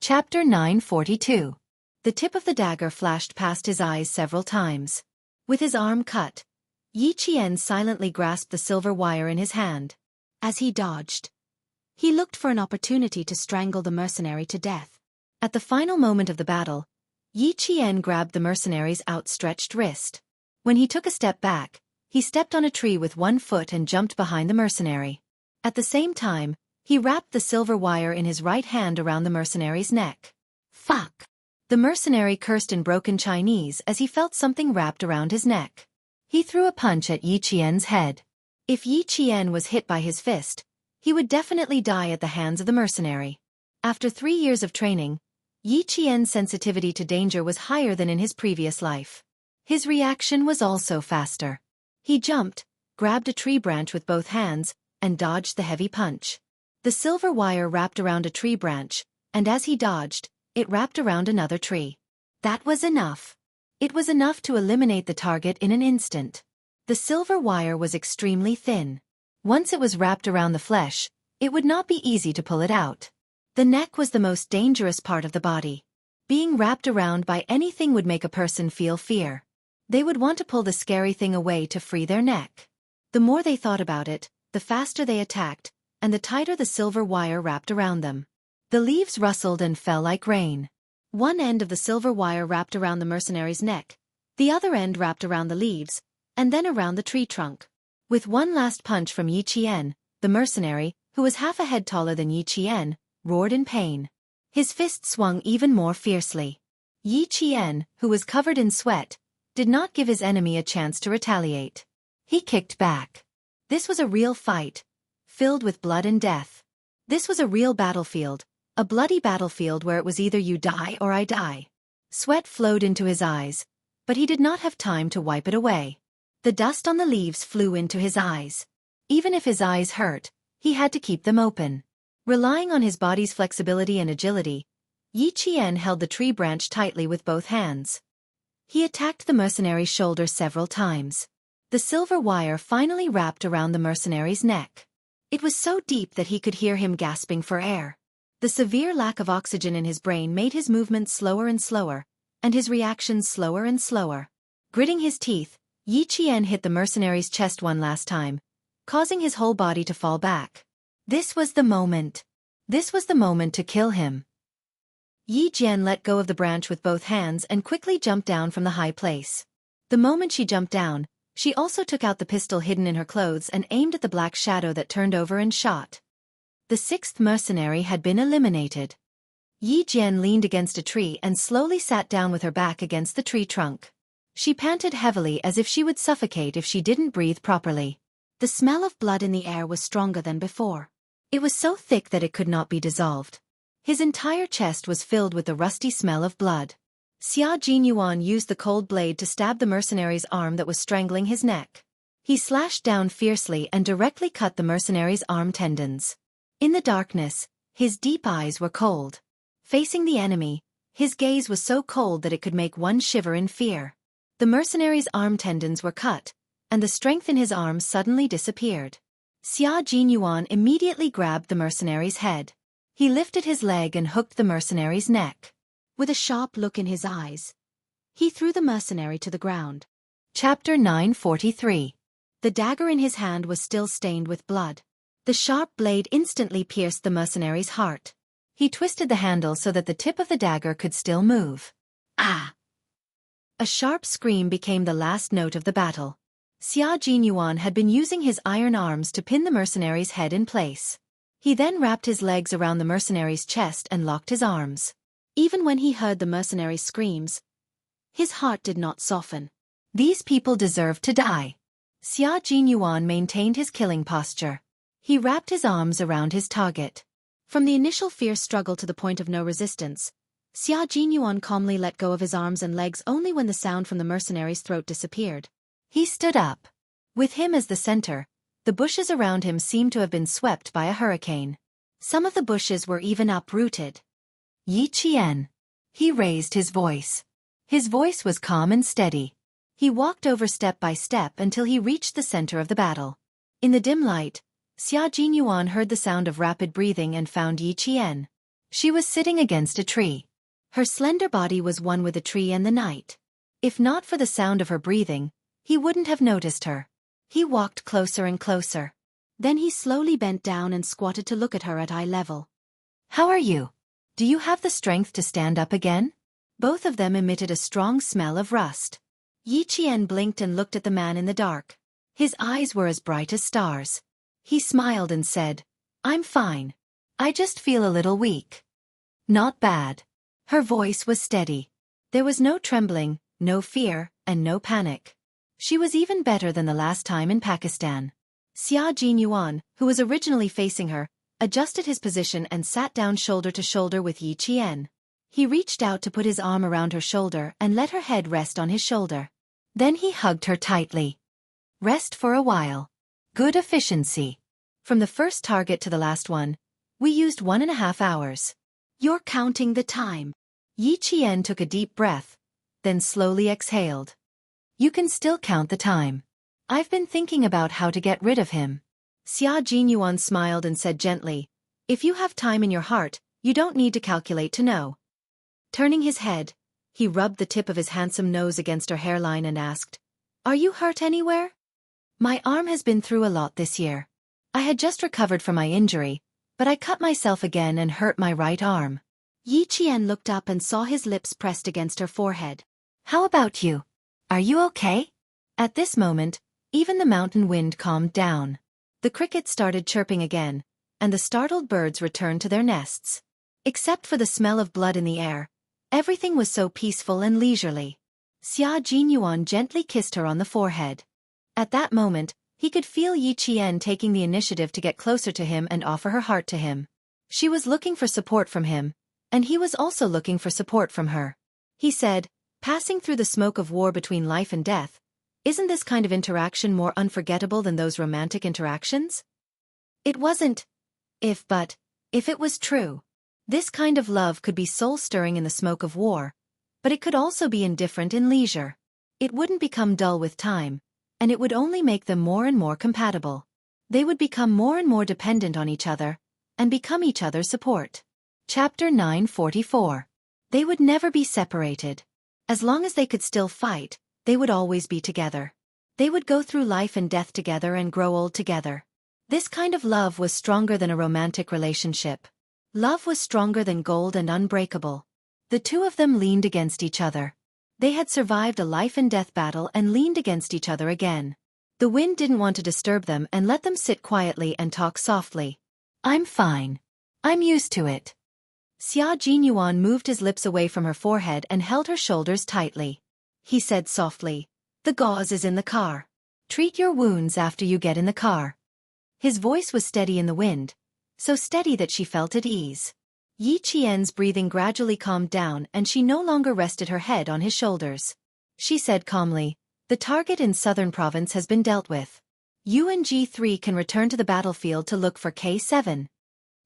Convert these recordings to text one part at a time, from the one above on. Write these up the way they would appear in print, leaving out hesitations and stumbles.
Chapter 942. The tip of the dagger flashed past his eyes several times. With his arm cut, Yi Qian silently grasped the silver wire in his hand. As he dodged, he looked for an opportunity to strangle the mercenary to death. At the final moment of the battle, Yi Qian grabbed the mercenary's outstretched wrist. When he took a step back, he stepped on a tree with one foot and jumped behind the mercenary. At the same time, he wrapped the silver wire in his right hand around the mercenary's neck. Fuck! The mercenary cursed in broken Chinese as he felt something wrapped around his neck. He threw a punch at Yi Qian's head. If Yi Qian was hit by his fist, he would definitely die at the hands of the mercenary. After 3 years of training, Yi Qian's sensitivity to danger was higher than in his previous life. His reaction was also faster. He jumped, grabbed a tree branch with both hands, and dodged the heavy punch. The silver wire wrapped around a tree branch, and as he dodged, it wrapped around another tree. That was enough. It was enough to eliminate the target in an instant. The silver wire was extremely thin. Once it was wrapped around the flesh, it would not be easy to pull it out. The neck was the most dangerous part of the body. Being wrapped around by anything would make a person feel fear. They would want to pull the scary thing away to free their neck. The more they thought about it, the faster they attacked, and the tighter the silver wire wrapped around them. The leaves rustled and fell like rain. One end of the silver wire wrapped around the mercenary's neck, the other end wrapped around the leaves, and then around the tree trunk. With one last punch from Yi Qian, the mercenary, who was half a head taller than Yi Qian, roared in pain. His fist swung even more fiercely. Yi Qian, who was covered in sweat, did not give his enemy a chance to retaliate. He kicked back. This was a real fight, filled with blood and death. This was a real battlefield, a bloody battlefield where it was either you die or I die. Sweat flowed into his eyes, but he did not have time to wipe it away. The dust on the leaves flew into his eyes. Even if his eyes hurt, he had to keep them open. Relying on his body's flexibility and agility, Yi Qian held the tree branch tightly with both hands. He attacked the mercenary's shoulder several times. The silver wire finally wrapped around the mercenary's neck. It was so deep that he could hear him gasping for air. The severe lack of oxygen in his brain made his movements slower and slower, and his reactions slower and slower. Gritting his teeth, Yi Qian hit the mercenary's chest one last time, causing his whole body to fall back. This was the moment. This was the moment to kill him. Yi Jian let go of the branch with both hands and quickly jumped down from the high place. The moment she jumped down, she also took out the pistol hidden in her clothes and aimed at the black shadow that turned over and shot. The 6th mercenary had been eliminated. Yi Jian leaned against a tree and slowly sat down with her back against the tree trunk. She panted heavily as if she would suffocate if she didn't breathe properly. The smell of blood in the air was stronger than before. It was so thick that it could not be dissolved. His entire chest was filled with the rusty smell of blood. Xia Jinyuan used the cold blade to stab the mercenary's arm that was strangling his neck. He slashed down fiercely and directly cut the mercenary's arm tendons. In the darkness, his deep eyes were cold. Facing the enemy, his gaze was so cold that it could make one shiver in fear. The mercenary's arm tendons were cut, and the strength in his arms suddenly disappeared. Xia Jinyuan immediately grabbed the mercenary's head. He lifted his leg and hooked the mercenary's neck. With a sharp look in his eyes, he threw the mercenary to the ground. Chapter 943. The dagger in his hand was still stained with blood. The sharp blade instantly pierced the mercenary's heart. He twisted the handle so that the tip of the dagger could still move. Ah! A sharp scream became the last note of the battle. Xia Jinyuan had been using his iron arms to pin the mercenary's head in place. He then wrapped his legs around the mercenary's chest and locked his arms. Even when he heard the mercenary's screams, his heart did not soften. These people deserved to die. Xia Jinyuan maintained his killing posture. He wrapped his arms around his target. From the initial fierce struggle to the point of no resistance, Xia Jinyuan calmly let go of his arms and legs only when the sound from the mercenary's throat disappeared. He stood up. With him as the center, the bushes around him seemed to have been swept by a hurricane. Some of the bushes were even uprooted. Yi Qian. He raised his voice. His voice was calm and steady. He walked over step by step until he reached the center of the battle. In the dim light, Xia Jinyuan heard the sound of rapid breathing and found Yi Qian. She was sitting against a tree. Her slender body was one with the tree and the night. If not for the sound of her breathing, he wouldn't have noticed her. He walked closer and closer. Then he slowly bent down and squatted to look at her at eye level. "How are you? Do you have the strength to stand up again?" Both of them emitted a strong smell of rust. Yi Qian blinked and looked at the man in the dark. His eyes were as bright as stars. He smiled and said, "I'm fine. I just feel a little weak." "Not bad." Her voice was steady. There was no trembling, no fear, and no panic. She was even better than the last time in Pakistan. Xia Jinyuan, who was originally facing her, adjusted his position and sat down shoulder to shoulder with Yi Qian. He reached out to put his arm around her shoulder and let her head rest on his shoulder. Then he hugged her tightly. "Rest for a while. Good efficiency. From the first target to the last one, we used 1.5 hours. You're counting the time." Yi Qian took a deep breath, then slowly exhaled. "You can still count the time. I've been thinking about how to get rid of him." Xia Jinyuan smiled and said gently, "If you have time in your heart, you don't need to calculate to know." Turning his head, he rubbed the tip of his handsome nose against her hairline and asked, "Are you hurt anywhere?" "My arm has been through a lot this year. I had just recovered from my injury, but I cut myself again and hurt my right arm." Yi Qian looked up and saw his lips pressed against her forehead. "How about you? Are you okay?" At this moment, even the mountain wind calmed down. The crickets started chirping again, and the startled birds returned to their nests. Except for the smell of blood in the air, everything was so peaceful and leisurely. Xia Jinyuan gently kissed her on the forehead. At that moment, he could feel Yi Qian taking the initiative to get closer to him and offer her heart to him. She was looking for support from him, and he was also looking for support from her. He said, "Passing through the smoke of war between life and death, isn't this kind of interaction more unforgettable than those romantic interactions?" It wasn't but if it was true. This kind of love could be soul-stirring in the smoke of war, but it could also be indifferent in leisure. It wouldn't become dull with time, and it would only make them more and more compatible. They would become more and more dependent on each other, and become each other's support. Chapter 944. They would never be separated. As long as they could still fight, they would always be together. They would go through life and death together and grow old together. This kind of love was stronger than a romantic relationship. Love was stronger than gold and unbreakable. The two of them leaned against each other. They had survived a life and death battle and leaned against each other again. The wind didn't want to disturb them and let them sit quietly and talk softly. "I'm fine. I'm used to it." Xia Jinyuan moved his lips away from her forehead and held her shoulders tightly. He said softly, "The gauze is in the car. Treat your wounds after you get in the car." His voice was steady in the wind, so steady that she felt at ease. Yi Qian's breathing gradually calmed down and she no longer rested her head on his shoulders. She said calmly, "The target in southern province has been dealt with. You and G3 can return to the battlefield to look for K7.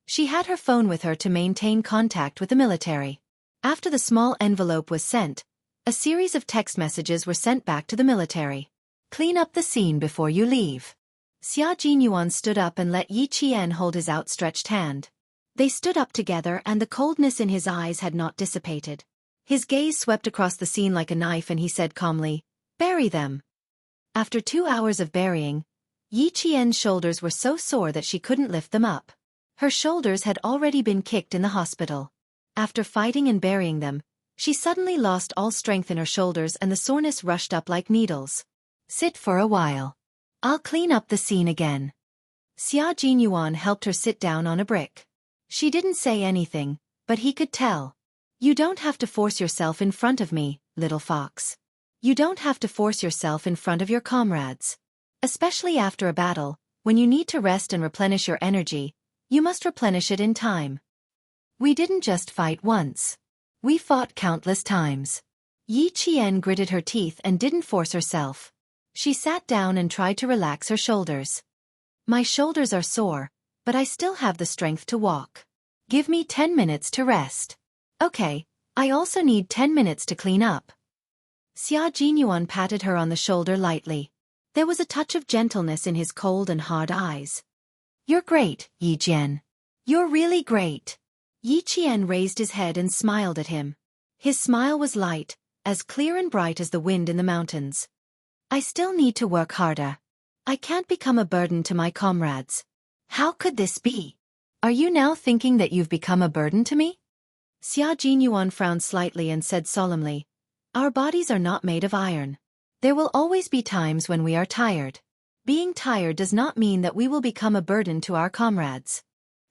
She had her phone with her to maintain contact with the military. After the small envelope was sent, a series of text messages were sent back to the military. "Clean up the scene before you leave." Xia Jinyuan stood up and let Yi Qian hold his outstretched hand. They stood up together and the coldness in his eyes had not dissipated. His gaze swept across the scene like a knife and he said calmly, "Bury them." After 2 hours of burying, Yi Qian's shoulders were so sore that she couldn't lift them up. Her shoulders had already been kicked in the hospital. After fighting and burying them, she suddenly lost all strength in her shoulders and the soreness rushed up like needles. "Sit for a while. I'll clean up the scene again." Xia Jinyuan helped her sit down on a brick. She didn't say anything, but he could tell. "You don't have to force yourself in front of me, little fox. You don't have to force yourself in front of your comrades. Especially after a battle, when you need to rest and replenish your energy, you must replenish it in time. We didn't just fight once. We fought countless times." Yi Qian gritted her teeth and didn't force herself. She sat down and tried to relax her shoulders. "My shoulders are sore, but I still have the strength to walk. Give me 10 minutes to rest." "Okay, I also need 10 minutes to clean up." Xia Jinyuan patted her on the shoulder lightly. There was a touch of gentleness in his cold and hard eyes. "You're great, Yi Jian. You're really great." Yi Qian raised his head and smiled at him. His smile was light, as clear and bright as the wind in the mountains. I still need to work harder. I can't become a burden to my comrades. How could this be? Are you now thinking that you've become a burden to me? Xia Jinyuan frowned slightly and said solemnly, Our bodies are not made of iron. There will always be times when we are tired. Being tired does not mean that we will become a burden to our comrades.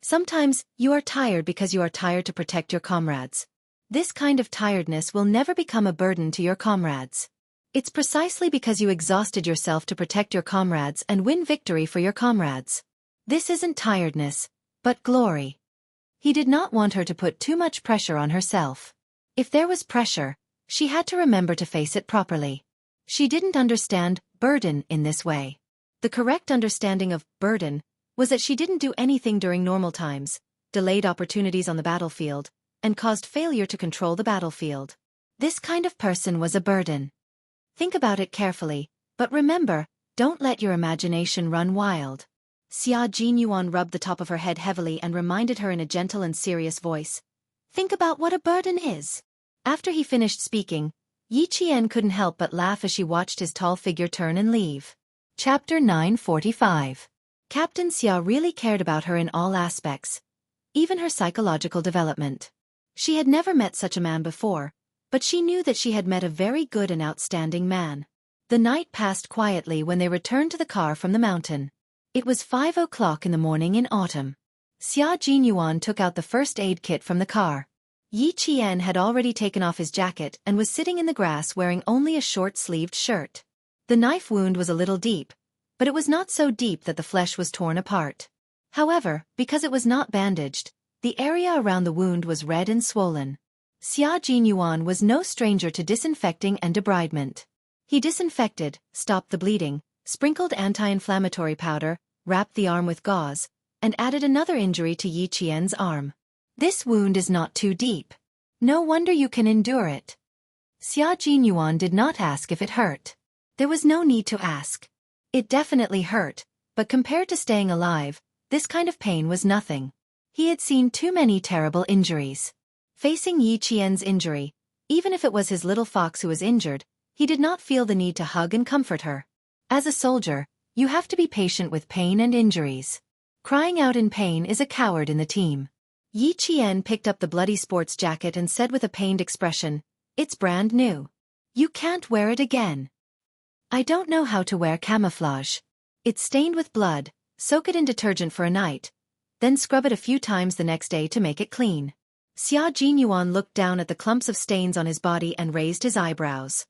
Sometimes, you are tired because you are tired to protect your comrades. This kind of tiredness will never become a burden to your comrades. It's precisely because you exhausted yourself to protect your comrades and win victory for your comrades. This isn't tiredness, but glory. He did not want her to put too much pressure on herself. If there was pressure, she had to remember to face it properly. She didn't understand burden in this way. The correct understanding of burden was that she didn't do anything during normal times, delayed opportunities on the battlefield, and caused failure to control the battlefield. This kind of person was a burden. Think about it carefully, but remember, don't let your imagination run wild. Xia Jinyuan rubbed the top of her head heavily and reminded her in a gentle and serious voice. Think about what a burden is. After he finished speaking, Yi Qian couldn't help but laugh as she watched his tall figure turn and leave. Chapter 945. Captain Xia really cared about her in all aspects, even her psychological development. She had never met such a man before, but she knew that she had met a very good and outstanding man. The night passed quietly when they returned to the car from the mountain. It was 5 o'clock in the morning in autumn. Xia Jinyuan took out the first aid kit from the car. Yi Qian had already taken off his jacket and was sitting in the grass wearing only a short-sleeved shirt. The knife wound was a little deep, but it was not so deep that the flesh was torn apart. However, because it was not bandaged, the area around the wound was red and swollen. Xia Jinyuan was no stranger to disinfecting and debridement. He disinfected, stopped the bleeding, sprinkled anti-inflammatory powder, wrapped the arm with gauze, and added another injury to Yi Qian's arm. This wound is not too deep. No wonder you can endure it. Xia Jinyuan did not ask if it hurt. There was no need to ask. It definitely hurt, but compared to staying alive, this kind of pain was nothing. He had seen too many terrible injuries. Facing Yi Qian's injury, even if it was his little fox who was injured, he did not feel the need to hug and comfort her. As a soldier, you have to be patient with pain and injuries. Crying out in pain is a coward in the team. Yi Qian picked up the bloody sports jacket and said with a pained expression, It's brand new. You can't wear it again. I don't know how to wear camouflage. It's stained with blood, soak it in detergent for a night, then scrub it a few times the next day to make it clean. Xia Jinyuan looked down at the clumps of stains on his body and raised his eyebrows.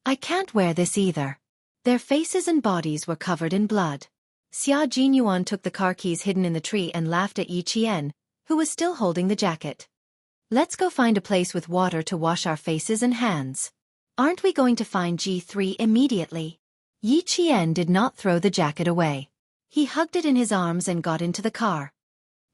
I can't wear this either. Their faces and bodies were covered in blood. Xia Jinyuan took the car keys hidden in the tree and laughed at Yi Qian, who was still holding the jacket. Let's go find a place with water to wash our faces and hands. Aren't we going to find G3 immediately? Yi Qian did not throw the jacket away. He hugged it in his arms and got into the car.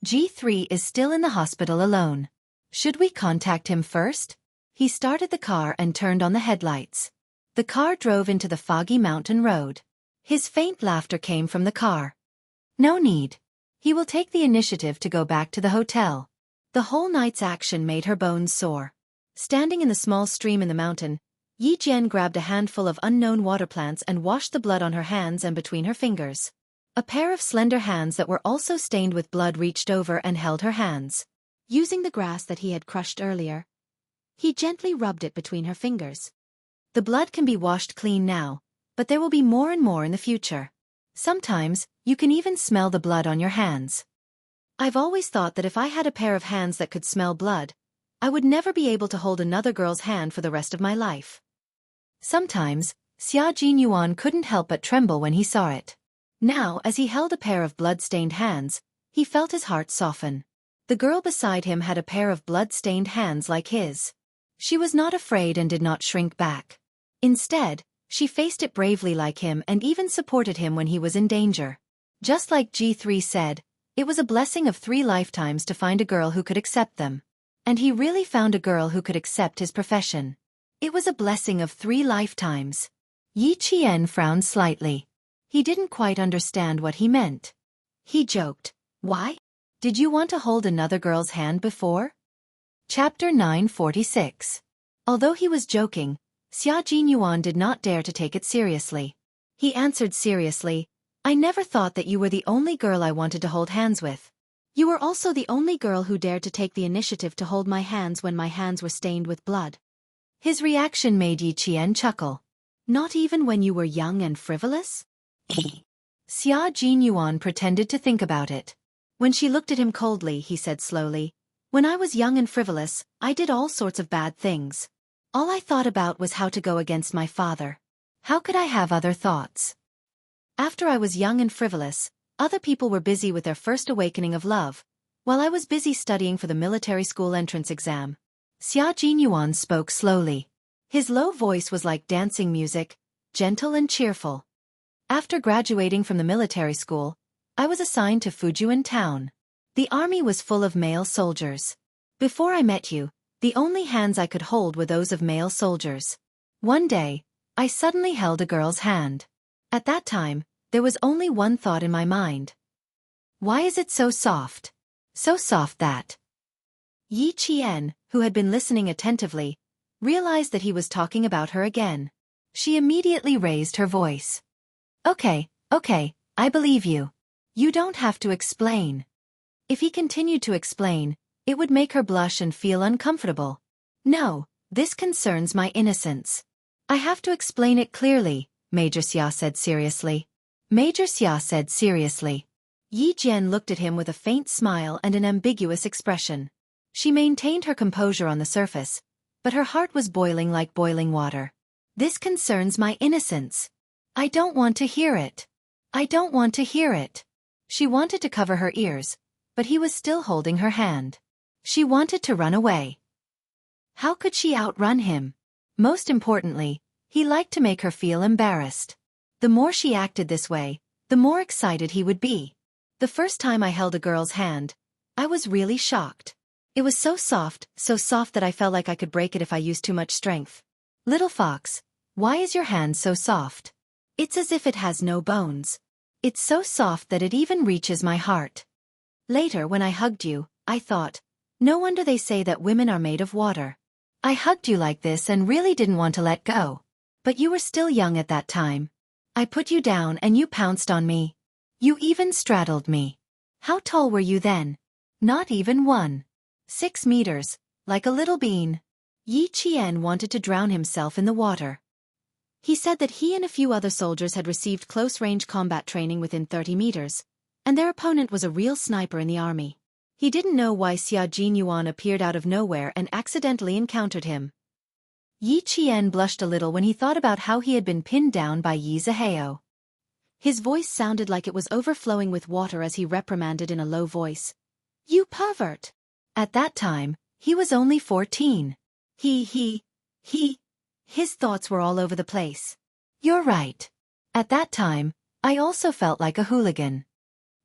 G3 is still in the hospital alone. Should we contact him first? He started the car and turned on the headlights. The car drove into the foggy mountain road. His faint laughter came from the car. No need. He will take the initiative to go back to the hotel. The whole night's action made her bones sore. Standing in the small stream in the mountain, Yi Jian grabbed a handful of unknown water plants and washed the blood on her hands and between her fingers. A pair of slender hands that were also stained with blood reached over and held her hands. Using the grass that he had crushed earlier, he gently rubbed it between her fingers. The blood can be washed clean now, but there will be more and more in the future. Sometimes, you can even smell the blood on your hands. I've always thought that if I had a pair of hands that could smell blood, I would never be able to hold another girl's hand for the rest of my life. Sometimes, Xia Jinyuan couldn't help but tremble when he saw it. Now, as he held a pair of blood-stained hands, he felt his heart soften. The girl beside him had a pair of blood-stained hands like his. She was not afraid and did not shrink back. Instead, she faced it bravely like him and even supported him when he was in danger. Just like G3 said, it was a blessing of 3 lifetimes to find a girl who could accept them. And he really found a girl who could accept his profession. It was a blessing of 3 lifetimes. Yi Qian frowned slightly. He didn't quite understand what he meant. He joked, Why? Did you want to hold another girl's hand before? Chapter 946. Although he was joking, Xia Jinyuan did not dare to take it seriously. He answered seriously, I never thought that you were the only girl I wanted to hold hands with. You were also the only girl who dared to take the initiative to hold my hands when my hands were stained with blood. His reaction made Yi Qian chuckle. Not even when you were young and frivolous? Xia Jinyuan pretended to think about it. When she looked at him coldly, he said slowly, When I was young and frivolous, I did all sorts of bad things. All I thought about was how to go against my father. How could I have other thoughts? After I was young and frivolous, other people were busy with their first awakening of love, while I was busy studying for the military school entrance exam. Xia Jinyuan spoke slowly. His low voice was like dancing music, gentle and cheerful. After graduating from the military school, I was assigned to Fujian town. The army was full of male soldiers. Before I met you, the only hands I could hold were those of male soldiers. One day, I suddenly held a girl's hand. At that time, there was only one thought in my mind. Why is it so soft? So soft that... Yi Qian, who had been listening attentively, realized that he was talking about her again. She immediately raised her voice. Okay, I believe you. You don't have to explain. If he continued to explain, it would make her blush and feel uncomfortable. No, this concerns my innocence. I have to explain it clearly, Major Xia said seriously. Major Xia said seriously. Yi Jian looked at him with a faint smile and an ambiguous expression. She maintained her composure on the surface, but her heart was boiling like boiling water. This concerns my innocence. I don't want to hear it. I don't want to hear it. She wanted to cover her ears, but he was still holding her hand. She wanted to run away. How could she outrun him? Most importantly, he liked to make her feel embarrassed. The more she acted this way, the more excited he would be. The first time I held a girl's hand, I was really shocked. It was so soft that I felt like I could break it if I used too much strength. Little fox, why is your hand so soft? It's as if it has no bones. It's so soft that it even reaches my heart. Later when I hugged you, I thought, no wonder they say that women are made of water. I hugged you like this and really didn't want to let go. But you were still young at that time. I put you down and you pounced on me. You even straddled me. How tall were you then? Not even 1.6 meters, like a little bean. Yi Qian wanted to drown himself in the water. He said that he and a few other soldiers had received close-range combat training within 30 meters, and their opponent was a real sniper in the army. He didn't know why Xia Jinyuan appeared out of nowhere and accidentally encountered him. Yi Qian blushed a little when he thought about how he had been pinned down by Yi Zihao. His voice sounded like it was overflowing with water as he reprimanded in a low voice. You pervert! At that time, he was only 14. His thoughts were all over the place. You're right. At that time, I also felt like a hooligan.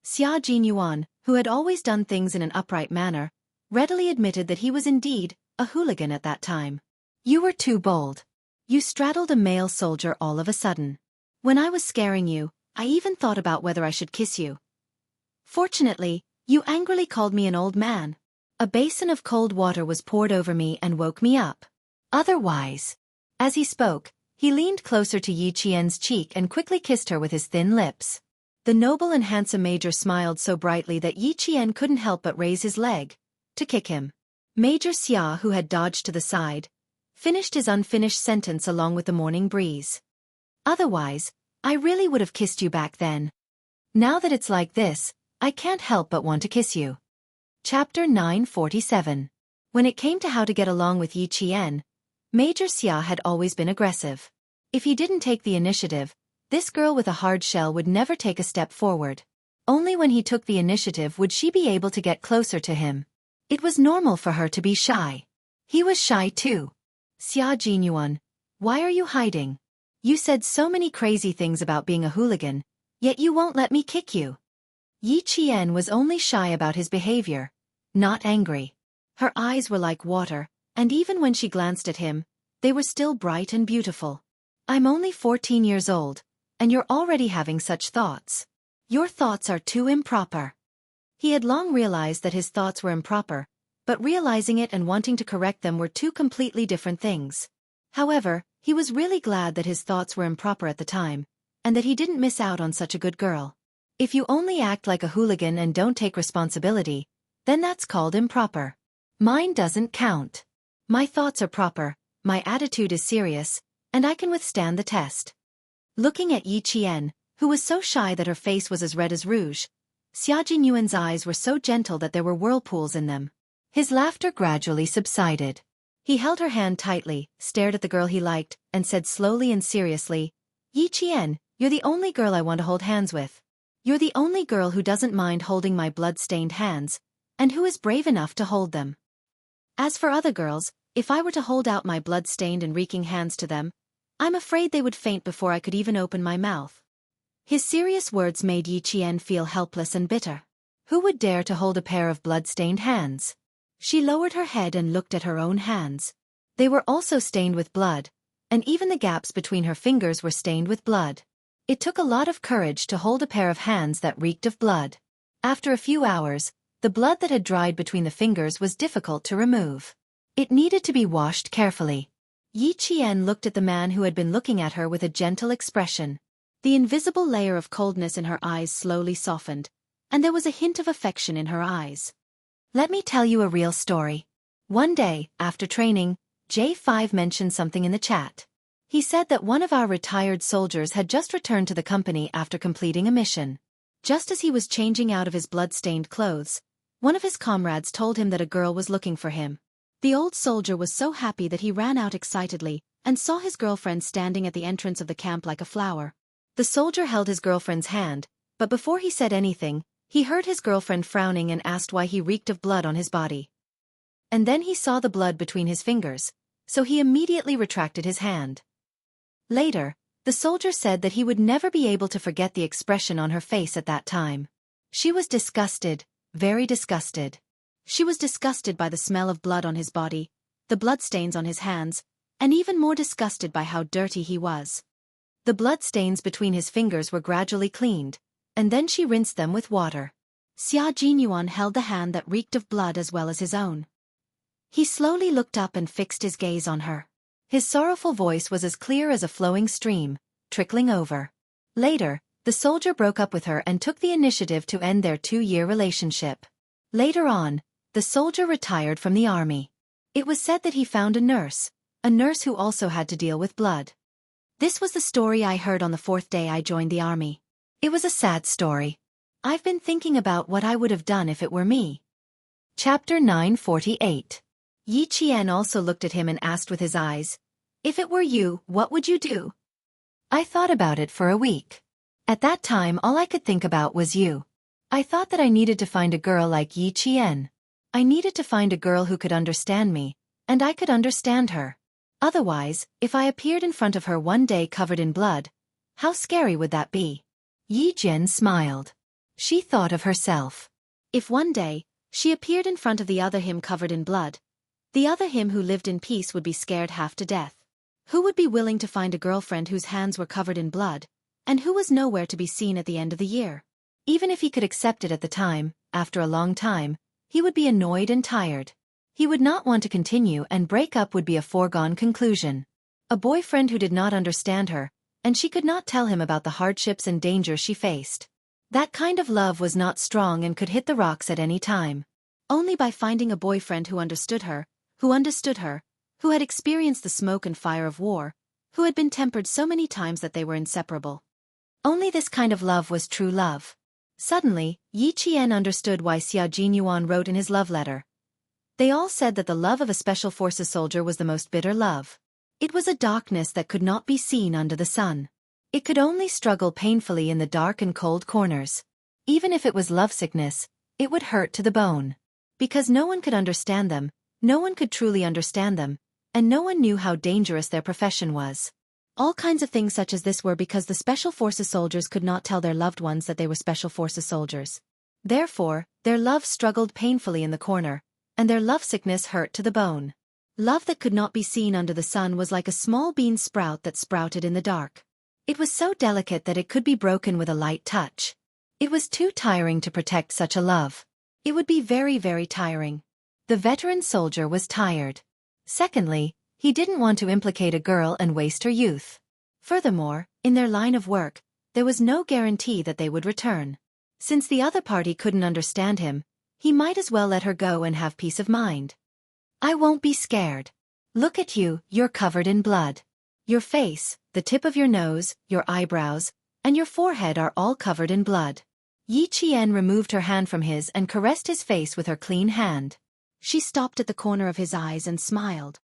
Xia Jinyuan, who had always done things in an upright manner, readily admitted that he was indeed a hooligan at that time. You were too bold. You straddled a male soldier all of a sudden. When I was scaring you, I even thought about whether I should kiss you. Fortunately, you angrily called me an old man. A basin of cold water was poured over me and woke me up. Otherwise... As he spoke, he leaned closer to Yi Qian's cheek and quickly kissed her with his thin lips. The noble and handsome major smiled so brightly that Yi Qian couldn't help but raise his leg to kick him. Major Xia, who had dodged to the side, finished his unfinished sentence along with the morning breeze. Otherwise, I really would have kissed you back then. Now that it's like this, I can't help but want to kiss you. Chapter 947. When it came to how to get along with Yi Qian, Major Xia had always been aggressive. If he didn't take the initiative, this girl with a hard shell would never take a step forward. Only when he took the initiative would she be able to get closer to him. It was normal for her to be shy. He was shy too. Xia Jinyuan, why are you hiding? You said so many crazy things about being a hooligan, yet you won't let me kick you. Yi Qian was only shy about his behavior, not angry. Her eyes were like water, and even when she glanced at him, they were still bright and beautiful. I'm only 14 years old, and you're already having such thoughts. Your thoughts are too improper. He had long realized that his thoughts were improper, but realizing it and wanting to correct them were two completely different things. However, he was really glad that his thoughts were improper at the time, and that he didn't miss out on such a good girl. If you only act like a hooligan and don't take responsibility, then that's called improper. Mine doesn't count. My thoughts are proper, my attitude is serious, and I can withstand the test. Looking at Yi Qian, who was so shy that her face was as red as rouge, Xia Jinyuan's eyes were so gentle that there were whirlpools in them. His laughter gradually subsided. He held her hand tightly, stared at the girl he liked, and said slowly and seriously, "Yi Qian, you're the only girl I want to hold hands with. You're the only girl who doesn't mind holding my blood-stained hands, and who is brave enough to hold them. As for other girls, if I were to hold out my blood-stained and reeking hands to them, I'm afraid they would faint before I could even open my mouth." His serious words made Yi Qian feel helpless and bitter. Who would dare to hold a pair of blood-stained hands? She lowered her head and looked at her own hands. They were also stained with blood, and even the gaps between her fingers were stained with blood. It took a lot of courage to hold a pair of hands that reeked of blood. After a few hours, the blood that had dried between the fingers was difficult to remove. It needed to be washed carefully. Yi Qian looked at the man who had been looking at her with a gentle expression. The invisible layer of coldness in her eyes slowly softened, and there was a hint of affection in her eyes. "Let me tell you a real story. One day, after training, J5 mentioned something in the chat. He said that one of our retired soldiers had just returned to the company after completing a mission. Just as he was changing out of his blood-stained clothes, one of his comrades told him that a girl was looking for him. The old soldier was so happy that he ran out excitedly and saw his girlfriend standing at the entrance of the camp like a flower. The soldier held his girlfriend's hand, but before he said anything, he heard his girlfriend frowning and asked why he reeked of blood on his body. And then he saw the blood between his fingers, so he immediately retracted his hand. Later, the soldier said that he would never be able to forget the expression on her face at that time. She was disgusted, very disgusted. She was disgusted by the smell of blood on his body, the bloodstains on his hands, and even more disgusted by how dirty he was. The bloodstains between his fingers were gradually cleaned, and then she rinsed them with water. Xia Jinyuan held the hand that reeked of blood as well as his own. He slowly looked up and fixed his gaze on her. His sorrowful voice was as clear as a flowing stream, trickling over. Later, the soldier broke up with her and took the initiative to end their 2-year relationship. Later on, the soldier retired from the army. It was said that he found a nurse who also had to deal with blood. This was the story I heard on the 4th day I joined the army. It was a sad story. I've been thinking about what I would have done if it were me. Chapter 948. Yi Qian also looked at him and asked with his eyes, "If it were you, what would you do?" I thought about it for a week. At that time all I could think about was you. I thought that I needed to find a girl like Yi Qian. I needed to find a girl who could understand me, and I could understand her. Otherwise, if I appeared in front of her one day covered in blood, how scary would that be? Yi Jian smiled. She thought of herself. If one day, she appeared in front of the other him covered in blood, the other him who lived in peace would be scared half to death. Who would be willing to find a girlfriend whose hands were covered in blood, and who was nowhere to be seen at the end of the year? Even if he could accept it at the time, after a long time, he would be annoyed and tired. He would not want to continue, and break up would be a foregone conclusion. A boyfriend who did not understand her, and she could not tell him about the hardships and dangers she faced. That kind of love was not strong and could hit the rocks at any time. Only by finding a boyfriend who understood her, who had experienced the smoke and fire of war, who had been tempered so many times that they were inseparable. Only this kind of love was true love. Suddenly, Yi Qian understood why Xia Jinyuan wrote in his love letter. They all said that the love of a special forces soldier was the most bitter love. It was a darkness that could not be seen under the sun. It could only struggle painfully in the dark and cold corners. Even if it was lovesickness, it would hurt to the bone. Because no one could understand them, no one could truly understand them, and no one knew how dangerous their profession was. All kinds of things such as this were because the Special Forces soldiers could not tell their loved ones that they were Special Forces soldiers. Therefore, their love struggled painfully in the corner, and their lovesickness hurt to the bone. Love that could not be seen under the sun was like a small bean sprout that sprouted in the dark. It was so delicate that it could be broken with a light touch. It was too tiring to protect such a love. It would be very, very tiring. The veteran soldier was tired. Secondly, he didn't want to implicate a girl and waste her youth. Furthermore, in their line of work, there was no guarantee that they would return. Since the other party couldn't understand him, he might as well let her go and have peace of mind. I won't be scared. Look at you, you're covered in blood. Your face, the tip of your nose, your eyebrows, and your forehead are all covered in blood. Yi Qian removed her hand from his and caressed his face with her clean hand. She stopped at the corner of his eyes and smiled.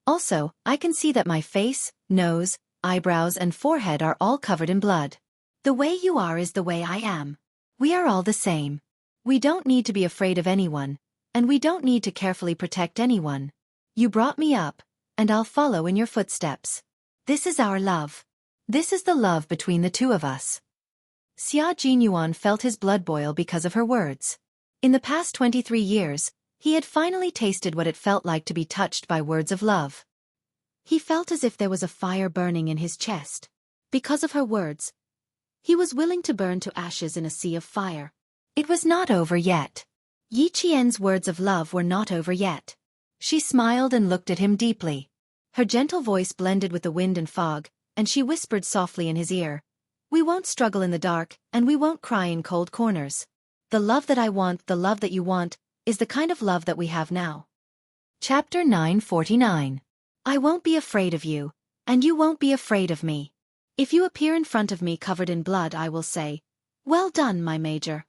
Also, I can see that my face, nose, eyebrows and forehead are all covered in blood. The way you are is the way I am. We are all the same. We don't need to be afraid of anyone, and we don't need to carefully protect anyone. You brought me up, and I'll follow in your footsteps. This is our love. This is the love between the two of us. Xia Jinyuan felt his blood boil because of her words. In the past 23 years, he had finally tasted what it felt like to be touched by words of love. He felt as if there was a fire burning in his chest. Because of her words, he was willing to burn to ashes in a sea of fire. It was not over yet. Yi Qian's words of love were not over yet. She smiled and looked at him deeply. Her gentle voice blended with the wind and fog, and she whispered softly in his ear, "We won't struggle in the dark, and we won't cry in cold corners. The love that I want, the love that you want, is the kind of love that we have now." Chapter 949. I won't be afraid of you, and you won't be afraid of me. If you appear in front of me covered in blood, I will say, "Well done, my major."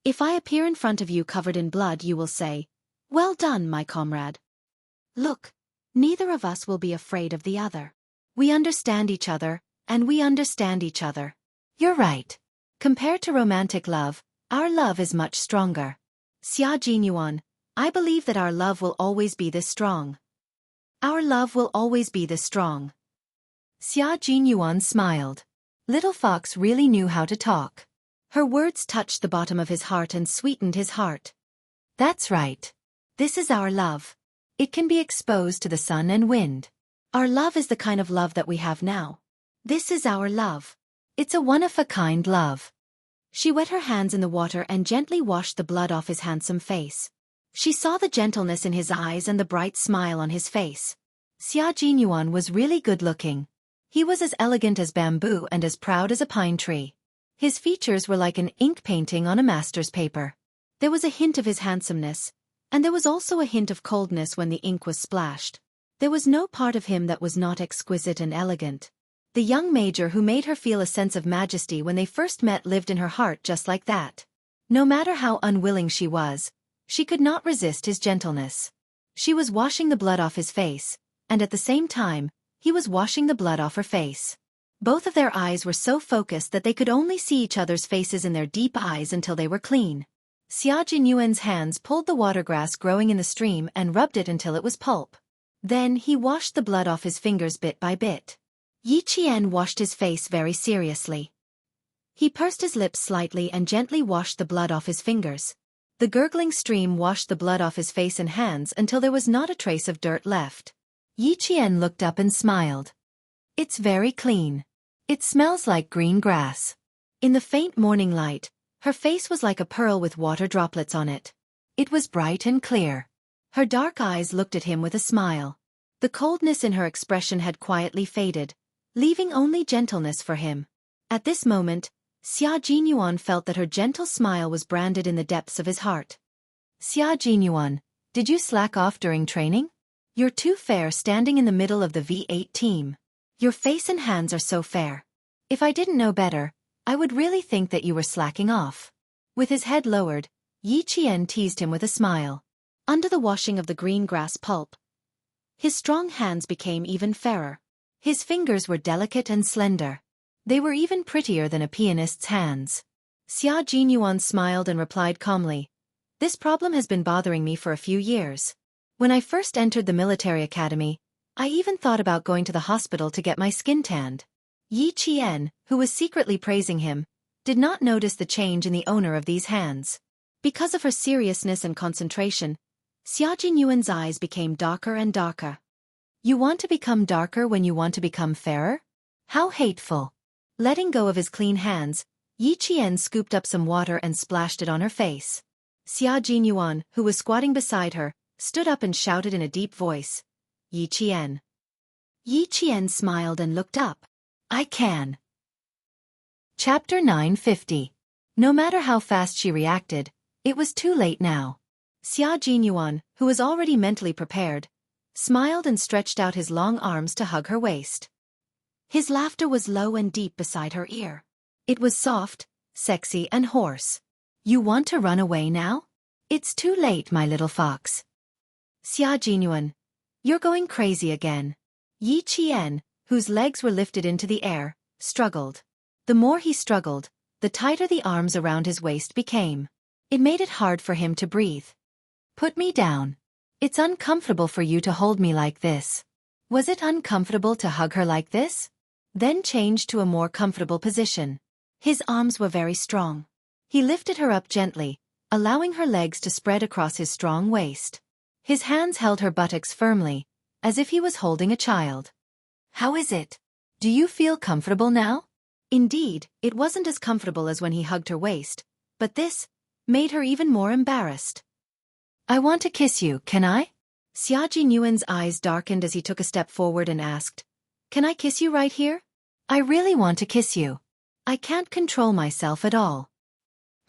If I appear in front of you covered in blood, you will say, "Well done, my comrade." Look, neither of us will be afraid of the other. We understand each other, and we understand each other. You're right. Compared to romantic love, our love is much stronger. Xia Jinyuan, I believe that our love will always be this strong. Our love will always be this strong. Xia Jinyuan smiled. Little Fox really knew how to talk. Her words touched the bottom of his heart and sweetened his heart. That's right. This is our love. It can be exposed to the sun and wind. Our love is the kind of love that we have now. This is our love. It's a one-of-a-kind love. She wet her hands in the water and gently washed the blood off his handsome face. She saw the gentleness in his eyes and the bright smile on his face. Xia Jinyuan was really good-looking. He was as elegant as bamboo and as proud as a pine tree. His features were like an ink painting on a master's paper. There was a hint of his handsomeness, and there was also a hint of coldness when the ink was splashed. There was no part of him that was not exquisite and elegant. The young major who made her feel a sense of majesty when they first met lived in her heart just like that. No matter how unwilling she was, she could not resist his gentleness. She was washing the blood off his face, and at the same time, he was washing the blood off her face. Both of their eyes were so focused that they could only see each other's faces in their deep eyes until they were clean. Xia Jinyuan's hands pulled the watergrass growing in the stream and rubbed it until it was pulp. Then he washed the blood off his fingers bit by bit. Yi Qian washed his face very seriously. He pursed his lips slightly and gently washed the blood off his fingers. The gurgling stream washed the blood off his face and hands until there was not a trace of dirt left. Yi Qian looked up and smiled. It's very clean. It smells like green grass. In the faint morning light, her face was like a pearl with water droplets on it. It was bright and clear. Her dark eyes looked at him with a smile. The coldness in her expression had quietly faded, leaving only gentleness for him. At this moment, Xia Jinyuan felt that her gentle smile was branded in the depths of his heart. Xia Jinyuan, did you slack off during training? You're too fair standing in the middle of the V8 team. Your face and hands are so fair. If I didn't know better, I would really think that you were slacking off. With his head lowered, Yi Qian teased him with a smile. Under the washing of the green grass pulp, his strong hands became even fairer. His fingers were delicate and slender. They were even prettier than a pianist's hands. Xia Jinyuan smiled and replied calmly, "This problem has been bothering me for a few years. When I first entered the military academy, I even thought about going to the hospital to get my skin tanned." Yi Qian, who was secretly praising him, did not notice the change in the owner of these hands. Because of her seriousness and concentration, Xia Jinyuan's eyes became darker and darker. You want to become darker when you want to become fairer? How hateful. Letting go of his clean hands, Yi Qian scooped up some water and splashed it on her face. Xia Jinyuan, who was squatting beside her, stood up and shouted in a deep voice, Yi Qian. Yi Qian smiled and looked up. I can. Chapter 950. No matter how fast she reacted, it was too late now. Xia Jinyuan, who was already mentally prepared, smiled and stretched out his long arms to hug her waist. His laughter was low and deep beside her ear. It was soft, sexy and hoarse. You want to run away now? It's too late, my little fox. Xia Jinyuan, you're going crazy again. Yi Qian, whose legs were lifted into the air, struggled. The more he struggled, the tighter the arms around his waist became. It made it hard for him to breathe. Put me down. It's uncomfortable for you to hold me like this. Was it uncomfortable to hug her like this? Then changed to a more comfortable position. His arms were very strong. He lifted her up gently, allowing her legs to spread across his strong waist. His hands held her buttocks firmly, as if he was holding a child. How is it? Do you feel comfortable now? Indeed, it wasn't as comfortable as when he hugged her waist, but this made her even more embarrassed. I want to kiss you, can I? Xia Jinyuan's eyes darkened as he took a step forward and asked, Can I kiss you right here? I really want to kiss you. I can't control myself at all.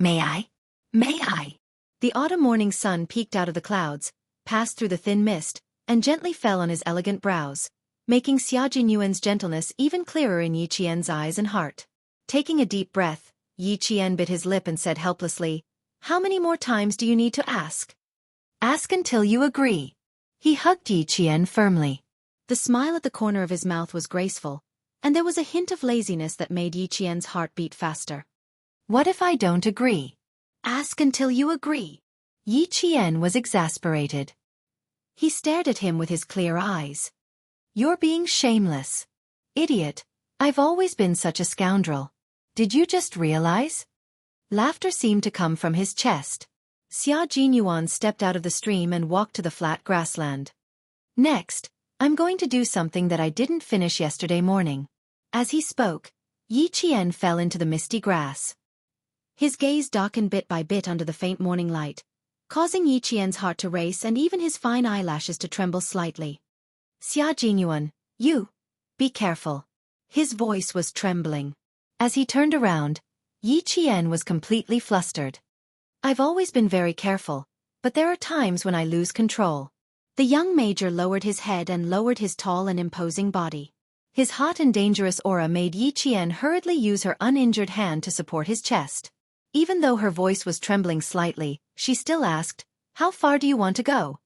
May I? May I? The autumn morning sun peeked out of the clouds, passed through the thin mist, and gently fell on his elegant brows, making Xia Jinyuan's gentleness even clearer in Yi Qian's eyes and heart. Taking a deep breath, Yi Qian bit his lip and said helplessly, How many more times do you need to ask? Ask until you agree. He hugged Yi Qian firmly. The smile at the corner of his mouth was graceful, and there was a hint of laziness that made Yi Qian's heart beat faster. What if I don't agree? Ask until you agree. Yi Qian was exasperated. He stared at him with his clear eyes. You're being shameless. Idiot, I've always been such a scoundrel. Did you just realize? Laughter seemed to come from his chest. Xia Jinyuan stepped out of the stream and walked to the flat grassland. Next, I'm going to do something that I didn't finish yesterday morning. As he spoke, Yi Qian fell into the misty grass. His gaze darkened bit by bit under the faint morning light, causing Yi Qian's heart to race and even his fine eyelashes to tremble slightly. Xia Jinyuan, you, be careful. His voice was trembling. As he turned around, Yi Qian was completely flustered. I've always been very careful, but there are times when I lose control. The young major lowered his head and lowered his tall and imposing body. His hot and dangerous aura made Yi Qian hurriedly use her uninjured hand to support his chest. Even though her voice was trembling slightly, she still asked, How far do you want to go?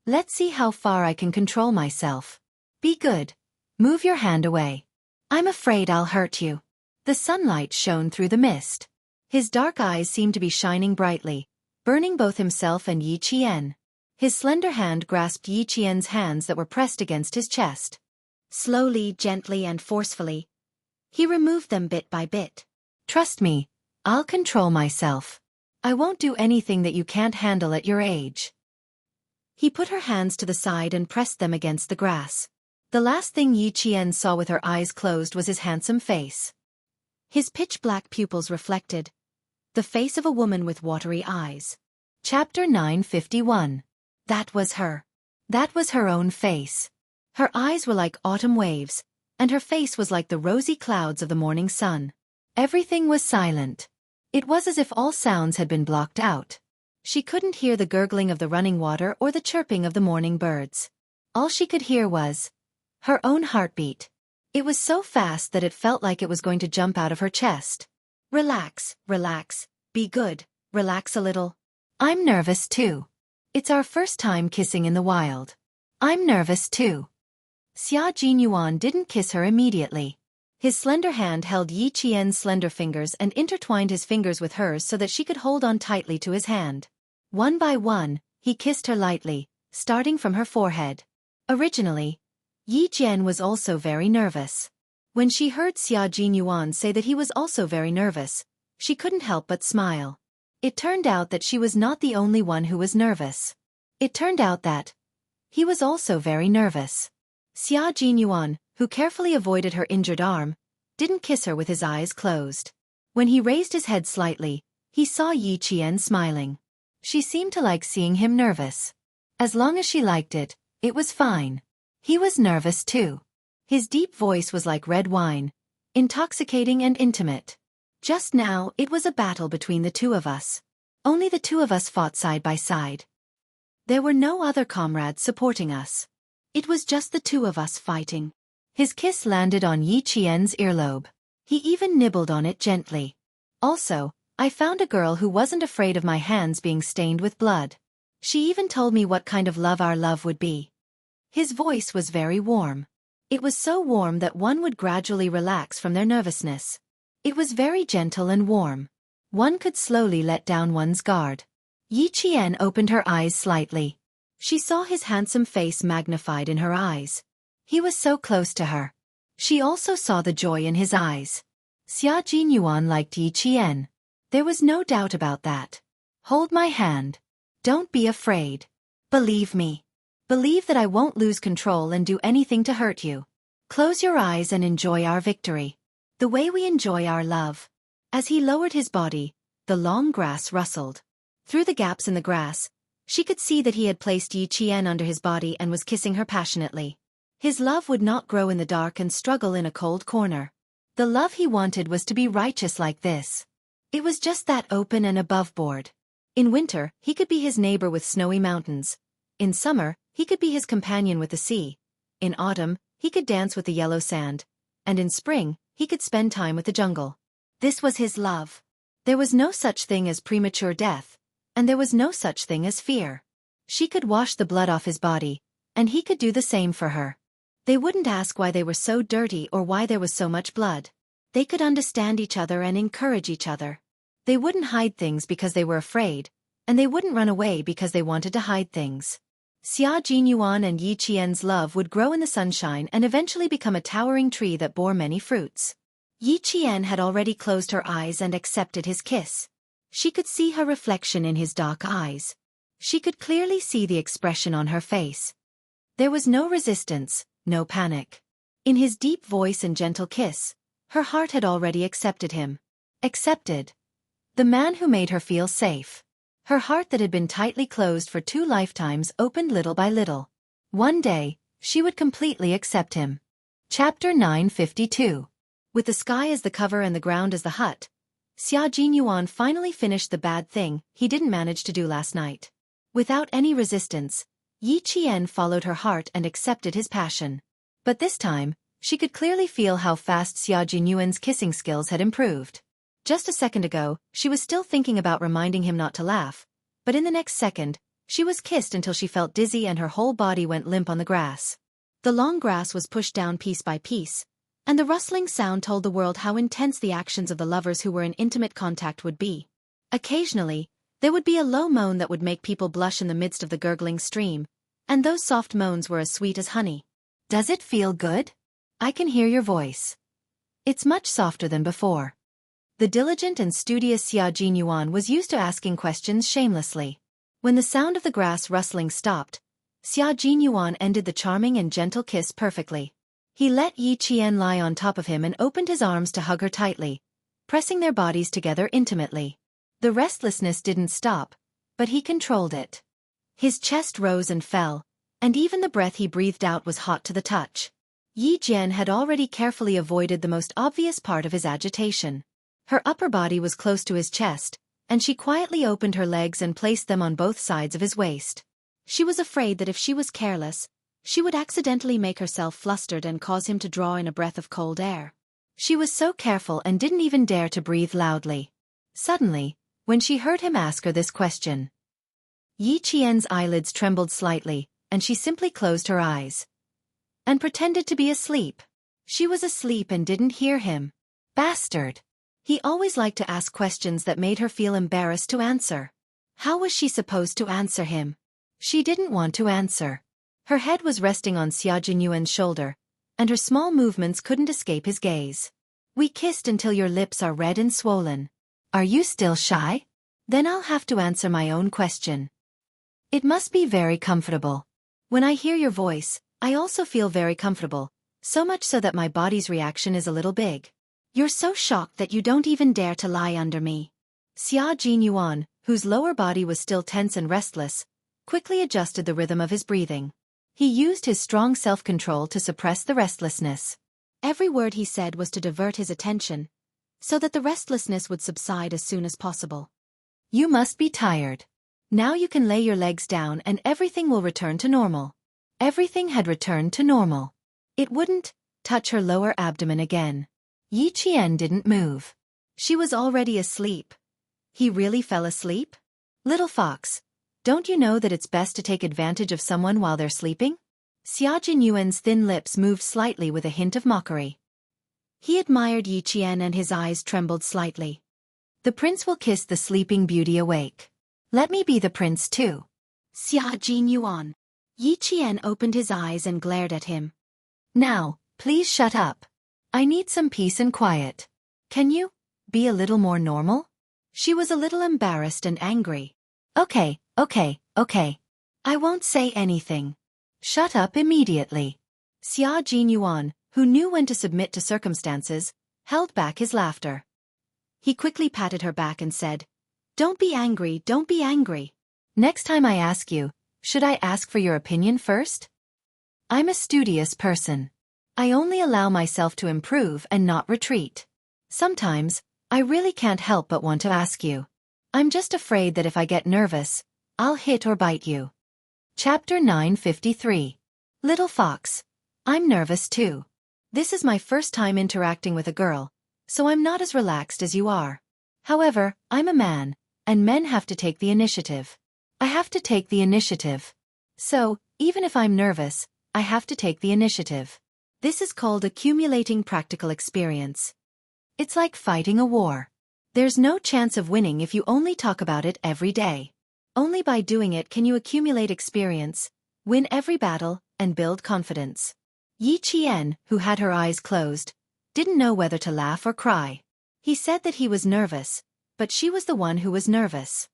Let's see how far I can control myself. Be good. Move your hand away. I'm afraid I'll hurt you. The sunlight shone through the mist. His dark eyes seemed to be shining brightly, burning both himself and Yi Qian. His slender hand grasped Yi Qian's hands that were pressed against his chest. Slowly, gently, and forcefully, he removed them bit by bit. Trust me, I'll control myself. I won't do anything that you can't handle at your age. He put her hands to the side and pressed them against the grass. The last thing Yi Qian saw with her eyes closed was his handsome face. His pitch-black pupils reflected the face of a woman with watery eyes. Chapter 951. That was her. That was her own face. Her eyes were like autumn waves, and her face was like the rosy clouds of the morning sun. Everything was silent. It was as if all sounds had been blocked out. She couldn't hear the gurgling of the running water or the chirping of the morning birds. All she could hear was her own heartbeat. It was so fast that it felt like it was going to jump out of her chest. Relax, relax, be good, relax a little. I'm nervous too. It's our first time kissing in the wild. I'm nervous too. Xia Jinyuan didn't kiss her immediately. His slender hand held Yi Qian's slender fingers and intertwined his fingers with hers so that she could hold on tightly to his hand. One by one, he kissed her lightly, starting from her forehead. Originally, Yi Qian was also very nervous. When she heard Xia Jinyuan say that he was also very nervous, she couldn't help but smile. It turned out that she was not the only one who was nervous. It turned out that he was also very nervous. Xia Jinyuan, who carefully avoided her injured arm, didn't kiss her with his eyes closed. When he raised his head slightly, he saw Yi Qian smiling. She seemed to like seeing him nervous. As long as she liked it, it was fine. He was nervous too. His deep voice was like red wine, intoxicating and intimate. Just now, it was a battle between the two of us. Only the two of us fought side by side. There were no other comrades supporting us. It was just the two of us fighting. His kiss landed on Yi Qian's earlobe. He even nibbled on it gently. Also, I found a girl who wasn't afraid of my hands being stained with blood. She even told me what kind of love our love would be. His voice was very warm. It was so warm that one would gradually relax from their nervousness. It was very gentle and warm. One could slowly let down one's guard. Yi Qian opened her eyes slightly. She saw his handsome face magnified in her eyes. He was so close to her. She also saw the joy in his eyes. Xia Jinyuan liked Yi Qian. There was no doubt about that. Hold my hand. Don't be afraid. Believe me. Believe that I won't lose control and do anything to hurt you. Close your eyes and enjoy our victory. The way we enjoy our love. As he lowered his body, the long grass rustled. Through the gaps in the grass, she could see that he had placed Yi Qian under his body and was kissing her passionately. His love would not grow in the dark and struggle in a cold corner. The love he wanted was to be righteous like this. It was just that open and above board. In winter, he could be his neighbor with snowy mountains. In summer, he could be his companion with the sea. In autumn, he could dance with the yellow sand. And in spring, he could spend time with the jungle. This was his love. There was no such thing as premature death, and there was no such thing as fear. She could wash the blood off his body, and he could do the same for her. They wouldn't ask why they were so dirty or why there was so much blood. They could understand each other and encourage each other. They wouldn't hide things because they were afraid, and they wouldn't run away because they wanted to hide things. Xia Jinyuan and Yi Qian's love would grow in the sunshine and eventually become a towering tree that bore many fruits. Yi Qian had already closed her eyes and accepted his kiss. She could see her reflection in his dark eyes. She could clearly see the expression on her face. There was no resistance, no panic. In his deep voice and gentle kiss, her heart had already accepted him. Accepted. The man who made her feel safe. Her heart that had been tightly closed for 2 lifetimes opened little by little. One day, she would completely accept him. Chapter 952. With the sky as the cover and the ground as the hut, Xia Jinyuan finally finished the bad thing he didn't manage to do last night. Without any resistance, Yi Qian followed her heart and accepted his passion. But this time, she could clearly feel how fast Xia Jinyuan's kissing skills had improved. Just a second ago, she was still thinking about reminding him not to laugh, but in the next second, she was kissed until she felt dizzy and her whole body went limp on the grass. The long grass was pushed down piece by piece, and the rustling sound told the world how intense the actions of the lovers who were in intimate contact would be. Occasionally, there would be a low moan that would make people blush in the midst of the gurgling stream, and those soft moans were as sweet as honey. Does it feel good? I can hear your voice. It's much softer than before. The diligent and studious Xia Jinyuan was used to asking questions shamelessly. When the sound of the grass rustling stopped, Xia Jinyuan ended the charming and gentle kiss perfectly. He let Yi Qian lie on top of him and opened his arms to hug her tightly, pressing their bodies together intimately. The restlessness didn't stop, but he controlled it. His chest rose and fell, and even the breath he breathed out was hot to the touch. Yi Jian had already carefully avoided the most obvious part of his agitation. Her upper body was close to his chest, and she quietly opened her legs and placed them on both sides of his waist. She was afraid that if she was careless, she would accidentally make herself flustered and cause him to draw in a breath of cold air. She was so careful and didn't even dare to breathe loudly. Suddenly, when she heard him ask her this question, Yi Qian's eyelids trembled slightly, and she simply closed her eyes and pretended to be asleep. She was asleep and didn't hear him. Bastard! He always liked to ask questions that made her feel embarrassed to answer. How was she supposed to answer him? She didn't want to answer. Her head was resting on Xia Jinyuan's shoulder, and her small movements couldn't escape his gaze. We kissed until your lips are red and swollen. Are you still shy? Then I'll have to answer my own question. It must be very comfortable. When I hear your voice, I also feel very comfortable, so much so that my body's reaction is a little big. You're so shocked that you don't even dare to lie under me. Xia Jinyuan, whose lower body was still tense and restless, quickly adjusted the rhythm of his breathing. He used his strong self-control to suppress the restlessness. Every word he said was to divert his attention, so that the restlessness would subside as soon as possible. You must be tired. Now you can lay your legs down and everything will return to normal. Everything had returned to normal. It wouldn't touch her lower abdomen again. Yi Qian didn't move. She was already asleep. He really fell asleep? Little fox, don't you know that it's best to take advantage of someone while they're sleeping? Xia Jinyuan's thin lips moved slightly with a hint of mockery. He admired Yi Qian and his eyes trembled slightly. The prince will kiss the sleeping beauty awake. Let me be the prince too. Xia Jinyuan. Yi Qian opened his eyes and glared at him. Now, please shut up. I need some peace and quiet. Can you be a little more normal? She was a little embarrassed and angry. Okay. I won't say anything. Shut up immediately. Xia Jinyuan, who knew when to submit to circumstances, held back his laughter. He quickly patted her back and said, Don't be angry. Next time I ask you, should I ask for your opinion first? I'm a studious person. I only allow myself to improve and not retreat. Sometimes, I really can't help but want to ask you. I'm just afraid that if I get nervous, I'll hit or bite you. Chapter 953. Little Fox. I'm nervous too. This is my first time interacting with a girl, so I'm not as relaxed as you are. However, I'm a man, and men have to take the initiative. I have to take the initiative. So, even if I'm nervous, I have to take the initiative. This is called accumulating practical experience. It's like fighting a war. There's no chance of winning if you only talk about it every day. Only by doing it can you accumulate experience, win every battle, and build confidence. Yi Qian, who had her eyes closed, didn't know whether to laugh or cry. He said that he was nervous, but she was the one who was nervous.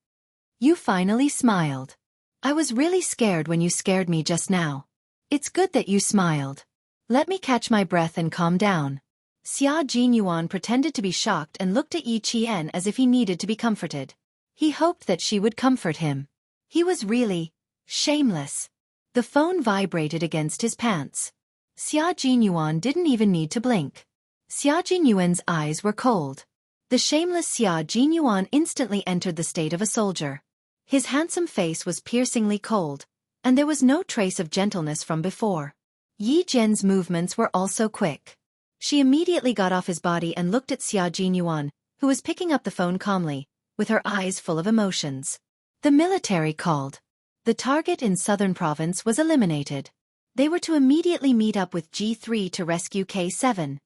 You finally smiled. I was really scared when you scared me just now. It's good that you smiled. Let me catch my breath and calm down. Xia Jinyuan pretended to be shocked and looked at Yi Qian as if he needed to be comforted. He hoped that she would comfort him. He was really shameless. The phone vibrated against his pants. Xia Jinyuan didn't even need to blink. Xia Jinyuan's eyes were cold. The shameless Xia Jinyuan instantly entered the state of a soldier. His handsome face was piercingly cold, and there was no trace of gentleness from before. Yi Jian's movements were also quick. She immediately got off his body and looked at Xia Jinyuan, who was picking up the phone calmly, with her eyes full of emotions. The military called. The target in Southern Province was eliminated. They were to immediately meet up with G3 to rescue K7.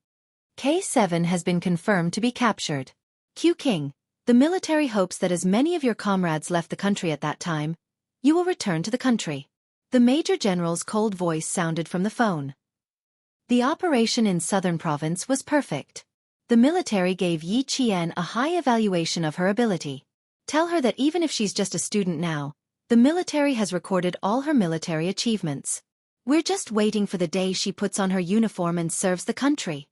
K7 has been confirmed to be captured. Q King, the military hopes that as many of your comrades left the country at that time, you will return to the country. The Major General's cold voice sounded from the phone. The operation in Southern Province was perfect. The military gave Yi Qian a high evaluation of her ability. Tell her that even if she's just a student now, the military has recorded all her military achievements. We're just waiting for the day she puts on her uniform and serves the country.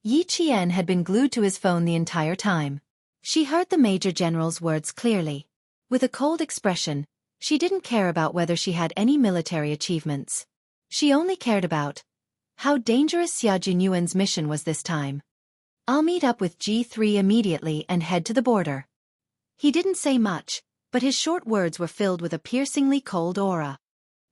Yi Qian had been glued to his phone the entire time. She heard the Major General's words clearly. With a cold expression, she didn't care about whether she had any military achievements. She only cared about how dangerous Xia Jinyuan's mission was this time. I'll meet up with G3 immediately and head to the border. He didn't say much, but his short words were filled with a piercingly cold aura.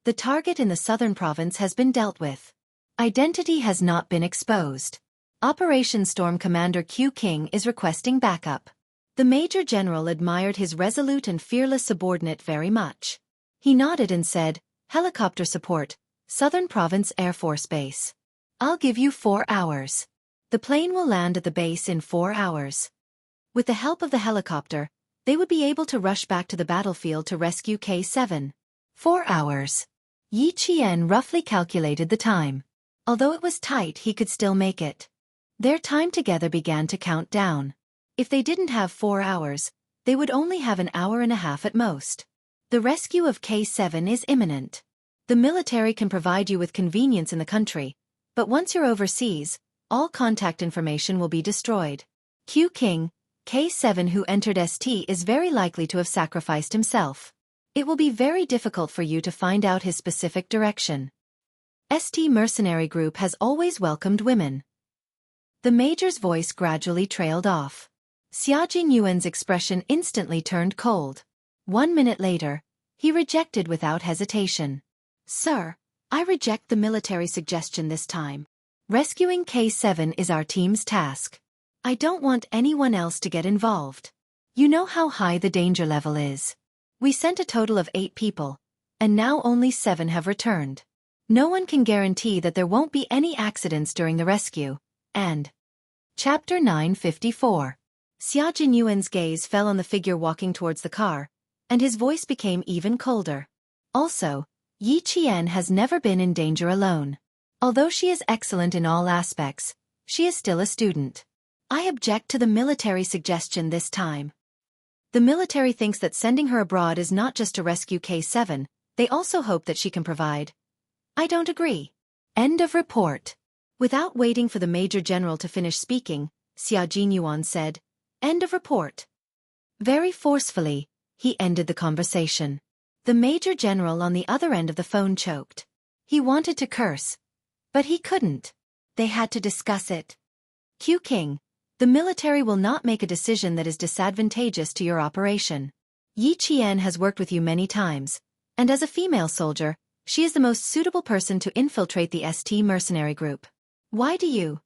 The target in the Southern Province has been dealt with. Identity has not been exposed. Operation Storm Commander Q King is requesting backup. The Major General admired his resolute and fearless subordinate very much. He nodded and said, Helicopter support, Southern Province Air Force Base. I'll give you 4 hours. The plane will land at the base in 4 hours. With the help of the helicopter, they would be able to rush back to the battlefield to rescue K7. 4 hours. Yi Qian roughly calculated the time. Although it was tight, he could still make it. Their time together began to count down. If they didn't have 4 hours, they would only have an hour and a half at most. The rescue of K7 is imminent. The military can provide you with convenience in the country, but once you're overseas, all contact information will be destroyed. Q King, K7 who entered ST is very likely to have sacrificed himself. It will be very difficult for you to find out his specific direction. ST mercenary group has always welcomed women. The major's voice gradually trailed off. Xia Jinyuan's expression instantly turned cold. 1 minute later, he rejected without hesitation. Sir, I reject the military suggestion this time. Rescuing K7 is our team's task. I don't want anyone else to get involved. You know how high the danger level is. We sent a total of 8 people, and now only 7 have returned. No one can guarantee that there won't be any accidents during the rescue, and... Chapter 954. Xia Jinyuan's gaze fell on the figure walking towards the car, and his voice became even colder. Also, Yi Qian has never been in danger alone. Although she is excellent in all aspects, she is still a student. I object to the military suggestion this time. The military thinks that sending her abroad is not just to rescue K7, they also hope that she can provide. I don't agree. End of report. Without waiting for the Major General to finish speaking, Xia Jinyuan said, End of report. Very forcefully, he ended the conversation. The Major General on the other end of the phone choked. He wanted to curse, but he couldn't. They had to discuss it. Q King, the military will not make a decision that is disadvantageous to your operation. Yi Qian has worked with you many times, and as a female soldier, she is the most suitable person to infiltrate the ST mercenary group. Why do you?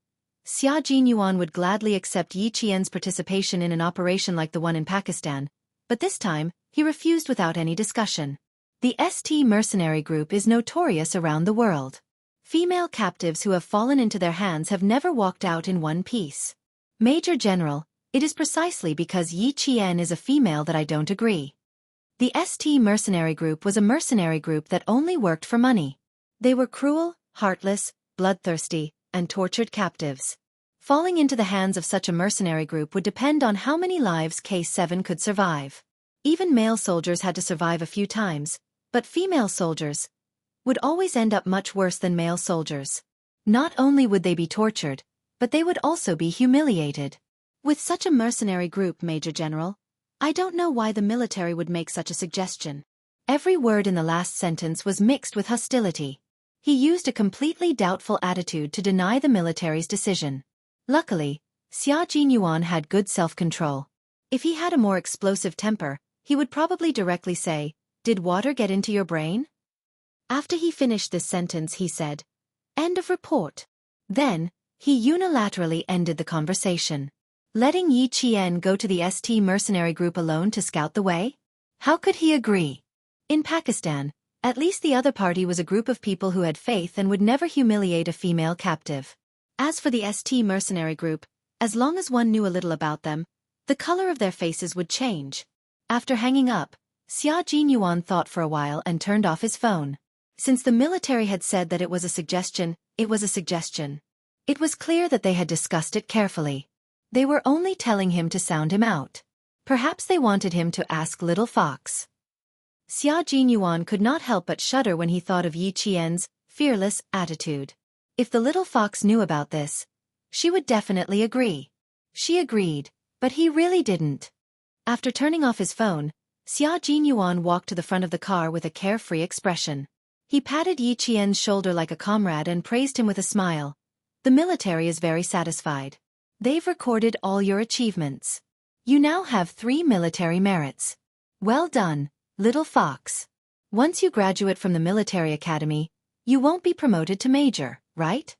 Xia Jinyuan would gladly accept Yi Qian's participation in an operation like the one in Pakistan, but this time, he refused without any discussion. The ST mercenary group is notorious around the world. Female captives who have fallen into their hands have never walked out in one piece. Major General, it is precisely because Yi Qian is a female that I don't agree. The ST mercenary group was a mercenary group that only worked for money. They were cruel, heartless, bloodthirsty, and tortured captives. Falling into the hands of such a mercenary group would depend on how many lives K7 could survive. Even male soldiers had to survive a few times, but female soldiers would always end up much worse than male soldiers. Not only would they be tortured, but they would also be humiliated. With such a mercenary group, Major General, I don't know why the military would make such a suggestion. Every word in the last sentence was mixed with hostility. He used a completely doubtful attitude to deny the military's decision. Luckily, Xia Jinyuan had good self-control. If he had a more explosive temper, he would probably directly say, Did water get into your brain? After he finished this sentence he said, End of report. Then, he unilaterally ended the conversation. Letting Yi Qian go to the ST mercenary group alone to scout the way? How could he agree? In Pakistan, at least the other party was a group of people who had faith and would never humiliate a female captive. As for the ST mercenary group, as long as one knew a little about them, the color of their faces would change. After hanging up, Xia Jinyuan thought for a while and turned off his phone. Since the military had said that it was a suggestion, it was a suggestion. It was clear that they had discussed it carefully. They were only telling him to sound him out. Perhaps they wanted him to ask Little Fox. Xia Jinyuan could not help but shudder when he thought of Yi Qian's fearless attitude. If the Little Fox knew about this, she would definitely agree. She agreed, but he really didn't. After turning off his phone, Xia Jinyuan walked to the front of the car with a carefree expression. He patted Yi Qian's shoulder like a comrade and praised him with a smile. The military is very satisfied. They've recorded all your achievements. You now have 3 military merits. Well done, Little Fox. Once you graduate from the military academy, you won't be promoted to major, right?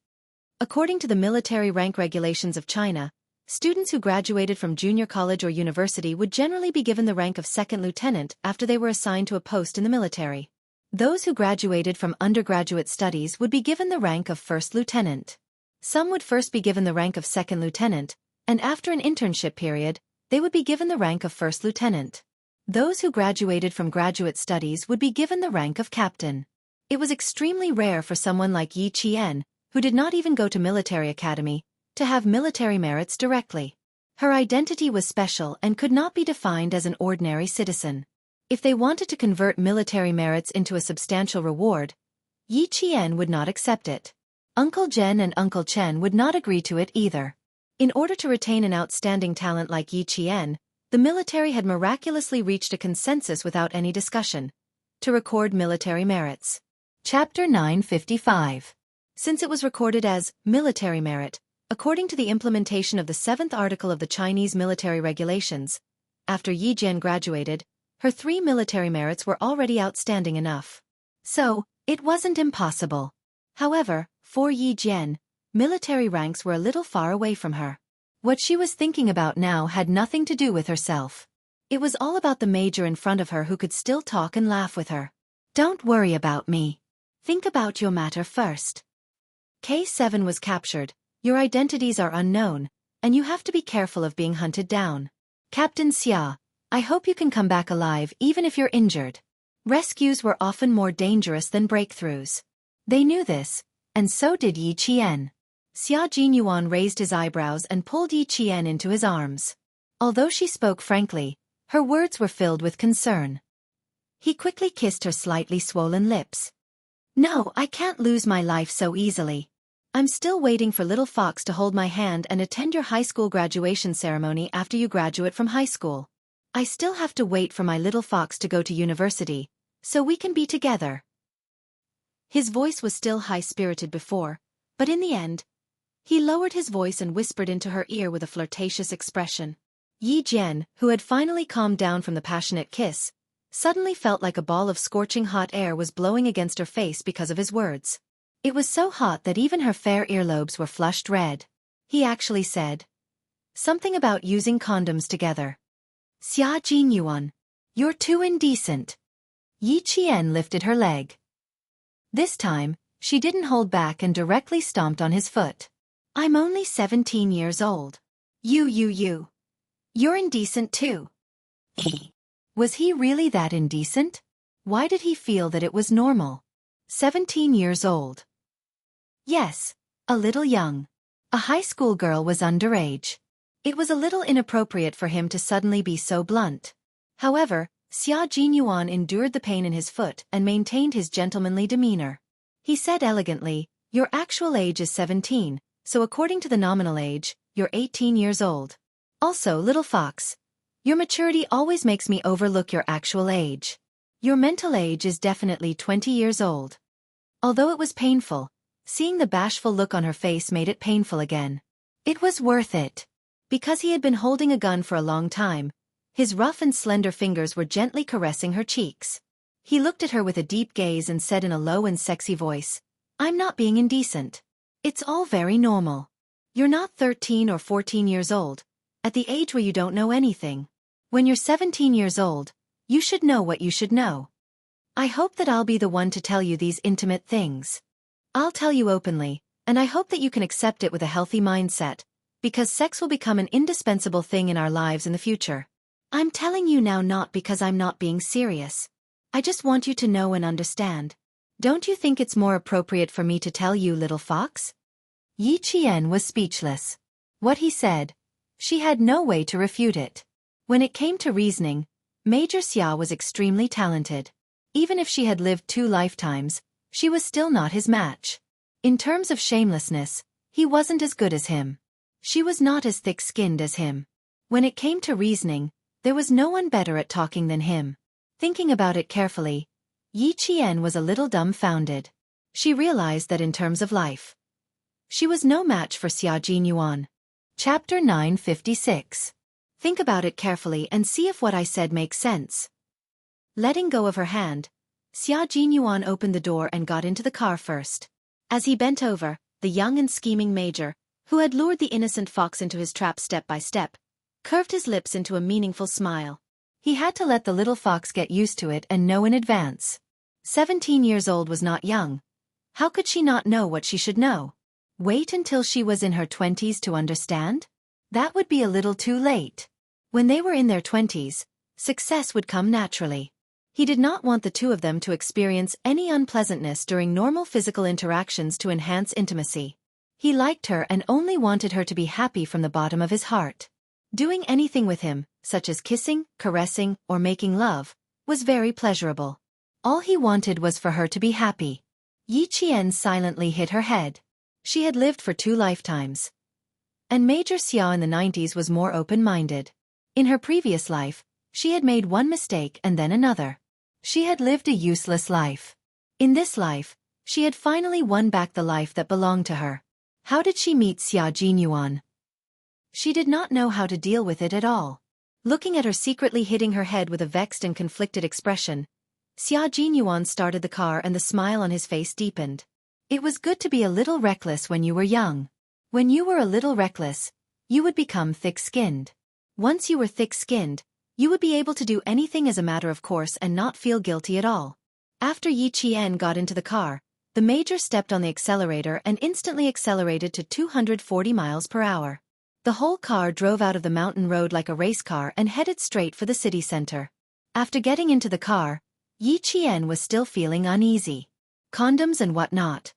According to the military rank regulations of China, students who graduated from junior college or university would generally be given the rank of second lieutenant after they were assigned to a post in the military. Those who graduated from undergraduate studies would be given the rank of first lieutenant. Some would first be given the rank of second lieutenant, and after an internship period, they would be given the rank of first lieutenant. Those who graduated from graduate studies would be given the rank of captain. It was extremely rare for someone like Yi Qian, who did not even go to military academy, to have military merits directly. Her identity was special and could not be defined as an ordinary citizen. If they wanted to convert military merits into a substantial reward, Yi Qian would not accept it. Uncle Jen and Uncle Chen would not agree to it either. In order to retain an outstanding talent like Yi Qian, the military had miraculously reached a consensus without any discussion to record military merits. Chapter 955. Since it was recorded as military merit, according to the implementation of the 7th article of the Chinese military regulations, after Yi Jian graduated, her 3 military merits were already outstanding enough. So, it wasn't impossible. However, for Yi Jian, military ranks were a little far away from her. What she was thinking about now had nothing to do with herself. It was all about the major in front of her who could still talk and laugh with her. Don't worry about me. Think about your matter first. K7 was captured, your identities are unknown, and you have to be careful of being hunted down. Captain Xia, I hope you can come back alive even if you're injured. Rescues were often more dangerous than breakthroughs. They knew this, and so did Yi Qian. Xia Jinyuan raised his eyebrows and pulled Yi Qian into his arms. Although she spoke frankly, her words were filled with concern. He quickly kissed her slightly swollen lips. No, I can't lose my life so easily. I'm still waiting for little Fox to hold my hand and attend your high school graduation ceremony after you graduate from high school. I still have to wait for my little Fox to go to university, so we can be together. His voice was still high-spirited before, but in the end, he lowered his voice and whispered into her ear with a flirtatious expression. Yi Jian, who had finally calmed down from the passionate kiss, suddenly felt like a ball of scorching hot air was blowing against her face because of his words. It was so hot that even her fair earlobes were flushed red. He actually said something about using condoms together. Xia Jinyuan, you're too indecent. Yi Qian lifted her leg. This time, she didn't hold back and directly stomped on his foot. I'm only 17 years old. You. You're indecent too. Was he really that indecent? Why did he feel that it was normal? 17 years old. Yes, a little young. A high school girl was underage. It was a little inappropriate for him to suddenly be so blunt. However, Xia Jinyuan endured the pain in his foot and maintained his gentlemanly demeanor. He said elegantly, your actual age is 17, so according to the nominal age, you're 18 years old. Also, little Fox, your maturity always makes me overlook your actual age. Your mental age is definitely 20 years old. Although it was painful, seeing the bashful look on her face made it painful again. It was worth it. Because he had been holding a gun for a long time, his rough and slender fingers were gently caressing her cheeks. He looked at her with a deep gaze and said in a low and sexy voice, I'm not being indecent. It's all very normal. You're not 13 or 14 years old, at the age where you don't know anything. When you're 17 years old, you should know what you should know. I hope that I'll be the one to tell you these intimate things. I'll tell you openly, and I hope that you can accept it with a healthy mindset, because sex will become an indispensable thing in our lives in the future. I'm telling you now not because I'm not being serious. I just want you to know and understand. Don't you think it's more appropriate for me to tell you, little Fox? Yi Qian was speechless. What he said, she had no way to refute it. When it came to reasoning, Major Xia was extremely talented. Even if she had lived 2 lifetimes, she was still not his match. In terms of shamelessness, he wasn't as good as him. She was not as thick-skinned as him. When it came to reasoning, there was no one better at talking than him. Thinking about it carefully, Yi Qian was a little dumbfounded. She realized that in terms of life, she was no match for Xia Jinyuan. Chapter 956. Think about it carefully and see if what I said makes sense. Letting go of her hand, Xia Jinyuan opened the door and got into the car first. As he bent over, the young and scheming major, who had lured the innocent Fox into his trap step by step, curved his lips into a meaningful smile. He had to let the little Fox get used to it and know in advance. 17 years old was not young. How could she not know what she should know? Wait until she was in her 20s to understand? That would be a little too late. When they were in their 20s, success would come naturally. He did not want the two of them to experience any unpleasantness during normal physical interactions to enhance intimacy. He liked her and only wanted her to be happy from the bottom of his heart. Doing anything with him, such as kissing, caressing, or making love, was very pleasurable. All he wanted was for her to be happy. Yi Qian silently hit her head. She had lived for 2 lifetimes. And Major Xiao in the 90s was more open-minded. In her previous life, she had made one mistake and then another. She had lived a useless life. In this life, she had finally won back the life that belonged to her. How did she meet Xia Jinyuan? She did not know how to deal with it at all. Looking at her secretly hitting her head with a vexed and conflicted expression, Xia Jinyuan started the car and the smile on his face deepened. It was good to be a little reckless when you were young. When you were a little reckless, you would become thick-skinned. Once you were thick-skinned, you would be able to do anything as a matter of course and not feel guilty at all. After Yi Qian got into the car, the major stepped on the accelerator and instantly accelerated to 240 miles per hour. The whole car drove out of the mountain road like a race car and headed straight for the city center. After getting into the car, Yi Qian was still feeling uneasy. Condoms and whatnot.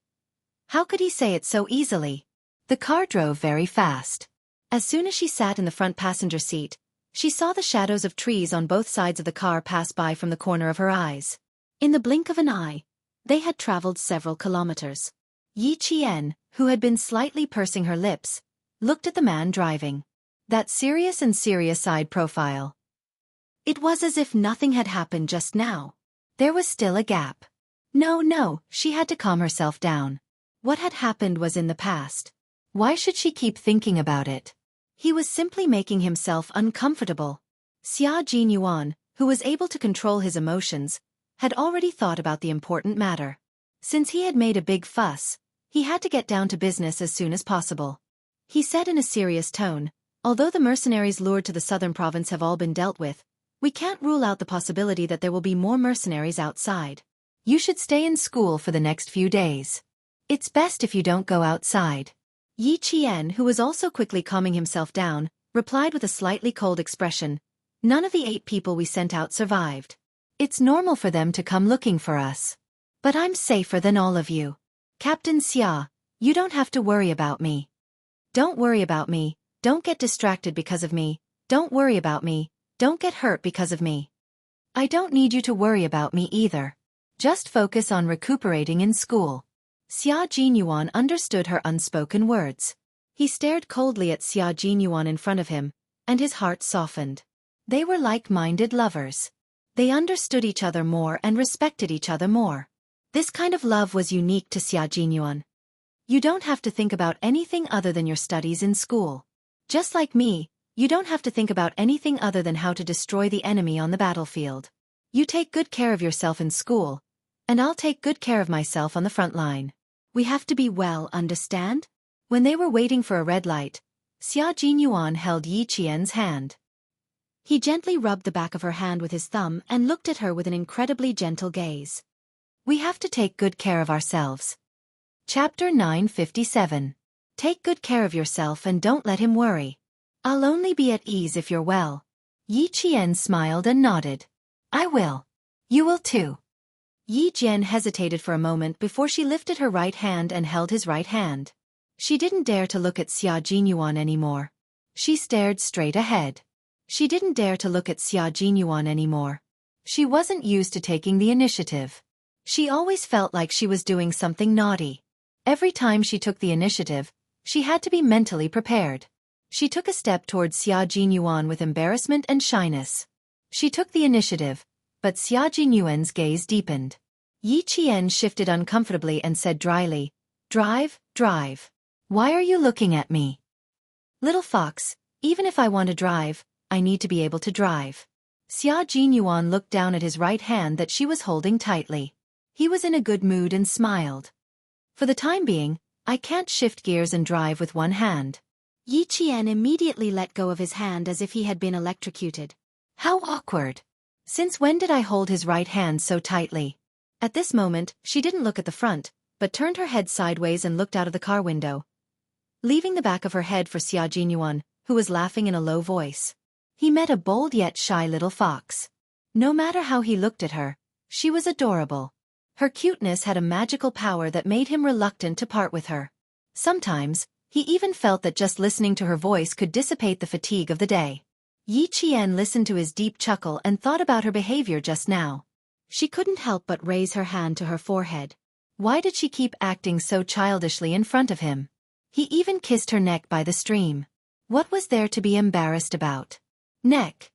How could he say it so easily? The car drove very fast. As soon as she sat in the front passenger seat, she saw the shadows of trees on both sides of the car pass by from the corner of her eyes. In the blink of an eye, they had traveled several kilometers. Yi Qian, who had been slightly pursing her lips, looked at the man driving. That serious and serious-eyed profile. It was as if nothing had happened just now. There was still a gap. No, she had to calm herself down. What had happened was in the past. Why should she keep thinking about it? He was simply making himself uncomfortable. Xia Jinyuan, who was able to control his emotions, had already thought about the important matter. Since he had made a big fuss, he had to get down to business as soon as possible. He said in a serious tone, although the mercenaries lured to the southern province have all been dealt with, we can't rule out the possibility that there will be more mercenaries outside. You should stay in school for the next few days. It's best if you don't go outside. Yi Qian, who was also quickly calming himself down, replied with a slightly cold expression, none of the 8 people we sent out survived. It's normal for them to come looking for us. But I'm safer than all of you. Captain Xia, you don't have to worry about me. Don't worry about me, don't get distracted because of me, don't worry about me, don't get hurt because of me. I don't need you to worry about me either. Just focus on recuperating in school. Xia Jinyuan understood her unspoken words. He stared coldly at Xia Jinyuan in front of him, and his heart softened. They were like-minded lovers. They understood each other more and respected each other more. This kind of love was unique to Xia Jinyuan. You don't have to think about anything other than your studies in school. Just like me, you don't have to think about anything other than how to destroy the enemy on the battlefield. You take good care of yourself in school, and I'll take good care of myself on the front line. We have to be well, understand? When they were waiting for a red light, Xia Jinyuan held Yi Qian's hand. He gently rubbed the back of her hand with his thumb and looked at her with an incredibly gentle gaze. We have to take good care of ourselves. Chapter 957. Take good care of yourself and don't let him worry. I'll only be at ease if you're well. Yi Qian smiled and nodded. I will. You will too. Yi Jian hesitated for a moment before she lifted her right hand and held his right hand. She didn't dare to look at Xia Jinyuan anymore. She stared straight ahead. She didn't dare to look at Xia Jinyuan anymore. She wasn't used to taking the initiative. She always felt like she was doing something naughty. Every time she took the initiative, she had to be mentally prepared. She took a step towards Xia Jinyuan with embarrassment and shyness. She took the initiative, but Xia Jinyuan's gaze deepened. Yi Qian shifted uncomfortably and said dryly, Drive. Why are you looking at me? Little fox, even if I want to drive, I need to be able to drive. Xia Jinyuan looked down at his right hand that she was holding tightly. He was in a good mood and smiled. For the time being, I can't shift gears and drive with one hand. Yi Qian immediately let go of his hand as if he had been electrocuted. How awkward. Since when did I hold his right hand so tightly? At this moment, she didn't look at the front, but turned her head sideways and looked out of the car window, leaving the back of her head for Xia Jinyuan, who was laughing in a low voice. He met a bold yet shy little fox. No matter how he looked at her, she was adorable. Her cuteness had a magical power that made him reluctant to part with her. Sometimes, he even felt that just listening to her voice could dissipate the fatigue of the day. Yi Qian listened to his deep chuckle and thought about her behavior just now. She couldn't help but raise her hand to her forehead. Why did she keep acting so childishly in front of him? He even kissed her neck by the stream. What was there to be embarrassed about? Neck.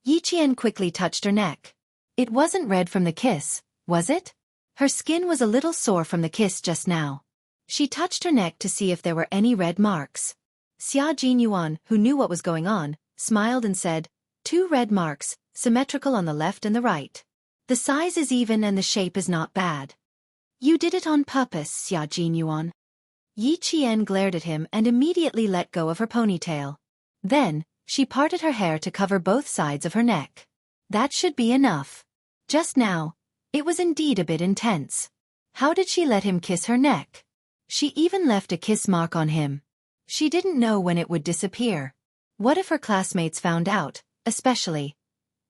Yi Qian quickly touched her neck. It wasn't red from the kiss, was it? Her skin was a little sore from the kiss just now. She touched her neck to see if there were any red marks. Xia Jinyuan, who knew what was going on, smiled and said, 2 red marks, symmetrical on the left and the right. The size is even and the shape is not bad. You did it on purpose, Xia Jinyuan. Yi Qian glared at him and immediately let go of her ponytail. Then, she parted her hair to cover both sides of her neck. That should be enough. Just now, it was indeed a bit intense. How did she let him kiss her neck? She even left a kiss mark on him. She didn't know when it would disappear. What if her classmates found out, especially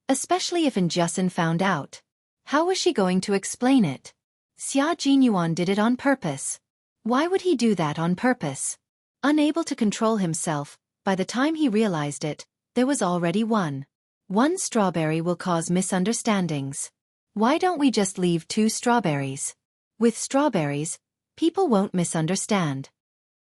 if Injusin found out? How was she going to explain it? Xia Jinyuan did it on purpose. Why would he do that on purpose? Unable to control himself, by the time he realized it, there was already one. 1 strawberry will cause misunderstandings. Why don't we just leave 2 strawberries? With strawberries, people won't misunderstand.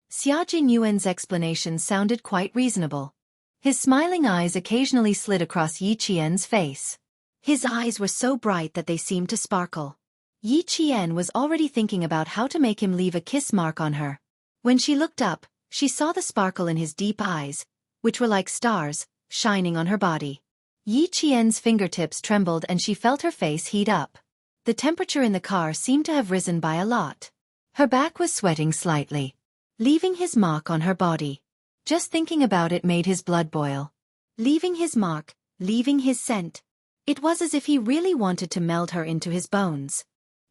Xia Jinyuan's explanation sounded quite reasonable. His smiling eyes occasionally slid across Yi Qian's face. His eyes were so bright that they seemed to sparkle. Yi Qian was already thinking about how to make him leave a kiss mark on her. When she looked up, she saw the sparkle in his deep eyes, which were like stars, shining on her body. Yi Qian's fingertips trembled and she felt her face heat up. The temperature in the car seemed to have risen by a lot. Her back was sweating slightly, leaving his mark on her body. Just thinking about it made his blood boil. Leaving his mark, leaving his scent. It was as if he really wanted to meld her into his bones.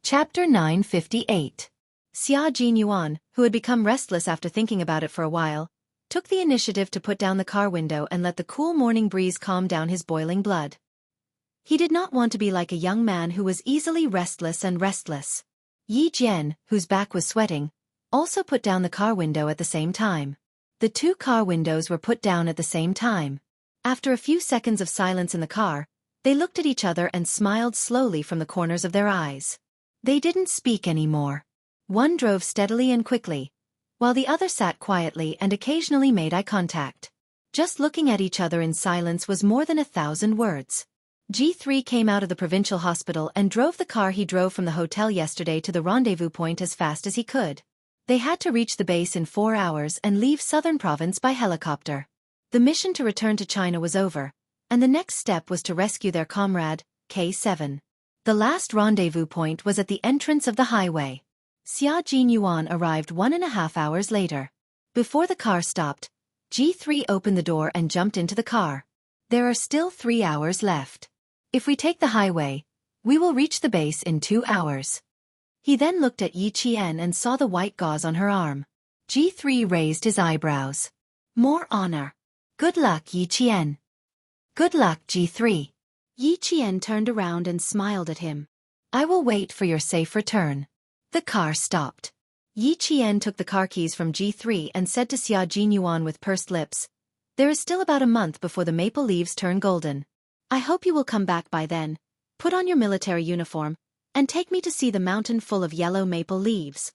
Chapter 958. Xia Jinyuan, who had become restless after thinking about it for a while, took the initiative to put down the car window and let the cool morning breeze calm down his boiling blood. He did not want to be like a young man who was easily restless. Yi Jian, whose back was sweating, also put down the car window at the same time. The 2 car windows were put down at the same time. After a few seconds of silence in the car, they looked at each other and smiled slowly from the corners of their eyes. They didn't speak anymore. One drove steadily and quickly, while the other sat quietly and occasionally made eye contact. Just looking at each other in silence was more than 1,000 words. G3 came out of the provincial hospital and drove the car he drove from the hotel yesterday to the rendezvous point as fast as he could. They had to reach the base in 4 hours and leave Southern Province by helicopter. The mission to return to China was over, and the next step was to rescue their comrade, K7. The last rendezvous point was at the entrance of the highway. Xia Jinyuan arrived 1.5 hours later. Before the car stopped, G3 opened the door and jumped into the car. There are still 3 hours left. If we take the highway, we will reach the base in 2 hours. He then looked at Yi Qian and saw the white gauze on her arm. G3 raised his eyebrows. More honor. Good luck, Yi Qian. Good luck, G3. Yi Qian turned around and smiled at him. I will wait for your safe return. The car stopped. Yi Qian took the car keys from G3 and said to Xia Jinyuan with pursed lips, there is still about a month before the maple leaves turn golden. I hope you will come back by then. Put on your military uniform, and take me to see the mountain full of yellow maple leaves.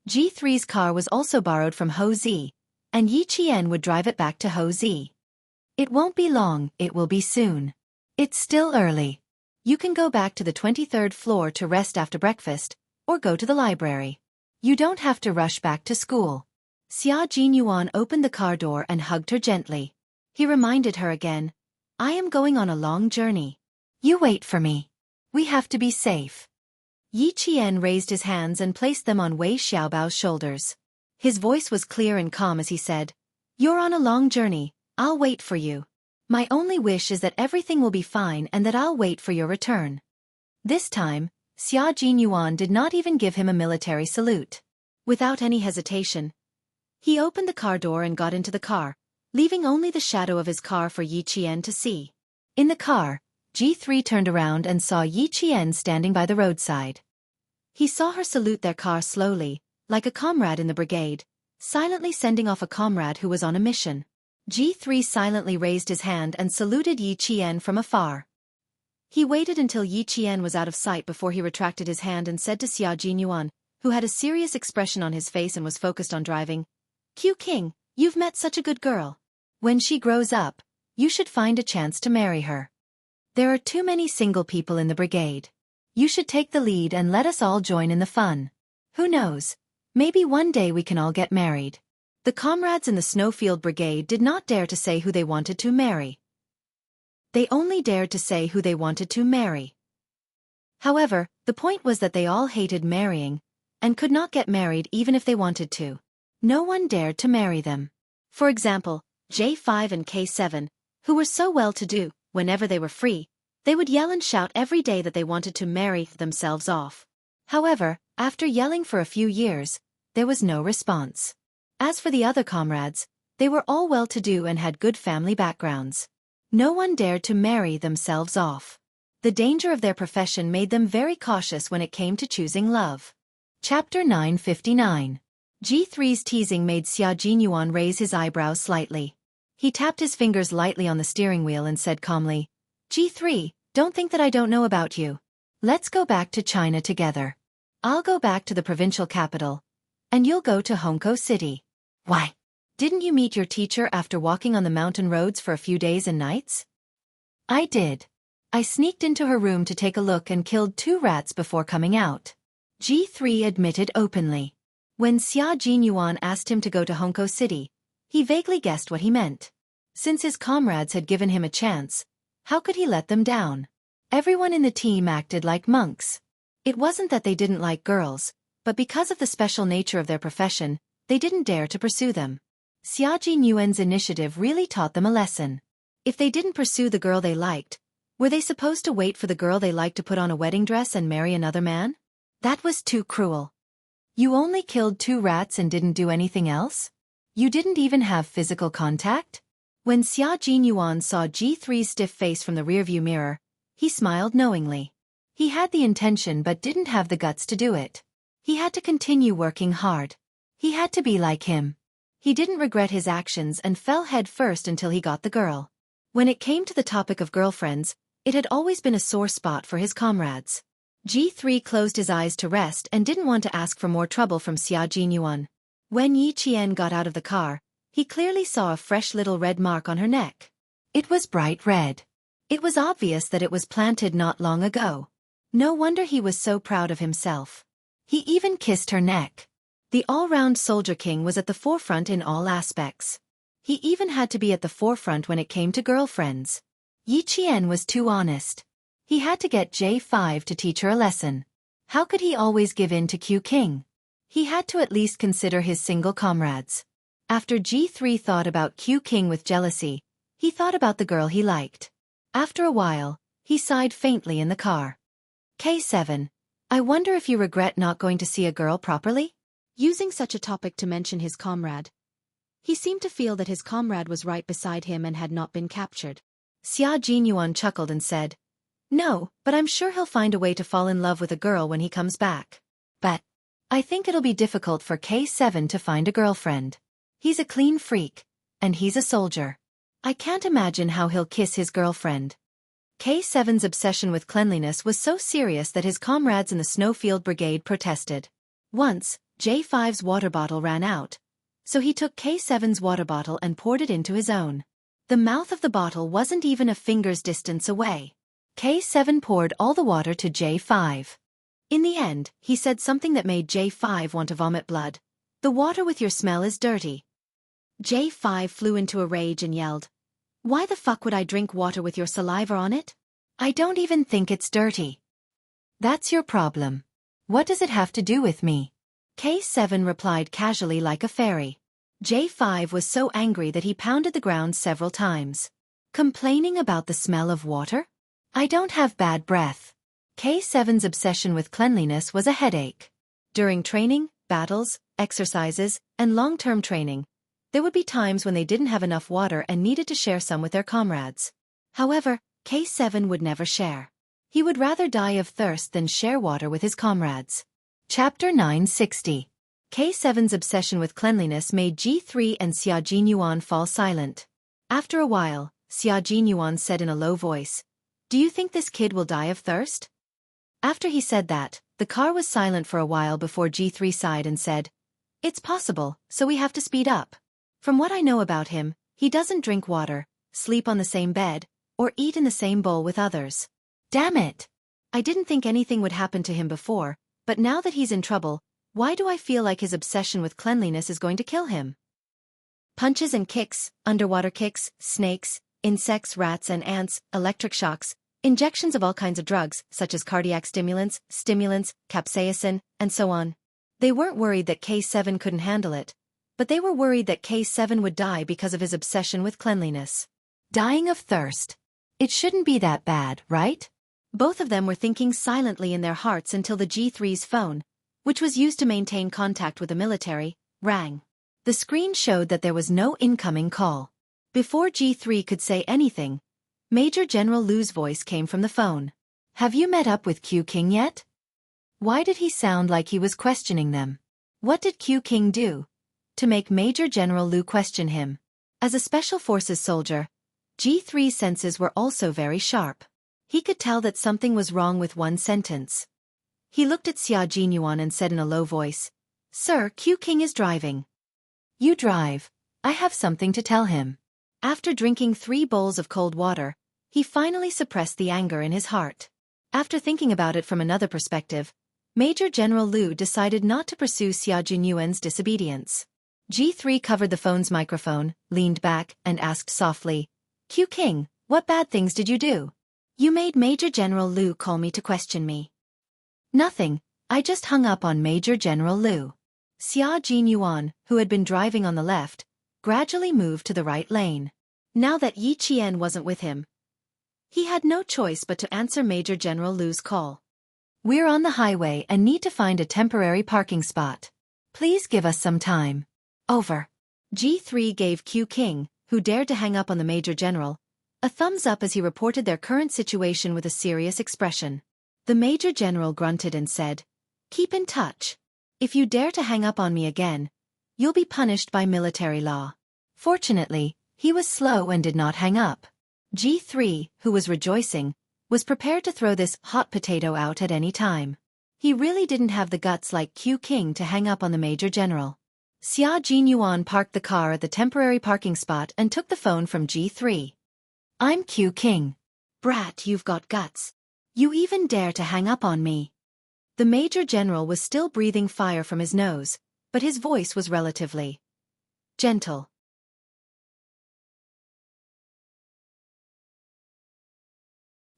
G3's car was also borrowed from Ho Zi, and Yi Qian would drive it back to Ho Zi. It won't be long, it will be soon. It's still early. You can go back to the 23rd floor to rest after breakfast, or go to the library. You don't have to rush back to school. Xia Jinyuan opened the car door and hugged her gently. He reminded her again, I am going on a long journey. You wait for me. We have to be safe. Yi Qian raised his hands and placed them on Wei Xiaobao's shoulders. His voice was clear and calm as he said, You're on a long journey, I'll wait for you. My only wish is that everything will be fine and that I'll wait for your return. This time, Xia Jinyuan did not even give him a military salute. Without any hesitation, he opened the car door and got into the car, leaving only the shadow of his car for Yi Qian to see. In the car, G3 turned around and saw Yi Qian standing by the roadside. He saw her salute their car slowly, like a comrade in the brigade, silently sending off a comrade who was on a mission. G3 silently raised his hand and saluted Yi Qian from afar. He waited until Yi Qian was out of sight before he retracted his hand and said to Xia Jinyuan, who had a serious expression on his face and was focused on driving, Q King, you've met such a good girl. When she grows up, you should find a chance to marry her. There are too many single people in the brigade. You should take the lead and let us all join in the fun. Who knows? Maybe one day we can all get married. The comrades in the Snowfield Brigade did not dare to say who they wanted to marry. They only dared to say who they wanted to marry. However, the point was that they all hated marrying, and could not get married even if they wanted to. No one dared to marry them. For example, J5 and K7, who were so well-to-do, whenever they were free, they would yell and shout every day that they wanted to marry themselves off. However, after yelling for a few years, there was no response. As for the other comrades, they were all well-to-do and had good family backgrounds. No one dared to marry themselves off. The danger of their profession made them very cautious when it came to choosing love. Chapter 959. G3's teasing made Xia Jinyuan raise his eyebrows slightly. He tapped his fingers lightly on the steering wheel and said calmly, G3, don't think that I don't know about you. Let's go back to China together. I'll go back to the provincial capital, and you'll go to Hongkou City. Why? Didn't you meet your teacher after walking on the mountain roads for a few days and nights? I did. I sneaked into her room to take a look and killed 2 rats before coming out. G3 admitted openly. When Xia Jinyuan asked him to go to Hongkou City, he vaguely guessed what he meant. Since his comrades had given him a chance, how could he let them down? Everyone in the team acted like monks. It wasn't that they didn't like girls, but because of the special nature of their profession, they didn't dare to pursue them. Xia Jinyuan's initiative really taught them a lesson. If they didn't pursue the girl they liked, were they supposed to wait for the girl they liked to put on a wedding dress and marry another man? That was too cruel. You only killed 2 rats and didn't do anything else? You didn't even have physical contact? When Xia Jinyuan saw G3's stiff face from the rearview mirror, he smiled knowingly. He had the intention but didn't have the guts to do it. He had to continue working hard. He had to be like him. He didn't regret his actions and fell head first until he got the girl. When it came to the topic of girlfriends, it had always been a sore spot for his comrades. G3 closed his eyes to rest and didn't want to ask for more trouble from Xia Jinyuan. When Yi Qian got out of the car, he clearly saw a fresh little red mark on her neck. It was bright red. It was obvious that it was planted not long ago. No wonder he was so proud of himself. He even kissed her neck. The all-round Soldier King was at the forefront in all aspects. He even had to be at the forefront when it came to girlfriends. Yi Qian was too honest. He had to get J5 to teach her a lesson. How could he always give in to Q King? He had to at least consider his single comrades. After G3 thought about Q King with jealousy, he thought about the girl he liked. After a while, he sighed faintly in the car. K7, I wonder if you regret not going to see a girl properly? Using such a topic to mention his comrade. He seemed to feel that his comrade was right beside him and had not been captured. Xia Jinyuan chuckled and said, No, but I'm sure he'll find a way to fall in love with a girl when he comes back. But I think it'll be difficult for K7 to find a girlfriend. He's a clean freak, and he's a soldier. I can't imagine how he'll kiss his girlfriend. K7's obsession with cleanliness was so serious that his comrades in the Snowfield Brigade protested. Once, J5's water bottle ran out, so he took K7's water bottle and poured it into his own. The mouth of the bottle wasn't even a finger's distance away. K7 poured all the water to J5. In the end, he said something that made J5 want to vomit blood. The water with your smell is dirty. J5 flew into a rage and yelled, Why the fuck would I drink water with your saliva on it? I don't even think it's dirty. That's your problem. What does it have to do with me? K7 replied casually like a fairy. J5 was so angry that he pounded the ground several times. Complaining about the smell of water? I don't have bad breath. K7's obsession with cleanliness was a headache. During training, battles, exercises, and long-term training, there would be times when they didn't have enough water and needed to share some with their comrades. However, K7 would never share. He would rather die of thirst than share water with his comrades. Chapter 960. K7's obsession with cleanliness made G3 and Xia Jinyuan fall silent. After a while, Xia Jinyuan said in a low voice, Do you think this kid will die of thirst? After he said that, the car was silent for a while before G3 sighed and said, It's possible, so we have to speed up. From what I know about him, he doesn't drink water, sleep on the same bed, or eat in the same bowl with others. Damn it! I didn't think anything would happen to him before, but now that he's in trouble, why do I feel like his obsession with cleanliness is going to kill him? Punches and kicks, underwater kicks, snakes, insects, rats and ants, electric shocks, injections of all kinds of drugs, such as cardiac stimulants, capsaicin, and so on. They weren't worried that K7 couldn't handle it, but they were worried that K7 would die because of his obsession with cleanliness. Dying of thirst. It shouldn't be that bad, right? Both of them were thinking silently in their hearts until the G3's phone, which was used to maintain contact with the military, rang. The screen showed that there was no incoming call. Before G3 could say anything, Major General Lu's voice came from the phone. Have you met up with Q King yet? Why did he sound like he was questioning them? What did Q King do to make Major General Lu question him? As a Special Forces soldier, G3's senses were also very sharp. He could tell that something was wrong with one sentence. He looked at Xia Jinyuan and said in a low voice, Sir, Q King is driving. You drive. I have something to tell him. After drinking 3 bowls of cold water, he finally suppressed the anger in his heart. After thinking about it from another perspective, Major General Lu decided not to pursue Xia Jinyuan's disobedience. G3 covered the phone's microphone, leaned back, and asked softly, Q King, what bad things did you do? You made Major General Lu call me to question me. Nothing, I just hung up on Major General Lu. Xia Jinyuan, who had been driving on the left, gradually moved to the right lane. Now that Yi Qian wasn't with him, he had no choice but to answer Major General Lu's call. We're on the highway and need to find a temporary parking spot. Please give us some time. Over. G3 gave Q King, who dared to hang up on the Major General, a thumbs up as he reported their current situation with a serious expression. The Major General grunted and said, Keep in touch. If you dare to hang up on me again, you'll be punished by military law. Fortunately, he was slow and did not hang up. G3, who was rejoicing, was prepared to throw this hot potato out at any time. He really didn't have the guts like Q King to hang up on the Major General. Xia Jinyuan parked the car at the temporary parking spot and took the phone from G3. I'm Q King. Brat, you've got guts. You even dare to hang up on me. The Major General was still breathing fire from his nose, but his voice was relatively gentle.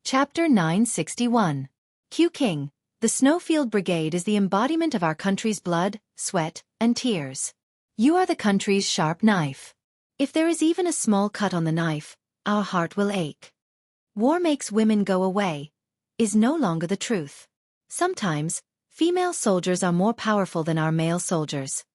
Chapter 961. Q King, the Snowfield Brigade is the embodiment of our country's blood, sweat, and tears. You are the country's sharp knife. If there is even a small cut on the knife, our heart will ache. War makes women go away, is no longer the truth. Sometimes, female soldiers are more powerful than our male soldiers.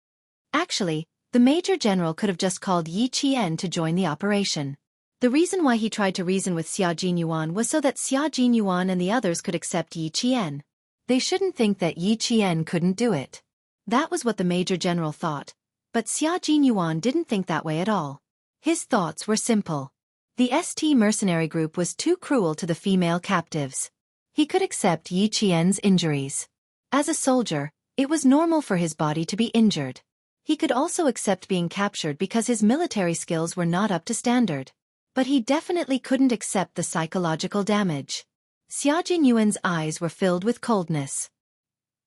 Actually, the Major General could have just called Yi Qian to join the operation. The reason why he tried to reason with Xia Jinyuan was so that Xia Jinyuan and the others could accept Yi Qian. They shouldn't think that Yi Qian couldn't do it. That was what the Major General thought, but Xia Jinyuan didn't think that way at all. His thoughts were simple. The ST mercenary group was too cruel to the female captives. He could accept Yi Qian's injuries. As a soldier, it was normal for his body to be injured. He could also accept being captured because his military skills were not up to standard. But he definitely couldn't accept the psychological damage. Xia Jinyuan's eyes were filled with coldness.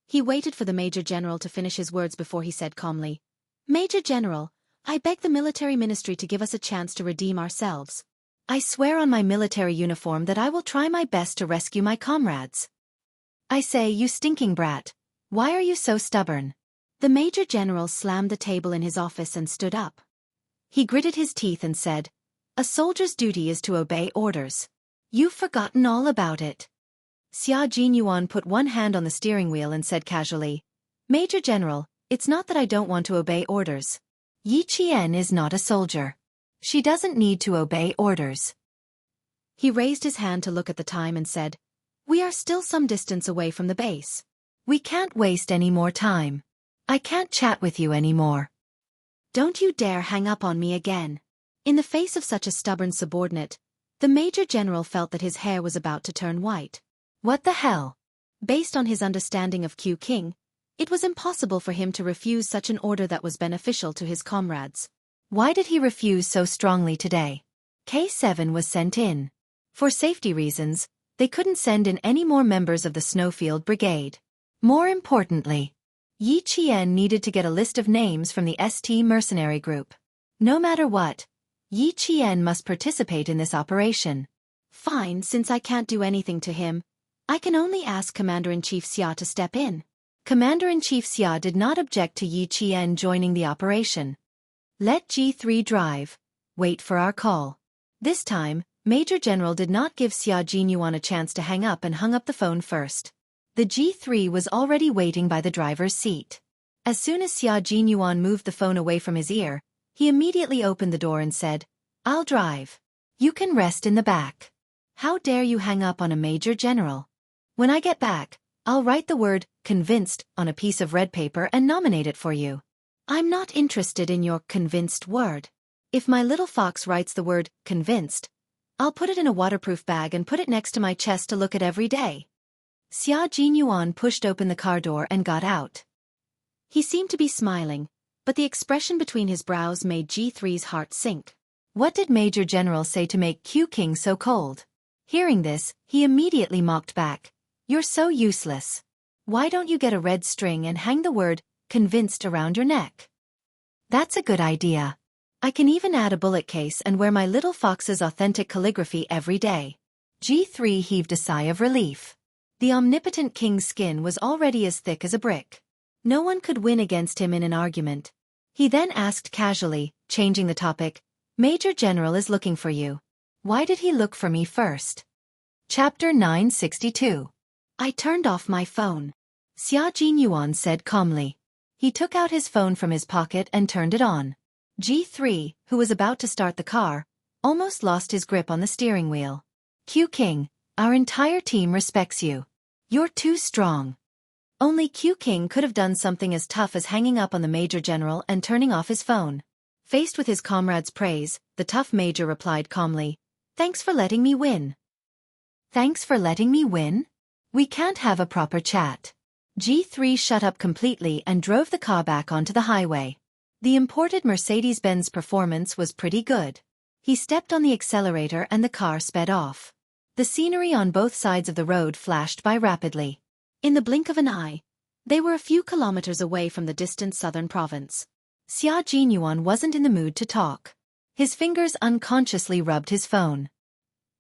He waited for the Major General to finish his words before he said calmly, Major General, I beg the military ministry to give us a chance to redeem ourselves. I swear on my military uniform that I will try my best to rescue my comrades. I say, you stinking brat, why are you so stubborn? The Major General slammed the table in his office and stood up. He gritted his teeth and said, A soldier's duty is to obey orders. You've forgotten all about it. Xia Jinyuan put one hand on the steering wheel and said casually, Major General, it's not that I don't want to obey orders. Yi Qian is not a soldier. She doesn't need to obey orders. He raised his hand to look at the time and said, We are still some distance away from the base. We can't waste any more time. I can't chat with you anymore. Don't you dare hang up on me again. In the face of such a stubborn subordinate, the Major General felt that his hair was about to turn white. What the hell? Based on his understanding of Q King, It was impossible for him to refuse such an order that was beneficial to his comrades. Why did he refuse so strongly today? K7 was sent in. For safety reasons, they couldn't send in any more members of the Snowfield Brigade. More importantly, Yi Qian needed to get a list of names from the ST mercenary group. No matter what, Yi Qian must participate in this operation. Fine, since I can't do anything to him, I can only ask Commander-in-Chief Xia to step in. Commander-in-Chief Xia did not object to Yi Qian joining the operation. Let G3 drive. Wait for our call. This time, Major General did not give Xia Jinyuan a chance to hang up and hung up the phone first. The G3 was already waiting by the driver's seat. As soon as Xia Jinyuan moved the phone away from his ear, he immediately opened the door and said, "I'll drive. You can rest in the back. How dare you hang up on a Major General? When I get back, I'll write the word, 'convinced,' on a piece of red paper and nominate it for you. I'm not interested in your 'convinced' word. If my little fox writes the word, 'convinced,' I'll put it in a waterproof bag and put it next to my chest to look at every day." Xia Jinyuan pushed open the car door and got out. He seemed to be smiling, but the expression between his brows made G3's heart sink. What did Major General say to make Q King so cold? Hearing this, he immediately mocked back. "You're so useless. Why don't you get a red string and hang the word, 'convinced' around your neck?" "That's a good idea. I can even add a bullet case and wear my little fox's authentic calligraphy every day." G3 heaved a sigh of relief. The omnipotent king's skin was already as thick as a brick. No one could win against him in an argument. He then asked casually, changing the topic, "Major General is looking for you. Why did he look for me first?" Chapter 962. I turned off my phone. Xia Jinyuan said calmly. He took out his phone from his pocket and turned it on. G3, who was about to start the car, almost lost his grip on the steering wheel. "Q King, our entire team respects you. You're too strong." Only Q King could have done something as tough as hanging up on the Major General and turning off his phone. Faced with his comrade's praise, the tough Major replied calmly, "Thanks for letting me win." "Thanks for letting me win? We can't have a proper chat." G3 shut up completely and drove the car back onto the highway. The imported Mercedes-Benz performance was pretty good. He stepped on the accelerator and the car sped off. The scenery on both sides of the road flashed by rapidly. In the blink of an eye, they were a few kilometers away from the distant southern province. Xia Jinyuan wasn't in the mood to talk. His fingers unconsciously rubbed his phone.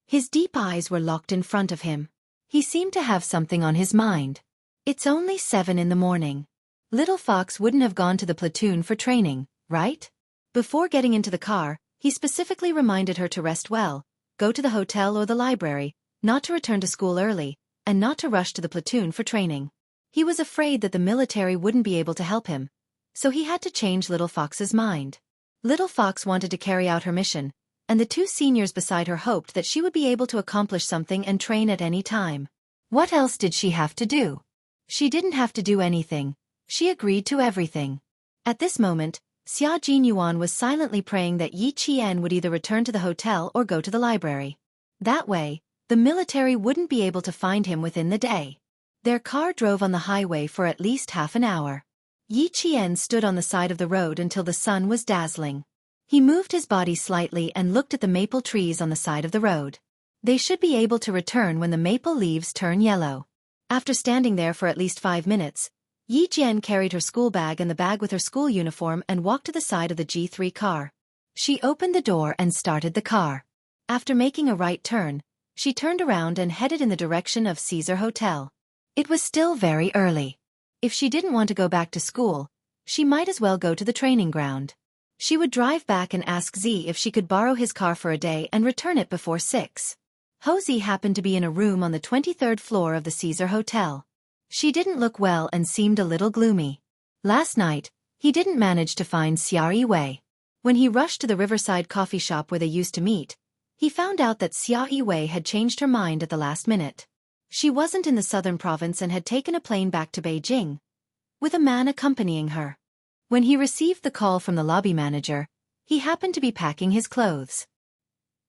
His deep eyes were locked in front of him. He seemed to have something on his mind. It's only 7 in the morning. Little Fox wouldn't have gone to the platoon for training, right? Before getting into the car, he specifically reminded her to rest well, go to the hotel or the library, not to return to school early, and not to rush to the platoon for training. He was afraid that the military wouldn't be able to help him, so he had to change Little Fox's mind. Little Fox wanted to carry out her mission, and the two seniors beside her hoped that she would be able to accomplish something and train at any time. What else did she have to do? She didn't have to do anything. She agreed to everything. At this moment, Xia Jinyuan was silently praying that Yi Qian would either return to the hotel or go to the library. That way, the military wouldn't be able to find him within the day. Their car drove on the highway for at least half an hour. Yi Qian stood on the side of the road until the sun was dazzling. He moved his body slightly and looked at the maple trees on the side of the road. They should be able to return when the maple leaves turn yellow. After standing there for at least 5 minutes, Yi Jian carried her school bag and the bag with her school uniform and walked to the side of the G3 car. She opened the door and started the car. After making a right turn, she turned around and headed in the direction of Caesar Hotel. It was still very early. If she didn't want to go back to school, she might as well go to the training ground. She would drive back and ask Z if she could borrow his car for a day and return it before 6. Hosey happened to be in a room on the 23rd floor of the Caesar Hotel. She didn't look well and seemed a little gloomy. Last night, he didn't manage to find Xia Yiwei. When he rushed to the riverside coffee shop where they used to meet, he found out that Xia Yiwei had changed her mind at the last minute. She wasn't in the southern province and had taken a plane back to Beijing, with a man accompanying her. When he received the call from the lobby manager, he happened to be packing his clothes.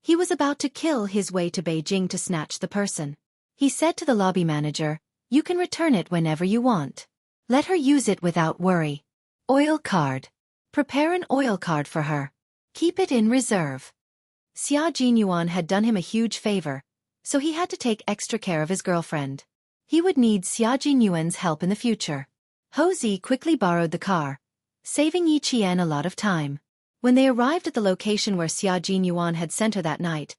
He was about to kill his way to Beijing to snatch the person. He said to the lobby manager, "You can return it whenever you want." Let her use it without worry. Oil card. Prepare an oil card for her. Keep it in reserve. Xia Jinyuan had done him a huge favor, so he had to take extra care of his girlfriend. He would need Xia Jinyuan's help in the future. Ho Zi quickly borrowed the car, saving Yi Qian a lot of time. When they arrived at the location where Xia Jinyuan had sent her that night,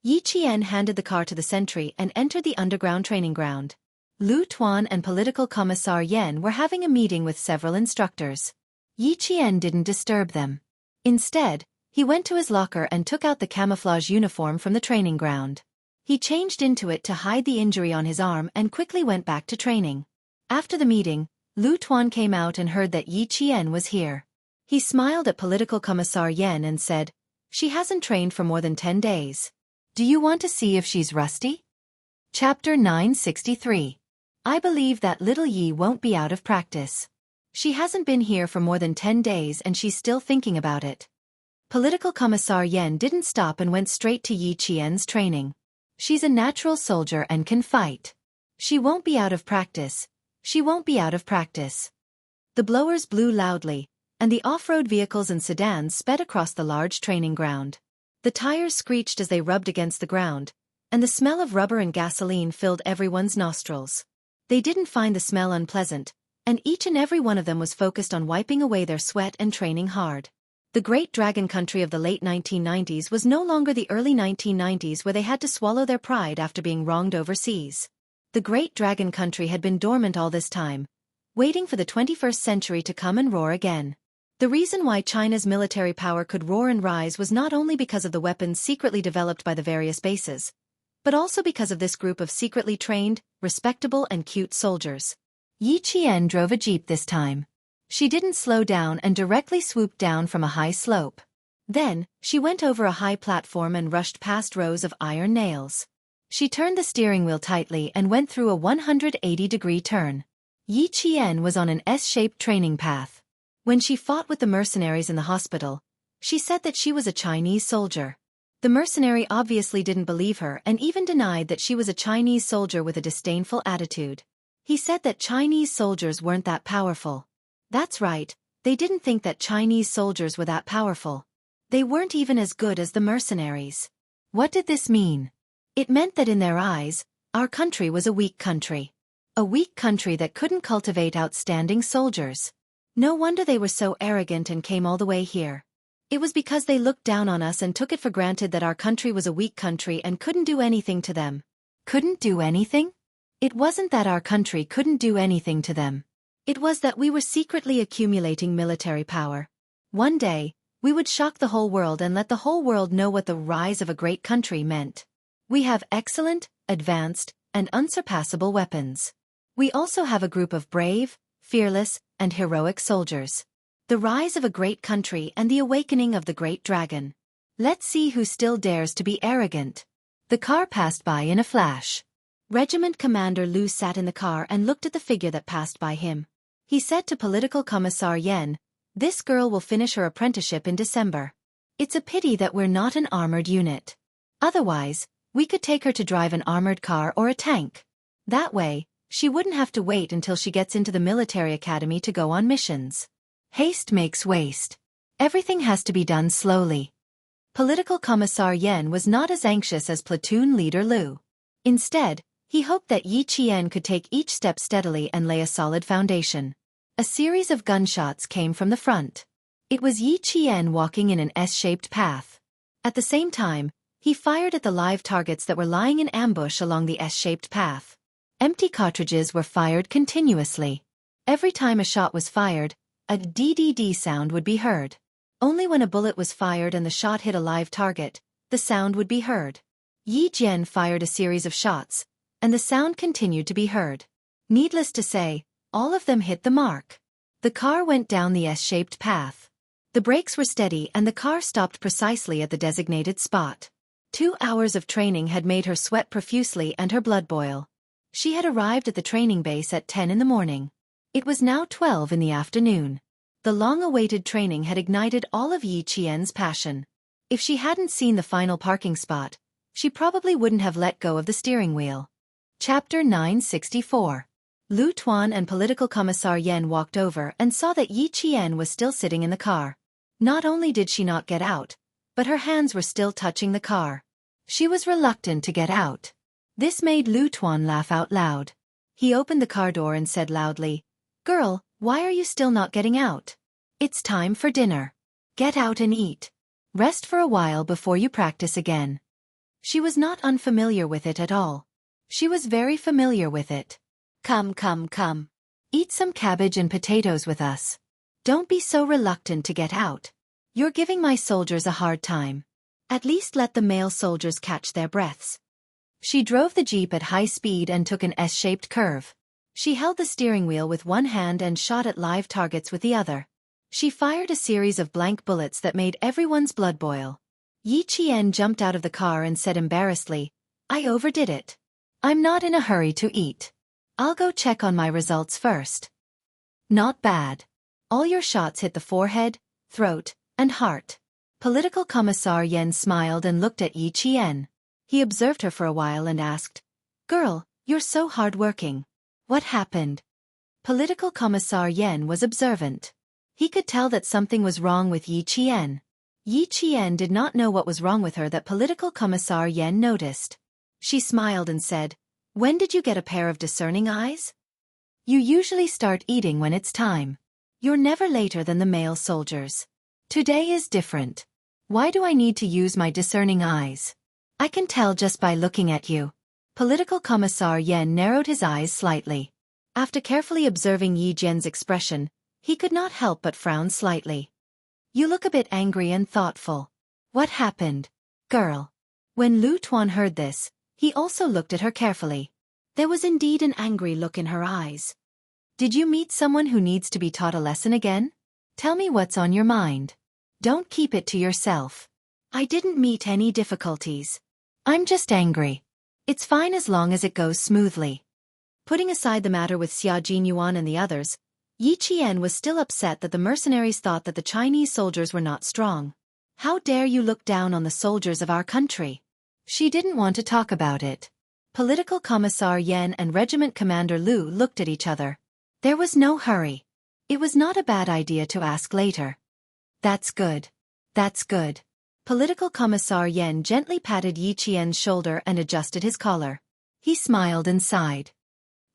Yi Qian handed the car to the sentry and entered the underground training ground. Lu Tuan and Political Commissar Yen were having a meeting with several instructors. Yi Qian didn't disturb them. Instead, he went to his locker and took out the camouflage uniform from the training ground. He changed into it to hide the injury on his arm and quickly went back to training. After the meeting, Lu Tuan came out and heard that Yi Qian was here. He smiled at Political Commissar Yen and said, "She hasn't trained for more than 10 days. Do you want to see if she's rusty?" Chapter 963. I believe that little Yi won't be out of practice. She hasn't been here for more than 10 days and she's still thinking about it. Political Commissar Yen didn't stop and went straight to Yi Qian's training. She's a natural soldier and can fight. She won't be out of practice. She won't be out of practice. The blowers blew loudly, and the off-road vehicles and sedans sped across the large training ground. The tires screeched as they rubbed against the ground, and the smell of rubber and gasoline filled everyone's nostrils. They didn't find the smell unpleasant, and each and every one of them was focused on wiping away their sweat and training hard. The Great Dragon Country of the late 1990s was no longer the early 1990s where they had to swallow their pride after being wronged overseas. The Great Dragon Country had been dormant all this time, waiting for the 21st century to come and roar again. The reason why China's military power could roar and rise was not only because of the weapons secretly developed by the various bases, but also because of this group of secretly trained, respectable and cute soldiers. Yi Qian drove a jeep this time. She didn't slow down and directly swooped down from a high slope. Then, she went over a high platform and rushed past rows of iron nails. She turned the steering wheel tightly and went through a 180-degree turn. Yi Qian was on an S-shaped training path. When she fought with the mercenaries in the hospital, she said that she was a Chinese soldier. The mercenary obviously didn't believe her and even denied that she was a Chinese soldier with a disdainful attitude. He said that Chinese soldiers weren't that powerful. That's right, they didn't think that Chinese soldiers were that powerful. They weren't even as good as the mercenaries. What did this mean? It meant that in their eyes, our country was a weak country. A weak country that couldn't cultivate outstanding soldiers. No wonder they were so arrogant and came all the way here. It was because they looked down on us and took it for granted that our country was a weak country and couldn't do anything to them. Couldn't do anything? It wasn't that our country couldn't do anything to them. It was that we were secretly accumulating military power. One day, we would shock the whole world and let the whole world know what the rise of a great country meant. We have excellent, advanced, and unsurpassable weapons. We also have a group of brave, fearless, and heroic soldiers. The rise of a great country and the awakening of the great dragon. Let's see who still dares to be arrogant. The car passed by in a flash. Regiment Commander Lu sat in the car and looked at the figure that passed by him. He said to Political Commissar Yen, "This girl will finish her apprenticeship in December. It's a pity that we're not an armored unit. Otherwise, we could take her to drive an armored car or a tank. That way, she wouldn't have to wait until she gets into the military academy to go on missions. Haste makes waste. Everything has to be done slowly." Political Commissar Yen was not as anxious as platoon leader Lu. Instead, he hoped that Yi Qian could take each step steadily and lay a solid foundation. A series of gunshots came from the front. It was Yi Qian walking in an S-shaped path. At the same time, he fired at the live targets that were lying in ambush along the S-shaped path. Empty cartridges were fired continuously. Every time a shot was fired, a DDD sound would be heard. Only when a bullet was fired and the shot hit a live target, the sound would be heard. Yi Jian fired a series of shots, and the sound continued to be heard. Needless to say, all of them hit the mark. The car went down the S-shaped path. The brakes were steady and the car stopped precisely at the designated spot. 2 hours of training had made her sweat profusely and her blood boil. She had arrived at the training base at 10 in the morning. It was now 12 in the afternoon. The long-awaited training had ignited all of Yi Qian's passion. If she hadn't seen the final parking spot, she probably wouldn't have let go of the steering wheel. Chapter 964. Lu Tuan and Political Commissar Yen walked over and saw that Yi Qian was still sitting in the car. Not only did she not get out, but her hands were still touching the car. She was reluctant to get out. This made Lu Tuan laugh out loud. He opened the car door and said loudly, "Girl, why are you still not getting out? It's time for dinner. Get out and eat. Rest for a while before you practice again." She was not unfamiliar with it at all. She was very familiar with it. "Come, come, come. Eat some cabbage and potatoes with us. Don't be so reluctant to get out. You're giving my soldiers a hard time. At least let the male soldiers catch their breaths." She drove the jeep at high speed and took an S-shaped curve. She held the steering wheel with one hand and shot at live targets with the other. She fired a series of blank bullets that made everyone's blood boil. Yi Qian jumped out of the car and said embarrassedly, "I overdid it. I'm not in a hurry to eat. I'll go check on my results first." "Not bad. All your shots hit the forehead, throat, and heart." Political Commissar Yen smiled and looked at Yi Qian. He observed her for a while and asked, "Girl, you're so hard-working. What happened?" Political Commissar Yen was observant. He could tell that something was wrong with Yi Qian. Yi Qian did not know what was wrong with her that Political Commissar Yen noticed. She smiled and said, "When did you get a pair of discerning eyes? You usually start eating when it's time. You're never later than the male soldiers. Today is different. Why do I need to use my discerning eyes? I can tell just by looking at you." Political Commissar Yen narrowed his eyes slightly. After carefully observing Yi Jian's expression, he could not help but frown slightly. "You look a bit angry and thoughtful. What happened, girl?" When Lu Tuan heard this, he also looked at her carefully. There was indeed an angry look in her eyes. "Did you meet someone who needs to be taught a lesson again? Tell me what's on your mind. Don't keep it to yourself." "I didn't meet any difficulties. I'm just angry. It's fine as long as it goes smoothly." Putting aside the matter with Xia Jinyuan and the others, Yi Qian was still upset that the mercenaries thought that the Chinese soldiers were not strong. "How dare you look down on the soldiers of our country?" She didn't want to talk about it. Political Commissar Yen and Regiment Commander Lu looked at each other. There was no hurry. It was not a bad idea to ask later. "That's good. That's good." Political Commissar Yen gently patted Yi Qian's shoulder and adjusted his collar. He smiled and sighed.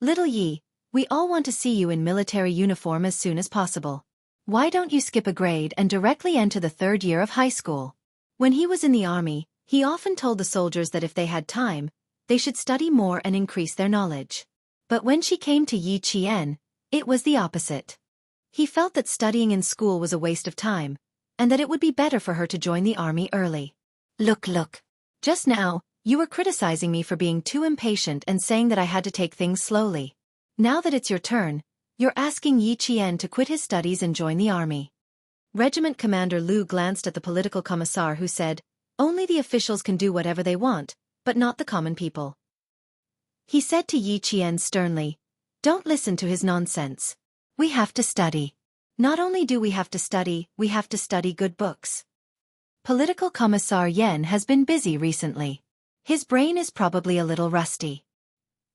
"Little Yi, we all want to see you in military uniform as soon as possible. Why don't you skip a grade and directly enter the 3rd year of high school?" When he was in the army, he often told the soldiers that if they had time, they should study more and increase their knowledge. But when she came to Yi Qian, it was the opposite. He felt that studying in school was a waste of time, and that it would be better for her to join the army early. Look. Just now, you were criticizing me for being too impatient and saying that I had to take things slowly. Now that it's your turn, you're asking Yi Qian to quit his studies and join the army." Regiment Commander Lu glanced at the political commissar who said, "Only the officials can do whatever they want, but not the common people." He said to Yi Qian sternly, "Don't listen to his nonsense. We have to study. Not only do we have to study good books." Political Commissar Yen has been busy recently. His brain is probably a little rusty.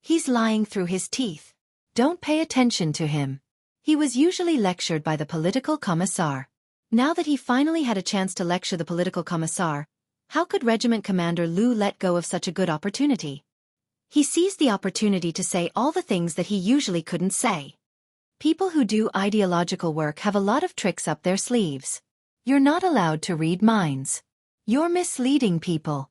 He's lying through his teeth. Don't pay attention to him. He was usually lectured by the political commissar. Now that he finally had a chance to lecture the political commissar, how could Regiment Commander Lu let go of such a good opportunity? He seized the opportunity to say all the things that he usually couldn't say. People who do ideological work have a lot of tricks up their sleeves. You're not allowed to read minds. You're misleading people.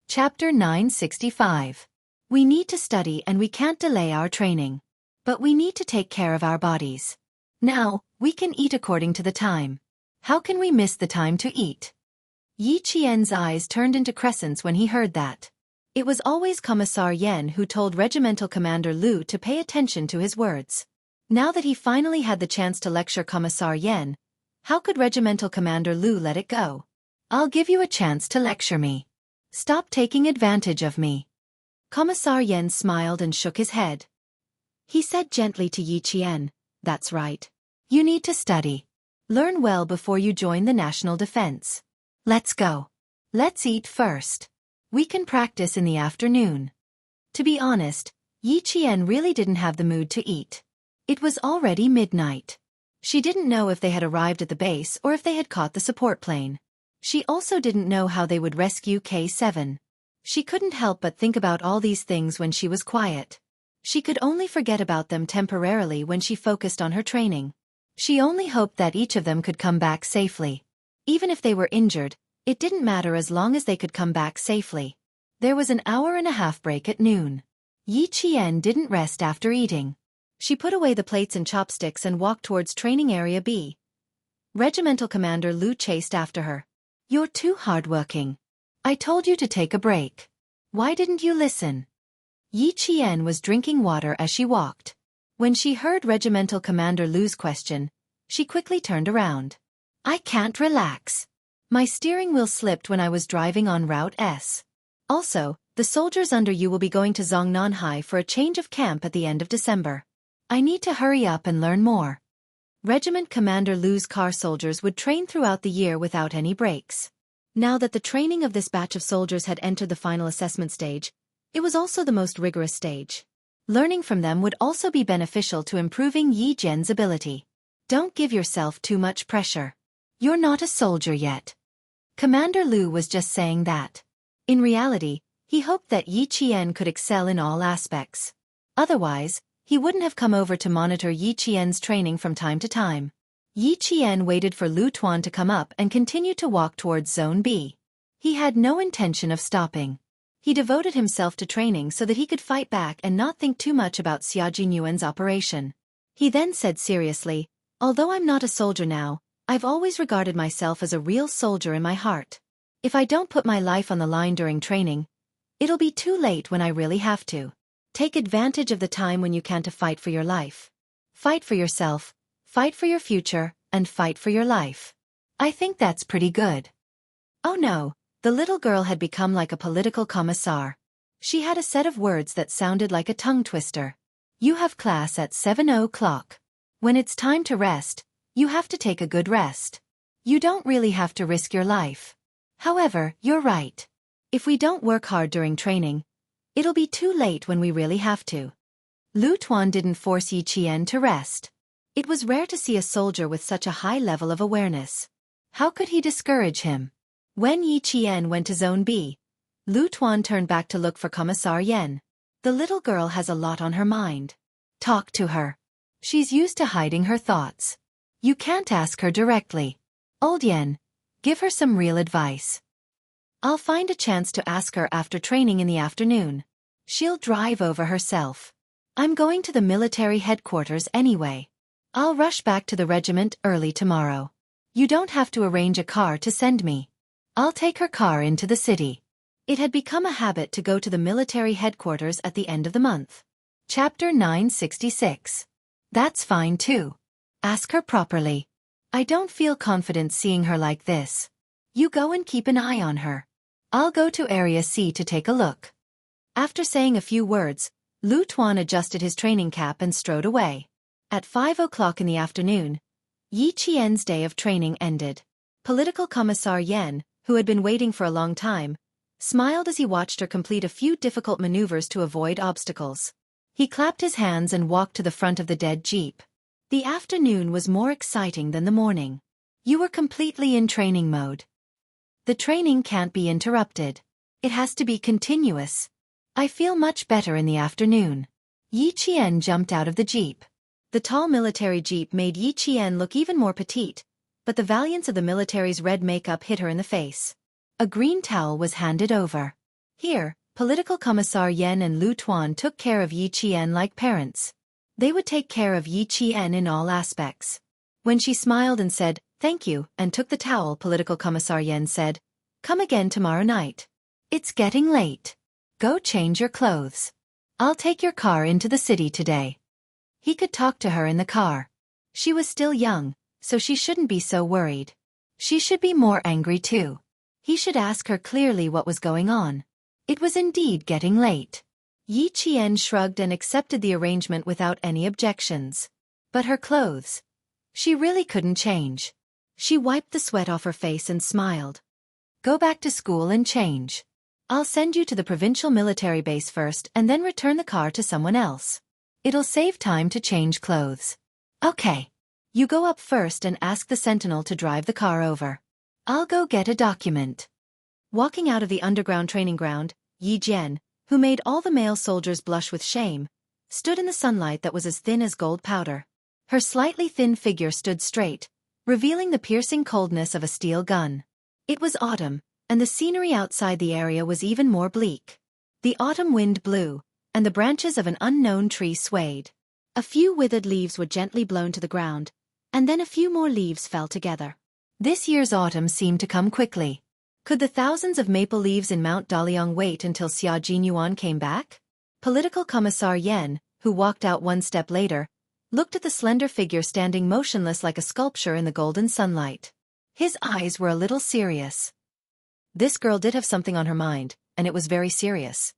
Chapter 965. We need to study and we can't delay our training. But we need to take care of our bodies. Now, we can eat according to the time. How can we miss the time to eat? Yi Qian's eyes turned into crescents when he heard that. It was always Commissar Yen who told Regimental Commander Lu to pay attention to his words. Now that he finally had the chance to lecture Commissar Yen, how could Regimental Commander Lu let it go? "I'll give you a chance to lecture me. Stop taking advantage of me." Commissar Yen smiled and shook his head. He said gently to Yi Qian, "That's right. You need to study. Learn well before you join the national defense. Let's go. Let's eat first. We can practice in the afternoon." To be honest, Yi Qian really didn't have the mood to eat. It was already midnight. She didn't know if they had arrived at the base or if they had caught the support plane. She also didn't know how they would rescue K7. She couldn't help but think about all these things when she was quiet. She could only forget about them temporarily when she focused on her training. She only hoped that each of them could come back safely. Even if they were injured, it didn't matter as long as they could come back safely. There was an hour-and-a-half break at noon. Yi Qian didn't rest after eating. She put away the plates and chopsticks and walked towards Training Area B. Regimental Commander Lu chased after her. "You're too hardworking. I told you to take a break. Why didn't you listen?" Yi Qian was drinking water as she walked. When she heard Regimental Commander Lu's question, she quickly turned around. "I can't relax. My steering wheel slipped when I was driving on Route S. Also, the soldiers under you will be going to Zongnanhai for a change of camp at the end of December. I need to hurry up and learn more." Regiment Commander Lu's car soldiers would train throughout the year without any breaks. Now that the training of this batch of soldiers had entered the final assessment stage, it was also the most rigorous stage. Learning from them would also be beneficial to improving Yi Jian's ability. "Don't give yourself too much pressure. You're not a soldier yet." Commander Lu was just saying that. In reality, he hoped that Yi Qian could excel in all aspects. Otherwise, he wouldn't have come over to monitor Yi Qian's training from time to time. Yi Qian waited for Lu Tuan to come up and continued to walk towards Zone B. He had no intention of stopping. He devoted himself to training so that he could fight back and not think too much about Xia Jinyuan's operation. He then said seriously, "Although I'm not a soldier now, I've always regarded myself as a real soldier in my heart. If I don't put my life on the line during training, it'll be too late when I really have to. Take advantage of the time when you can to fight for your life. Fight for yourself, fight for your future, and fight for your life." I think that's pretty good. Oh no, the little girl had become like a political commissar. She had a set of words that sounded like a tongue twister. "You have class at 7 o'clock. When it's time to rest, you have to take a good rest. You don't really have to risk your life. However, you're right. If we don't work hard during training, it'll be too late when we really have to." Lu Tuan didn't force Yi Qian to rest. It was rare to see a soldier with such a high level of awareness. How could he discourage him? When Yi Qian went to Zone B, Lu Tuan turned back to look for Commissar Yen. "The little girl has a lot on her mind. Talk to her. She's used to hiding her thoughts. You can't ask her directly. Old Yen, give her some real advice. I'll find a chance to ask her after training in the afternoon. She'll drive over herself. I'm going to the military headquarters anyway. I'll rush back to the regiment early tomorrow. You don't have to arrange a car to send me. I'll take her car into the city." It had become a habit to go to the military headquarters at the end of the month. Chapter 966. That's fine too. Ask her properly. I don't feel confident seeing her like this. You go and keep an eye on her. I'll go to Area C to take a look. After saying a few words, Lu Tuan adjusted his training cap and strode away. At 5 o'clock in the afternoon, Yi Qian's day of training ended. Political Commissar Yen, who had been waiting for a long time, smiled as he watched her complete a few difficult maneuvers to avoid obstacles. He clapped his hands and walked to the front of the dead jeep. The afternoon was more exciting than the morning. You were completely in training mode. The training can't be interrupted. It has to be continuous. I feel much better in the afternoon. Yi Qian jumped out of the jeep. The tall military jeep made Yi Qian look even more petite, but the valiance of the military's red makeup hit her in the face. A green towel was handed over. Here, Political Commissar Yen and Lu Tuan took care of Yi Qian like parents. They would take care of Yi Qian in all aspects. When she smiled and said, "Thank you," and took the towel, Political Commissar Yen said, "Come again tomorrow night. It's getting late. Go change your clothes. I'll take your car into the city today." He could talk to her in the car. She was still young, so she shouldn't be so worried. She should be more angry too. He should ask her clearly what was going on. It was indeed getting late. Yi Qian shrugged and accepted the arrangement without any objections. But her clothes. She really couldn't change. She wiped the sweat off her face and smiled. "Go back to school and change. I'll send you to the provincial military base first and then return the car to someone else. It'll save time to change clothes. Okay. You go up first and ask the sentinel to drive the car over. I'll go get a document. Walking out of the underground training ground, Yi Jian, who made all the male soldiers blush with shame, stood in the sunlight that was as thin as gold powder. Her slightly thin figure stood straight, revealing the piercing coldness of a steel gun. It was autumn, and the scenery outside the area was even more bleak. The autumn wind blew, and the branches of an unknown tree swayed. A few withered leaves were gently blown to the ground, and then a few more leaves fell together. This year's autumn seemed to come quickly. Could the thousands of maple leaves in Mount Daliang wait until Xia Jinyuan came back? Political Commissar Yen, who walked out one step later, looked at the slender figure standing motionless like a sculpture in the golden sunlight. His eyes were a little serious. This girl did have something on her mind, and it was very serious.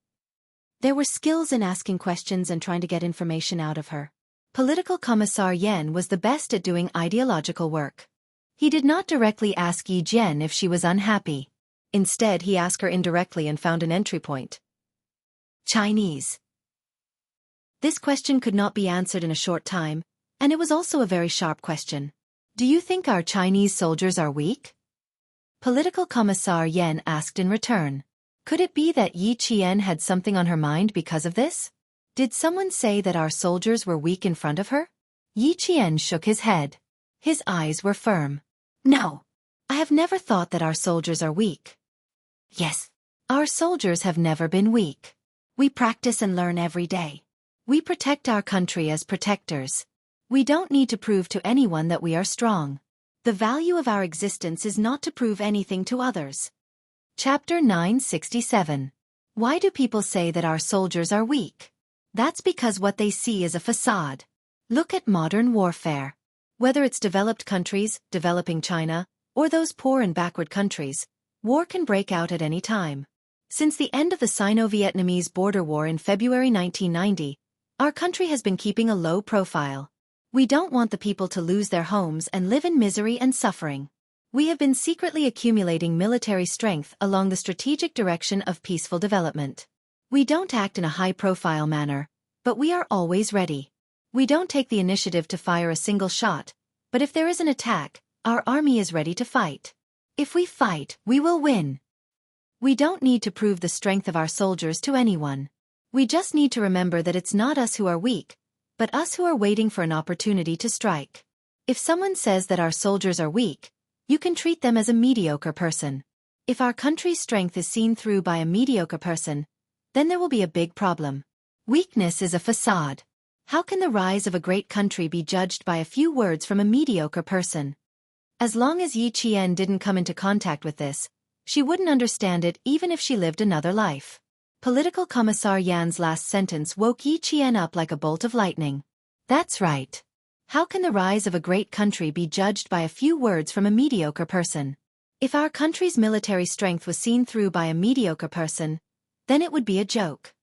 There were skills in asking questions and trying to get information out of her. Political Commissar Yen was the best at doing ideological work. He did not directly ask Yi Jian if she was unhappy. Instead, he asked her indirectly and found an entry point. Chinese. This question could not be answered in a short time, and it was also a very sharp question. Do you think our Chinese soldiers are weak? Political Commissar Yen asked in return. Could it be that Yi Qian had something on her mind because of this? Did someone say that our soldiers were weak in front of her? Yi Qian shook his head. His eyes were firm. No. I have never thought that our soldiers are weak. Yes. Our soldiers have never been weak. We practice and learn every day. We protect our country as protectors. We don't need to prove to anyone that we are strong. The value of our existence is not to prove anything to others. Chapter 967. Why do people say that our soldiers are weak? That's because what they see is a facade. Look at modern warfare. Whether it's developed countries, developing China, or those poor and backward countries, war can break out at any time. Since the end of the Sino-Vietnamese border war in February 1990, our country has been keeping a low profile. We don't want the people to lose their homes and live in misery and suffering. We have been secretly accumulating military strength along the strategic direction of peaceful development. We don't act in a high-profile manner, but we are always ready. We don't take the initiative to fire a single shot, but if there is an attack, our army is ready to fight. If we fight, we will win. We don't need to prove the strength of our soldiers to anyone. We just need to remember that it's not us who are weak, but us who are waiting for an opportunity to strike. If someone says that our soldiers are weak, you can treat them as a mediocre person. If our country's strength is seen through by a mediocre person, then there will be a big problem. Weakness is a facade. How can the rise of a great country be judged by a few words from a mediocre person? As long as Yi Qian didn't come into contact with this, she wouldn't understand it even if she lived another life. Political Commissar Yan's last sentence woke Yi Qian up like a bolt of lightning. That's right. How can the rise of a great country be judged by a few words from a mediocre person? If our country's military strength was seen through by a mediocre person, then it would be a joke.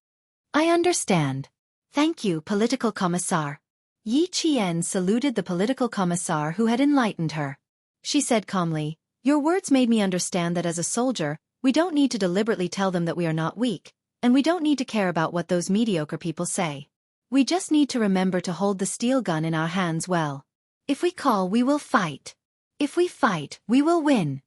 I understand. Thank you, Political Commissar. Yi Qian saluted the Political Commissar who had enlightened her. She said calmly, your words made me understand that as a soldier, we don't need to deliberately tell them that we are not weak, and we don't need to care about what those mediocre people say. We just need to remember to hold the steel gun in our hands well. If we call, we will fight. If we fight, we will win.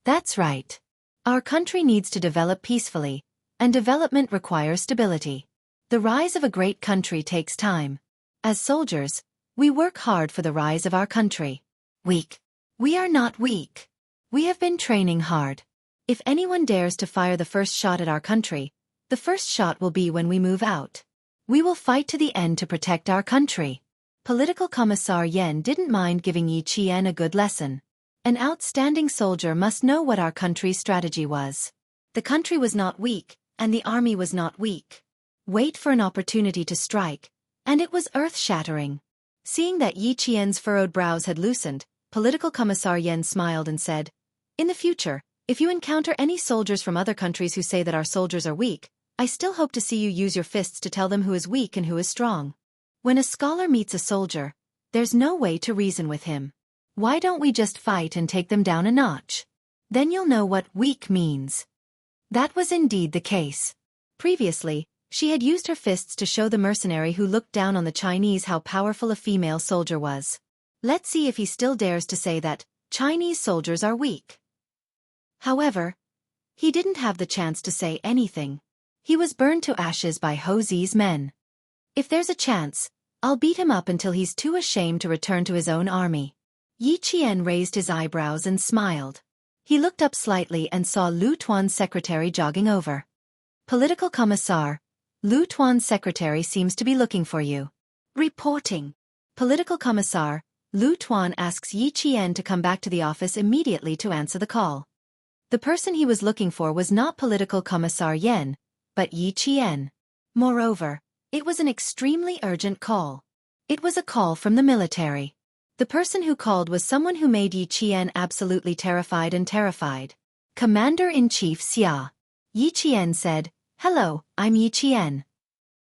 That's right. Our country needs to develop peacefully, and development requires stability. The rise of a great country takes time. As soldiers, we work hard for the rise of our country. Weak. We are not weak. We have been training hard. If anyone dares to fire the first shot at our country, the first shot will be when we move out. We will fight to the end to protect our country. Political Commissar Yen didn't mind giving Yi Qian a good lesson. An outstanding soldier must know what our country's strategy was. The country was not weak, and the army was not weak. Wait for an opportunity to strike, and it was earth-shattering. Seeing that Yi Qian's furrowed brows had loosened, Political Commissar Yen smiled and said, in the future, if you encounter any soldiers from other countries who say that our soldiers are weak, I still hope to see you use your fists to tell them who is weak and who is strong. When a scholar meets a soldier, there's no way to reason with him. Why don't we just fight and take them down a notch? Then you'll know what weak means. That was indeed the case. Previously, she had used her fists to show the mercenary who looked down on the Chinese how powerful a female soldier was. Let's see if he still dares to say that Chinese soldiers are weak. However, he didn't have the chance to say anything. He was burned to ashes by Ho Zi's men. If there's a chance, I'll beat him up until he's too ashamed to return to his own army. Yi Qian raised his eyebrows and smiled. He looked up slightly and saw Lu Tuan's secretary jogging over. Political Commissar, Lu Tuan's secretary seems to be looking for you. Reporting. Political Commissar, Lu Tuan asks Yi Qian to come back to the office immediately to answer the call. The person he was looking for was not Political Commissar Yen, but Yi Qian. Moreover, it was an extremely urgent call. It was a call from the military. The person who called was someone who made Yi Qian absolutely terrified and terrified. Commander-in-Chief Xia. Yi Qian said, "Hello, I'm Yi Qian."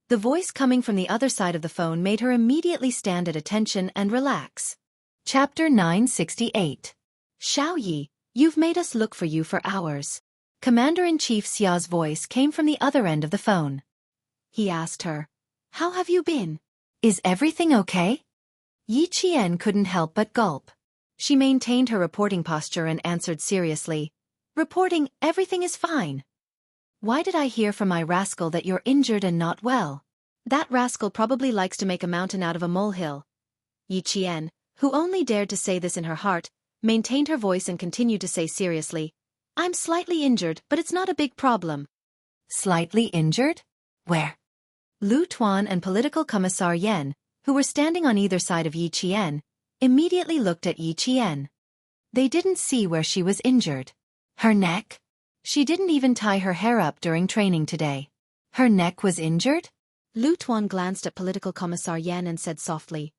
The voice coming from the other side of the phone made her immediately stand at attention and relax. Chapter 968. Xiao Yi, you've made us look for you for hours. Commander-in-Chief Xia's voice came from the other end of the phone. He asked her, "How have you been? Is everything okay?" Yi Qian couldn't help but gulp. She maintained her reporting posture and answered seriously, "Reporting, everything is fine. Why did I hear from my rascal that you're injured and not well?" That rascal probably likes to make a mountain out of a molehill. Yi Qian, who only dared to say this in her heart, maintained her voice and continued to say seriously, "I'm slightly injured, but it's not a big problem." Slightly injured? Where? Lu Tuan and Political Commissar Yen, who were standing on either side of Yi Qian, immediately looked at Yi Qian. They didn't see where she was injured. Her neck? She didn't even tie her hair up during training today. Her neck was injured? Lu Tuan glanced at Political Commissar Yen and said softly,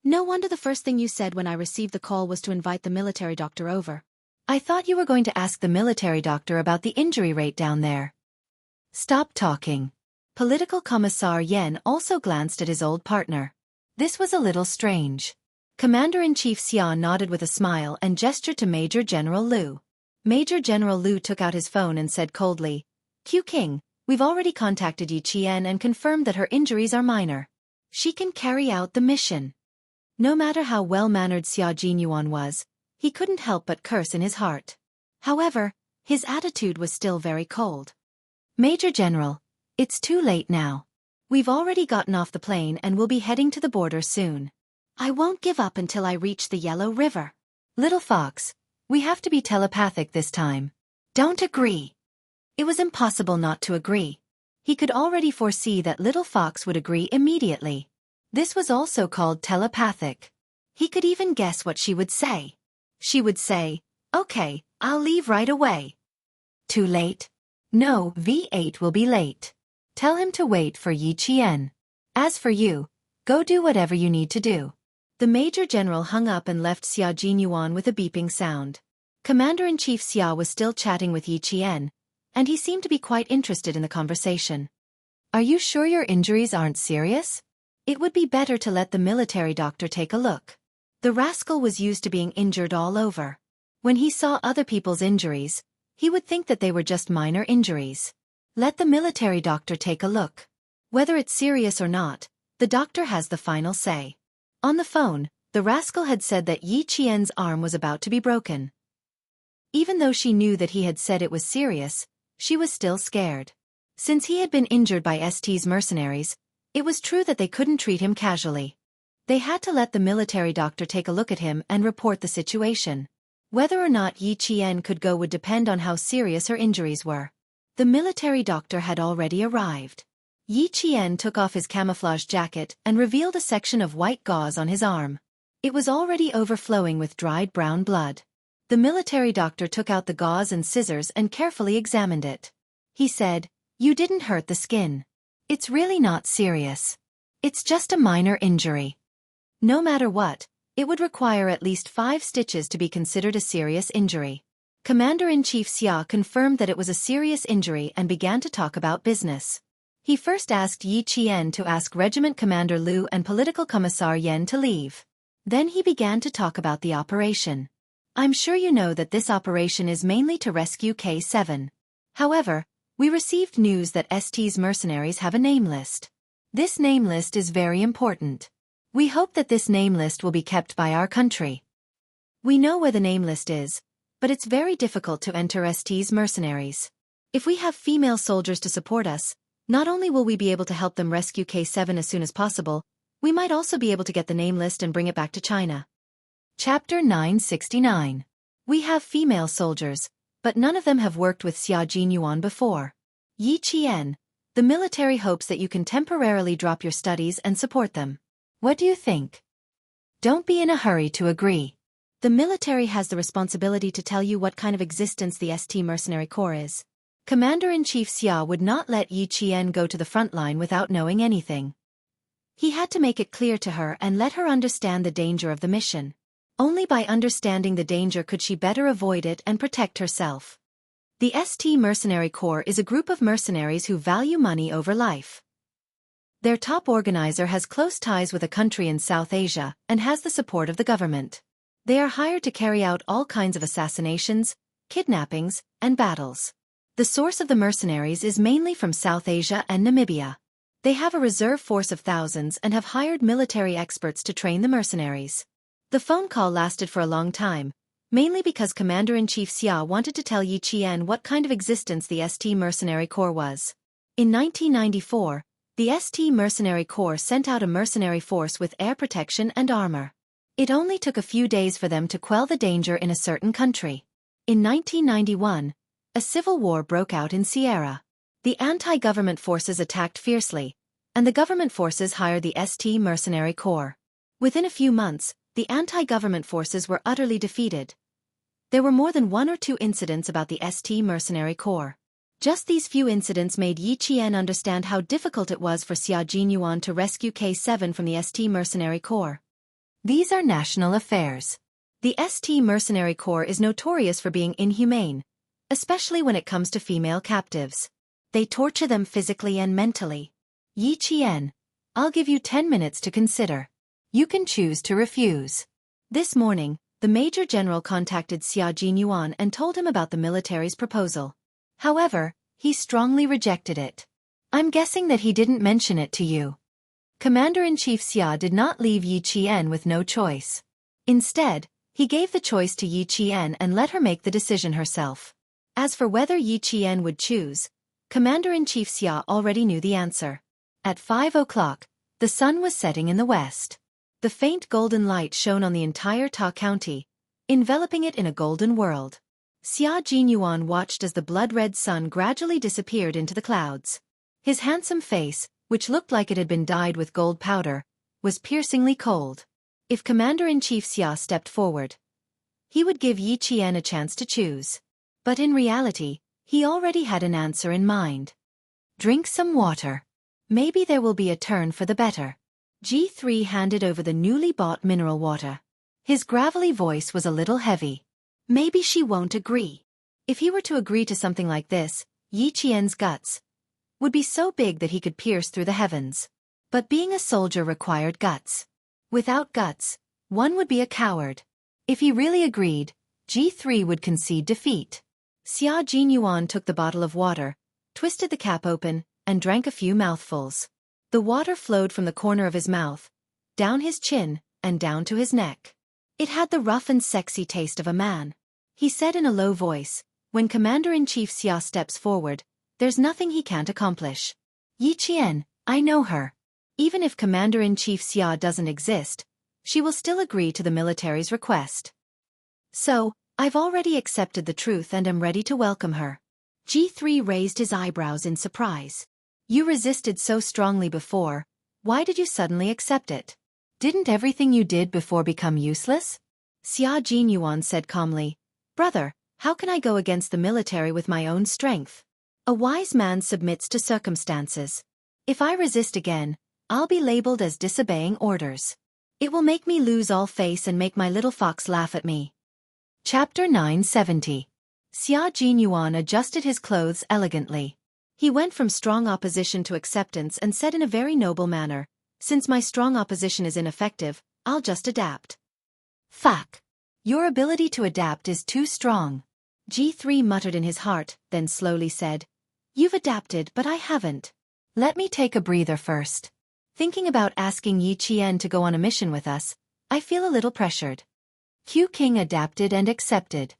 "No wonder the first thing you said when I received the call was to invite the military doctor over. I thought you were going to ask the military doctor about the injury rate down there." Stop talking. Political Commissar Yen also glanced at his old partner. This was a little strange. Commander-in-Chief Xia nodded with a smile and gestured to Major General Lu. Major General Lu took out his phone and said coldly, "Q King, we've already contacted Yi Qian and confirmed that her injuries are minor. She can carry out the mission." No matter how well-mannered Xia Jinyuan was, he couldn't help but curse in his heart. However, his attitude was still very cold. "Major General, it's too late now. We've already gotten off the plane and will be heading to the border soon. I won't give up until I reach the Yellow River. Little Fox, we have to be telepathic this time. Don't agree." It was impossible not to agree. He could already foresee that Little Fox would agree immediately. This was also called telepathic. He could even guess what she would say. She would say, "Okay, I'll leave right away." Too late? No, V8 will be late. Tell him to wait for Yi Qian. As for you, go do whatever you need to do. The Major General hung up and left Xia Jinyuan with a beeping sound. Commander-in-Chief Xia was still chatting with Yi Qian, and he seemed to be quite interested in the conversation. "Are you sure your injuries aren't serious? It would be better to let the military doctor take a look." The rascal was used to being injured all over. When he saw other people's injuries, he would think that they were just minor injuries. Let the military doctor take a look. Whether it's serious or not, the doctor has the final say. On the phone, the rascal had said that Yi Qian's arm was about to be broken. Even though she knew that he had said it was serious, she was still scared. Since he had been injured by ST's mercenaries, it was true that they couldn't treat him casually. They had to let the military doctor take a look at him and report the situation. Whether or not Yi Qian could go would depend on how serious her injuries were. The military doctor had already arrived. Yi Qian took off his camouflage jacket and revealed a section of white gauze on his arm. It was already overflowing with dried brown blood. The military doctor took out the gauze and scissors and carefully examined it. He said, "You didn't hurt the skin. It's really not serious. It's just a minor injury. No matter what, it would require at least 5 stitches to be considered a serious injury." Commander-in-Chief Xia confirmed that it was a serious injury and began to talk about business. He first asked Yi Qian to ask Regiment Commander Lu and Political Commissar Yen to leave. Then he began to talk about the operation. "I'm sure you know that this operation is mainly to rescue K7. However, we received news that ST's mercenaries have a name list. This name list is very important. We hope that this name list will be kept by our country. We know where the name list is, but it's very difficult to enter ST's mercenaries. If we have female soldiers to support us, not only will we be able to help them rescue K7 as soon as possible, we might also be able to get the name list and bring it back to China. Chapter 969. We have female soldiers, but none of them have worked with Xia Jinyuan before. Yi Qian, the military hopes that you can temporarily drop your studies and support them. What do you think? Don't be in a hurry to agree. The military has the responsibility to tell you what kind of existence the ST Mercenary Corps is. Commander-in-Chief Xia would not let Yi Qian go to the front line without knowing anything. He had to make it clear to her and let her understand the danger of the mission. Only by understanding the danger could she better avoid it and protect herself. The ST Mercenary Corps is a group of mercenaries who value money over life. Their top organizer has close ties with a country in South Asia and has the support of the government. They are hired to carry out all kinds of assassinations, kidnappings, and battles. The source of the mercenaries is mainly from South Asia and Namibia. They have a reserve force of thousands and have hired military experts to train the mercenaries. The phone call lasted for a long time, mainly because Commander-in-Chief Xia wanted to tell Yi Qian what kind of existence the ST Mercenary Corps was. In 1994, the ST Mercenary Corps sent out a mercenary force with air protection and armor. It only took a few days for them to quell the danger in a certain country. In 1991, a civil war broke out in Sierra. The anti-government forces attacked fiercely, and the government forces hired the ST Mercenary Corps. Within a few months, the anti-government forces were utterly defeated. There were more than 1 or 2 incidents about the ST Mercenary Corps. Just these few incidents made Yi Qian understand how difficult it was for Xia Jinyuan to rescue K7 from the ST Mercenary Corps. These are national affairs. The ST Mercenary Corps is notorious for being inhumane, especially when it comes to female captives. They torture them physically and mentally. Yi Qian, I'll give you 10 minutes to consider. You can choose to refuse. This morning, the Major General contacted Xia Jinyuan and told him about the military's proposal. However, he strongly rejected it. I'm guessing that he didn't mention it to you. Commander-in-Chief Xia did not leave Yi Qian with no choice. Instead, he gave the choice to Yi Qian and let her make the decision herself. As for whether Yi Qian would choose, Commander-in-Chief Xia already knew the answer. At 5 o'clock, the sun was setting in the west. The faint golden light shone on the entire Ta County, enveloping it in a golden world. Xia Jinyuan watched as the blood-red sun gradually disappeared into the clouds. His handsome face, which looked like it had been dyed with gold powder, was piercingly cold. If Commander-in-Chief Xia stepped forward, he would give Yi Qian a chance to choose. But in reality, he already had an answer in mind. Drink some water. Maybe there will be a turn for the better. G3 handed over the newly bought mineral water. His gravelly voice was a little heavy. Maybe she won't agree. If he were to agree to something like this, Yi Qian's guts would be so big that he could pierce through the heavens. But being a soldier required guts. Without guts, one would be a coward. If he really agreed, G3 would concede defeat. Xia Jinyuan took the bottle of water, twisted the cap open, and drank a few mouthfuls. The water flowed from the corner of his mouth, down his chin, and down to his neck. It had the rough and sexy taste of a man. He said in a low voice, when Commander-in-Chief Xia steps forward, there's nothing he can't accomplish. Yi Qian, I know her. Even if Commander-in-Chief Xia doesn't exist, she will still agree to the military's request. So, I've already accepted the truth and am ready to welcome her. G3 raised his eyebrows in surprise. You resisted so strongly before, why did you suddenly accept it? Didn't everything you did before become useless? Xia Jinyuan said calmly, Brother, how can I go against the military with my own strength? A wise man submits to circumstances. If I resist again, I'll be labeled as disobeying orders. It will make me lose all face and make my little fox laugh at me. Chapter 970. Xia Jinyuan adjusted his clothes elegantly. He went from strong opposition to acceptance and said in a very noble manner, Since my strong opposition is ineffective, I'll just adapt. Fuck. Your ability to adapt is too strong. G3 muttered in his heart, then slowly said, "You've adapted, but I haven't. Let me take a breather first. Thinking about asking Yi Qian to go on a mission with us, I feel a little pressured." Q King adapted and accepted.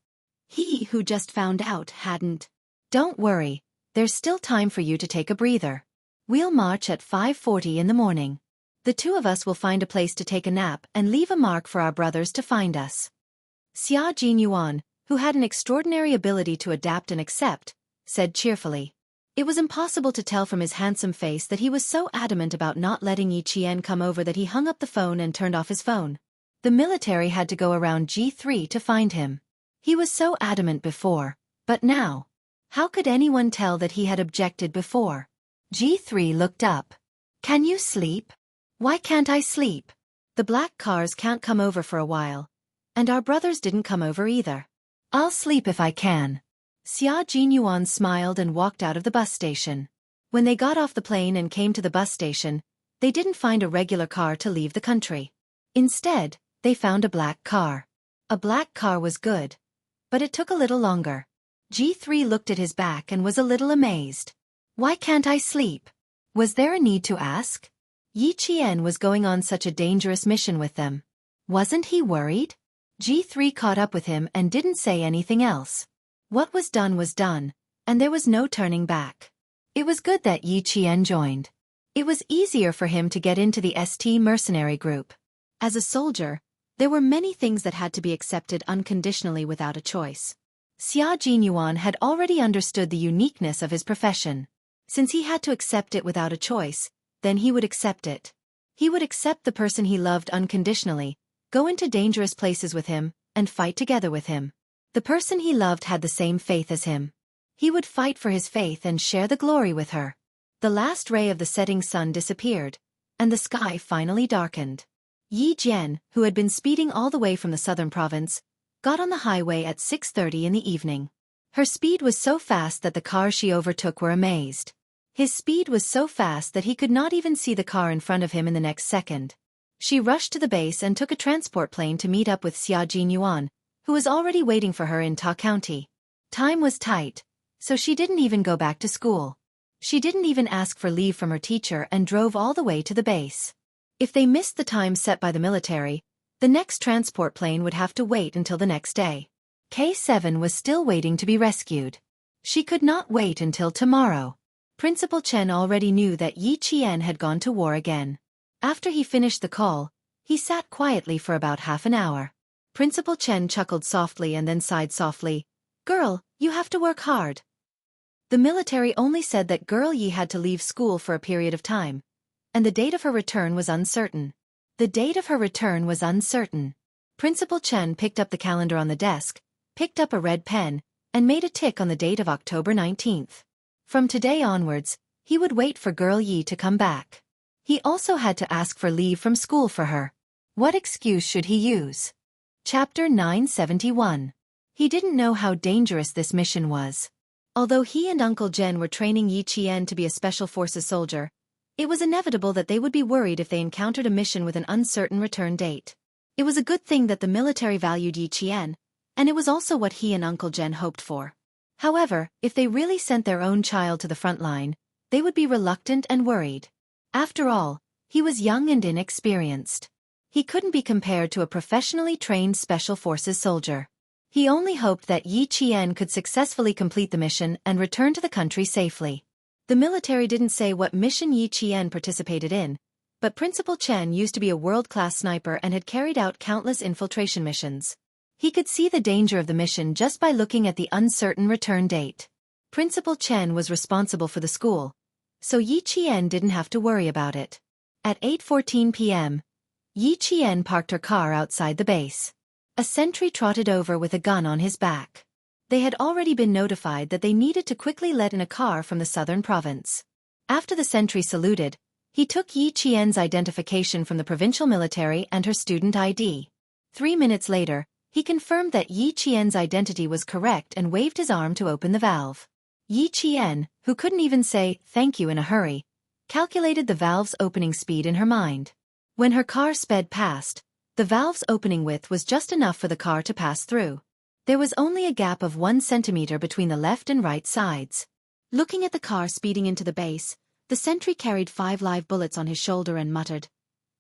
He who just found out hadn't. "Don't worry, there's still time for you to take a breather. We'll march at 5:40 in the morning. The two of us will find a place to take a nap and leave a mark for our brothers to find us." Xia Jinyuan, who had an extraordinary ability to adapt and accept, said cheerfully. It was impossible to tell from his handsome face that he was so adamant about not letting Yi Qian come over that he hung up the phone and turned off his phone. The military had to go around G3 to find him. He was so adamant before, but now? How could anyone tell that he had objected before? G3 looked up. "Can you sleep?" "Why can't I sleep? The black cars can't come over for a while. And our brothers didn't come over either. I'll sleep if I can." Xia Jinyuan smiled and walked out of the bus station. When they got off the plane and came to the bus station, they didn't find a regular car to leave the country. Instead, they found a black car. A black car was good. But it took a little longer. G3 looked at his back and was a little amazed. "Why can't I sleep?" Was there a need to ask? Yi Qian was going on such a dangerous mission with them. Wasn't he worried? G3 caught up with him and didn't say anything else. What was done, and there was no turning back. It was good that Yi Qian joined. It was easier for him to get into the ST mercenary group. As a soldier, there were many things that had to be accepted unconditionally without a choice. Xia Jinyuan had already understood the uniqueness of his profession. Since he had to accept it without a choice, then he would accept it. He would accept the person he loved unconditionally, go into dangerous places with him, and fight together with him. The person he loved had the same faith as him. He would fight for his faith and share the glory with her. The last ray of the setting sun disappeared, and the sky finally darkened. Yi Jian, who had been speeding all the way from the southern province, got on the highway at 6:30 in the evening. Her speed was so fast that the cars she overtook were amazed. His speed was so fast that he could not even see the car in front of him in the next second. She rushed to the base and took a transport plane to meet up with Xia Jinyuan, who was already waiting for her in Ta County. Time was tight, so she didn't even go back to school. She didn't even ask for leave from her teacher and drove all the way to the base. If they missed the time set by the military, the next transport plane would have to wait until the next day. K7 was still waiting to be rescued. She could not wait until tomorrow. Principal Chen already knew that Yi Qian had gone to war again. After he finished the call, he sat quietly for about half an hour. Principal Chen chuckled softly and then sighed softly. "Girl, you have to work hard." The military only said that Girl Yi had to leave school for a period of time, and the date of her return was uncertain. The date of her return was uncertain. Principal Chen picked up the calendar on the desk, picked up a red pen, and made a tick on the date of October 19th. From today onwards, he would wait for Girl Yi to come back. He also had to ask for leave from school for her. What excuse should he use? Chapter 971. He didn't know how dangerous this mission was. Although he and Uncle Jen were training Yi Qian to be a Special Forces soldier, it was inevitable that they would be worried if they encountered a mission with an uncertain return date. It was a good thing that the military valued Yi Qian, and it was also what he and Uncle Jen hoped for. However, if they really sent their own child to the front line, they would be reluctant and worried. After all, he was young and inexperienced. He couldn't be compared to a professionally trained Special Forces soldier. He only hoped that Yi Qian could successfully complete the mission and return to the country safely. The military didn't say what mission Yi Qian participated in, but Principal Chen used to be a world-class sniper and had carried out countless infiltration missions. He could see the danger of the mission just by looking at the uncertain return date. Principal Chen was responsible for the school, so Yi Qian didn't have to worry about it. At 8:14 p.m., Yi Qian parked her car outside the base. A sentry trotted over with a gun on his back. They had already been notified that they needed to quickly let in a car from the southern province. After the sentry saluted, he took Yi Qian's identification from the provincial military and her student ID. 3 minutes later, he confirmed that Yi Qian's identity was correct and waved his arm to open the valve. Yi Qian, who couldn't even say thank you in a hurry, calculated the valve's opening speed in her mind. When her car sped past, the valve's opening width was just enough for the car to pass through. There was only a gap of 1 centimeter between the left and right sides. Looking at the car speeding into the base, the sentry carried 5 live bullets on his shoulder and muttered,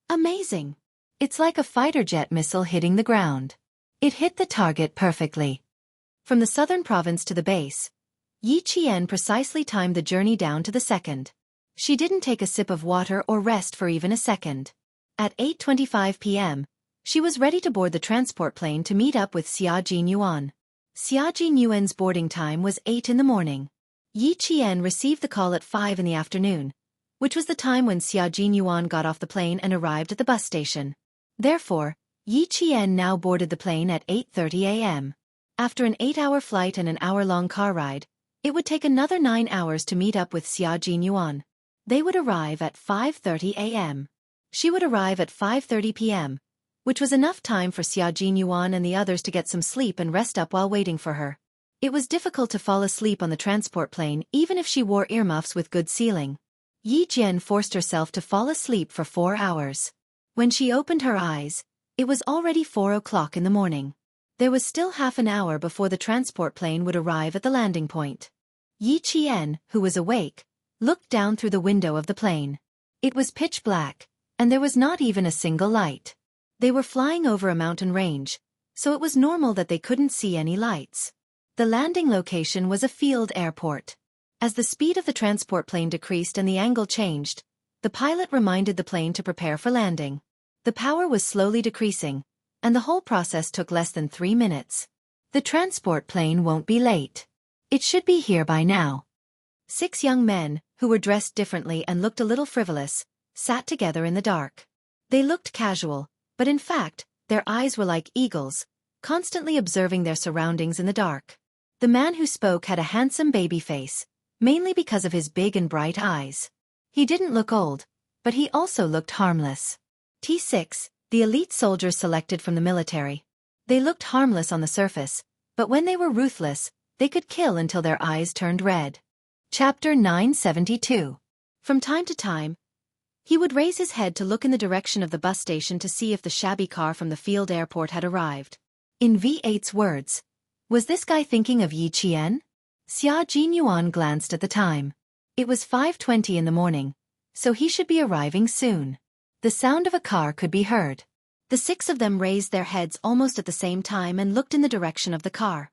"Amazing. It's like a fighter jet missile hitting the ground." It hit the target perfectly. From the southern province to the base, Yi Qian precisely timed the journey down to the second. She didn't take a sip of water or rest for even a second. At 8:25 p.m., she was ready to board the transport plane to meet up with Xia Jinyuan. Xia Jinyuan's boarding time was 8 in the morning. Yi Qian received the call at 5 in the afternoon, which was the time when Xia Jinyuan got off the plane and arrived at the bus station. Therefore, Yi Qian now boarded the plane at 8:30 a.m. After an 8-hour flight and an hour-long car ride, it would take another 9 hours to meet up with Xia Jinyuan. They would arrive at 5:30 a.m. She would arrive at 5:30 p.m., which was enough time for Xia Jinyuan and the others to get some sleep and rest up while waiting for her. It was difficult to fall asleep on the transport plane even if she wore earmuffs with good sealing. Yi Jian forced herself to fall asleep for 4 hours. When she opened her eyes, it was already 4 o'clock in the morning. There was still half an hour before the transport plane would arrive at the landing point. Yi Qian, who was awake, looked down through the window of the plane. It was pitch black, and there was not even a single light. They were flying over a mountain range, so it was normal that they couldn't see any lights. The landing location was a field airport. As the speed of the transport plane decreased and the angle changed, the pilot reminded the plane to prepare for landing. The power was slowly decreasing, and the whole process took less than 3 minutes. The transport plane won't be late. It should be here by now. 6 young men, who were dressed differently and looked a little frivolous, sat together in the dark. They looked casual, but in fact, their eyes were like eagles, constantly observing their surroundings in the dark. The man who spoke had a handsome baby face, mainly because of his big and bright eyes. He didn't look old, but he also looked harmless. T6, the elite soldiers selected from the military. They looked harmless on the surface, but when they were ruthless, they could kill until their eyes turned red. Chapter 972. From time to time, he would raise his head to look in the direction of the bus station to see if the shabby car from the field airport had arrived. In V8's words, was this guy thinking of Yi Qian? Xia Jinyuan glanced at the time. It was 5:20 in the morning, so he should be arriving soon. The sound of a car could be heard. The 6 of them raised their heads almost at the same time and looked in the direction of the car.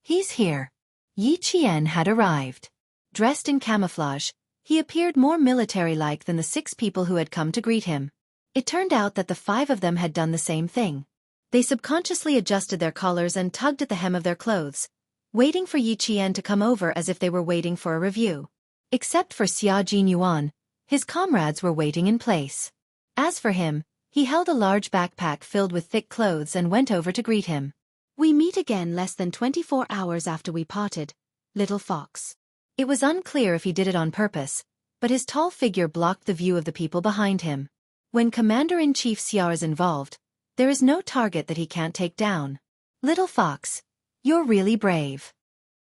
He's here. Yi Qian had arrived. Dressed in camouflage, he appeared more military-like than the 6 people who had come to greet him. It turned out that the 5 of them had done the same thing. They subconsciously adjusted their collars and tugged at the hem of their clothes, waiting for Yi Qian to come over as if they were waiting for a review. Except for Xia Jinyuan, his comrades were waiting in place. As for him, he held a large backpack filled with thick clothes and went over to greet him. "We meet again less than 24 hours after we parted, little fox." It was unclear if he did it on purpose, but his tall figure blocked the view of the people behind him. When Commander-in-Chief Xia is involved, there is no target that he can't take down. "Little fox, you're really brave."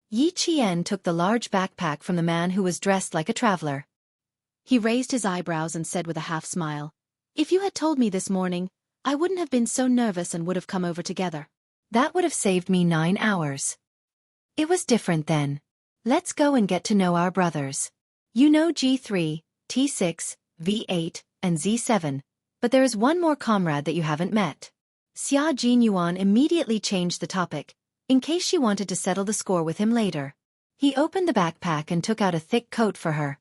Yi Qian took the large backpack from the man who was dressed like a traveler. He raised his eyebrows and said with a half-smile, "If you had told me this morning, I wouldn't have been so nervous and would have come over together. That would have saved me 9 hours. It was different then. Let's go and get to know our brothers. You know G3, T6, V8, and Z7, but there is one more comrade that you haven't met." Xia Jinyuan immediately changed the topic, in case she wanted to settle the score with him later. He opened the backpack and took out a thick coat for her.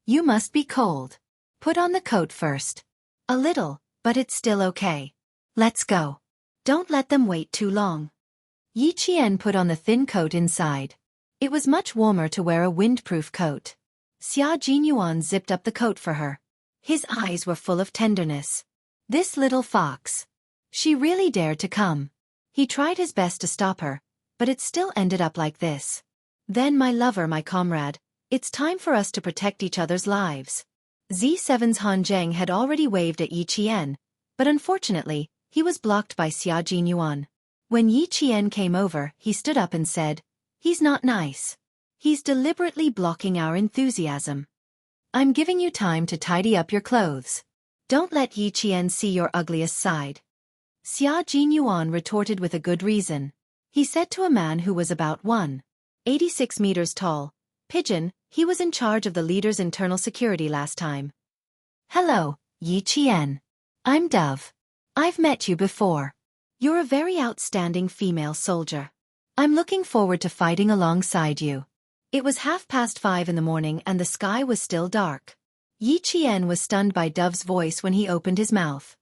"You must be cold. Put on the coat first." "A little, but it's still okay. Let's go. Don't let them wait too long." Yi Qian put on the thin coat inside. It was much warmer to wear a windproof coat. Xia Jinyuan zipped up the coat for her. His eyes were full of tenderness. This little fox. She really dared to come. He tried his best to stop her, but it still ended up like this. "Then my lover, my comrade, it's time for us to protect each other's lives." Z7's Han Zheng had already waved at Yi Qian, but unfortunately, he was blocked by Xia Jinyuan. When Yi Qian came over, he stood up and said, "He's not nice. He's deliberately blocking our enthusiasm. I'm giving you time to tidy up your clothes. Don't let Yi Qian see your ugliest side." Xia Jinyuan retorted with a good reason. he said to a man who was about 186 meters tall. Pigeon, he was in charge of the leader's internal security last time. Hello, Yi Qian. I'm Dove. I've met you before. You're a very outstanding female soldier. I'm looking forward to fighting alongside you. It was 5:30 in the morning and the sky was still dark. Yi Qian was stunned by Dove's voice when he opened his mouth.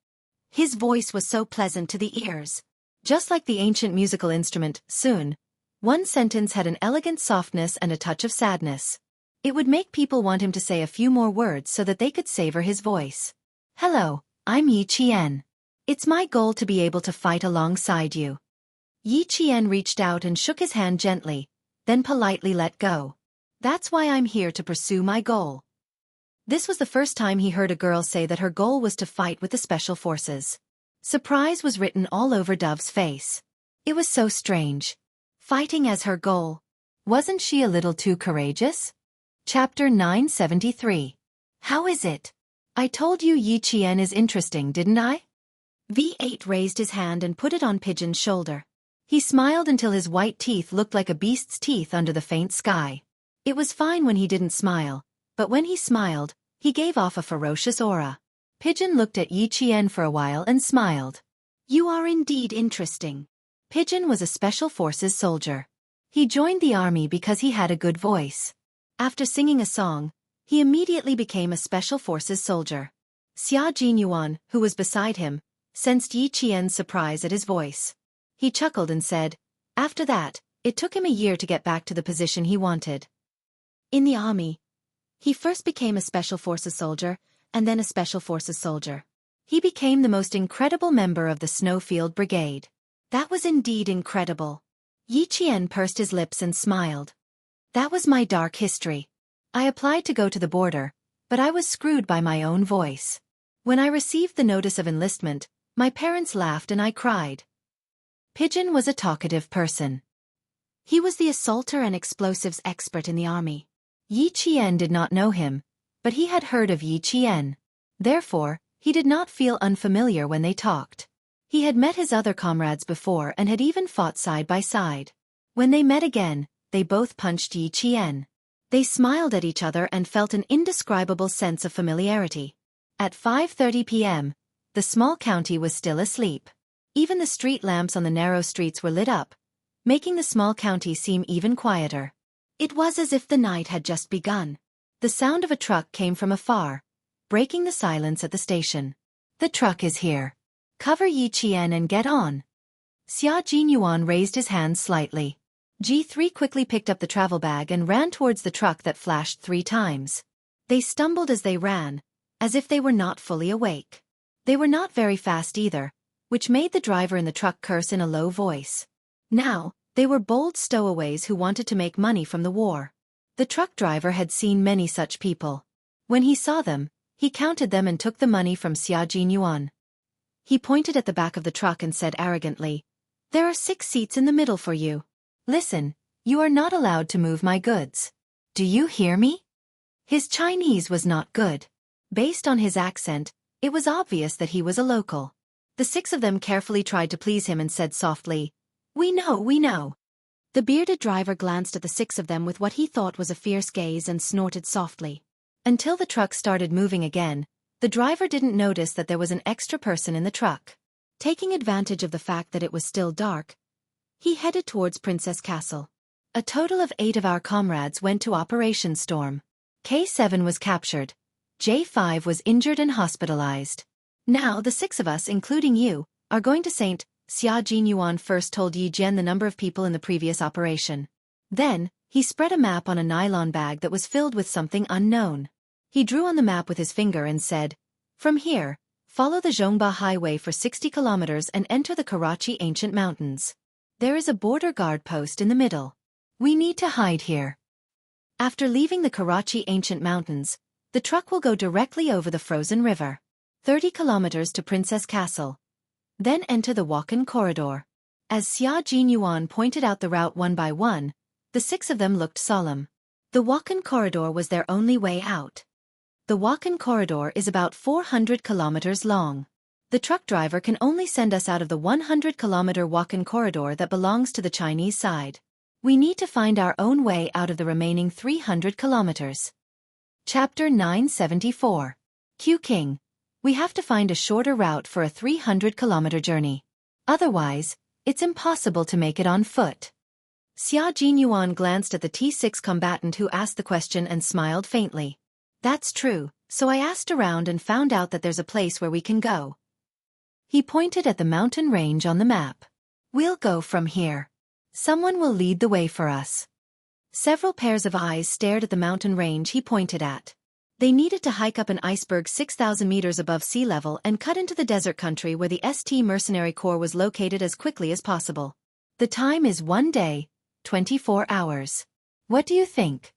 His voice was so pleasant to the ears. Just like the ancient musical instrument, Sun, one sentence had an elegant softness and a touch of sadness. It would make people want him to say a few more words so that they could savor his voice. Hello, I'm Yi Qian. It's my goal to be able to fight alongside you. Yi Qian reached out and shook his hand gently, then politely let go. That's why I'm here to pursue my goal. This was the first time he heard a girl say that her goal was to fight with the special forces. Surprise was written all over Dove's face. It was so strange. Fighting as her goal. Wasn't she a little too courageous? Chapter 973. How is it? I told you Yi Qian is interesting, didn't I? V8 raised his hand and put it on Pigeon's shoulder. He smiled until his white teeth looked like a beast's teeth under the faint sky. It was fine when he didn't smile, but when he smiled, he gave off a ferocious aura. Pigeon looked at Yi Qian for a while and smiled. You are indeed interesting. Pigeon was a special forces soldier. He joined the army because he had a good voice. After singing a song, he immediately became a special forces soldier. Xia Jinyuan, who was beside him, sensed Yi Qian's surprise at his voice. He chuckled and said, after that, it took him a year to get back to the position he wanted. In the army, he first became a special forces soldier, and then a special forces soldier. He became the most incredible member of the Snowfield Brigade. That was indeed incredible. Yi Qian pursed his lips and smiled. That was my dark history. I applied to go to the border, but I was screwed by my own voice. When I received the notice of enlistment, my parents laughed and I cried. Pigeon was a talkative person. He was the assaulter and explosives expert in the army. Yi Qian did not know him, but he had heard of Yi Qian. Therefore, he did not feel unfamiliar when they talked. He had met his other comrades before and had even fought side by side. When they met again, they both punched Yi Qian. They smiled at each other and felt an indescribable sense of familiarity. At 5:30 p.m., the small county was still asleep. Even the street lamps on the narrow streets were lit up, making the small county seem even quieter. It was as if the night had just begun. The sound of a truck came from afar, breaking the silence at the station. The truck is here. Cover Yi Qian and get on. Xia Jinyuan raised his hand slightly. G3 quickly picked up the travel bag and ran towards the truck that flashed 3 times. They stumbled as they ran, as if they were not fully awake. They were not very fast either, which made the driver in the truck curse in a low voice. Now, they were bold stowaways who wanted to make money from the war. The truck driver had seen many such people. When he saw them, he counted them and took the money from Xia Jinyuan. He pointed at the back of the truck and said arrogantly, "There are 6 seats in the middle for you. Listen, you are not allowed to move my goods. Do you hear me?" His Chinese was not good. Based on his accent, it was obvious that he was a local. The 6 of them carefully tried to please him and said softly, we know. The bearded driver glanced at the 6 of them with what he thought was a fierce gaze and snorted softly. Until the truck started moving again, the driver didn't notice that there was an extra person in the truck. Taking advantage of the fact that it was still dark, he headed towards Princess Castle. A total of 8 of our comrades went to Operation Storm. K7 was captured. J5 was injured and hospitalized. Now the 6 of us, including you, are going to St. Xia Jinyuan first told Yi Jian the number of people in the previous operation. Then, he spread a map on a nylon bag that was filled with something unknown. He drew on the map with his finger and said, "From here, follow the Zhongba Highway for 60 kilometers and enter the Karachi Ancient Mountains. There is a border guard post in the middle. We need to hide here." After leaving the Karachi Ancient Mountains, the truck will go directly over the frozen river. 30 kilometers to Princess Castle. Then enter the walk-in corridor. As Xia Jinyuan pointed out the route one by one, the 6 of them looked solemn. The walk-in corridor was their only way out. The walk-in corridor is about 400 kilometers long. The truck driver can only send us out of the 100-kilometer walk-in corridor that belongs to the Chinese side. We need to find our own way out of the remaining 300 kilometers. Chapter 974. Q King. We have to find a shorter route for a 300-kilometer journey. Otherwise, it's impossible to make it on foot. Xia Jinyuan glanced at the T6 combatant who asked the question and smiled faintly. That's true, so I asked around and found out that there's a place where we can go. He pointed at the mountain range on the map. We'll go from here. Someone will lead the way for us. Several pairs of eyes stared at the mountain range he pointed at. They needed to hike up an iceberg 6,000 meters above sea level and cut into the desert country where the ST Mercenary Corps was located as quickly as possible. The time is 1 day, 24 hours. What do you think?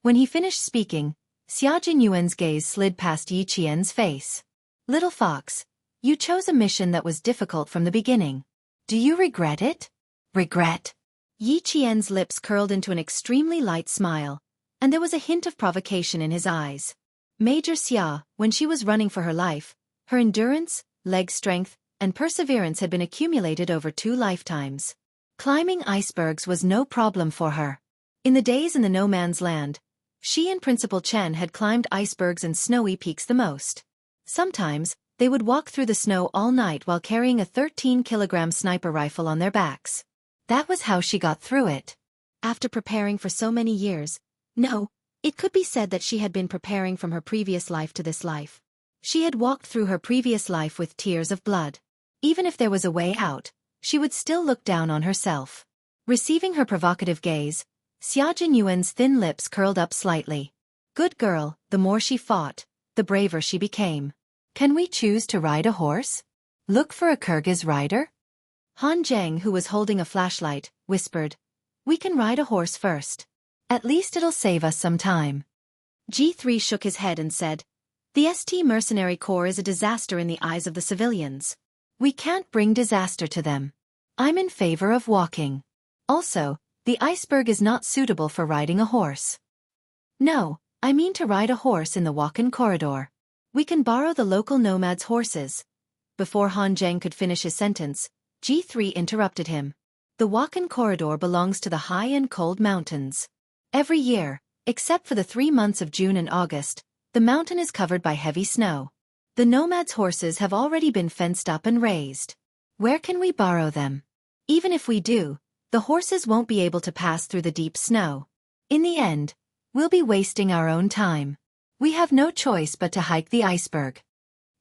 When he finished speaking, Xia Jinyuan's gaze slid past Yi Qian's face. Little fox, you chose a mission that was difficult from the beginning. Do you regret it? Regret? Yi Qian's lips curled into an extremely light smile, and there was a hint of provocation in his eyes. Major Xia, when she was running for her life, her endurance, leg strength, and perseverance had been accumulated over 2 lifetimes. Climbing icebergs was no problem for her. In the days in the no man's land, she and Principal Chen had climbed icebergs and snowy peaks the most. Sometimes, they would walk through the snow all night while carrying a 13-kilogram sniper rifle on their backs. That was how she got through it. After preparing for so many years, no, it could be said that she had been preparing from her previous life to this life. She had walked through her previous life with tears of blood. Even if there was a way out, she would still look down on herself. Receiving her provocative gaze, Xia Jinyuan's thin lips curled up slightly. Good girl, the more she fought, the braver she became. Can we choose to ride a horse? Look for a Kyrgyz rider? Han Zheng, who was holding a flashlight, whispered. We can ride a horse first. At least it'll save us some time. G3 shook his head and said, the ST Mercenary Corps is a disaster in the eyes of the civilians. We can't bring disaster to them. I'm in favor of walking. Also, the iceberg is not suitable for riding a horse. No, I mean to ride a horse in the walk-in corridor. We can borrow the local nomads' horses. Before Han Zheng could finish his sentence, G3 interrupted him. The walk-in corridor belongs to the high and cold mountains. Every year, except for the 3 months of June and August, the mountain is covered by heavy snow. The nomads' horses have already been fenced up and raised. Where can we borrow them? Even if we do, the horses won't be able to pass through the deep snow. In the end, we'll be wasting our own time. We have no choice but to hike the iceberg.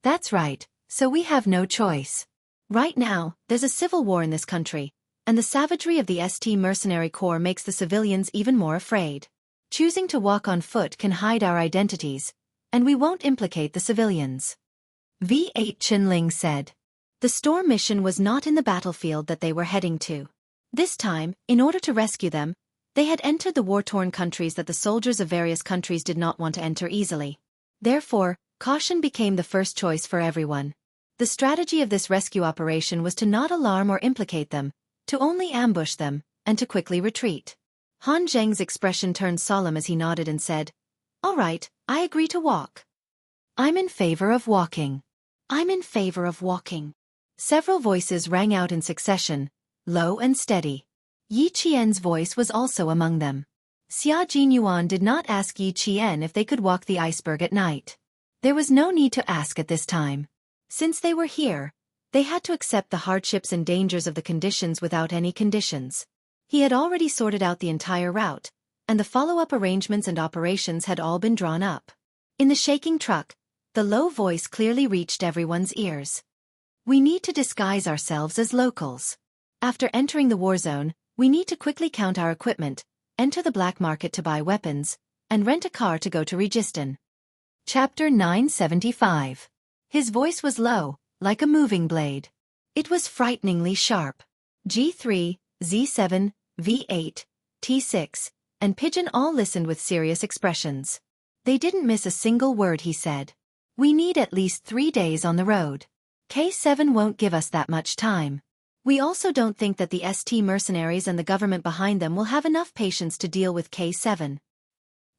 That's right, so we have no choice. Right now, there's a civil war in this country, and the savagery of the ST Mercenary Corps makes the civilians even more afraid. Choosing to walk on foot can hide our identities, and we won't implicate the civilians. V8 Chinling said. The storm mission was not in the battlefield that they were heading to. This time, in order to rescue them, they had entered the war-torn countries that the soldiers of various countries did not want to enter easily. Therefore, caution became the first choice for everyone. The strategy of this rescue operation was to not alarm or implicate them, to only ambush them, and to quickly retreat. Han Zheng's expression turned solemn as he nodded and said, All right, I agree to walk. I'm in favor of walking. I'm in favor of walking. Several voices rang out in succession, low and steady. Yi Qian's voice was also among them. Xia Jinyuan did not ask Yi Qian if they could walk the iceberg at night. There was no need to ask at this time. Since they were here, they had to accept the hardships and dangers of the conditions without any conditions. He had already sorted out the entire route, and the follow-up arrangements and operations had all been drawn up. In the shaking truck, the low voice clearly reached everyone's ears. We need to disguise ourselves as locals. After entering the war zone, we need to quickly count our equipment, enter the black market to buy weapons, and rent a car to go to Registan. Chapter 975. His voice was low, like a moving blade. It was frighteningly sharp. G3, Z7, V8, T6, and Pigeon all listened with serious expressions. They didn't miss a single word he said. We need at least 3 days on the road. K7 won't give us that much time. We also don't think that the ST mercenaries and the government behind them will have enough patience to deal with K7.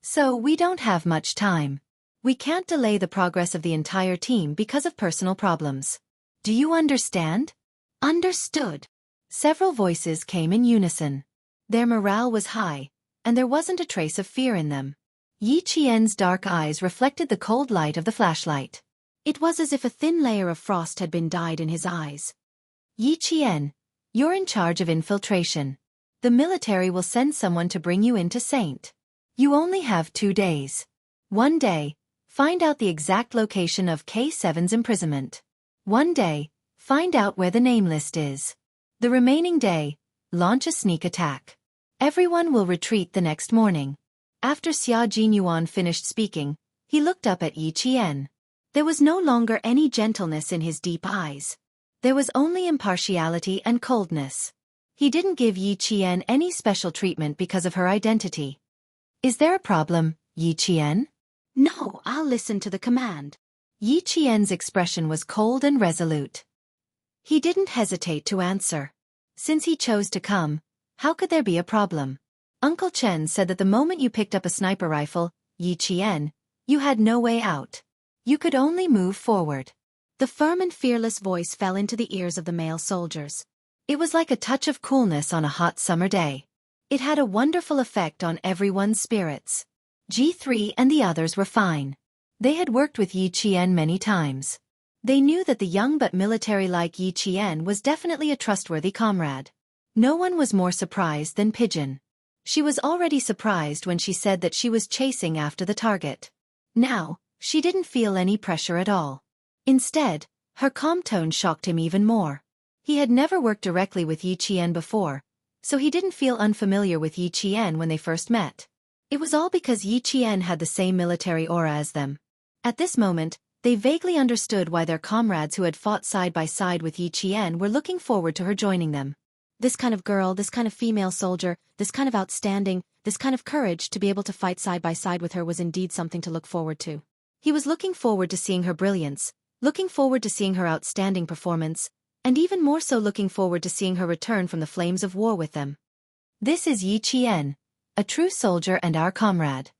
So we don't have much time. We can't delay the progress of the entire team because of personal problems. Do you understand? Understood. Several voices came in unison. Their morale was high, and there wasn't a trace of fear in them. Yi Qian's dark eyes reflected the cold light of the flashlight. It was as if a thin layer of frost had been dyed in his eyes. Yi Qian, you're in charge of infiltration. The military will send someone to bring you into Saint. You only have 2 days. 1 day, find out the exact location of K7's imprisonment. 1 day, find out where the name list is. The remaining day, launch a sneak attack. Everyone will retreat the next morning. After Xia Jinyuan finished speaking, he looked up at Yi Qian. There was no longer any gentleness in his deep eyes. There was only impartiality and coldness. He didn't give Yi Qian any special treatment because of her identity. Is there a problem, Yi Qian? No, I'll listen to the command. Yi Qian's expression was cold and resolute. He didn't hesitate to answer. Since he chose to come, how could there be a problem? Uncle Chen said that the moment you picked up a sniper rifle, Yi Qian, you had no way out. You could only move forward. The firm and fearless voice fell into the ears of the male soldiers. It was like a touch of coolness on a hot summer day. It had a wonderful effect on everyone's spirits. G3 and the others were fine. They had worked with Yi Qian many times. They knew that the young but military-like Yi Qian was definitely a trustworthy comrade. No one was more surprised than Pigeon. She was already surprised when she said that she was chasing after the target. Now, she didn't feel any pressure at all. Instead, her calm tone shocked him even more. He had never worked directly with Yi Qian before, so he didn't feel unfamiliar with Yi Qian when they first met. It was all because Yi Qian had the same military aura as them. At this moment, they vaguely understood why their comrades who had fought side by side with Yi Qian were looking forward to her joining them. This kind of girl, this kind of female soldier, this kind of outstanding, this kind of courage to be able to fight side by side with her was indeed something to look forward to. He was looking forward to seeing her brilliance, looking forward to seeing her outstanding performance, and even more so looking forward to seeing her return from the flames of war with them. This is Yi Qian, a true soldier and our comrade.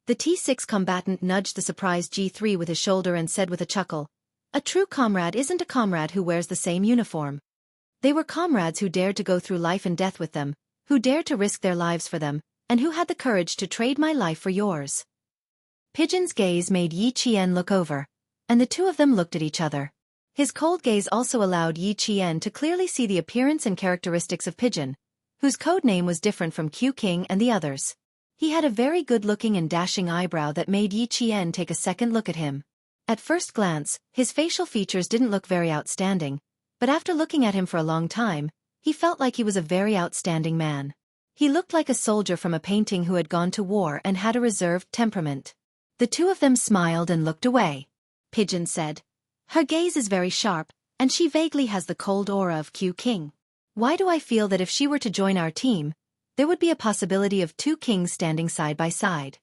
The T6 combatant nudged the surprised G3 with his shoulder and said with a chuckle, a true comrade isn't a comrade who wears the same uniform. They were comrades who dared to go through life and death with them, who dared to risk their lives for them, and who had the courage to trade my life for yours. Pigeon's gaze made Yi Qian look over, and the two of them looked at each other. His cold gaze also allowed Yi Qian to clearly see the appearance and characteristics of Pigeon, whose code name was different from Q King and the others. He had a very good-looking and dashing eyebrow that made Yi Qian take a second look at him. At first glance, his facial features didn't look very outstanding, but after looking at him for a long time, he felt like he was a very outstanding man. He looked like a soldier from a painting who had gone to war and had a reserved temperament. The two of them smiled and looked away. Pigeon said, her gaze is very sharp, and she vaguely has the cold aura of Q King. Why do I feel that if she were to join our team, there would be a possibility of 2 kings standing side by side?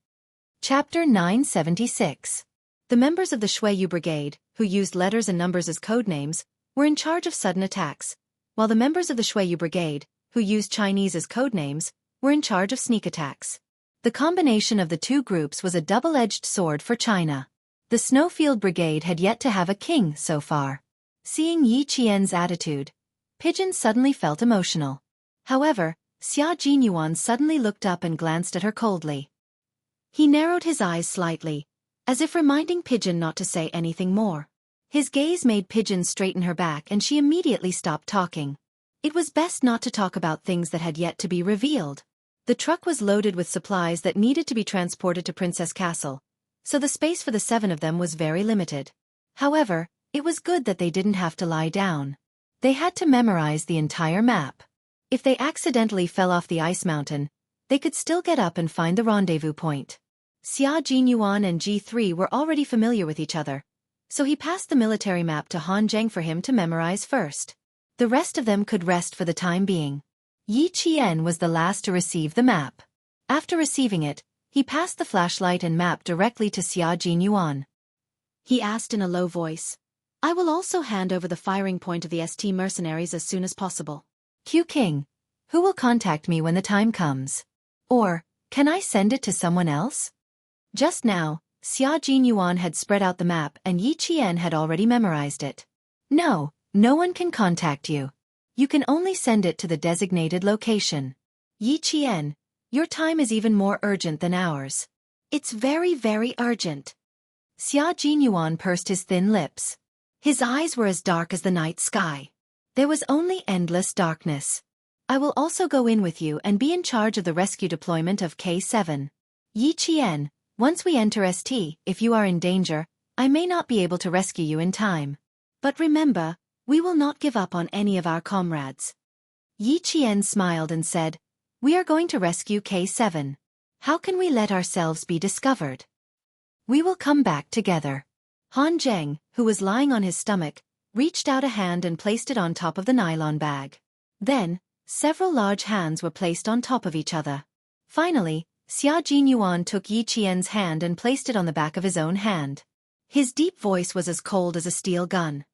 Chapter 976. The members of the Shuiyu Brigade, who used letters and numbers as code names, were in charge of sudden attacks, while the members of the Shuiyu Brigade, who used Chinese as code names, were in charge of sneak attacks. The combination of the two groups was a double-edged sword for China. The Snowfield Brigade had yet to have a king so far. Seeing Yi Qian's attitude, Pigeon suddenly felt emotional. However, Xia Jinyuan suddenly looked up and glanced at her coldly. He narrowed his eyes slightly, as if reminding Pigeon not to say anything more. His gaze made Pigeon straighten her back and she immediately stopped talking. It was best not to talk about things that had yet to be revealed. The truck was loaded with supplies that needed to be transported to Princess Castle, so the space for the 7 of them was very limited. However, it was good that they didn't have to lie down. They had to memorize the entire map. If they accidentally fell off the ice mountain, they could still get up and find the rendezvous point. Xia Jinyuan and G3 were already familiar with each other, so he passed the military map to Han Zheng for him to memorize first. The rest of them could rest for the time being. Yi Qian was the last to receive the map. After receiving it, he passed the flashlight and map directly to Xia Jinyuan. He asked in a low voice, I will also hand over the firing point of the ST mercenaries as soon as possible. Q King, who will contact me when the time comes? Or, can I send it to someone else? Just now, Xia Jinyuan had spread out the map and Yi Qian had already memorized it. No, No one can contact you. You can only send it to the designated location. Yi Qian, your time is even more urgent than ours. It's very, very urgent. Xia Jinyuan pursed his thin lips. His eyes were as dark as the night sky. There was only endless darkness. I will also go in with you and be in charge of the rescue deployment of K7. Yi Qian, once we enter ST, if you are in danger, I may not be able to rescue you in time. But remember, we will not give up on any of our comrades. Yi Qian smiled and said, we are going to rescue K7. How can we let ourselves be discovered? We will come back together. Han Zheng, who was lying on his stomach, reached out a hand and placed it on top of the nylon bag. Then, several large hands were placed on top of each other. Finally, Xia Jinyuan took Yi Qian's hand and placed it on the back of his own hand. His deep voice was as cold as a steel gun.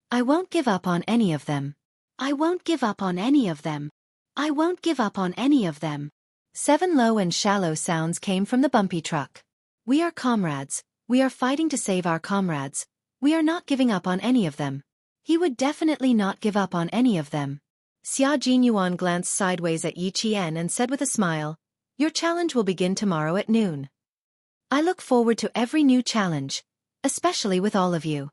I won't give up on any of them. I won't give up on any of them. I won't give up on any of them. 7 low and shallow sounds came from the bumpy truck. We are comrades. We are fighting to save our comrades. We are not giving up on any of them. He would definitely not give up on any of them. Xia Jinyuan glanced sideways at Yi Qian and said with a smile, your challenge will begin tomorrow at noon. I look forward to every new challenge, especially with all of you.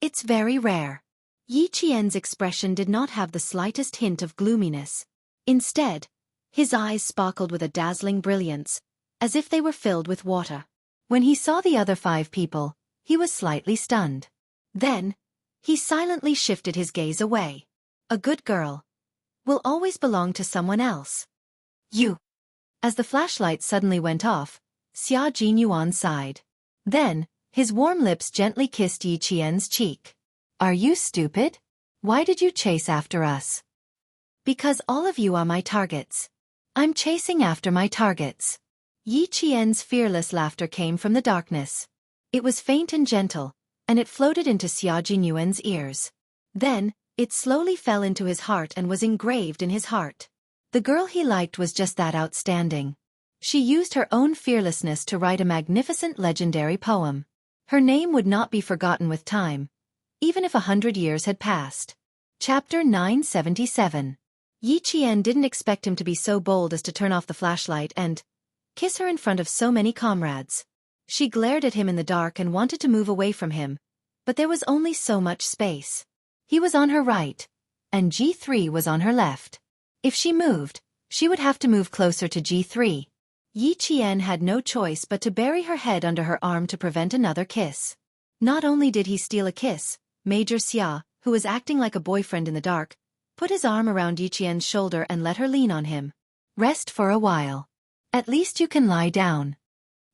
It's very rare. Yi Qian's expression did not have the slightest hint of gloominess. Instead, his eyes sparkled with a dazzling brilliance, as if they were filled with water. When he saw the other 5 people, he was slightly stunned. Then, he silently shifted his gaze away. A good girl will always belong to someone else. You. As the flashlight suddenly went off, Xia Jinyuan sighed. Then, his warm lips gently kissed Yi Qian's cheek. Are you stupid? Why did you chase after us? Because all of you are my targets. I'm chasing after my targets. Yi Qian's fearless laughter came from the darkness. It was faint and gentle, and it floated into Xia Jinyuan's ears. Then, it slowly fell into his heart and was engraved in his heart. The girl he liked was just that outstanding. She used her own fearlessness to write a magnificent legendary poem. Her name would not be forgotten with time, even if 100 years had passed. Chapter 977. Yi Qian didn't expect him to be so bold as to turn off the flashlight and kiss her in front of so many comrades. She glared at him in the dark and wanted to move away from him, but there was only so much space. He was on her right, and G3 was on her left. If she moved, she would have to move closer to G3. Yi Qian had no choice but to bury her head under her arm to prevent another kiss. Not only did he steal a kiss, Major Xia, who was acting like a boyfriend in the dark, put his arm around Yi Qian's shoulder and let her lean on him. Rest for a while. At least you can lie down.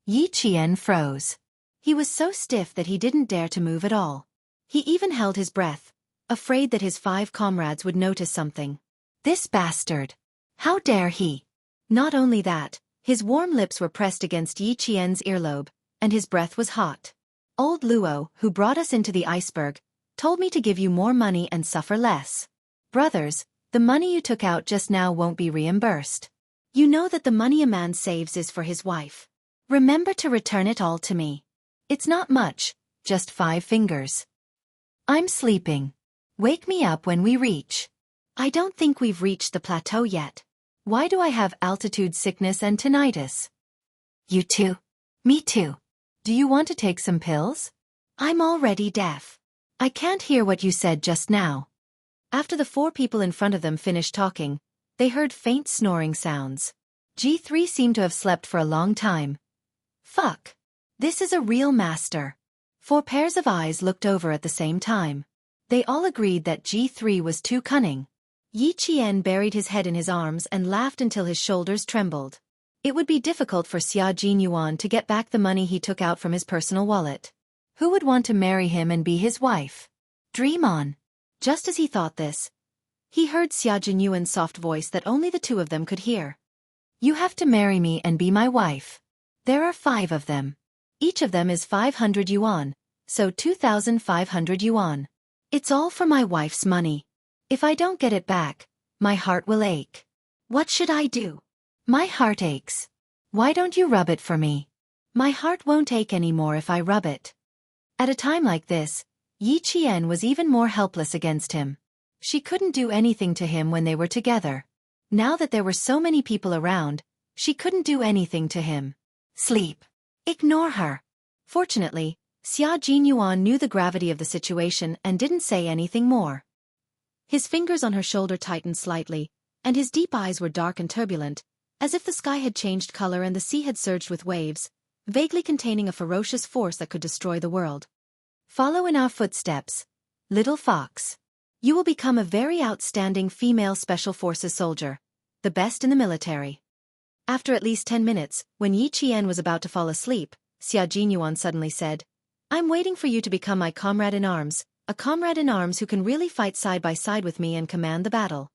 Yi Qian froze. He was so stiff that he didn't dare to move at all. He even held his breath, afraid that his 5 comrades would notice something. This bastard! How dare he! Not only that, his warm lips were pressed against Yi Qian's earlobe, and his breath was hot. Old Luo, who brought us into the iceberg, told me to give you more money and suffer less. Brothers, the money you took out just now won't be reimbursed. You know that the money a man saves is for his wife. Remember to return it all to me. It's not much, just 5 fingers. I'm sleeping. Wake me up when we reach. I don't think we've reached the plateau yet. Why do I have altitude sickness and tinnitus? You too. Me too. Do you want to take some pills? I'm already deaf. I can't hear what you said just now. After the 4 people in front of them finished talking, they heard faint snoring sounds. G3 seemed to have slept for a long time. Fuck. This is a real master. 4 pairs of eyes looked over at the same time. They all agreed that G3 was too cunning. Yi Qian buried his head in his arms and laughed until his shoulders trembled. It would be difficult for Xia Jinyuan to get back the money he took out from his personal wallet. Who would want to marry him and be his wife? Dream on. Just as he thought this, he heard Xia Jinyuan's soft voice that only the 2 of them could hear. You have to marry me and be my wife. There are 5 of them. Each of them is 500 yuan, so 2,500 yuan. It's all for my wife's money. If I don't get it back, my heart will ache. What should I do? My heart aches. Why don't you rub it for me? My heart won't ache anymore if I rub it. At a time like this, Yi Qian was even more helpless against him. She couldn't do anything to him when they were together. Now that there were so many people around, she couldn't do anything to him. Sleep. Ignore her. Fortunately, Xia Jinyuan knew the gravity of the situation and didn't say anything more. His fingers on her shoulder tightened slightly, and his deep eyes were dark and turbulent, as if the sky had changed color and the sea had surged with waves, vaguely containing a ferocious force that could destroy the world. Follow in our footsteps, little fox. You will become a very outstanding female special forces soldier, the best in the military. After at least 10 minutes, when Yi Qian was about to fall asleep, Xia Jinyuan suddenly said, I'm waiting for you to become my comrade-in-arms, a comrade-in-arms who can really fight side by side with me and command the battle.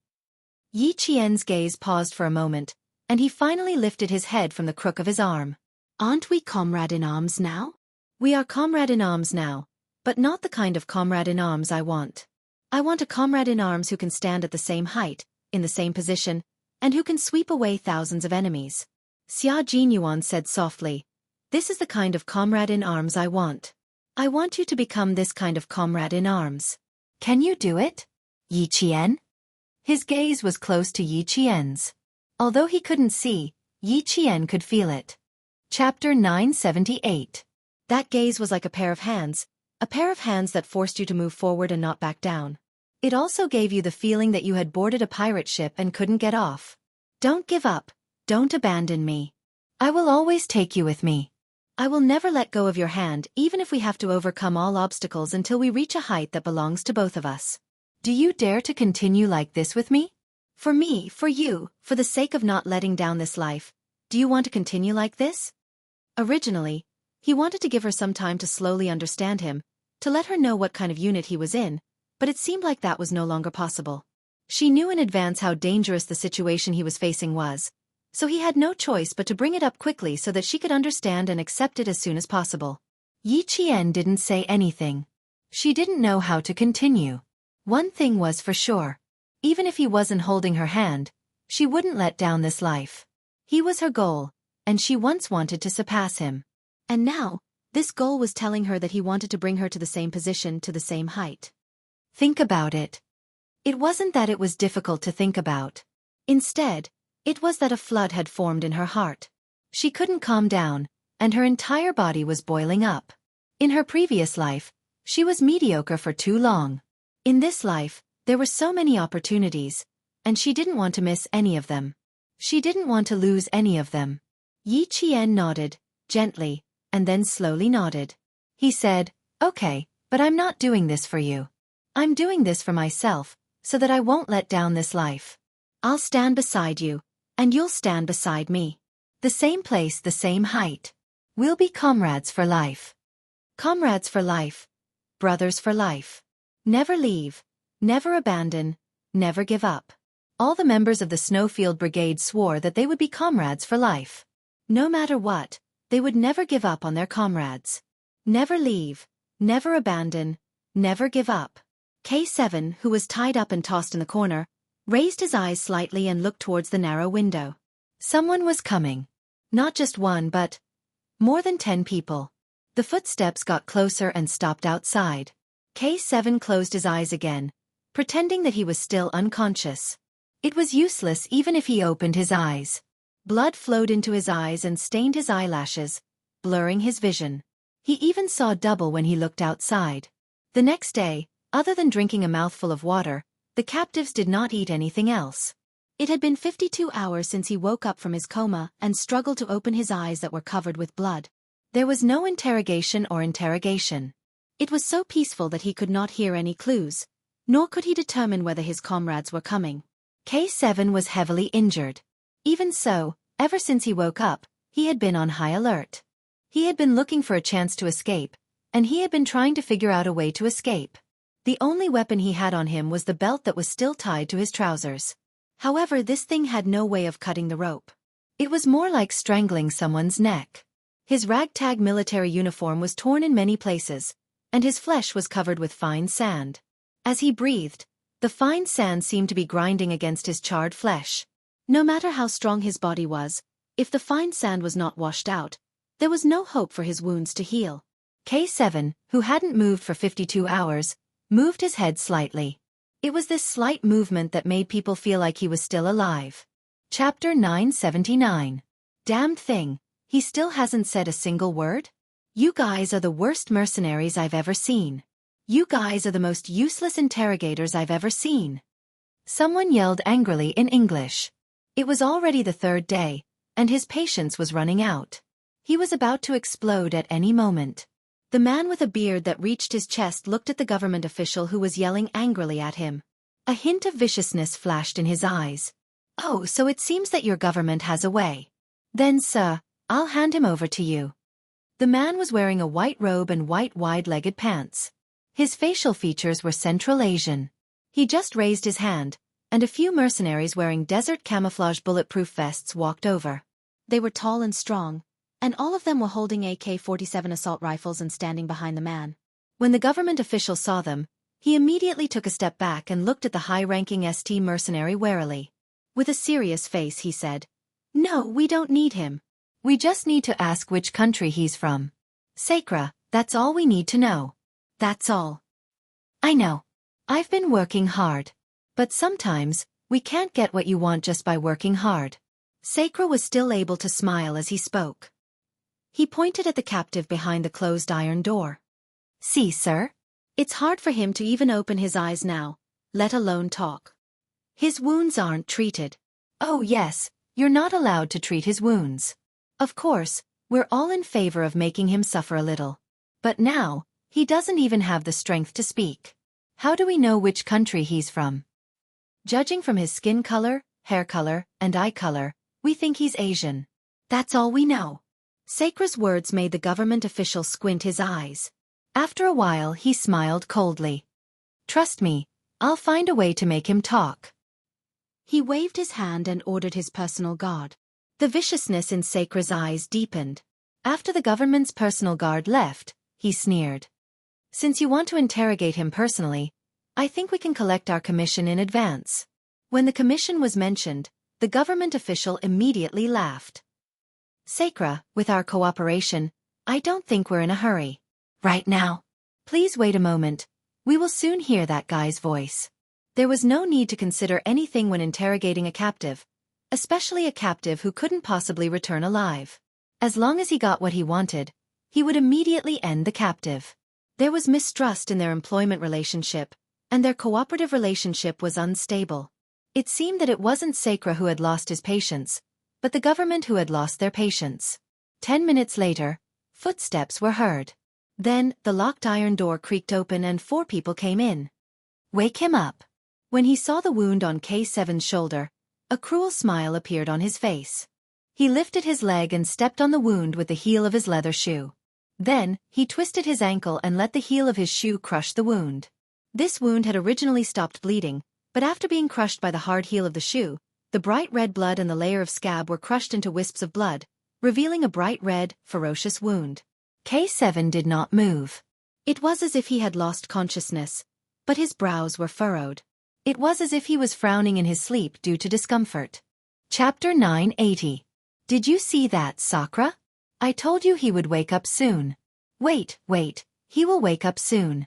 Yi Qian's gaze paused for a moment, and he finally lifted his head from the crook of his arm. Aren't we comrade-in-arms now? We are comrade-in-arms now, but not the kind of comrade-in-arms I want. I want a comrade-in-arms who can stand at the same height, in the same position, and who can sweep away thousands of enemies. Xia Jinyuan said softly, This is the kind of comrade-in-arms I want. I want you to become this kind of comrade-in-arms. Can you do it, Yi Qian? His gaze was close to Yi Qian's. Although he couldn't see, Yi Qian could feel it. Chapter 978. That gaze was like a pair of hands that forced you to move forward and not back down. It also gave you the feeling that you had boarded a pirate ship and couldn't get off. Don't give up, don't abandon me. I will always take you with me. I will never let go of your hand even if we have to overcome all obstacles until we reach a height that belongs to both of us. Do you dare to continue like this with me? For me, for you, for the sake of not letting down this life, do you want to continue like this? Originally, he wanted to give her some time to slowly understand him, to let her know what kind of unit he was in, but it seemed like that was no longer possible. She knew in advance how dangerous the situation he was facing was, so he had no choice but to bring it up quickly so that she could understand and accept it as soon as possible. Yi Qian didn't say anything. She didn't know how to continue. One thing was for sure. Even if he wasn't holding her hand, she wouldn't let down this life. He was her goal, and she once wanted to surpass him. And now, this goal was telling her that he wanted to bring her to the same position, to the same height. Think about it. It wasn't that it was difficult to think about. Instead, it was that a flood had formed in her heart. She couldn't calm down, and her entire body was boiling up. In her previous life, she was mediocre for too long. In this life, there were so many opportunities, and she didn't want to miss any of them. She didn't want to lose any of them. Yi Qian nodded, gently, and then slowly nodded. He said, Okay, but I'm not doing this for you. I'm doing this for myself, so that I won't let down this life. I'll stand beside you, and you'll stand beside me. The same place, the same height. We'll be comrades for life. Comrades for life. Brothers for life. Never leave, never abandon, never give up. All the members of the Snowfield Brigade swore that they would be comrades for life. No matter what, they would never give up on their comrades. Never leave, never abandon, never give up. K7, who was tied up and tossed in the corner, raised his eyes slightly and looked towards the narrow window. Someone was coming. Not just one but more than 10 people. The footsteps got closer and stopped outside. K7 closed his eyes again, pretending that he was still unconscious. It was useless even if he opened his eyes. Blood flowed into his eyes and stained his eyelashes, blurring his vision. He even saw double when he looked outside. The next day, other than drinking a mouthful of water, the captives did not eat anything else. It had been 52 hours since he woke up from his coma and struggled to open his eyes that were covered with blood. There was no interrogation or interrogation. It was so peaceful that he could not hear any clues, nor could he determine whether his comrades were coming. K7 was heavily injured. Even so, ever since he woke up, he had been on high alert. He had been looking for a chance to escape, and he had been trying to figure out a way to escape. The only weapon he had on him was the belt that was still tied to his trousers. However, this thing had no way of cutting the rope. It was more like strangling someone's neck. His ragtag military uniform was torn in many places, and his flesh was covered with fine sand. As he breathed, the fine sand seemed to be grinding against his charred flesh. No matter how strong his body was, if the fine sand was not washed out, there was no hope for his wounds to heal. K7, who hadn't moved for 52 hours, moved his head slightly. It was this slight movement that made people feel like he was still alive. Chapter 979. Damned thing, he still hasn't said a single word? You guys are the worst mercenaries I've ever seen. You guys are the most useless interrogators I've ever seen. Someone yelled angrily in English. It was already the third day, and his patience was running out. He was about to explode at any moment. The man with a beard that reached his chest looked at the government official who was yelling angrily at him. A hint of viciousness flashed in his eyes. Oh, so it seems that your government has a way. Then, sir, I'll hand him over to you. The man was wearing a white robe and white wide-legged pants. His facial features were Central Asian. He just raised his hand, and a few mercenaries wearing desert camouflage bulletproof vests walked over. They were tall and strong, and all of them were holding AK-47 assault rifles and standing behind the man. When the government official saw them, he immediately took a step back and looked at the high-ranking ST mercenary warily. With a serious face he said, "No, we don't need him. We just need to ask which country he's from. Sakra, that's all we need to know. That's all. I know. I've been working hard. But sometimes, we can't get what you want just by working hard." Sakra was still able to smile as he spoke. He pointed at the captive behind the closed iron door. "See, sir? It's hard for him to even open his eyes now, let alone talk. His wounds aren't treated." "Oh yes, you're not allowed to treat his wounds. Of course, we're all in favor of making him suffer a little. But now, he doesn't even have the strength to speak. How do we know which country he's from? Judging from his skin color, hair color, and eye color, we think he's Asian. That's all we know." Sakra's words made the government official squint his eyes. After a while he smiled coldly. "Trust me, I'll find a way to make him talk." He waved his hand and ordered his personal guard. The viciousness in Sakra's eyes deepened. After the government's personal guard left, he sneered. "Since you want to interrogate him personally, I think we can collect our commission in advance." When the commission was mentioned, the government official immediately laughed. "Sakra, with our cooperation, I don't think we're in a hurry. Right now. Please wait a moment. We will soon hear that guy's voice." There was no need to consider anything when interrogating a captive, especially a captive who couldn't possibly return alive. As long as he got what he wanted, he would immediately end the captive. There was mistrust in their employment relationship, and their cooperative relationship was unstable. It seemed that it wasn't Sakra who had lost his patience, but the government who had lost their patience. 10 minutes later, footsteps were heard. Then, the locked iron door creaked open and 4 people came in. "Wake him up." When he saw the wound on K7's shoulder, a cruel smile appeared on his face. He lifted his leg and stepped on the wound with the heel of his leather shoe. Then, he twisted his ankle and let the heel of his shoe crush the wound. This wound had originally stopped bleeding, but after being crushed by the hard heel of the shoe, the bright red blood and the layer of scab were crushed into wisps of blood, revealing a bright red, ferocious wound. K7 did not move. It was as if he had lost consciousness, but his brows were furrowed. It was as if he was frowning in his sleep due to discomfort. Chapter 980. "Did you see that, Sakra? I told you he would wake up soon." Wait, he will wake up soon."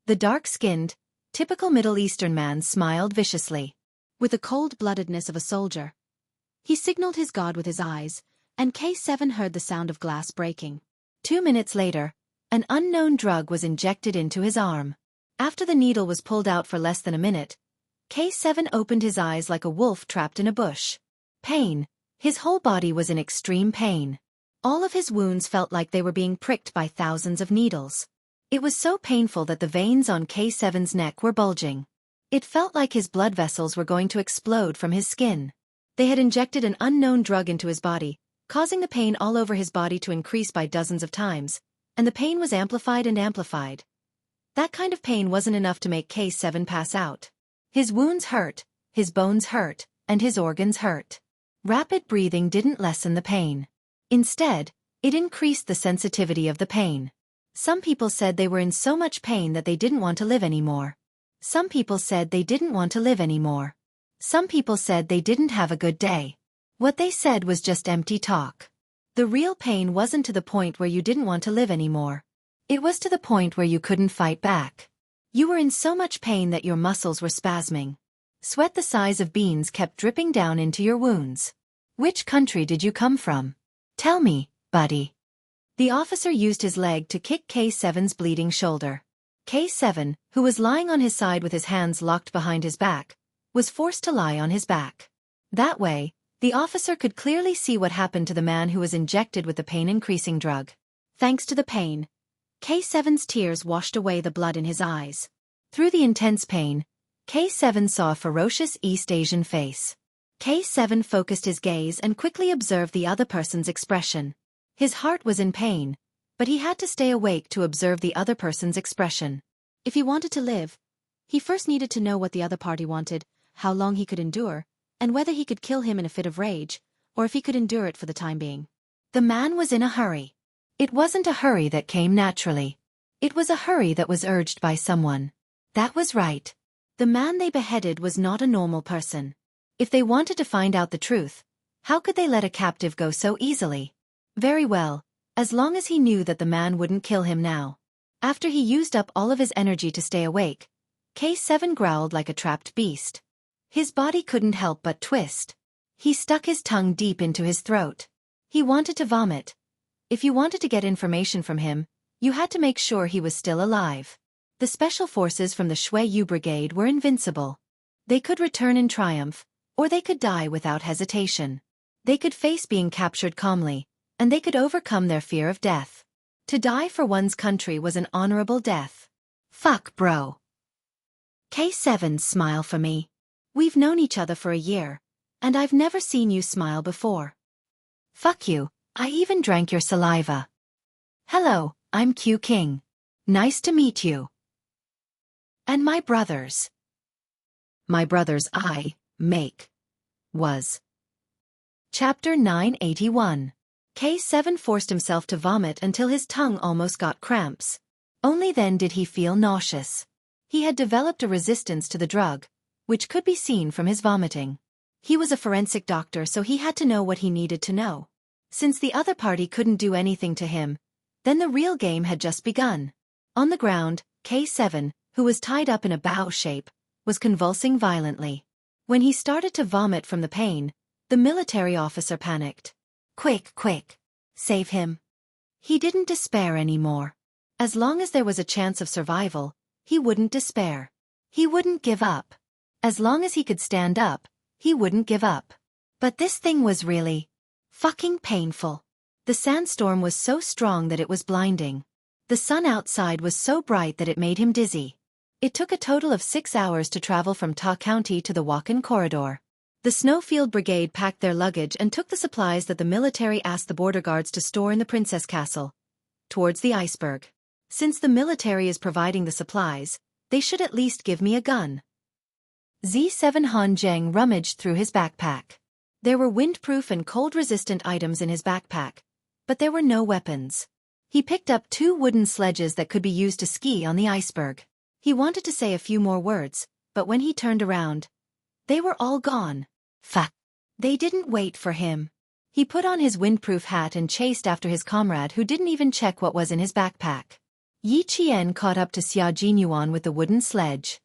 The dark-skinned, typical Middle Eastern man smiled viciously. With the cold-bloodedness of a soldier, he signaled his god with his eyes, and K7 heard the sound of glass breaking. 2 minutes later, an unknown drug was injected into his arm. After the needle was pulled out for less than a minute, K7 opened his eyes like a wolf trapped in a bush. Pain. His whole body was in extreme pain. All of his wounds felt like they were being pricked by thousands of needles. It was so painful that the veins on K7's neck were bulging. It felt like his blood vessels were going to explode from his skin. They had injected an unknown drug into his body, causing the pain all over his body to increase by dozens of times, and the pain was amplified and amplified. That kind of pain wasn't enough to make K7 pass out. His wounds hurt, his bones hurt, and his organs hurt. Rapid breathing didn't lessen the pain. Instead, it increased the sensitivity of the pain. Some people said they were in so much pain that they didn't want to live anymore. Some people said they didn't want to live anymore. Some people said they didn't have a good day. What they said was just empty talk. The real pain wasn't to the point where you didn't want to live anymore. It was to the point where you couldn't fight back. You were in so much pain that your muscles were spasming. Sweat the size of beans kept dripping down into your wounds. Which country did you come from? Tell me, buddy. The officer used his leg to kick K7's bleeding shoulder. K7, who was lying on his side with his hands locked behind his back, was forced to lie on his back. That way, the officer could clearly see what happened to the man who was injected with the pain-increasing drug. Thanks to the pain, K7's tears washed away the blood in his eyes. Through the intense pain, K7 saw a ferocious East Asian face. K7 focused his gaze and quickly observed the other person's expression. His heart was in pain, but he had to stay awake to observe the other person's expression. If he wanted to live, he first needed to know what the other party wanted, how long he could endure, and whether he could kill him in a fit of rage, or if he could endure it for the time being. The man was in a hurry. It wasn't a hurry that came naturally. It was a hurry that was urged by someone. That was right. The man they beheaded was not a normal person. If they wanted to find out the truth, how could they let a captive go so easily? Very well, as long as he knew that the man wouldn't kill him now. After he used up all of his energy to stay awake, K7 growled like a trapped beast. His body couldn't help but twist. He stuck his tongue deep into his throat. He wanted to vomit. If you wanted to get information from him, you had to make sure he was still alive. The special forces from the Shui Brigade were invincible. They could return in triumph, or they could die without hesitation. They could face being captured calmly, and they could overcome their fear of death. To die for one's country was an honorable death. Fuck, bro. K7, smile for me. We've known each other for a year, and I've never seen you smile before. Fuck you, I even drank your saliva. Hello, I'm Q King. Nice to meet you. And my brothers. My brothers was. Chapter 981. K7 forced himself to vomit until his tongue almost got cramps. Only then did he feel nauseous. He had developed a resistance to the drug, which could be seen from his vomiting. He was a forensic doctor, so he had to know what he needed to know. Since the other party couldn't do anything to him, then the real game had just begun. On the ground, K7, who was tied up in a bow shape, was convulsing violently. When he started to vomit from the pain, the military officer panicked. Quick, quick. Save him. He didn't despair anymore. As long as there was a chance of survival, he wouldn't despair. He wouldn't give up. As long as he could stand up, he wouldn't give up. But this thing was really fucking painful. The sandstorm was so strong that it was blinding. The sun outside was so bright that it made him dizzy. It took a total of 6 hours to travel from Ta County to the walk-in corridor. The Snowfield Brigade packed their luggage and took the supplies that the military asked the border guards to store in the Princess Castle, towards the iceberg. Since the military is providing the supplies, they should at least give me a gun. Z7 Han Zheng rummaged through his backpack. There were windproof and cold-resistant items in his backpack, but there were no weapons. He picked up 2 wooden sledges that could be used to ski on the iceberg. He wanted to say a few more words, but when he turned around, they were all gone. Fuck. They didn't wait for him. He put on his windproof hat and chased after his comrade who didn't even check what was in his backpack. Yi Qian caught up to Xia Jinyuan with the wooden sledge.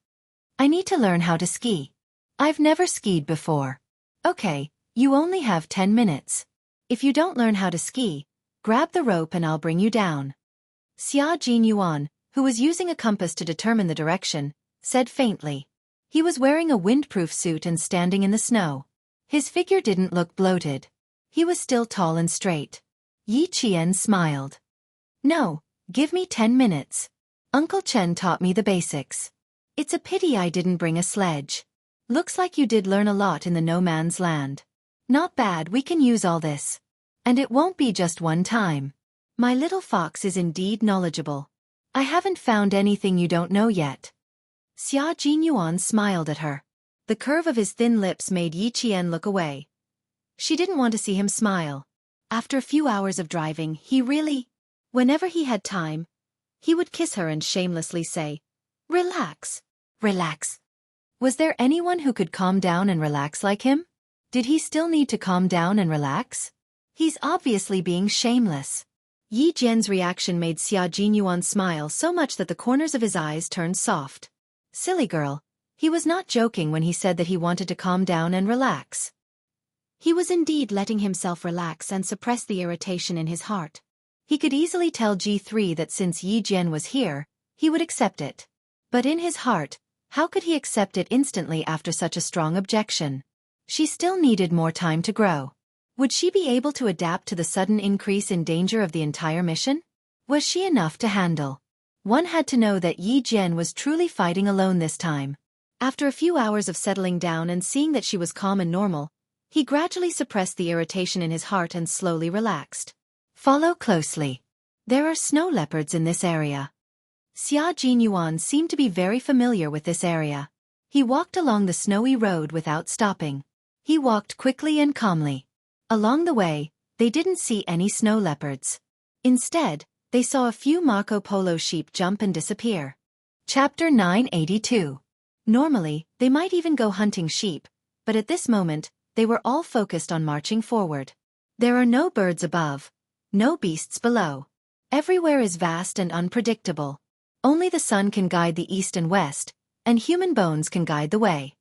I need to learn how to ski. I've never skied before. Okay, you only have 10 minutes. If you don't learn how to ski, grab the rope and I'll bring you down. Xia Jinyuan, who was using a compass to determine the direction, said faintly. He was wearing a windproof suit and standing in the snow. His figure didn't look bloated. He was still tall and straight. Yi Qian smiled. No, give me 10 minutes. Uncle Chen taught me the basics. It's a pity I didn't bring a sledge. Looks like you did learn a lot in the no man's land. Not bad, we can use all this. And it won't be just one time. My little fox is indeed knowledgeable. I haven't found anything you don't know yet. Xia Jinyuan smiled at her. The curve of his thin lips made Yi Qian look away. She didn't want to see him smile. After a few hours of driving, whenever he had time, he would kiss her and shamelessly say, "Relax, relax." Was there anyone who could calm down and relax like him? Did he still need to calm down and relax? He's obviously being shameless. Yi Jian's reaction made Xia Jinyuan smile so much that the corners of his eyes turned soft. Silly girl. He was not joking when he said that he wanted to calm down and relax. He was indeed letting himself relax and suppress the irritation in his heart. He could easily tell G3 that since Yi Jian was here, he would accept it. But in his heart, how could he accept it instantly after such a strong objection? She still needed more time to grow. Would she be able to adapt to the sudden increase in danger of the entire mission? Was she enough to handle? One had to know that Yi Jian was truly fighting alone this time. After a few hours of settling down and seeing that she was calm and normal, he gradually suppressed the irritation in his heart and slowly relaxed. Follow closely. There are snow leopards in this area. Xia Jinyuan seemed to be very familiar with this area. He walked along the snowy road without stopping. He walked quickly and calmly. Along the way, they didn't see any snow leopards. Instead, they saw a few Marco Polo sheep jump and disappear. Chapter 982. Normally, they might even go hunting sheep, but at this moment, they were all focused on marching forward. There are no birds above, no beasts below. Everywhere is vast and unpredictable. Only the sun can guide the east and west, and human bones can guide the way.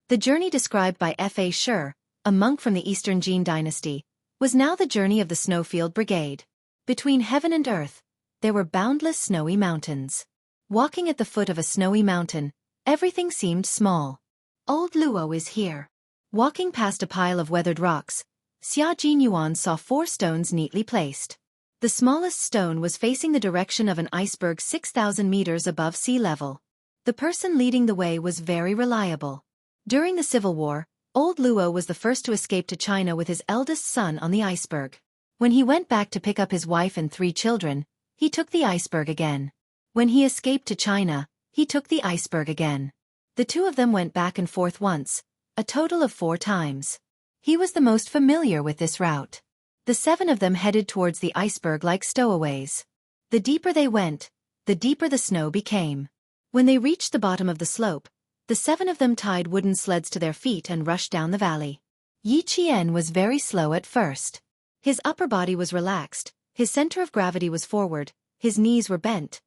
The journey described by Fa Shi, a monk from the Eastern Jin dynasty, was now the journey of the Snowfield Brigade. Between heaven and earth, there were boundless snowy mountains. Walking at the foot of a snowy mountain, everything seemed small. Old Luo is here. Walking past a pile of weathered rocks, Xia Jinyuan saw 4 stones neatly placed. The smallest stone was facing the direction of an iceberg 6,000 meters above sea level. The person leading the way was very reliable. During the Civil War, Old Luo was the first to escape to China with his eldest son on the iceberg. When he went back to pick up his wife and 3 children, he took the iceberg again. When he escaped to China, he took the iceberg again. The 2 of them went back and forth once, a total of 4 times. He was the most familiar with this route. The 7 of them headed towards the iceberg like stowaways. The deeper they went, the deeper the snow became. When they reached the bottom of the slope, the 7 of them tied wooden sleds to their feet and rushed down the valley. Yi Qian was very slow at first. His upper body was relaxed, his center of gravity was forward, his knees were bent.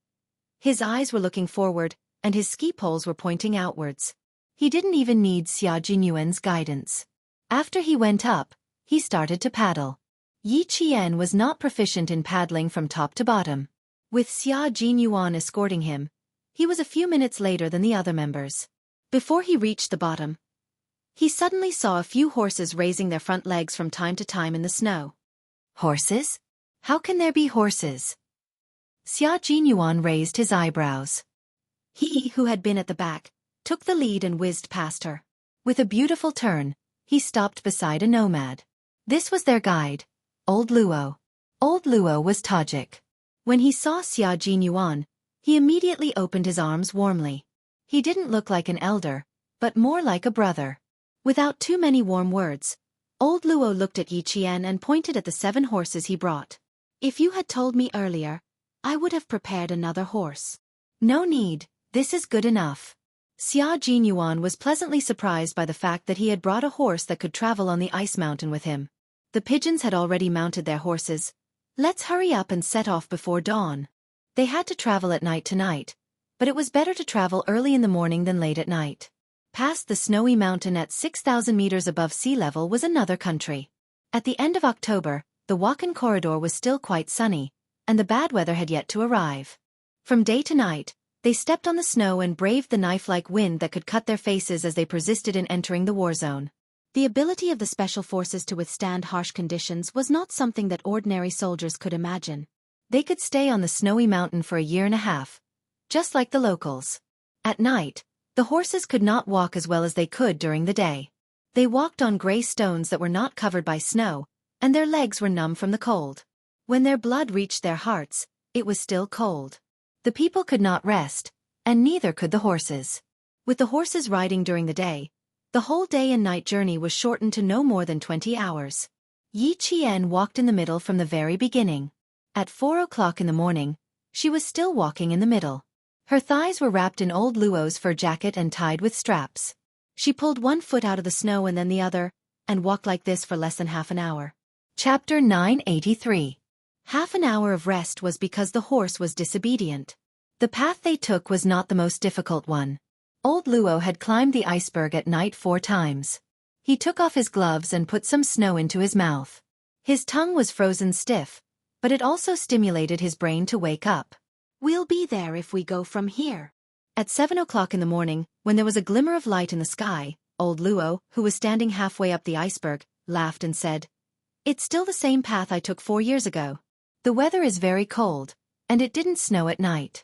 His eyes were looking forward, and his ski poles were pointing outwards. He didn't even need Xia Jinyuan's guidance. After he went up, he started to paddle. Yi Qian was not proficient in paddling from top to bottom. With Xia Jinyuan escorting him, he was a few minutes later than the other members. Before he reached the bottom, he suddenly saw a few horses raising their front legs from time to time in the snow. Horses? How can there be horses? Xia Jinyuan raised his eyebrows. He, who had been at the back, took the lead and whizzed past her. With a beautiful turn, he stopped beside a nomad. This was their guide, Old Luo. Old Luo was Tajik. When he saw Xia Jinyuan, he immediately opened his arms warmly. He didn't look like an elder, but more like a brother. Without too many warm words, Old Luo looked at Yi Qian and pointed at the 7 horses he brought. If you had told me earlier, I would have prepared another horse. No need, this is good enough. Xia Jinyuan was pleasantly surprised by the fact that he had brought a horse that could travel on the ice mountain with him. The pigeons had already mounted their horses. Let's hurry up and set off before dawn. They had to travel at night tonight, but it was better to travel early in the morning than late at night. Past the snowy mountain at 6,000 meters above sea level was another country. At the end of October, the Wuxia corridor was still quite sunny, and the bad weather had yet to arrive. From day to night, they stepped on the snow and braved the knife-like wind that could cut their faces as they persisted in entering the war zone. The ability of the special forces to withstand harsh conditions was not something that ordinary soldiers could imagine. They could stay on the snowy mountain for a year and a half, just like the locals. At night, the horses could not walk as well as they could during the day. They walked on gray stones that were not covered by snow, and their legs were numb from the cold. When their blood reached their hearts, it was still cold. The people could not rest, and neither could the horses. With the horses riding during the day, the whole day and night journey was shortened to no more than 20 hours. Yi Qian walked in the middle from the very beginning. At 4 o'clock in the morning, she was still walking in the middle. Her thighs were wrapped in Old Luo's fur jacket and tied with straps. She pulled one foot out of the snow and then the other, and walked like this for less than half an hour. Chapter 983. Half an hour of rest was because the horse was disobedient. The path they took was not the most difficult one. Old Luo had climbed the iceberg at night 4 times. He took off his gloves and put some snow into his mouth. His tongue was frozen stiff, but it also stimulated his brain to wake up. "We'll be there if we go from here." At 7 o'clock in the morning, when there was a glimmer of light in the sky, old Luo, who was standing halfway up the iceberg, laughed and said, "It's still the same path I took 4 years ago. The weather is very cold, and it didn't snow at night.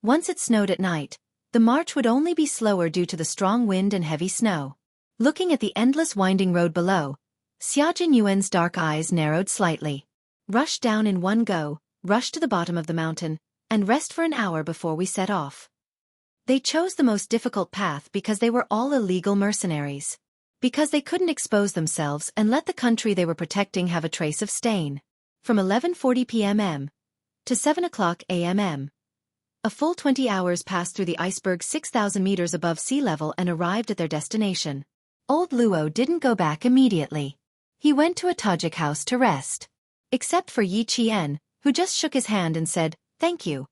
Once it snowed at night, the march would only be slower due to the strong wind and heavy snow." Looking at the endless winding road below, Xia Jinyuan's dark eyes narrowed slightly. "Rush down in one go, rush to the bottom of the mountain, and rest for an hour before we set off." They chose the most difficult path because they were all illegal mercenaries. Because they couldn't expose themselves and let the country they were protecting have a trace of stain. From 11:40 p.m. to 7 o'clock a.m. a full 20 hours passed through the iceberg 6,000 meters above sea level and arrived at their destination. Old Luo didn't go back immediately. He went to a Tajik house to rest. Except for Yi Qian, who just shook his hand and said, "Thank you."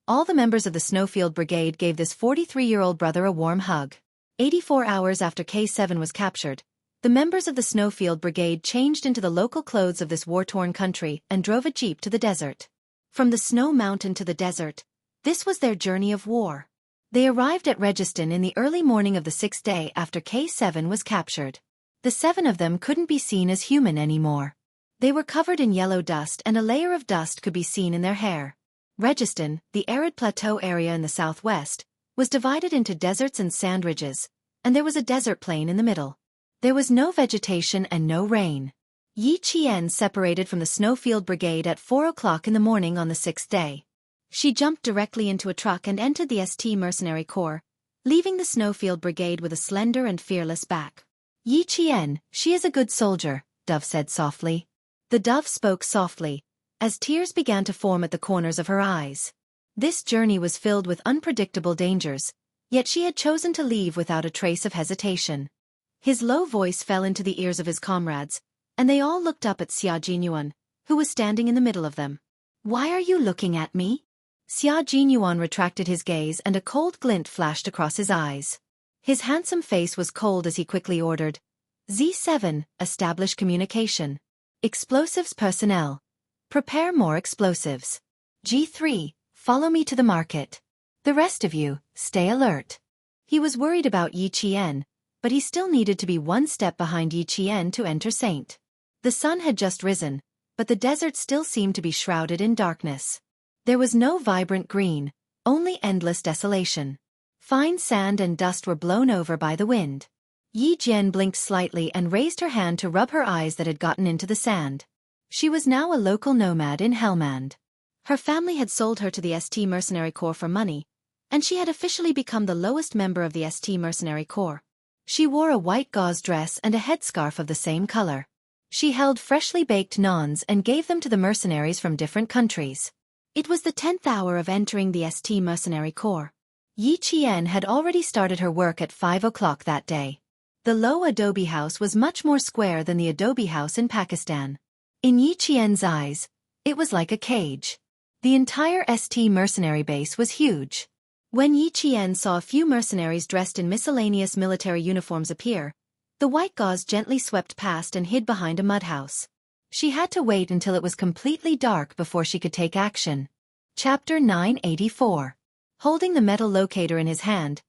All the members of the Snowfield Brigade gave this 43-year-old brother a warm hug. 84 hours after K7 was captured, the members of the Snowfield Brigade changed into the local clothes of this war-torn country and drove a jeep to the desert. From the snow mountain to the desert, this was their journey of war. They arrived at Registan in the early morning of the 6th day after K7 was captured. The 7 of them couldn't be seen as human anymore. They were covered in yellow dust and a layer of dust could be seen in their hair. Registan, the arid plateau area in the southwest, was divided into deserts and sand ridges, and there was a desert plain in the middle. There was no vegetation and no rain. Yi Qian separated from the Snowfield Brigade at 4 o'clock in the morning on the 6th day. She jumped directly into a truck and entered the St. Mercenary Corps, leaving the Snowfield Brigade with a slender and fearless back. "Yi Qian, she is a good soldier," Dove said softly. The dove spoke softly, as tears began to form at the corners of her eyes. This journey was filled with unpredictable dangers, yet she had chosen to leave without a trace of hesitation. His low voice fell into the ears of his comrades, and they all looked up at Xia Jinyuan, who was standing in the middle of them. "Why are you looking at me?" Xia Jinyuan retracted his gaze and a cold glint flashed across his eyes. His handsome face was cold as he quickly ordered, "Z7, establish communication. Explosives personnel. Prepare more explosives. G3, follow me to the market. The rest of you, stay alert." He was worried about Yi Qian, but he still needed to be one step behind Yi Qian to enter Saint. The sun had just risen, but the desert still seemed to be shrouded in darkness. There was no vibrant green, only endless desolation. Fine sand and dust were blown over by the wind. Yi Jian blinked slightly and raised her hand to rub her eyes that had gotten into the sand. She was now a local nomad in Helmand. Her family had sold her to the St. Mercenary Corps for money, and she had officially become the lowest member of the St. Mercenary Corps. She wore a white gauze dress and a headscarf of the same color. She held freshly baked naans and gave them to the mercenaries from different countries. It was the 10th hour of entering the St. Mercenary Corps. Yi Qian had already started her work at 5 o'clock that day. The low adobe house was much more square than the adobe house in Pakistan. In Yi Qian's eyes, it was like a cage. The entire St. Mercenary base was huge. When Yi Qian saw a few mercenaries dressed in miscellaneous military uniforms appear, the white gauze gently swept past and hid behind a mud house. She had to wait until it was completely dark before she could take action. Chapter 984. Holding the metal locator in his hand,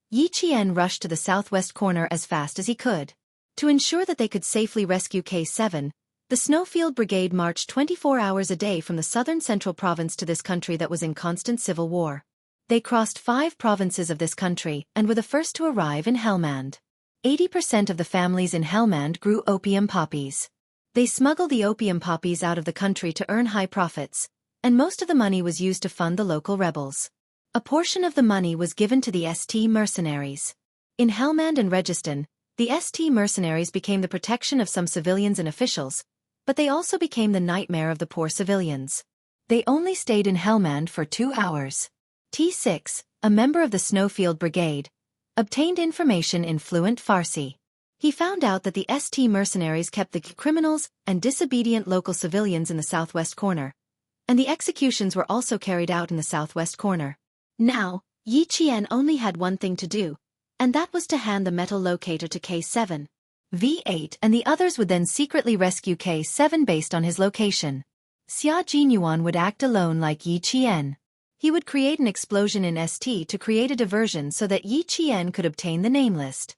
Yi Qian rushed to the southwest corner as fast as he could. To ensure that they could safely rescue K7, the Snowfield Brigade marched 24 hours a day from the southern central province to this country that was in constant civil war. They crossed 5 provinces of this country and were the first to arrive in Helmand. 80% of the families in Helmand grew opium poppies. They smuggled the opium poppies out of the country to earn high profits, and most of the money was used to fund the local rebels. A portion of the money was given to the St. Mercenaries. In Helmand and Registan, the St. Mercenaries became the protection of some civilians and officials, but they also became the nightmare of the poor civilians. They only stayed in Helmand for 2 hours. T6, a member of the Snowfield Brigade, obtained information in fluent Farsi. He found out that the St. Mercenaries kept the criminals and disobedient local civilians in the southwest corner, and the executions were also carried out in the southwest corner. Now, Yi Qian only had one thing to do, and that was to hand the metal locator to K7. V8 and the others would then secretly rescue K7 based on his location. Xia Jinyuan would act alone like Yi Qian. He would create an explosion in ST to create a diversion so that Yi Qian could obtain the name list.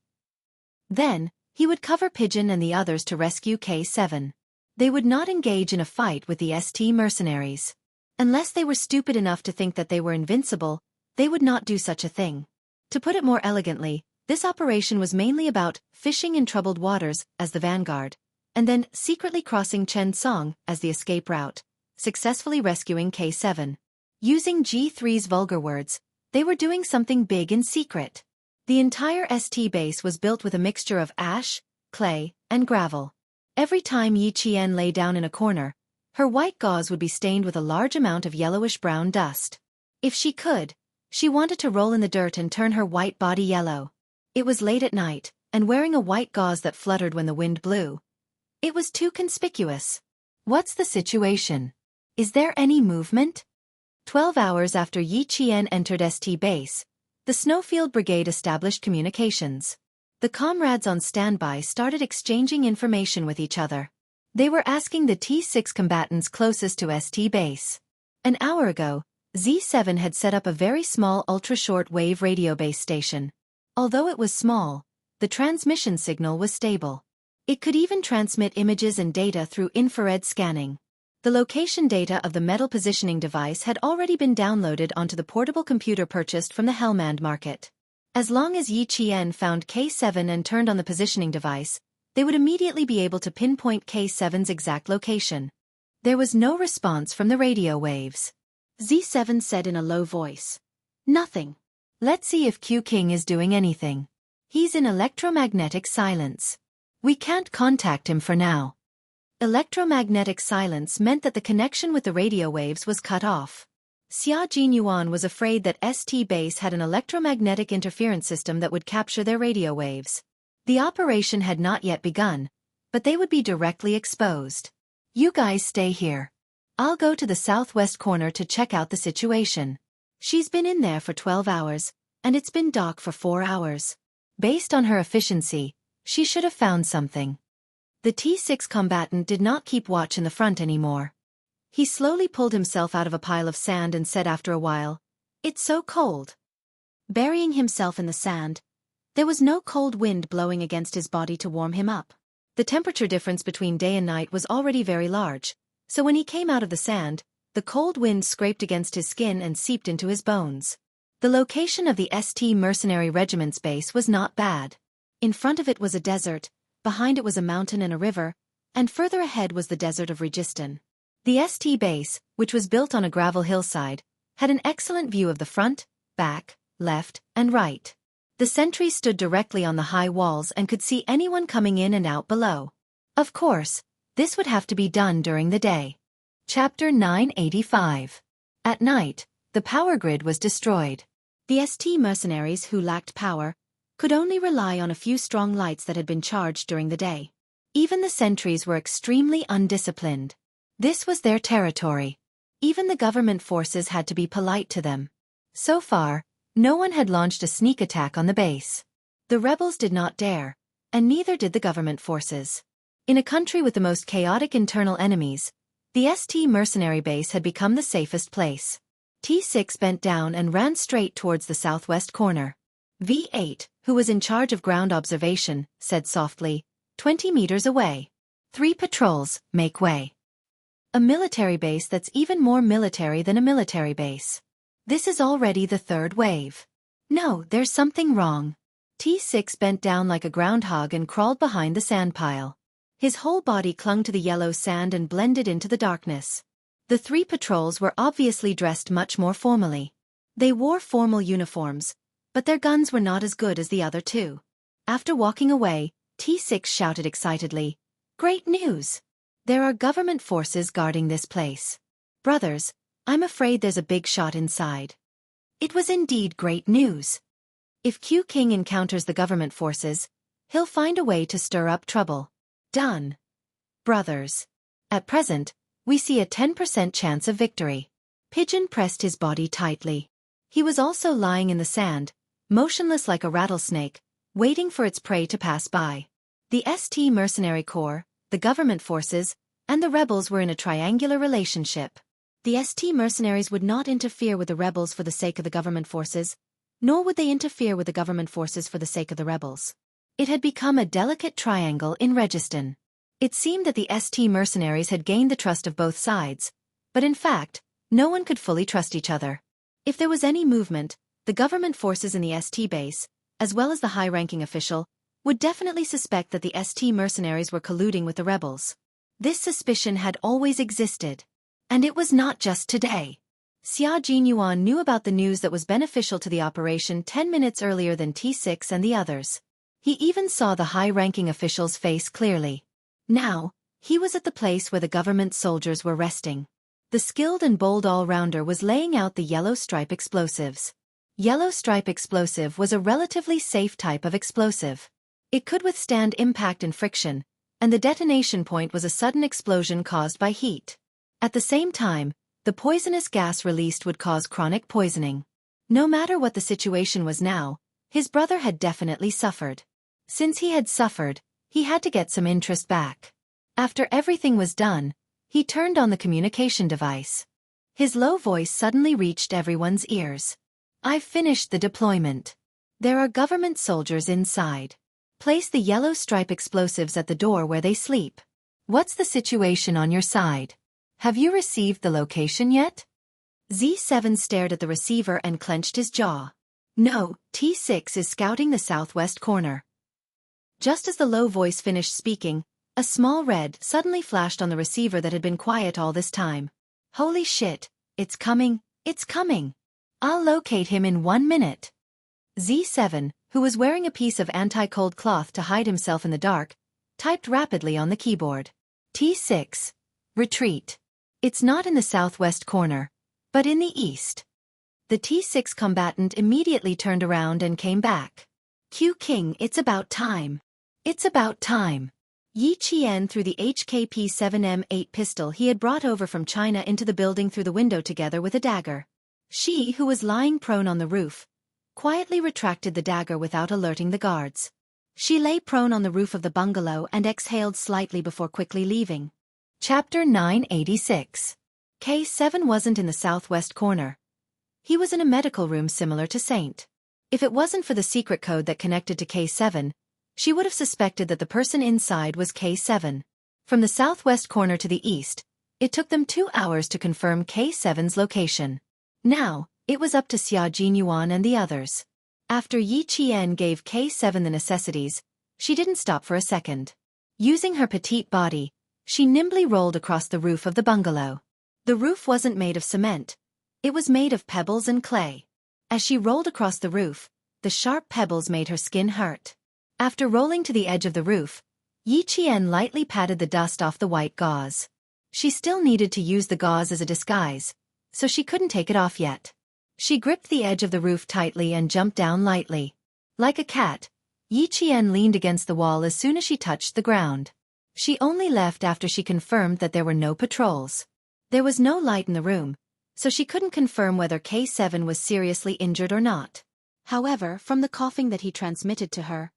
Then, he would cover Pigeon and the others to rescue K7. They would not engage in a fight with the ST mercenaries. Unless they were stupid enough to think that they were invincible, they would not do such a thing. To put it more elegantly, this operation was mainly about fishing in troubled waters as the vanguard, and then secretly crossing Chen Song as the escape route, successfully rescuing K7. Using G3's vulgar words, they were doing something big in secret. The entire ST base was built with a mixture of ash, clay, and gravel. Every time Yi Qian lay down in a corner, her white gauze would be stained with a large amount of yellowish-brown dust. If she could, she wanted to roll in the dirt and turn her white body yellow. It was late at night, and wearing a white gauze that fluttered when the wind blew. It was too conspicuous. What's the situation? Is there any movement? 12 hours after Yi Qian entered ST base, the Snowfield Brigade established communications. The comrades on standby started exchanging information with each other. They were asking the T6 combatants closest to ST base. An hour ago, Z7 had set up a very small ultra-short wave radio base station. Although it was small, the transmission signal was stable. It could even transmit images and data through infrared scanning. The location data of the metal positioning device had already been downloaded onto the portable computer purchased from the Helmand market. As long as Yi Qian found K7 and turned on the positioning device, they would immediately be able to pinpoint K7's exact location. There was no response from the radio waves. Z7 said in a low voice. Nothing. Let's see if Q King is doing anything. He's in electromagnetic silence. We can't contact him for now. Electromagnetic silence meant that the connection with the radio waves was cut off. Xia Jinyuan was afraid that ST base had an electromagnetic interference system that would capture their radio waves. The operation had not yet begun, but they would be directly exposed. You guys stay here. I'll go to the southwest corner to check out the situation. She's been in there for 12 hours, and it's been dark for 4 hours. Based on her efficiency, she should have found something. The T6 combatant did not keep watch in the front anymore. He slowly pulled himself out of a pile of sand and said after a while, "It's so cold." Burying himself in the sand, there was no cold wind blowing against his body to warm him up. The temperature difference between day and night was already very large, so when he came out of the sand, the cold wind scraped against his skin and seeped into his bones. The location of the ST Mercenary Regiment's base was not bad. In front of it was a desert, behind it was a mountain and a river, and further ahead was the desert of Registan. The ST base, which was built on a gravel hillside, had an excellent view of the front, back, left, and right. The sentries stood directly on the high walls and could see anyone coming in and out below. Of course, this would have to be done during the day. Chapter 985. At night, the power grid was destroyed. The ST mercenaries who lacked power could only rely on a few strong lights that had been charged during the day. Even the sentries were extremely undisciplined. This was their territory. Even the government forces had to be polite to them. So far, no one had launched a sneak attack on the base. The rebels did not dare, and neither did the government forces. In a country with the most chaotic internal enemies, the ST mercenary base had become the safest place. T6 bent down and ran straight towards the southwest corner. V8, who was in charge of ground observation, said softly, 20 meters away. 3 patrols, make way. A military base that's even more military than a military base. This is already the 3rd wave. No, there's something wrong. T6 bent down like a groundhog and crawled behind the sand pile. His whole body clung to the yellow sand and blended into the darkness. The 3 patrols were obviously dressed much more formally. They wore formal uniforms, but their guns were not as good as the other 2. After walking away, T6 shouted excitedly, "Great news! There are government forces guarding this place. Brothers, I'm afraid there's a big shot inside." It was indeed great news. If Q King encounters the government forces, he'll find a way to stir up trouble. Done. Brothers. At present, We see a 10% chance of victory. Pigeon pressed his body tightly. He was also lying in the sand, motionless like a rattlesnake, waiting for its prey to pass by. The ST Mercenary Corps, the government forces, and the rebels were in a triangular relationship. The ST mercenaries would not interfere with the rebels for the sake of the government forces, nor would they interfere with the government forces for the sake of the rebels. It had become a delicate triangle in Registan. It seemed that the ST mercenaries had gained the trust of both sides, but in fact, no one could fully trust each other. If there was any movement, the government forces in the ST base, as well as the high-ranking official, would definitely suspect that the ST mercenaries were colluding with the rebels. This suspicion had always existed. And it was not just today. Xia Jinyuan knew about the news that was beneficial to the operation 10 minutes earlier than T6 and the others. He even saw the high-ranking official's face clearly. Now, he was at the place where the government soldiers were resting. The skilled and bold all-rounder was laying out the yellow stripe explosives. Yellow stripe explosive was a relatively safe type of explosive. It could withstand impact and friction, and the detonation point was a sudden explosion caused by heat. At the same time, the poisonous gas released would cause chronic poisoning. No matter what the situation was now, his brother had definitely suffered. Since he had suffered, he had to get some interest back. After everything was done, he turned on the communication device. His low voice suddenly reached everyone's ears. "I've finished the deployment. There are government soldiers inside. Place the yellow stripe explosives at the door where they sleep. What's the situation on your side? Have you received the location yet?" Z7 stared at the receiver and clenched his jaw. "No, T6 is scouting the southwest corner." Just as the low voice finished speaking, a small red suddenly flashed on the receiver that had been quiet all this time. "Holy shit, it's coming, it's coming. I'll locate him in 1 minute." Z7, who was wearing a piece of anti-cold cloth to hide himself in the dark, typed rapidly on the keyboard. "T6. Retreat. It's not in the southwest corner, but in the east." The T6 combatant immediately turned around and came back. "Q King, it's about time. It's about time." Yi Qian threw the HKP-7M8 pistol he had brought over from China into the building through the window together with a dagger. She, who was lying prone on the roof, quietly retracted the dagger without alerting the guards. She lay prone on the roof of the bungalow and exhaled slightly before quickly leaving. Chapter 986. K7 wasn't in the southwest corner. He was in a medical room similar to Saint. If it wasn't for the secret code that connected to K7, she would have suspected that the person inside was K7. From the southwest corner to the east, it took them 2 hours to confirm K7's location. Now, it was up to Xia Jinyuan and the others. After Yi Qian gave K7 the necessities, she didn't stop for a second. Using her petite body, she nimbly rolled across the roof of the bungalow. The roof wasn't made of cement. It was made of pebbles and clay. As she rolled across the roof, the sharp pebbles made her skin hurt. After rolling to the edge of the roof, Yi Qian lightly patted the dust off the white gauze. She still needed to use the gauze as a disguise, so she couldn't take it off yet. She gripped the edge of the roof tightly and jumped down lightly. Like a cat, Yi Qian leaned against the wall as soon as she touched the ground. She only left after she confirmed that there were no patrols. There was no light in the room, so she couldn't confirm whether K7 was seriously injured or not. However, from the coughing that he transmitted to her,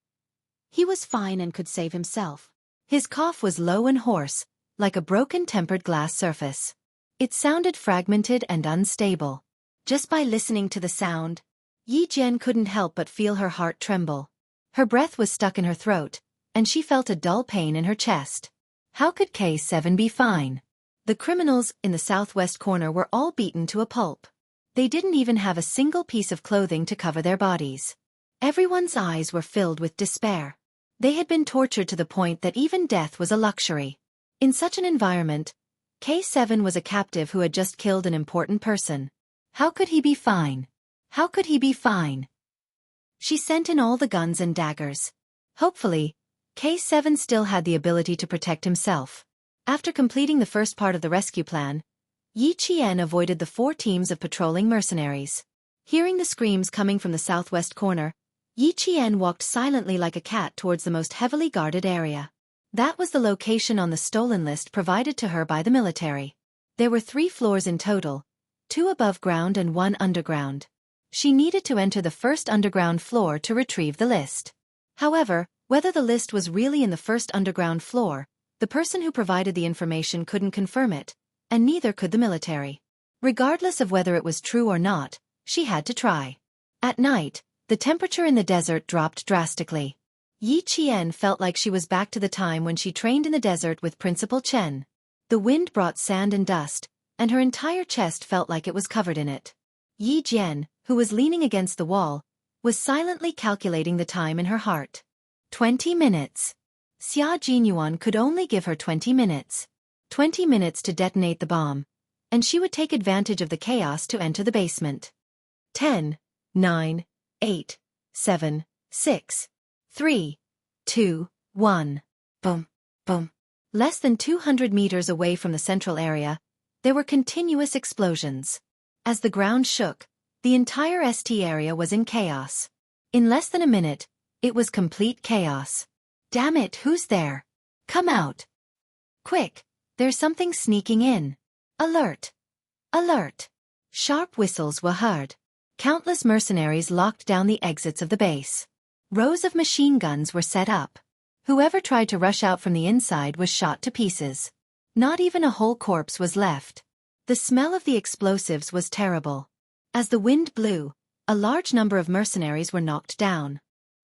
he was fine and could save himself. His cough was low and hoarse, like a broken tempered glass surface. It sounded fragmented and unstable. Just by listening to the sound, Yi Jian couldn't help but feel her heart tremble. Her breath was stuck in her throat, and she felt a dull pain in her chest. How could K7 be fine? The criminals in the southwest corner were all beaten to a pulp. They didn't even have a single piece of clothing to cover their bodies. Everyone's eyes were filled with despair. They had been tortured to the point that even death was a luxury. In such an environment, K7 was a captive who had just killed an important person. How could he be fine? How could he be fine? She sent in all the guns and daggers. Hopefully, K7 still had the ability to protect himself. After completing the first part of the rescue plan, Yi Qian avoided the 4 teams of patrolling mercenaries. Hearing the screams coming from the southwest corner, Yi Qian walked silently like a cat towards the most heavily guarded area. That was the location on the stolen list provided to her by the military. There were 3 floors in total, 2 above ground and 1 underground. She needed to enter the first underground floor to retrieve the list. However, whether the list was really in the first underground floor, the person who provided the information couldn't confirm it, and neither could the military. Regardless of whether it was true or not, she had to try. At night, the temperature in the desert dropped drastically. Yi Qian felt like she was back to the time when she trained in the desert with Principal Chen. The wind brought sand and dust, and her entire chest felt like it was covered in it. Yi Jian, who was leaning against the wall, was silently calculating the time in her heart. 20 minutes. Xia Jinyuan could only give her 20 minutes. 20 minutes to detonate the bomb, and she would take advantage of the chaos to enter the basement. 10, 9, 8, 7, 6, 3, 2, 1. Boom, boom. Less than 200 meters away from the central area, there were continuous explosions. As the ground shook, the entire ST area was in chaos. In less than a minute, it was complete chaos. Damn it, who's there? Come out. Quick, there's something sneaking in. Alert. Alert. Sharp whistles were heard. Countless mercenaries locked down the exits of the base. Rows of machine guns were set up. Whoever tried to rush out from the inside was shot to pieces. Not even a whole corpse was left. The smell of the explosives was terrible. As the wind blew, a large number of mercenaries were knocked down.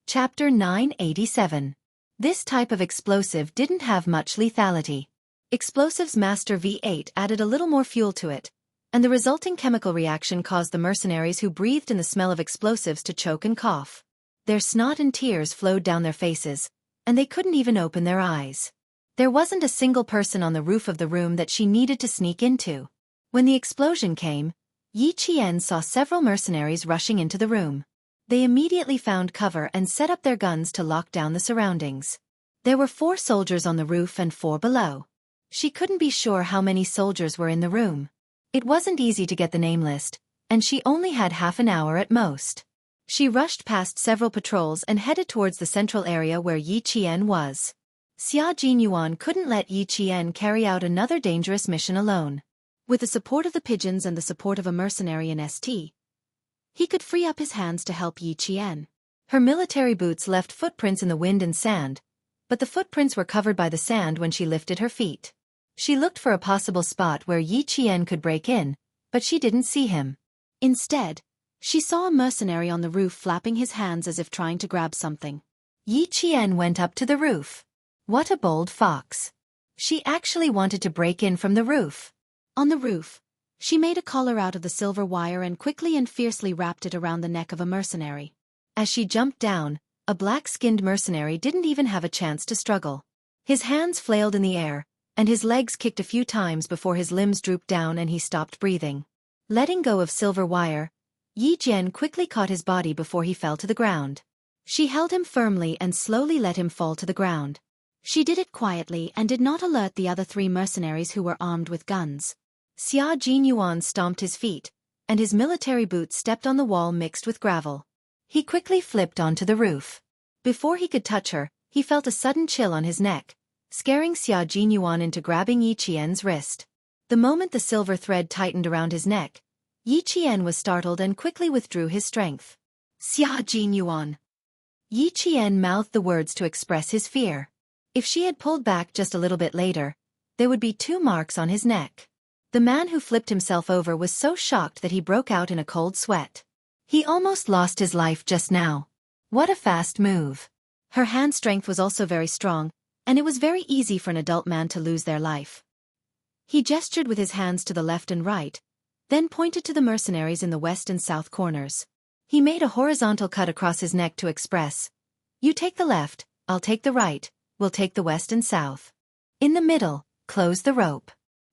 Chapter 987. This type of explosive didn't have much lethality. Explosives Master V8 added a little more fuel to it, and the resulting chemical reaction caused the mercenaries who breathed in the smell of explosives to choke and cough. Their snot and tears flowed down their faces, and they couldn't even open their eyes. There wasn't a single person on the roof of the room that she needed to sneak into. When the explosion came, Yi Qian saw several mercenaries rushing into the room. They immediately found cover and set up their guns to lock down the surroundings. There were 4 soldiers on the roof and 4 below. She couldn't be sure how many soldiers were in the room. It wasn't easy to get the name list, and she only had half an hour at most. She rushed past several patrols and headed towards the central area where Yi Qian was. Xia Jinyuan couldn't let Yi Qian carry out another dangerous mission alone. With the support of the pigeons and the support of a mercenary in ST, he could free up his hands to help Yi Qian. Her military boots left footprints in the wind and sand, but the footprints were covered by the sand when she lifted her feet. She looked for a possible spot where Yi Qian could break in, but she didn't see him. Instead, she saw a mercenary on the roof flapping his hands as if trying to grab something. Yi Qian went up to the roof. What a bold fox. She actually wanted to break in from the roof. On the roof, she made a collar out of the silver wire and quickly and fiercely wrapped it around the neck of a mercenary. As she jumped down, a black-skinned mercenary didn't even have a chance to struggle. His hands flailed in the air, and his legs kicked a few times before his limbs drooped down and he stopped breathing. Letting go of silver wire, Yi Jian quickly caught his body before he fell to the ground. She held him firmly and slowly let him fall to the ground. She did it quietly and did not alert the other 3 mercenaries who were armed with guns. Xia Jinyuan stomped his feet, and his military boots stepped on the wall mixed with gravel. He quickly flipped onto the roof. Before he could touch her, he felt a sudden chill on his neck, scaring Xia Jinyuan into grabbing Yi Qian's wrist. The moment the silver thread tightened around his neck, Yi Qian was startled and quickly withdrew his strength. Xia Jinyuan. Yi Qian mouthed the words to express his fear. If she had pulled back just a little bit later, there would be 2 marks on his neck. The man who flipped himself over was so shocked that he broke out in a cold sweat. He almost lost his life just now. What a fast move. Her hand strength was also very strong, and it was very easy for an adult man to lose their life. He gestured with his hands to the left and right, then pointed to the mercenaries in the west and south corners. He made a horizontal cut across his neck to express, "You take the left, I'll take the right, we'll take the west and south. In the middle, close the rope."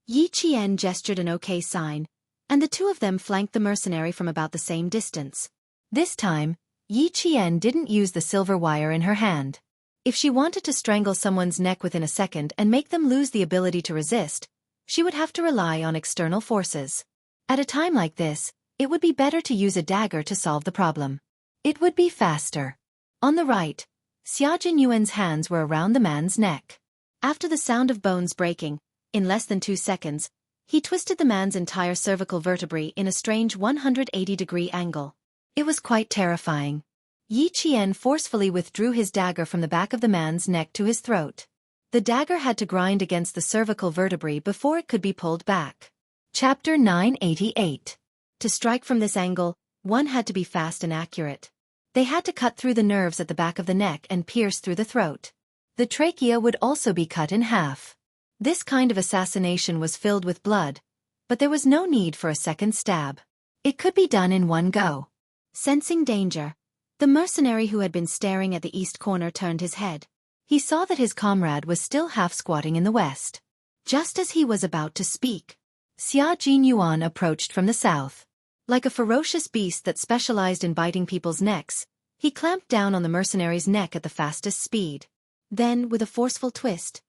Yi Qian gestured an OK sign, and the 2 of them flanked the mercenary from about the same distance. This time, Yi Qian didn't use the silver wire in her hand. If she wanted to strangle someone's neck within a second and make them lose the ability to resist, she would have to rely on external forces. At a time like this, it would be better to use a dagger to solve the problem. It would be faster. On the right, Xia Jinyuan's hands were around the man's neck. After the sound of bones breaking, in less than 2 seconds, He twisted the man's entire cervical vertebrae in a strange 180-degree angle. It was quite terrifying. Yi Qian forcefully withdrew his dagger from the back of the man's neck to his throat. The dagger had to grind against the cervical vertebrae before it could be pulled back. Chapter 988. To strike from this angle, one had to be fast and accurate. They had to cut through the nerves at the back of the neck and pierce through the throat. The trachea would also be cut in half. This kind of assassination was filled with blood, but there was no need for a second stab. It could be done in one go. Sensing danger, the mercenary who had been staring at the east corner turned his head. He saw that his comrade was still half squatting in the west. Just as he was about to speak, Xia Jinyuan approached from the south. Like a ferocious beast that specialized in biting people's necks, he clamped down on the mercenary's neck at the fastest speed. Then, with a forceful twist,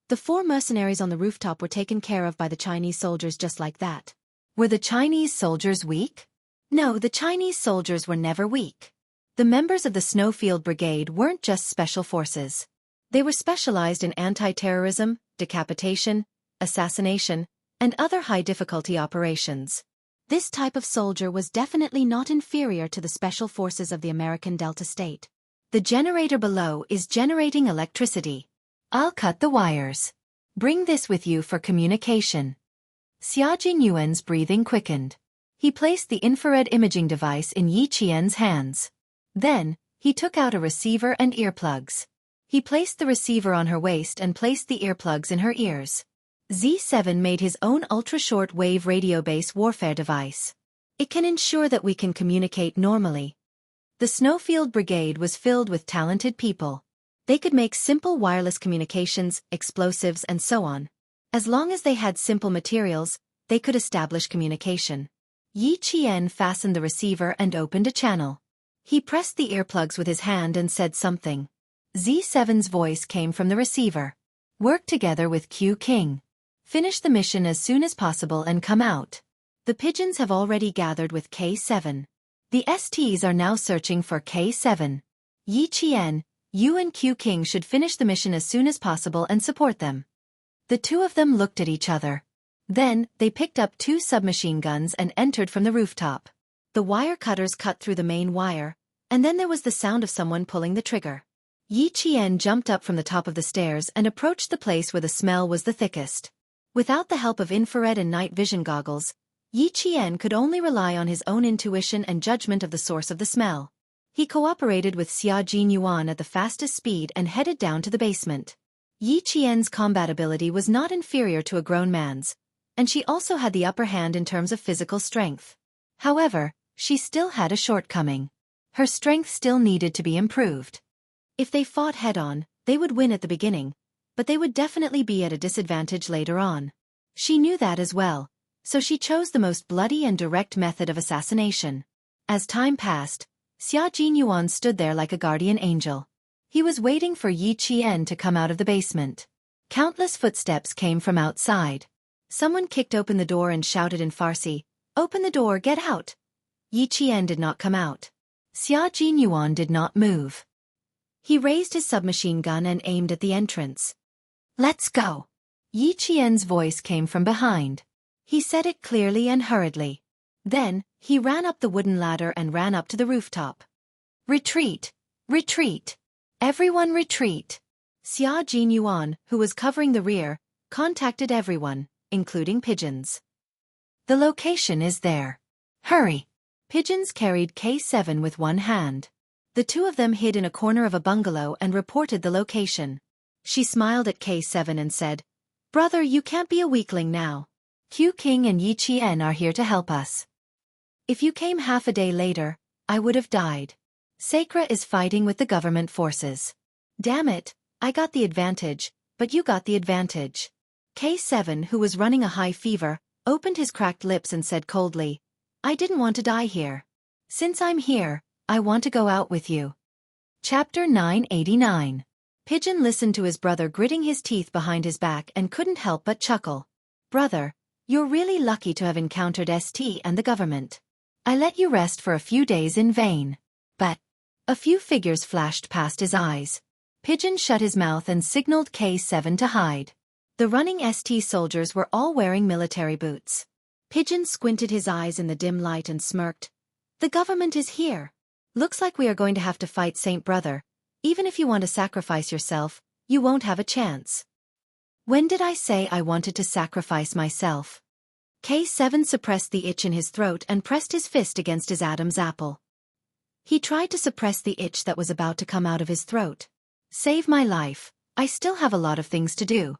the 4 mercenaries on the rooftop were taken care of by the Chinese soldiers just like that. Were the Chinese soldiers weak? No, the Chinese soldiers were never weak. The members of the Snowfield Brigade weren't just special forces. They were specialized in anti-terrorism, decapitation, assassination, and other high-difficulty operations. This type of soldier was definitely not inferior to the special forces of the American Delta State. The generator below is generating electricity. I'll cut the wires. Bring this with you for communication. Xia Jinyuan's breathing quickened. He placed the infrared imaging device in Yi Qian's hands. Then, he took out a receiver and earplugs. He placed the receiver on her waist and placed the earplugs in her ears. Z7 made his own ultra-short wave radio base warfare device. It can ensure that we can communicate normally. The Snowfield Brigade was filled with talented people. They could make simple wireless communications, explosives, and so on. As long as they had simple materials, they could establish communication. Yi Qian fastened the receiver and opened a channel. He pressed the earplugs with his hand and said something. Z7's voice came from the receiver. Work together with Q King. Finish the mission as soon as possible and come out. The pigeons have already gathered with K7. The STs are now searching for K7. Yi Qian, you and Q King should finish the mission as soon as possible and support them. The 2 of them looked at each other. Then, they picked up 2 submachine guns and entered from the rooftop. The wire cutters cut through the main wire, and then there was the sound of someone pulling the trigger. Yi Qian jumped up from the top of the stairs and approached the place where the smell was the thickest. Without the help of infrared and night vision goggles, Yi Qian could only rely on his own intuition and judgment of the source of the smell. He cooperated with Xia Jinyuan at the fastest speed and headed down to the basement. Yi Qian's combat ability was not inferior to a grown man's, and she also had the upper hand in terms of physical strength. However, she still had a shortcoming. Her strength still needed to be improved. If they fought head-on, they would win at the beginning, but they would definitely be at a disadvantage later on. She knew that as well, so she chose the most bloody and direct method of assassination. As time passed, Xia Jinyuan stood there like a guardian angel. He was waiting for Yi Qian to come out of the basement. Countless footsteps came from outside. Someone kicked open the door and shouted in Farsi, "Open the door, get out!" Yi Qian did not come out. Xia Jinyuan did not move. He raised his submachine gun and aimed at the entrance. "Let's go!" Yi Qian's voice came from behind. He said it clearly and hurriedly. Then, he ran up the wooden ladder and ran up to the rooftop. "Retreat! Retreat! Everyone retreat!" Xia Jinyuan, who was covering the rear, contacted everyone, including pigeons. "The location is there. Hurry!" Pigeons carried K7 with one hand. The 2 of them hid in a corner of a bungalow and reported the location. She smiled at K7 and said, "Brother, you can't be a weakling now. Q King and Yi Qian are here to help us. If you came half a day later, I would have died. Sakra is fighting with the government forces. Damn it, I got the advantage, but you got the advantage." K7, who was running a high fever, opened his cracked lips and said coldly, "I didn't want to die here. Since I'm here, I want to go out with you." Chapter 989. Pigeon listened to his brother gritting his teeth behind his back and couldn't help but chuckle. "Brother, you're really lucky to have encountered ST and the government. I let you rest for a few days in vain." But a few figures flashed past his eyes. Pigeon shut his mouth and signaled K7 to hide. The running ST soldiers were all wearing military boots. Pigeon squinted his eyes in the dim light and smirked. The government is here. Looks like we are going to have to fight Saint Brother. Even if you want to sacrifice yourself, you won't have a chance. When did I say I wanted to sacrifice myself? K7 suppressed the itch in his throat and pressed his fist against his Adam's apple. He tried to suppress the itch that was about to come out of his throat. Save my life, I still have a lot of things to do.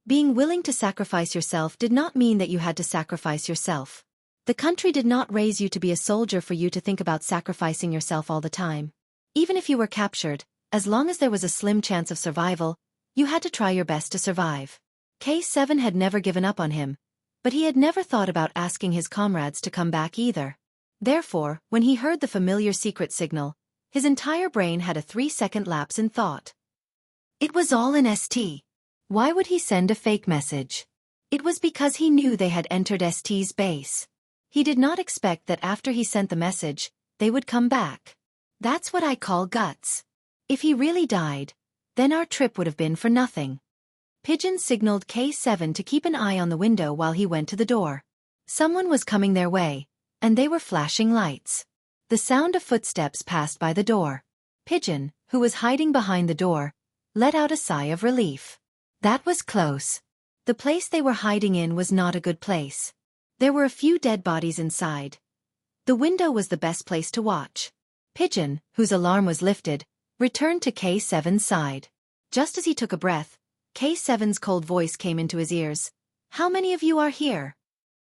Being willing to sacrifice yourself did not mean that you had to sacrifice yourself. The country did not raise you to be a soldier for you to think about sacrificing yourself all the time. Even if you were captured, as long as there was a slim chance of survival, you had to try your best to survive. K7 had never given up on him, but he had never thought about asking his comrades to come back either. Therefore, when he heard the familiar secret signal, his entire brain had a 3-second lapse in thought. It was all an ST. Why would he send a fake message? It was because he knew they had entered ST's base. He did not expect that after he sent the message, they would come back. That's what I call guts. If he really died, then our trip would have been for nothing. Pigeon signaled K7 to keep an eye on the window while he went to the door. Someone was coming their way, and they were flashing lights. The sound of footsteps passed by the door. Pigeon, who was hiding behind the door, let out a sigh of relief. That was close. The place they were hiding in was not a good place. There were a few dead bodies inside. The window was the best place to watch. Pigeon, whose alarm was lifted, returned to K7's side. Just as he took a breath, K7's cold voice came into his ears. How many of you are here?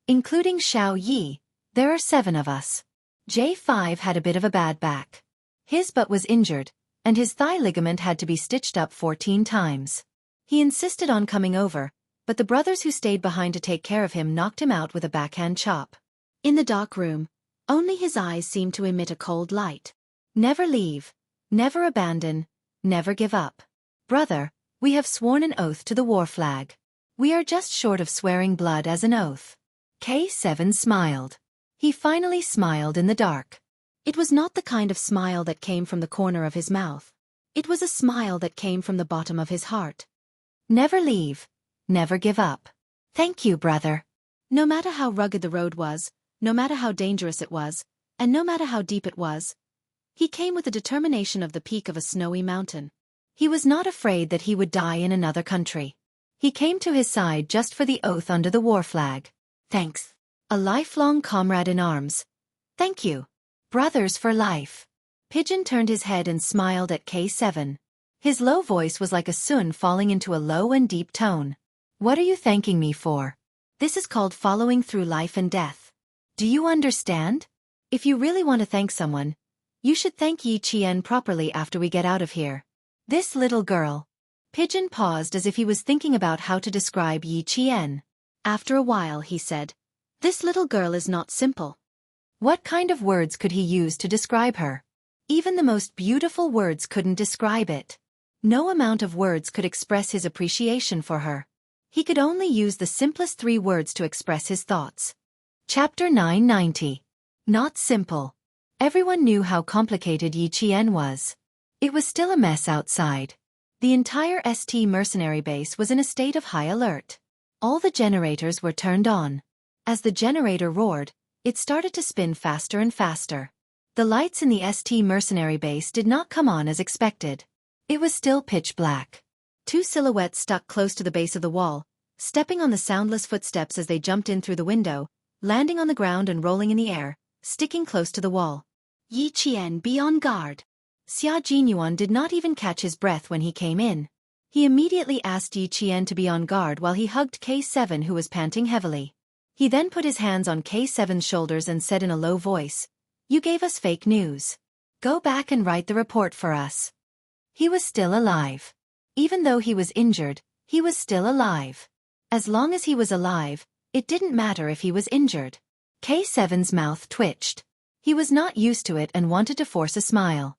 Including Xiao Yi, there are 7 of us. J5 had a bit of a bad back. His butt was injured, and his thigh ligament had to be stitched up 14 times. He insisted on coming over, but the brothers who stayed behind to take care of him knocked him out with a backhand chop. In the dark room, only his eyes seemed to emit a cold light. Never leave, never abandon, never give up. Brother, we have sworn an oath to the war flag. We are just short of swearing blood as an oath. K7 smiled. He finally smiled in the dark. It was not the kind of smile that came from the corner of his mouth. It was a smile that came from the bottom of his heart. Never leave, never give up. Thank you, brother. No matter how rugged the road was, no matter how dangerous it was, and no matter how deep it was, he came with the determination of the peak of a snowy mountain. He was not afraid that he would die in another country. He came to his side just for the oath under the war flag. Thanks. A lifelong comrade in arms. Thank you. Brothers for life. Pigeon turned his head and smiled at K7. His low voice was like a sun falling into a low and deep tone. What are you thanking me for? This is called following through life and death. Do you understand? If you really want to thank someone, you should thank Yi Qian properly after we get out of here. This little girl. Pigeon paused as if he was thinking about how to describe Yi Qian. After a while he said, This little girl is not simple. What kind of words could he use to describe her? Even the most beautiful words couldn't describe it. No amount of words could express his appreciation for her. He could only use the simplest 3 words to express his thoughts. Chapter 990. Not simple. Everyone knew how complicated Yi Qian was. It was still a mess outside. The entire ST mercenary base was in a state of high alert. All the generators were turned on. As the generator roared, it started to spin faster and faster. The lights in the ST mercenary base did not come on as expected. It was still pitch black. 2 silhouettes stuck close to the base of the wall, stepping on the soundless footsteps as they jumped in through the window, landing on the ground and rolling in the air, sticking close to the wall. Yi Qian, be on guard. Xia Jinyuan did not even catch his breath when he came in. He immediately asked Yi Qian to be on guard while he hugged K7 who was panting heavily. He then put his hands on K7's shoulders and said in a low voice, You gave us fake news. Go back and write the report for us. He was still alive. Even though he was injured, he was still alive. As long as he was alive, it didn't matter if he was injured. K7's mouth twitched. He was not used to it and wanted to force a smile.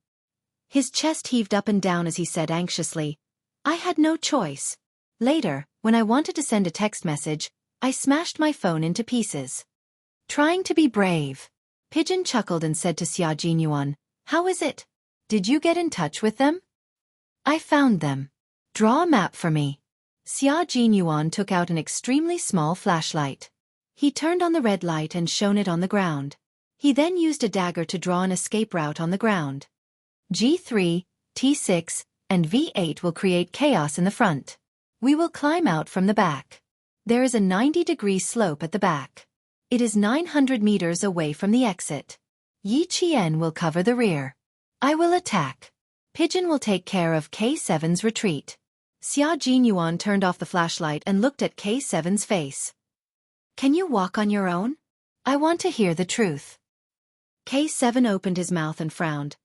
His chest heaved up and down as he said anxiously, I had no choice. Later, when I wanted to send a text message, I smashed my phone into pieces. Trying to be brave. Pigeon chuckled and said to Xia Jinyuan, How is it? Did you get in touch with them? I found them. Draw a map for me. Xia Jinyuan took out an extremely small flashlight. He turned on the red light and shone it on the ground. He then used a dagger to draw an escape route on the ground. G3, T6, and V8 will create chaos in the front. We will climb out from the back. There is a 90-degree slope at the back. It is 900 meters away from the exit. Yi Qian will cover the rear. I will attack. Pigeon will take care of K7's retreat. Xia Jinyuan turned off the flashlight and looked at K7's face. Can you walk on your own? I want to hear the truth. K7 opened his mouth and frowned.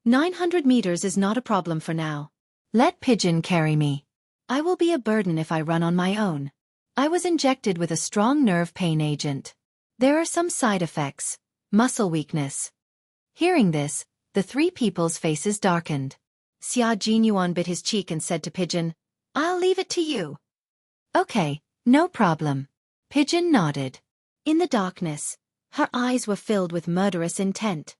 900 meters is not a problem for now. Let Pigeon carry me. I will be a burden if I run on my own. I was injected with a strong nerve pain agent. There are some side effects. Muscle weakness. Hearing this, the three people's faces darkened. Xia Jinyuan bit his cheek and said to Pigeon, I'll leave it to you. Okay, no problem. Pigeon nodded. In the darkness, her eyes were filled with murderous intent.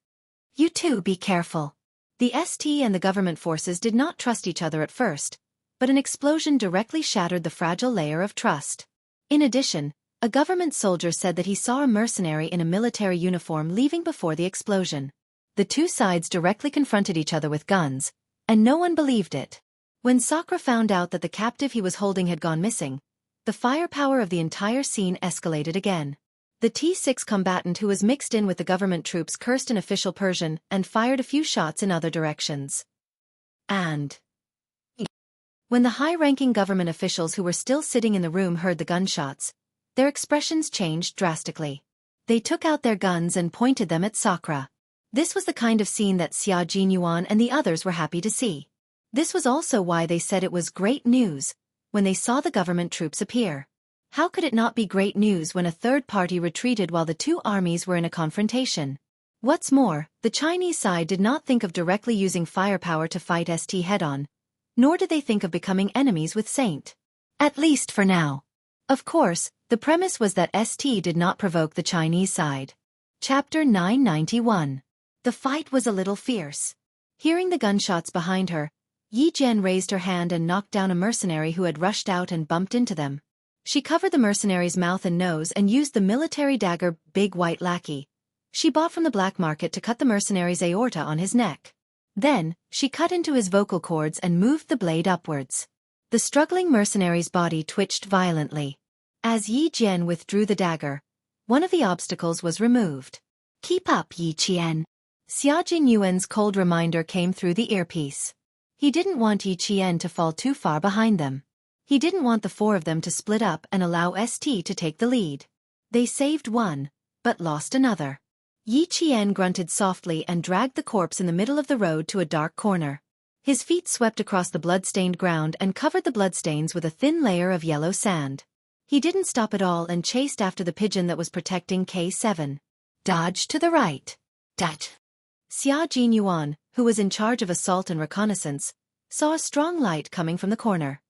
You two be careful. The ST and the government forces did not trust each other at first, but an explosion directly shattered the fragile layer of trust. In addition, a government soldier said that he saw a mercenary in a military uniform leaving before the explosion. The two sides directly confronted each other with guns, and no one believed it. When Sakura found out that the captive he was holding had gone missing, the firepower of the entire scene escalated again. The T6 combatant who was mixed in with the government troops cursed in official Persian and fired a few shots in other directions. And when the high-ranking government officials who were still sitting in the room heard the gunshots, their expressions changed drastically. They took out their guns and pointed them at Sakura. This was the kind of scene that Xia Jinyuan and the others were happy to see. This was also why they said it was great news when they saw the government troops appear. How could it not be great news when a third party retreated while the two armies were in a confrontation? What's more, the Chinese side did not think of directly using firepower to fight ST head-on, nor did they think of becoming enemies with Saint. At least for now. Of course, the premise was that ST did not provoke the Chinese side. Chapter 991. The fight was a little fierce. Hearing the gunshots behind her, Yi Jian raised her hand and knocked down a mercenary who had rushed out and bumped into them. She covered the mercenary's mouth and nose and used the military dagger Big White Lackey she bought from the black market to cut the mercenary's aorta on his neck. Then, she cut into his vocal cords and moved the blade upwards. The struggling mercenary's body twitched violently. As Yi Jian withdrew the dagger, one of the obstacles was removed. Keep up, Yi Qian. Xia Jinyuan's cold reminder came through the earpiece. He didn't want Yi Qian to fall too far behind them. He didn't want the four of them to split up and allow ST to take the lead. They saved one, but lost another. Yi Qian grunted softly and dragged the corpse in the middle of the road to a dark corner. His feet swept across the blood-stained ground and covered the bloodstains with a thin layer of yellow sand. He didn't stop at all and chased after the pigeon that was protecting K7. Dodge to the right. Dodge. Xia Jinyuan, who was in charge of assault and reconnaissance, saw a strong light coming from the corner.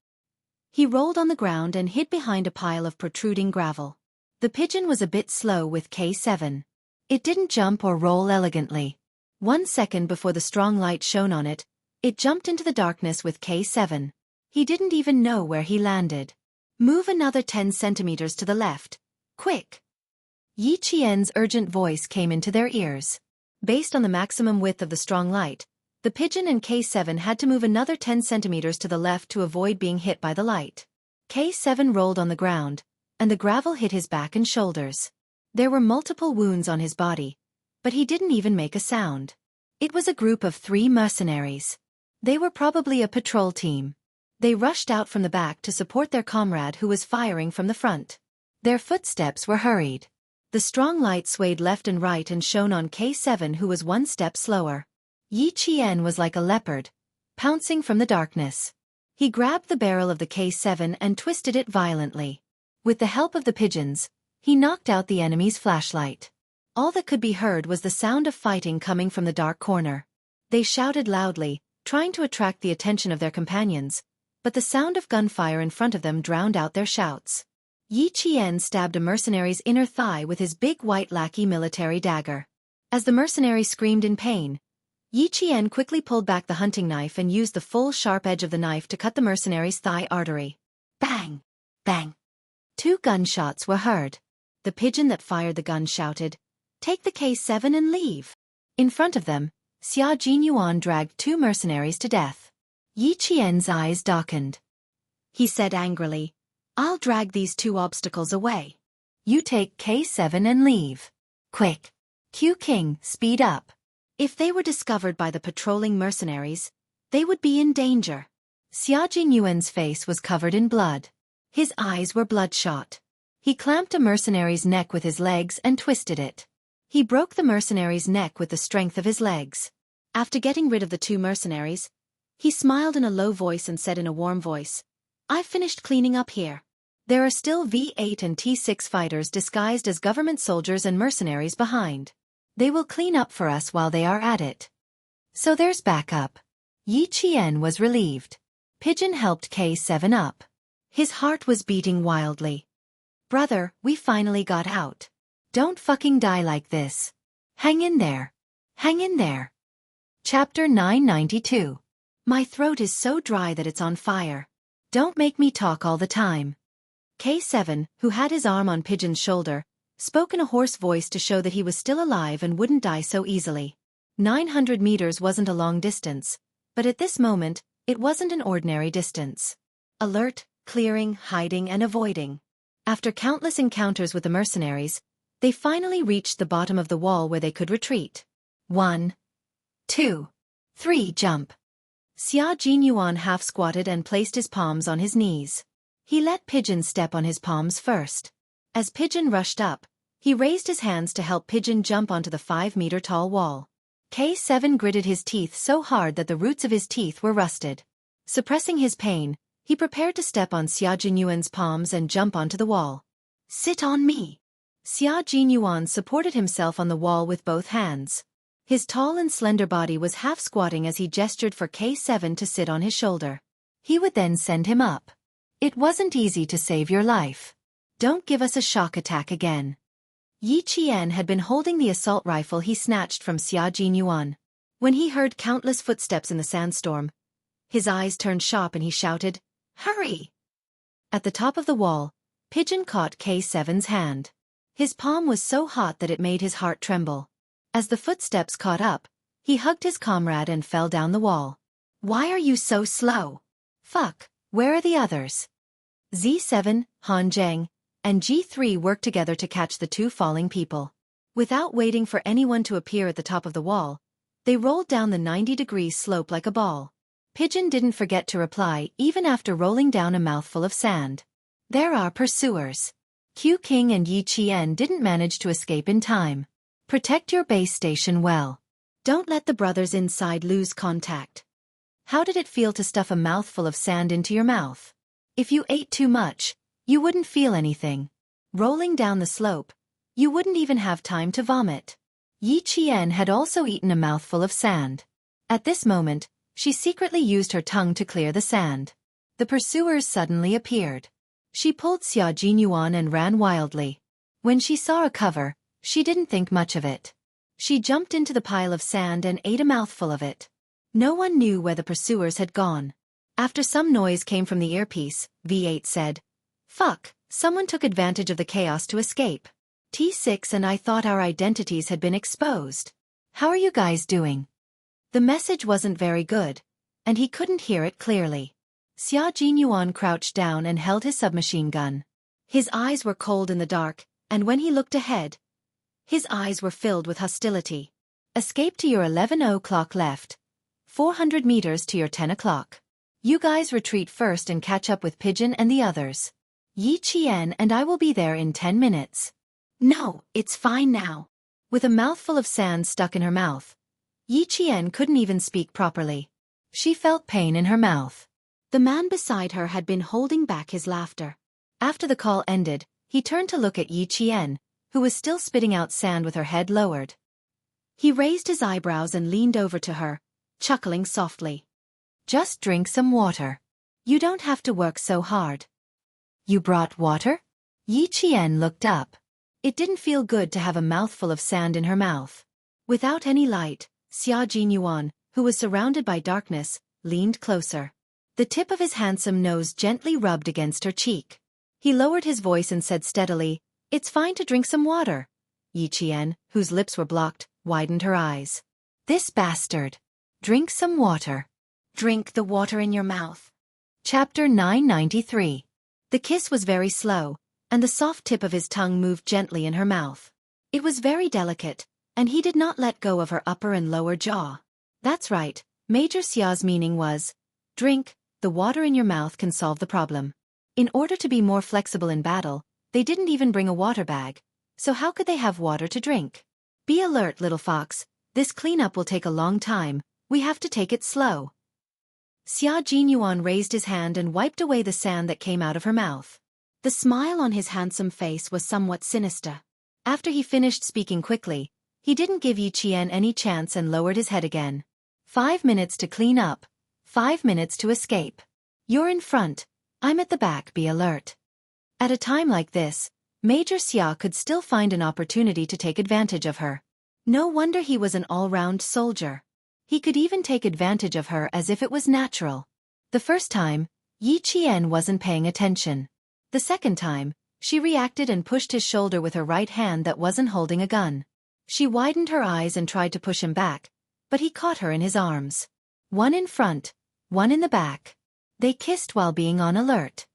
He rolled on the ground and hid behind a pile of protruding gravel. The pigeon was a bit slow with K7. It didn't jump or roll elegantly. 1 second before the strong light shone on it, it jumped into the darkness with K7. He didn't even know where he landed. Move another 10 centimeters to the left. Quick! Yi Qian's urgent voice came into their ears. Based on the maximum width of the strong light, the pigeon and K7 had to move another 10 centimeters to the left to avoid being hit by the light. K7 rolled on the ground, and the gravel hit his back and shoulders. There were multiple wounds on his body, but he didn't even make a sound. It was a group of 3 mercenaries. They were probably a patrol team. They rushed out from the back to support their comrade who was firing from the front. Their footsteps were hurried. The strong light swayed left and right and shone on K7 who was 1 step slower. Yi Qian was like a leopard, pouncing from the darkness. He grabbed the barrel of the K7 and twisted it violently. With the help of the pigeons, he knocked out the enemy's flashlight. All that could be heard was the sound of fighting coming from the dark corner. They shouted loudly, trying to attract the attention of their companions, but the sound of gunfire in front of them drowned out their shouts. Yi Qian stabbed a mercenary's inner thigh with his Big White Lackey military dagger. As the mercenary screamed in pain, Yi Qian quickly pulled back the hunting knife and used the full sharp edge of the knife to cut the mercenary's thigh artery. Bang! Bang! 2 gunshots were heard. The pigeon that fired the gun shouted, "Take the K7 and leave." In front of them, Xia Jinyuan dragged 2 mercenaries to death. Yi Qian's eyes darkened. He said angrily, "I'll drag these 2 obstacles away. You take K7 and leave. Quick. Q King, speed up." If they were discovered by the patrolling mercenaries, they would be in danger. Xia Jinyuan's face was covered in blood. His eyes were bloodshot. He clamped a mercenary's neck with his legs and twisted it. He broke the mercenary's neck with the strength of his legs. After getting rid of the 2 mercenaries, he smiled in a low voice and said in a warm voice, "I've finished cleaning up here. There are still V8 and T6 fighters disguised as government soldiers and mercenaries behind. They will clean up for us while they are at it. So there's backup." Yi Qian was relieved. Pigeon helped K7 up. His heart was beating wildly. "Brother, we finally got out. Don't fucking die like this. Hang in there. Hang in there." Chapter 992. My throat is so dry that it's on fire. Don't make me talk all the time. K7, who had his arm on Pigeon's shoulder, spoke in a hoarse voice to show that he was still alive and wouldn't die so easily. 900 meters wasn't a long distance, but at this moment, it wasn't an ordinary distance. Alert, clearing, hiding, and avoiding. After countless encounters with the mercenaries, they finally reached the bottom of the wall where they could retreat. 1, 2, 3, jump. Xia Jinyuan half-squatted and placed his palms on his knees. He let Pigeon step on his palms first. As Pigeon rushed up, he raised his hands to help Pigeon jump onto the 5-meter-tall wall. K7 gritted his teeth so hard that the roots of his teeth were rusted. Suppressing his pain, he prepared to step on Xia Jinyuan's palms and jump onto the wall. "Sit on me." Xia Jinyuan supported himself on the wall with both hands. His tall and slender body was half-squatting as he gestured for K7 to sit on his shoulder. He would then send him up. "It wasn't easy to save your life. Don't give us a shock attack again." Yi Qian had been holding the assault rifle he snatched from Xia Jinyuan. When he heard countless footsteps in the sandstorm, his eyes turned sharp and he shouted, "Hurry!" At the top of the wall, Pigeon caught K7's hand. His palm was so hot that it made his heart tremble. As the footsteps caught up, he hugged his comrade and fell down the wall. "Why are you so slow? Fuck, where are the others?" Z7, Hanzheng, and G3 worked together to catch the 2 falling people. Without waiting for anyone to appear at the top of the wall, they rolled down the 90-degree slope like a ball. Pigeon didn't forget to reply even after rolling down a mouthful of sand. "There are pursuers. Q King and Yi Qian didn't manage to escape in time. Protect your base station well. Don't let the brothers inside lose contact." How did it feel to stuff a mouthful of sand into your mouth? If you ate too much, you wouldn't feel anything. Rolling down the slope, you wouldn't even have time to vomit. Yi Qian had also eaten a mouthful of sand. At this moment, she secretly used her tongue to clear the sand. The pursuers suddenly appeared. She pulled Xia Jinyuan and ran wildly. When she saw a cover, she didn't think much of it. She jumped into the pile of sand and ate a mouthful of it. No one knew where the pursuers had gone. After some noise came from the earpiece, V8 said, "Fuck, someone took advantage of the chaos to escape. T6 and I thought our identities had been exposed. How are you guys doing?" The message wasn't very good, and he couldn't hear it clearly. Xia Jinyuan crouched down and held his submachine gun. His eyes were cold in the dark, and when he looked ahead, his eyes were filled with hostility. "Escape to your 11 o'clock left. 400 meters to your 10 o'clock. You guys retreat first and catch up with Pigeon and the others. Yi Qian and I will be there in 10 minutes. "No, it's fine now." With a mouthful of sand stuck in her mouth, Yi Qian couldn't even speak properly. She felt pain in her mouth. The man beside her had been holding back his laughter. After the call ended, he turned to look at Yi Qian, who was still spitting out sand with her head lowered. He raised his eyebrows and leaned over to her, chuckling softly. "Just drink some water. You don't have to work so hard." "You brought water?" Yi Qian looked up. It didn't feel good to have a mouthful of sand in her mouth. Without any light, Xia Jinyuan, who was surrounded by darkness, leaned closer. The tip of his handsome nose gently rubbed against her cheek. He lowered his voice and said steadily, "It's fine to drink some water." Yi Qian, whose lips were blocked, widened her eyes. "This bastard. Drink some water. Drink the water in your mouth." Chapter 993. The kiss was very slow, and the soft tip of his tongue moved gently in her mouth. It was very delicate, and he did not let go of her upper and lower jaw. That's right, Major Xia's meaning was, drink, the water in your mouth can solve the problem. In order to be more flexible in battle, they didn't even bring a water bag, so how could they have water to drink? Be alert, little fox, this cleanup will take a long time, we have to take it slow. Xia Jinyuan raised his hand and wiped away the sand that came out of her mouth. The smile on his handsome face was somewhat sinister. After he finished speaking quickly, he didn't give Yi Qian any chance and lowered his head again. 5 minutes to clean up. 5 minutes to escape. You're in front, I'm at the back, be alert. At a time like this, Major Xia could still find an opportunity to take advantage of her. No wonder he was an all-round soldier. He could even take advantage of her as if it was natural. The first time, Yi Qian wasn't paying attention. The second time, she reacted and pushed his shoulder with her right hand that wasn't holding a gun. She widened her eyes and tried to push him back, but he caught her in his arms. One in front, one in the back. They kissed while being on alert.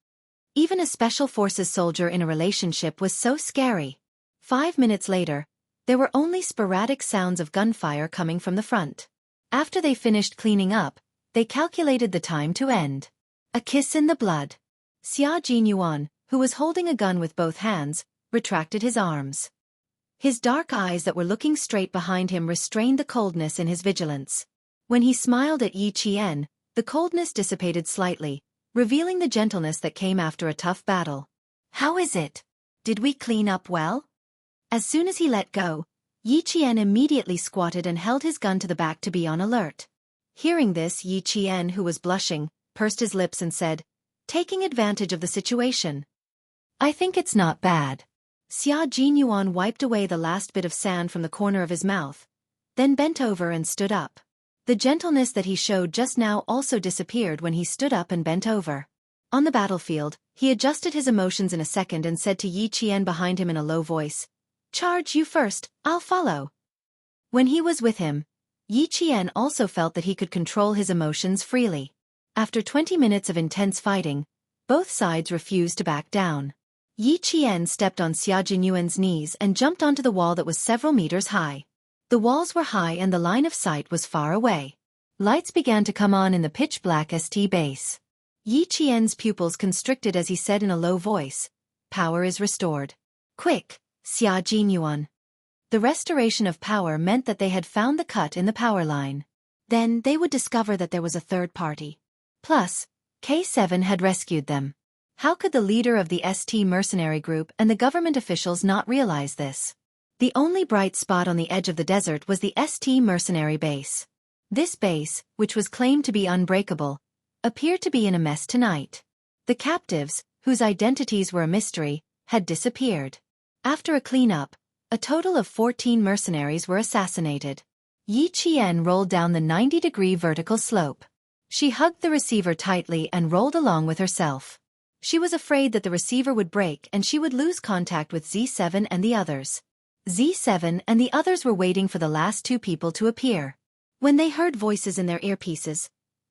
Even a special forces soldier in a relationship was so scary. 5 minutes later, there were only sporadic sounds of gunfire coming from the front. After they finished cleaning up, they calculated the time to end. A kiss in the blood. Xia Jinyuan, who was holding a gun with both hands, retracted his arms. His dark eyes that were looking straight behind him restrained the coldness in his vigilance. When he smiled at Yi Qian, the coldness dissipated slightly, revealing the gentleness that came after a tough battle. "How is it? Did we clean up well?" As soon as he let go, Yi Qian immediately squatted and held his gun to the back to be on alert. Hearing this, Yi Qian, who was blushing, pursed his lips and said, taking advantage of the situation, "I think it's not bad." Xia Jinyuan wiped away the last bit of sand from the corner of his mouth, then bent over and stood up. The gentleness that he showed just now also disappeared when he stood up and bent over. On the battlefield, he adjusted his emotions in a second and said to Yi Qian behind him in a low voice, "Charge you first, I'll follow." When he was with him, Yi Qian also felt that he could control his emotions freely. After 20 minutes of intense fighting, both sides refused to back down. Yi Qian stepped on Xia Jinyuan's knees and jumped onto the wall that was several meters high. The walls were high and the line of sight was far away. Lights began to come on in the pitch-black ST base. Yi Qian's pupils constricted as he said in a low voice, "Power is restored. Quick, Xia Jinyuan." The restoration of power meant that they had found the cut in the power line. Then they would discover that there was a third party. Plus, K7 had rescued them. How could the leader of the ST mercenary group and the government officials not realize this? The only bright spot on the edge of the desert was the ST mercenary base. This base, which was claimed to be unbreakable, appeared to be in a mess tonight. The captives, whose identities were a mystery, had disappeared. After a cleanup, a total of 14 mercenaries were assassinated. Yi Qian rolled down the 90-degree vertical slope. She hugged the receiver tightly and rolled along with herself. She was afraid that the receiver would break and she would lose contact with Z7 and the others. Z7 and the others were waiting for the last two people to appear. When they heard voices in their earpieces,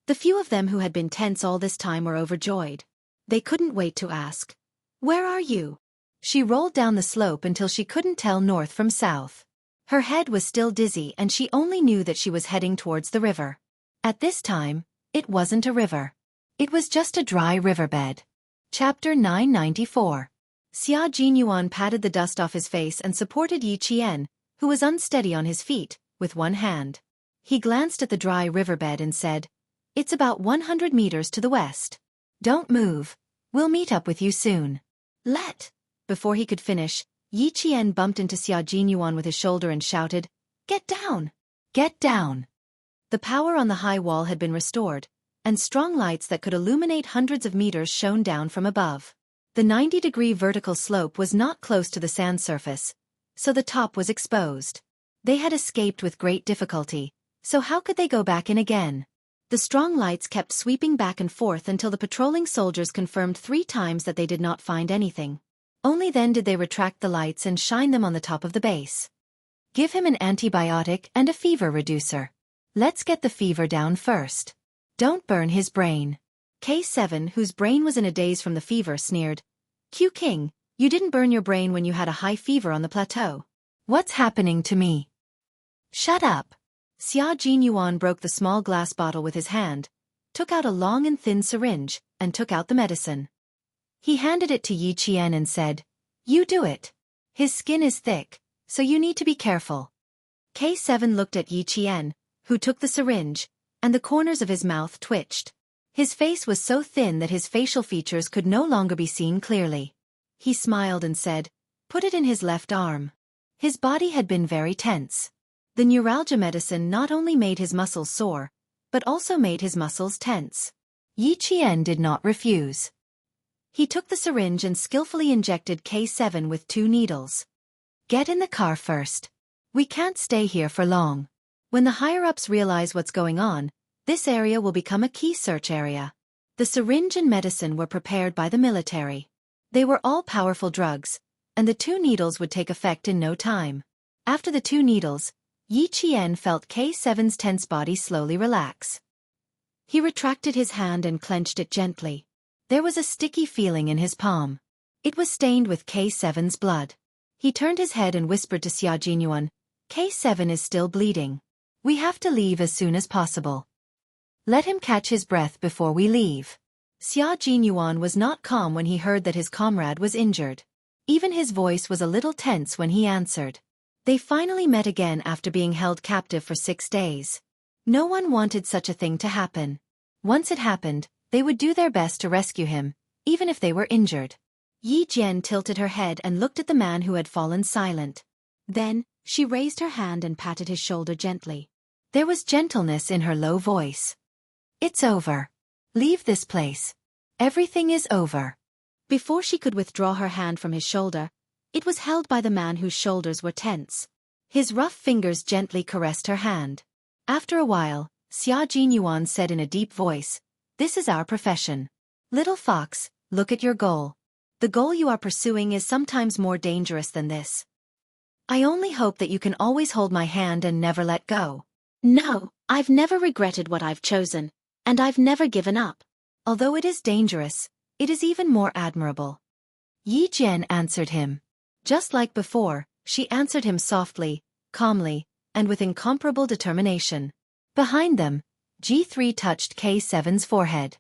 the few of them who had been tense all this time were overjoyed. They couldn't wait to ask, "Where are you?" She rolled down the slope until she couldn't tell north from south. Her head was still dizzy and she only knew that she was heading towards the river. At this time, it wasn't a river. It was just a dry riverbed. Chapter 994. Xia Jinyuan patted the dust off his face and supported Yi Qian, who was unsteady on his feet, with one hand. He glanced at the dry riverbed and said, "It's about 100 meters to the west. Don't move. We'll meet up with you soon." Before he could finish, Yi Qian bumped into Xia Jinyuan with his shoulder and shouted, "Get down! Get down!" The power on the high wall had been restored, and strong lights that could illuminate hundreds of meters shone down from above. The 90-degree vertical slope was not close to the sand surface, so the top was exposed. They had escaped with great difficulty, so how could they go back in again? The The strong lights kept sweeping back and forth until the patrolling soldiers confirmed 3 times that they did not find anything. Only then did they retract the lights and shine them on the top of the base. Give him an antibiotic and a fever reducer. Let's get the fever down first. Don't burn his brain. K7, whose brain was in a daze from the fever, sneered. Q King, you didn't burn your brain when you had a high fever on the plateau. What's happening to me? Shut up. Xia Jinyuan broke the small glass bottle with his hand, took out a long and thin syringe, and took out the medicine. He handed it to Yi Qian and said, You do it. His skin is thick, so you need to be careful. K7 looked at Yi Qian, who took the syringe, and the corners of his mouth twitched. His face was so thin that his facial features could no longer be seen clearly. He smiled and said, Put it in his left arm. His body had been very tense. The neuralgia medicine not only made his muscles sore, but also made his muscles tense. Yi Qian did not refuse. He took the syringe and skillfully injected K7 with 2 needles. Get in the car first. We can't stay here for long. When the higher-ups realize what's going on, this area will become a key search area. The syringe and medicine were prepared by the military. They were all powerful drugs, and the 2 needles would take effect in no time. After the 2 needles, Yi Qian felt K7's tense body slowly relax. He retracted his hand and clenched it gently. There was a sticky feeling in his palm. It was stained with K7's blood. He turned his head and whispered to Xia Jinyuan, K7 is still bleeding. We have to leave as soon as possible. Let him catch his breath before we leave. Xia Jinyuan was not calm when he heard that his comrade was injured. Even his voice was a little tense when he answered. They finally met again after being held captive for 6 days. No one wanted such a thing to happen. Once it happened, they would do their best to rescue him, even if they were injured. Yi Jian tilted her head and looked at the man who had fallen silent. Then, she raised her hand and patted his shoulder gently. There was gentleness in her low voice. It's over. Leave this place. Everything is over. Before she could withdraw her hand from his shoulder, it was held by the man whose shoulders were tense. His rough fingers gently caressed her hand. After a while, Xia Jinyuan said in a deep voice, This is our profession. Little fox, look at your goal. The goal you are pursuing is sometimes more dangerous than this. I only hope that you can always hold my hand and never let go. No, I've never regretted what I've chosen, and I've never given up. Although it is dangerous, it is even more admirable. Yi Jian answered him. Just like before, she answered him softly, calmly, and with incomparable determination. Behind them, G3 touched K7's forehead.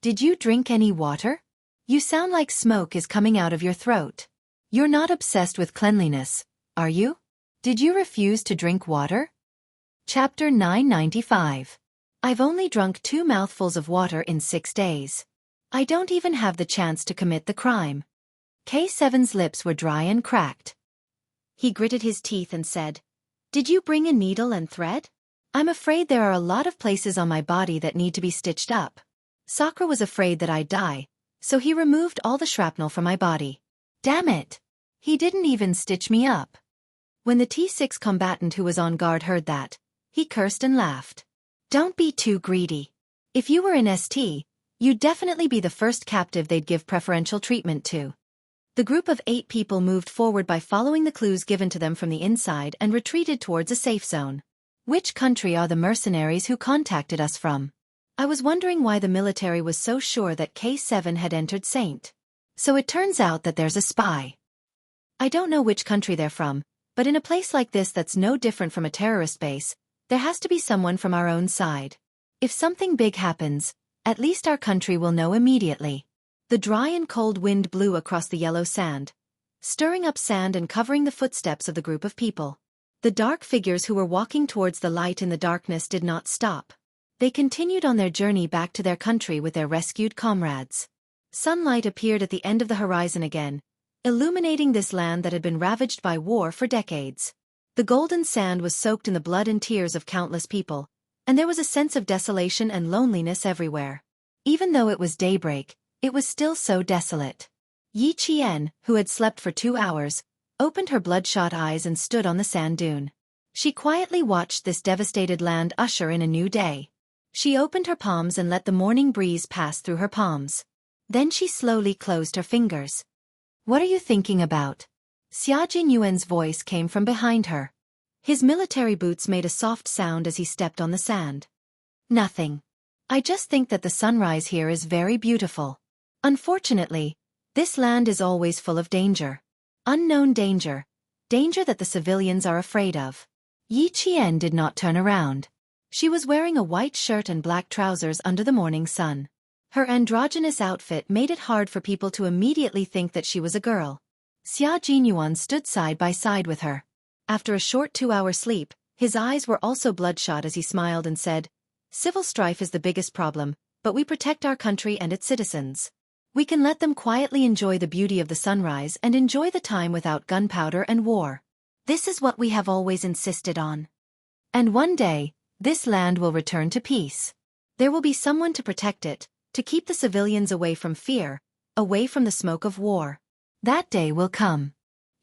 Did you drink any water? You sound like smoke is coming out of your throat. You're not obsessed with cleanliness, are you? Did you refuse to drink water? Chapter 995. I've only drunk 2 mouthfuls of water in 6 days. I don't even have the chance to commit the crime. K7's lips were dry and cracked. He gritted his teeth and said, Did you bring a needle and thread? I'm afraid there are a lot of places on my body that need to be stitched up. Sakura was afraid that I'd die, so he removed all the shrapnel from my body. Damn it! He didn't even stitch me up. When the T6 combatant who was on guard heard that, he cursed and laughed. Don't be too greedy. If you were in ST, you'd definitely be the first captive they'd give preferential treatment to. The group of 8 people moved forward by following the clues given to them from the inside and retreated towards a safe zone. Which country are the mercenaries who contacted us from? I was wondering why the military was so sure that K7 had entered Saint. So it turns out that there's a spy. I don't know which country they're from, but in a place like this that's no different from a terrorist base, there has to be someone from our own side. If something big happens, at least our country will know immediately. The dry and cold wind blew across the yellow sand, stirring up sand and covering the footsteps of the group of people. The dark figures who were walking towards the light in the darkness did not stop. They continued on their journey back to their country with their rescued comrades. Sunlight appeared at the end of the horizon again, illuminating this land that had been ravaged by war for decades. The golden sand was soaked in the blood and tears of countless people, and there was a sense of desolation and loneliness everywhere. Even though it was daybreak, it was still so desolate. Yi Qian, who had slept for 2 hours, opened her bloodshot eyes and stood on the sand dune. She quietly watched this devastated land usher in a new day. She opened her palms and let the morning breeze pass through her palms. Then she slowly closed her fingers. "What are you thinking about?" Xia Jinyuan's voice came from behind her. His military boots made a soft sound as he stepped on the sand. "Nothing. I just think that the sunrise here is very beautiful. Unfortunately, this land is always full of danger. Unknown danger. Danger that the civilians are afraid of." Yi Qian did not turn around. She was wearing a white shirt and black trousers under the morning sun. Her androgynous outfit made it hard for people to immediately think that she was a girl. Xia Jinyuan stood side by side with her. After a short 2-hour sleep, his eyes were also bloodshot as he smiled and said, "Civil strife is the biggest problem, but we protect our country and its citizens. We can let them quietly enjoy the beauty of the sunrise and enjoy the time without gunpowder and war. This is what we have always insisted on. And one day, this land will return to peace. There will be someone to protect it, to keep the civilians away from fear, away from the smoke of war. That day will come."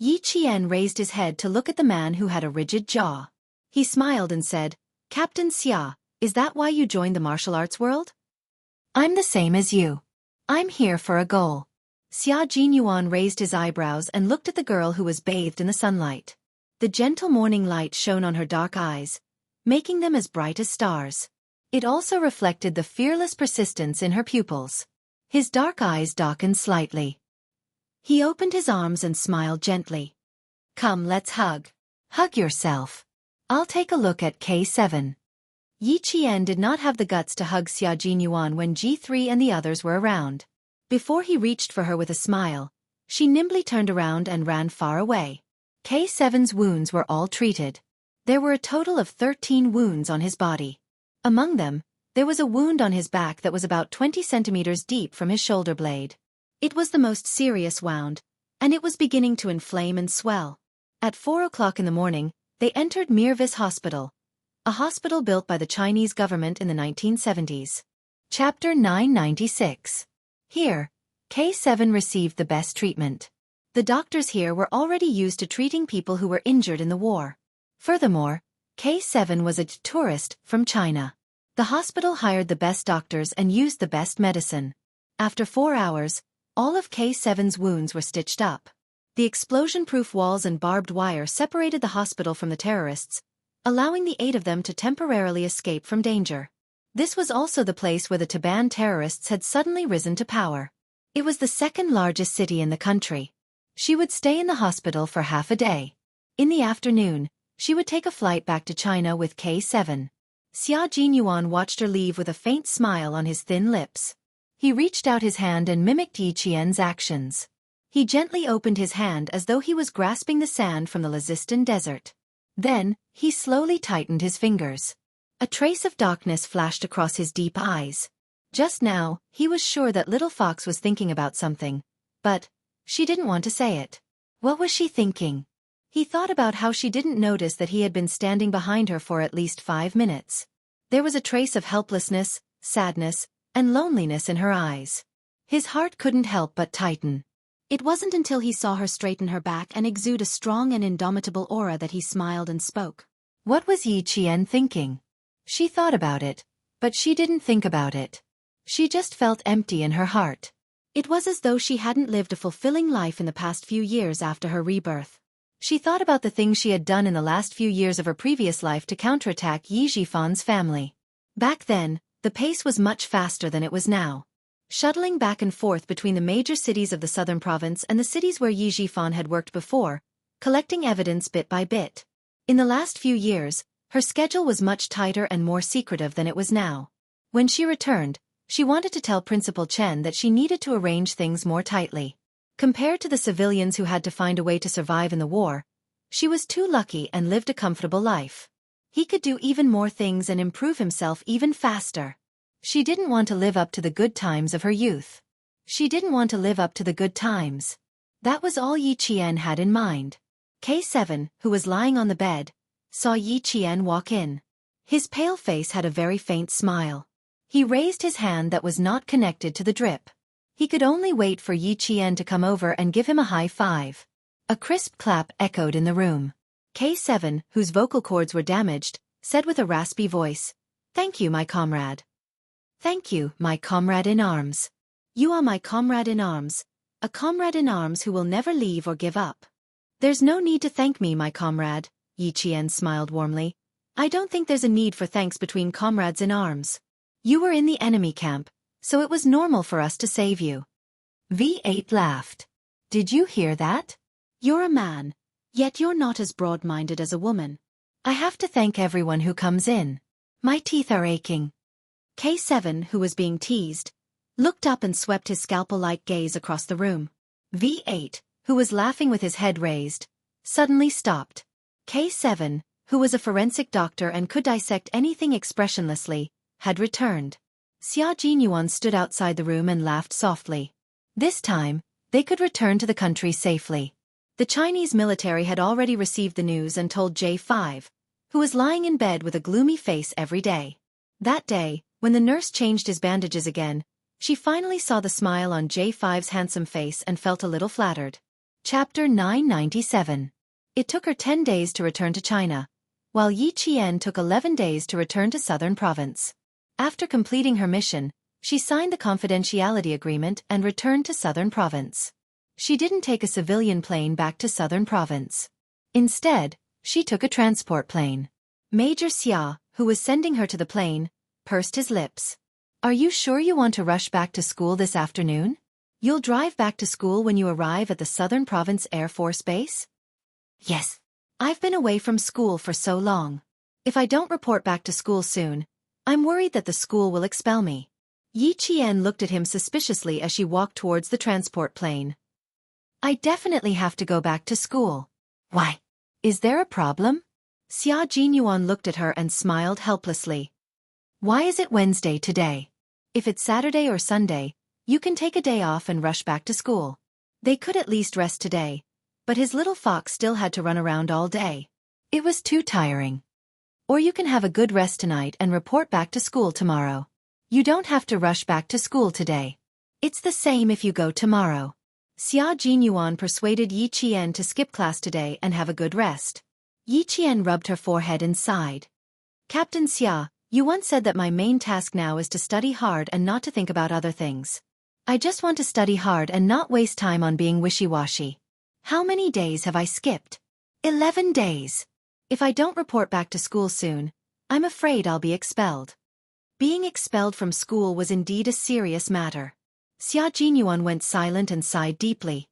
Yi Qian raised his head to look at the man who had a rigid jaw. He smiled and said, "Captain Xia, is that why you joined the martial arts world?" "I'm the same as you. I'm here for a goal." Xia Jinyuan raised his eyebrows and looked at the girl who was bathed in the sunlight. The gentle morning light shone on her dark eyes, making them as bright as stars. It also reflected the fearless persistence in her pupils. His dark eyes darkened slightly. He opened his arms and smiled gently. "Come, let's hug. Hug yourself. I'll take a look at K7. Yi Qian did not have the guts to hug Xia Jinyuan when G3 and the others were around. Before he reached for her with a smile, she nimbly turned around and ran far away. K7's wounds were all treated. There were a total of 13 wounds on his body. Among them, there was a wound on his back that was about 20 centimeters deep from his shoulder blade. It was the most serious wound, and it was beginning to inflame and swell. At 4 o'clock in the morning, they entered Mirvis Hospital, a hospital built by the Chinese government in the 1970s. Chapter 996. Here, K7 received the best treatment. The doctors here were already used to treating people who were injured in the war. Furthermore, K7 was a tourist from China. The hospital hired the best doctors and used the best medicine. After 4 hours, all of K7's wounds were stitched up. The explosion-proof walls and barbed wire separated the hospital from the terrorists, allowing the 8 of them to temporarily escape from danger. This was also the place where the Taban terrorists had suddenly risen to power. It was the second largest city in the country. She would stay in the hospital for half a day. In the afternoon, she would take a flight back to China with K7. Xia Jinyuan watched her leave with a faint smile on his thin lips. He reached out his hand and mimicked Yi Qian's actions. He gently opened his hand as though he was grasping the sand from the Lazistan desert. Then, he slowly tightened his fingers. A trace of darkness flashed across his deep eyes. Just now, he was sure that Little Fox was thinking about something, but she didn't want to say it. What was she thinking? He thought about how she didn't notice that he had been standing behind her for at least 5 minutes. There was a trace of helplessness, sadness, and loneliness in her eyes. His heart couldn't help but tighten. It wasn't until he saw her straighten her back and exude a strong and indomitable aura that he smiled and spoke. What was Yi Qian thinking? She thought about it, but she didn't think about it. She just felt empty in her heart. It was as though she hadn't lived a fulfilling life in the past few years after her rebirth. She thought about the things she had done in the last few years of her previous life to counterattack Yi Xiaofan's family. Back then, the pace was much faster than it was now. Shuttling back and forth between the major cities of the southern province and the cities where Yi Xiaofan had worked before, collecting evidence bit by bit. In the last few years, her schedule was much tighter and more secretive than it was now. When she returned, she wanted to tell Principal Chen that she needed to arrange things more tightly. Compared to the civilians who had to find a way to survive in the war, she was too lucky and lived a comfortable life. He could do even more things and improve himself even faster. She didn't want to live up to the good times of her youth. She didn't want to live up to the good times. That was all Yi Qian had in mind. K7, who was lying on the bed, saw Yi Qian walk in. His pale face had a very faint smile. He raised his hand that was not connected to the drip. He could only wait for Yi Qian to come over and give him a high five. A crisp clap echoed in the room. K7, whose vocal cords were damaged, said with a raspy voice, Thank you, my comrade. Thank you, my comrade in arms. You are my comrade in arms, a comrade in arms who will never leave or give up. There's no need to thank me, my comrade, Yi Qian smiled warmly. I don't think there's a need for thanks between comrades in arms. You were in the enemy camp, so it was normal for us to save you. V8 laughed. Did you hear that? You're a man, yet you're not as broad-minded as a woman. I have to thank everyone who comes in. My teeth are aching. K7, who was being teased, looked up and swept his scalpel-like gaze across the room. V8, who was laughing with his head raised, suddenly stopped. K7, who was a forensic doctor and could dissect anything expressionlessly, had returned. Xia Jinyuan stood outside the room and laughed softly. This time, they could return to the country safely. The Chinese military had already received the news and told J5, who was lying in bed with a gloomy face every day. That day, when the nurse changed his bandages again, she finally saw the smile on J5's handsome face and felt a little flattered. Chapter 997. It took her 10 days to return to China, while Yi Qian took 11 days to return to Southern Province. After completing her mission, she signed the confidentiality agreement and returned to Southern Province. She didn't take a civilian plane back to Southern Province. Instead, she took a transport plane. Major Xia, who was sending her to the plane, pursed his lips. Are you sure you want to rush back to school this afternoon? You'll drive back to school when you arrive at the Southern Province Air Force Base? Yes. I've been away from school for so long. If I don't report back to school soon, I'm worried that the school will expel me. Yi Qian looked at him suspiciously as she walked towards the transport plane. I definitely have to go back to school. Why? Is there a problem? Xia Jinyuan looked at her and smiled helplessly. Why is it Wednesday today? If it's Saturday or Sunday, you can take a day off and rush back to school. They could at least rest today, but his little fox still had to run around all day. It was too tiring. Or you can have a good rest tonight and report back to school tomorrow. You don't have to rush back to school today. It's the same if you go tomorrow. Xia Jinyuan persuaded Yi Qian to skip class today and have a good rest. Yi Qian rubbed her forehead and sighed. Captain Xia, you once said that my main task now is to study hard and not to think about other things. I just want to study hard and not waste time on being wishy-washy. How many days have I skipped? 11 days. If I don't report back to school soon, I'm afraid I'll be expelled. Being expelled from school was indeed a serious matter. Xia Jinyuan went silent and sighed deeply.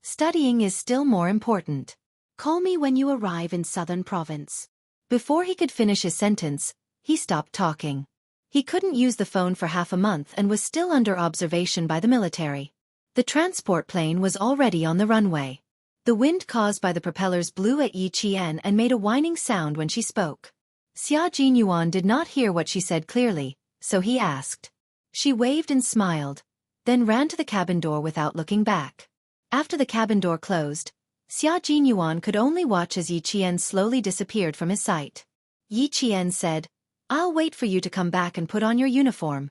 Studying is still more important. Call me when you arrive in Southern Province. Before he could finish his sentence, he stopped talking. He couldn't use the phone for half a month and was still under observation by the military. The transport plane was already on the runway. The wind caused by the propellers blew at Yi Qian and made a whining sound when she spoke. Xia Jinyuan did not hear what she said clearly, so he asked. She waved and smiled, then ran to the cabin door without looking back. After the cabin door closed, Xia Jinyuan could only watch as Yi Qian slowly disappeared from his sight. Yi Qian said, I'll wait for you to come back and put on your uniform.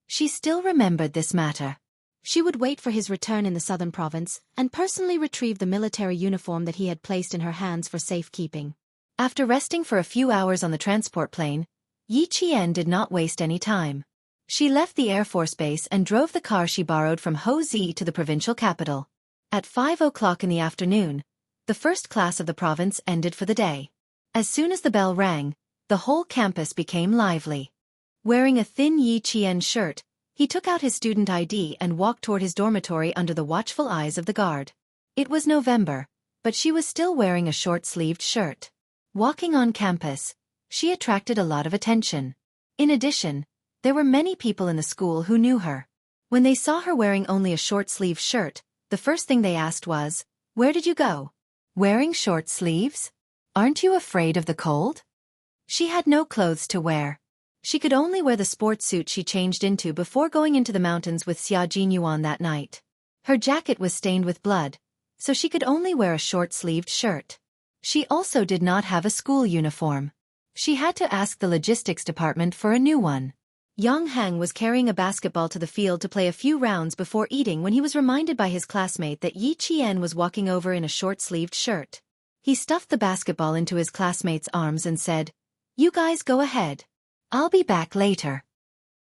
She still remembered this matter. She would wait for his return in the Southern Province and personally retrieve the military uniform that he had placed in her hands for safekeeping. After resting for a few hours on the transport plane, Yi Qian did not waste any time. She left the Air Force Base and drove the car she borrowed from Houzi to the provincial capital. At 5 o'clock in the afternoon, the first class of the province ended for the day. As soon as the bell rang, the whole campus became lively. Wearing a thin Yi Qian shirt, he took out his student ID and walked toward his dormitory under the watchful eyes of the guard. It was November, but she was still wearing a short-sleeved shirt. Walking on campus, she attracted a lot of attention. In addition, there were many people in the school who knew her. When they saw her wearing only a short-sleeved shirt, the first thing they asked was, Where did you go? Wearing short sleeves? Aren't you afraid of the cold? She had no clothes to wear. She could only wear the sports suit she changed into before going into the mountains with Xia Jinyuan that night. Her jacket was stained with blood, so she could only wear a short-sleeved shirt. She also did not have a school uniform. She had to ask the logistics department for a new one. Yang Hang was carrying a basketball to the field to play a few rounds before eating when he was reminded by his classmate that Yi Qian was walking over in a short-sleeved shirt. He stuffed the basketball into his classmate's arms and said, You guys go ahead. I'll be back later.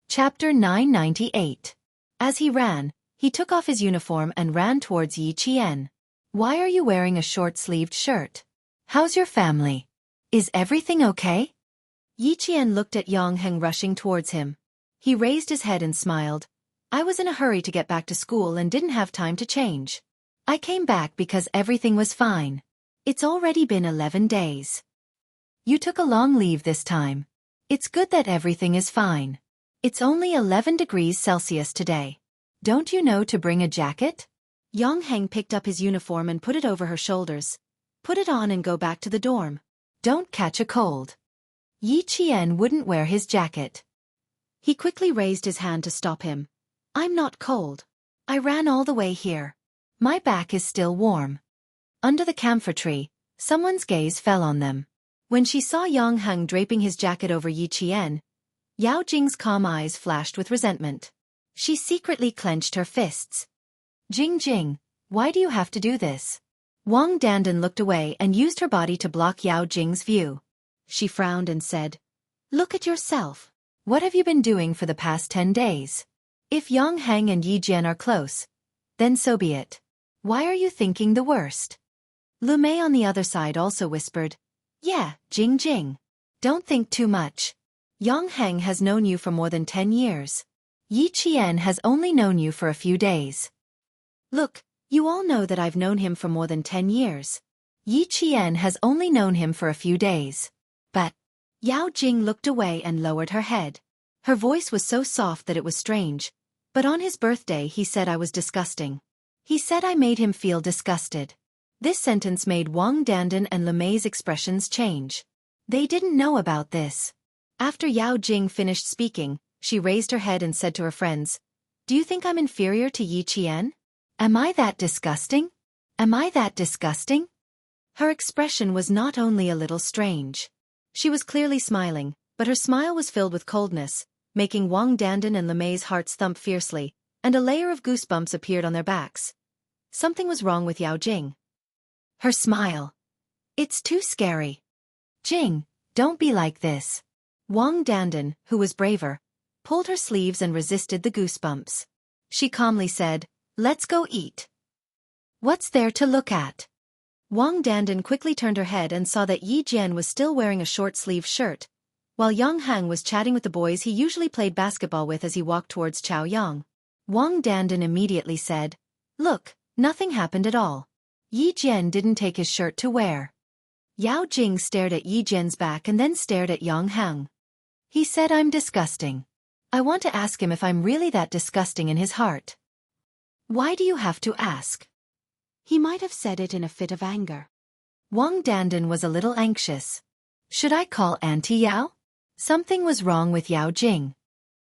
Chapter 998. As he ran, he took off his uniform and ran towards Yi Qian. Why are you wearing a short-sleeved shirt? How's your family? Is everything okay? Yi Qian looked at Yang Heng rushing towards him. He raised his head and smiled. I was in a hurry to get back to school and didn't have time to change. I came back because everything was fine. It's already been 11 days. You took a long leave this time. It's good that everything is fine. It's only 11 degrees Celsius today. Don't you know to bring a jacket? Yang Heng picked up his uniform and put it over her shoulders. Put it on and go back to the dorm. Don't catch a cold. Yi Qian wouldn't wear his jacket. He quickly raised his hand to stop him. I'm not cold. I ran all the way here. My back is still warm. Under the camphor tree, someone's gaze fell on them. When she saw Yang Heng draping his jacket over Yi Qian, Yao Jing's calm eyes flashed with resentment. She secretly clenched her fists. Jing, why do you have to do this? Wang Dandan looked away and used her body to block Yao Jing's view. She frowned and said, Look at yourself. What have you been doing for the past 10 days? If Yang Heng and Yi Jian are close, then so be it. Why are you thinking the worst? Lu Mei on the other side also whispered, Yeah, Jing. Don't think too much. Yang Heng has known you for more than 10 years. Yi Qian has only known you for a few days. Look, you all know that I've known him for more than 10 years. Yi Qian has only known him for a few days. But Yao Jing looked away and lowered her head. Her voice was so soft that it was strange. But on his birthday he said I was disgusting. He said I made him feel disgusted. This sentence made Wang Dandan and Lu Mei's expressions change. They didn't know about this. After Yao Jing finished speaking, she raised her head and said to her friends, Do you think I'm inferior to Yi Qian? Am I that disgusting? Am I that disgusting? Her expression was not only a little strange. She was clearly smiling, but her smile was filled with coldness, making Wang Dandan and Lu Mei's hearts thump fiercely, and a layer of goosebumps appeared on their backs. Something was wrong with Yao Jing. Her smile. It's too scary. Jing, don't be like this. Wang Dandan, who was braver, pulled her sleeves and resisted the goosebumps. She calmly said, Let's go eat. What's there to look at? Wang Dandan quickly turned her head and saw that Yi Jian was still wearing a short-sleeved shirt, while Yang Heng was chatting with the boys he usually played basketball with as he walked towards Chaoyang. Wang Dandan immediately said, Look, nothing happened at all. Yi Jian didn't take his shirt to wear. Yao Jing stared at Yi Jian's back and then stared at Yang Heng. He said I'm disgusting. I want to ask him if I'm really that disgusting in his heart. Why do you have to ask? He might have said it in a fit of anger. Wang Dandan was a little anxious. Should I call Auntie Yao? Something was wrong with Yao Jing.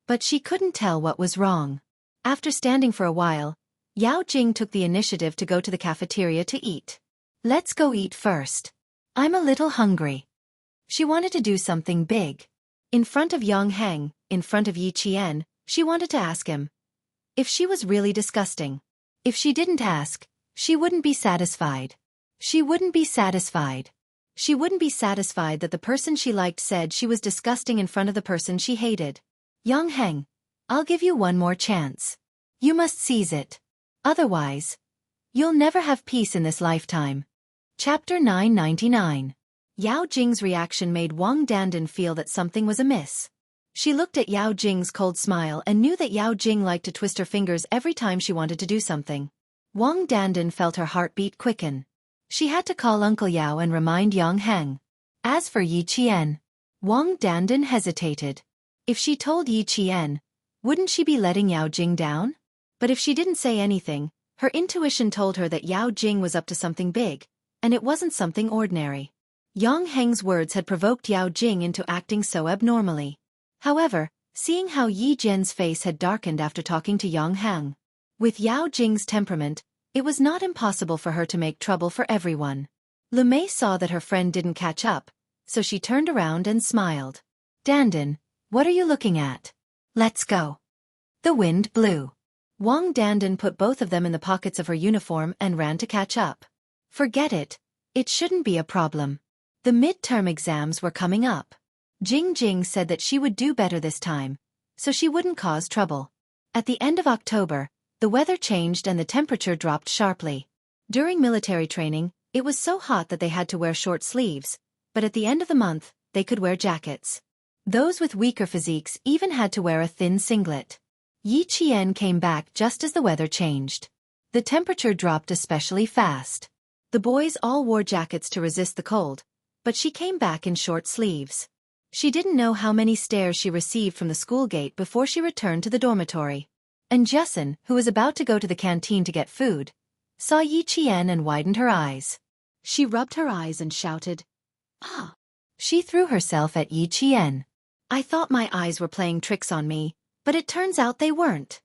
But she couldn't tell what was wrong. After standing for a while, Yao Jing took the initiative to go to the cafeteria to eat. Let's go eat first. I'm a little hungry. She wanted to do something big. In front of Yang Heng, in front of Yi Qian, she wanted to ask him if she was really disgusting. If she didn't ask, she wouldn't be satisfied. She wouldn't be satisfied. She wouldn't be satisfied that the person she liked said she was disgusting in front of the person she hated. Yang Heng, I'll give you one more chance. You must seize it. Otherwise, you'll never have peace in this lifetime. Chapter 999. Yao Jing's reaction made Wang Dandan feel that something was amiss. She looked at Yao Jing's cold smile and knew that Yao Jing liked to twist her fingers every time she wanted to do something. Wang Dandan felt her heartbeat quicken. She had to call Uncle Yao and remind Yang Heng. As for Yi Qian, Wang Dandan hesitated. If she told Yi Qian, wouldn't she be letting Yao Jing down? But if she didn't say anything, her intuition told her that Yao Jing was up to something big, and it wasn't something ordinary. Yang Heng's words had provoked Yao Jing into acting so abnormally. However, seeing how Yi Jian's face had darkened after talking to Yang Heng, with Yao Jing's temperament, it was not impossible for her to make trouble for everyone. Lu Mei saw that her friend didn't catch up, so she turned around and smiled. Dandan, what are you looking at? Let's go. The wind blew. Wang Dandan put both of them in the pockets of her uniform and ran to catch up. Forget it. It shouldn't be a problem. The midterm exams were coming up. Jing Jing said that she would do better this time, so she wouldn't cause trouble. At the end of October, the weather changed and the temperature dropped sharply. During military training, it was so hot that they had to wear short sleeves, but at the end of the month, they could wear jackets. Those with weaker physiques even had to wear a thin singlet. Yi Qian came back just as the weather changed. The temperature dropped especially fast. The boys all wore jackets to resist the cold, but she came back in short sleeves. She didn't know how many stares she received from the school gate before she returned to the dormitory. And Jessen, who was about to go to the canteen to get food, saw Yi Qian and widened her eyes. She rubbed her eyes and shouted, "Ah!" She threw herself at Yi Qian. "I thought my eyes were playing tricks on me, but it turns out they weren't.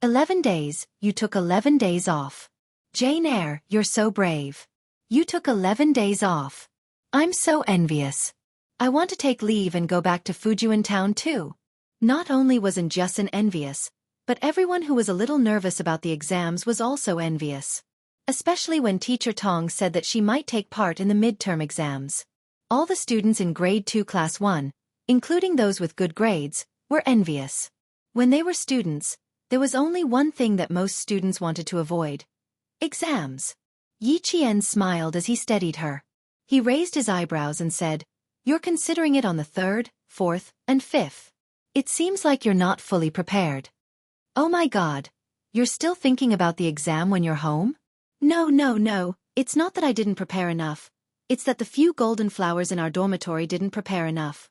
11 days, you took 11 days off. Jane Eyre, you're so brave. You took 11 days off. I'm so envious. I want to take leave and go back to Fujian town too." Not only wasn't Jessen envious, but everyone who was a little nervous about the exams was also envious. Especially when Teacher Tong said that she might take part in the midterm exams. All the students in Grade 2 Class 1, including those with good grades, were envious. When they were students, there was only one thing that most students wanted to avoid: exams. Yi Qian smiled as he steadied her. He raised his eyebrows and said, "You're considering it on the 3rd, 4th, and 5th. It seems like you're not fully prepared." "Oh my God, you're still thinking about the exam when you're home?" No, it's not that I didn't prepare enough. It's that the few golden flowers in our dormitory didn't prepare enough."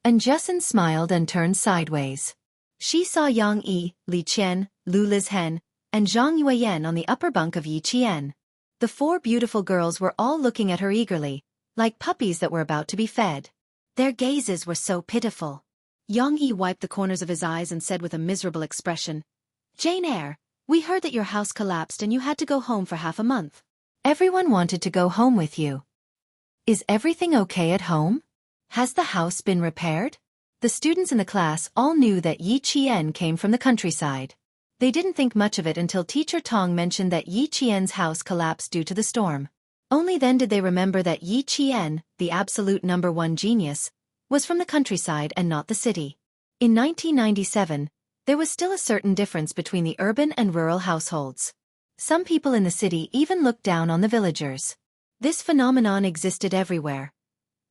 And Jessen smiled and turned sideways. She saw Yang Yi, Li Qian, Lu Lizhen, and Zhang Yueyan on the upper bunk of Yi Qian. The 4 beautiful girls were all looking at her eagerly, like puppies that were about to be fed. Their gazes were so pitiful. Yang Yi wiped the corners of his eyes and said with a miserable expression, "Jane Eyre, we heard that your house collapsed and you had to go home for half a month. Everyone wanted to go home with you. Is everything okay at home? Has the house been repaired?" The students in the class all knew that Yi Qian came from the countryside. They didn't think much of it until Teacher Tong mentioned that Yi Qian's house collapsed due to the storm. Only then did they remember that Yi Qian, the absolute #1 genius, was from the countryside and not the city. In 1997, there was still a certain difference between the urban and rural households. Some people in the city even looked down on the villagers. This phenomenon existed everywhere,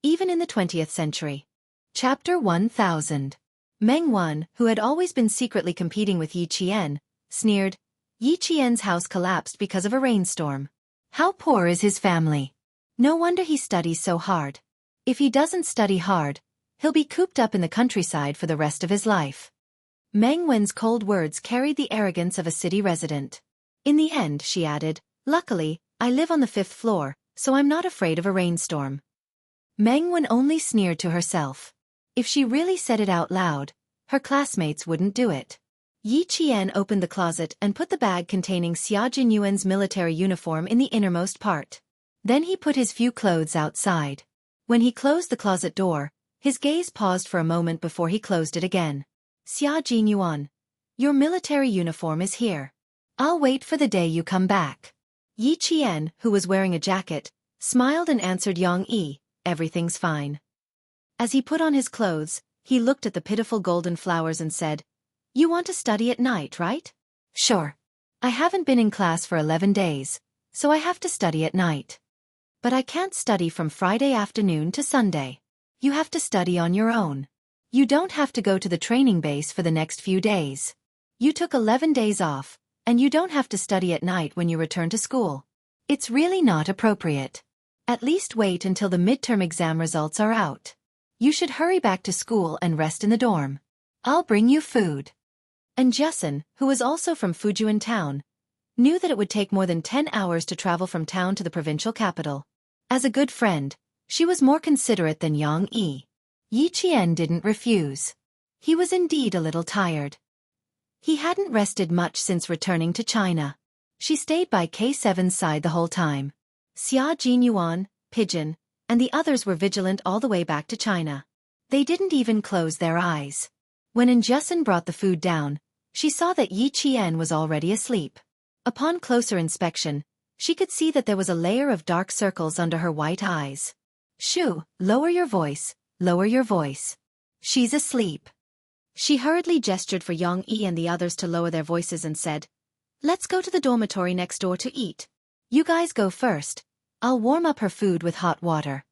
even in the 20th century. Chapter 1000. Meng Wan, who had always been secretly competing with Yi Qian, sneered, "Yi Qian's house collapsed because of a rainstorm. How poor is his family? No wonder he studies so hard. If he doesn't study hard, he'll be cooped up in the countryside for the rest of his life." Meng Wan's cold words carried the arrogance of a city resident. In the end, she added, "Luckily, I live on the 5th floor, so I'm not afraid of a rainstorm." Meng Wan only sneered to herself. If she really said it out loud, her classmates wouldn't do it. Yi Qian opened the closet and put the bag containing Xia Jinyuan's military uniform in the innermost part. Then he put his few clothes outside. When he closed the closet door, his gaze paused for a moment before he closed it again. "Xia Jinyuan, your military uniform is here. I'll wait for the day you come back." Yi Qian, who was wearing a jacket, smiled and answered Yang Yi, "Everything's fine." As he put on his clothes, he looked at the pitiful golden flowers and said, "You want to study at night, right?" "Sure. I haven't been in class for 11 days, so I have to study at night. But I can't study from Friday afternoon to Sunday. You have to study on your own. You don't have to go to the training base for the next few days. You took 11 days off, and you don't have to study at night when you return to school. It's really not appropriate. At least wait until the midterm exam results are out. You should hurry back to school and rest in the dorm. I'll bring you food." And Jessen, who was also from Fujian town, knew that it would take more than 10 hours to travel from town to the provincial capital. As a good friend, she was more considerate than Yang Yi. Yi Qian didn't refuse. He was indeed a little tired. He hadn't rested much since returning to China. She stayed by K7's side the whole time. Xia Jinyuan, Pigeon, and the others were vigilant all the way back to China. They didn't even close their eyes. When Jessen brought the food down, she saw that Yi Qian was already asleep. Upon closer inspection, she could see that there was a layer of dark circles under her white eyes. "Shoo, lower your voice, lower your voice. She's asleep. She hurriedly gestured for Yang Yi and the others to lower their voices and said, "Let's go to the dormitory next door to eat. You guys go first. I'll warm up her food with hot water."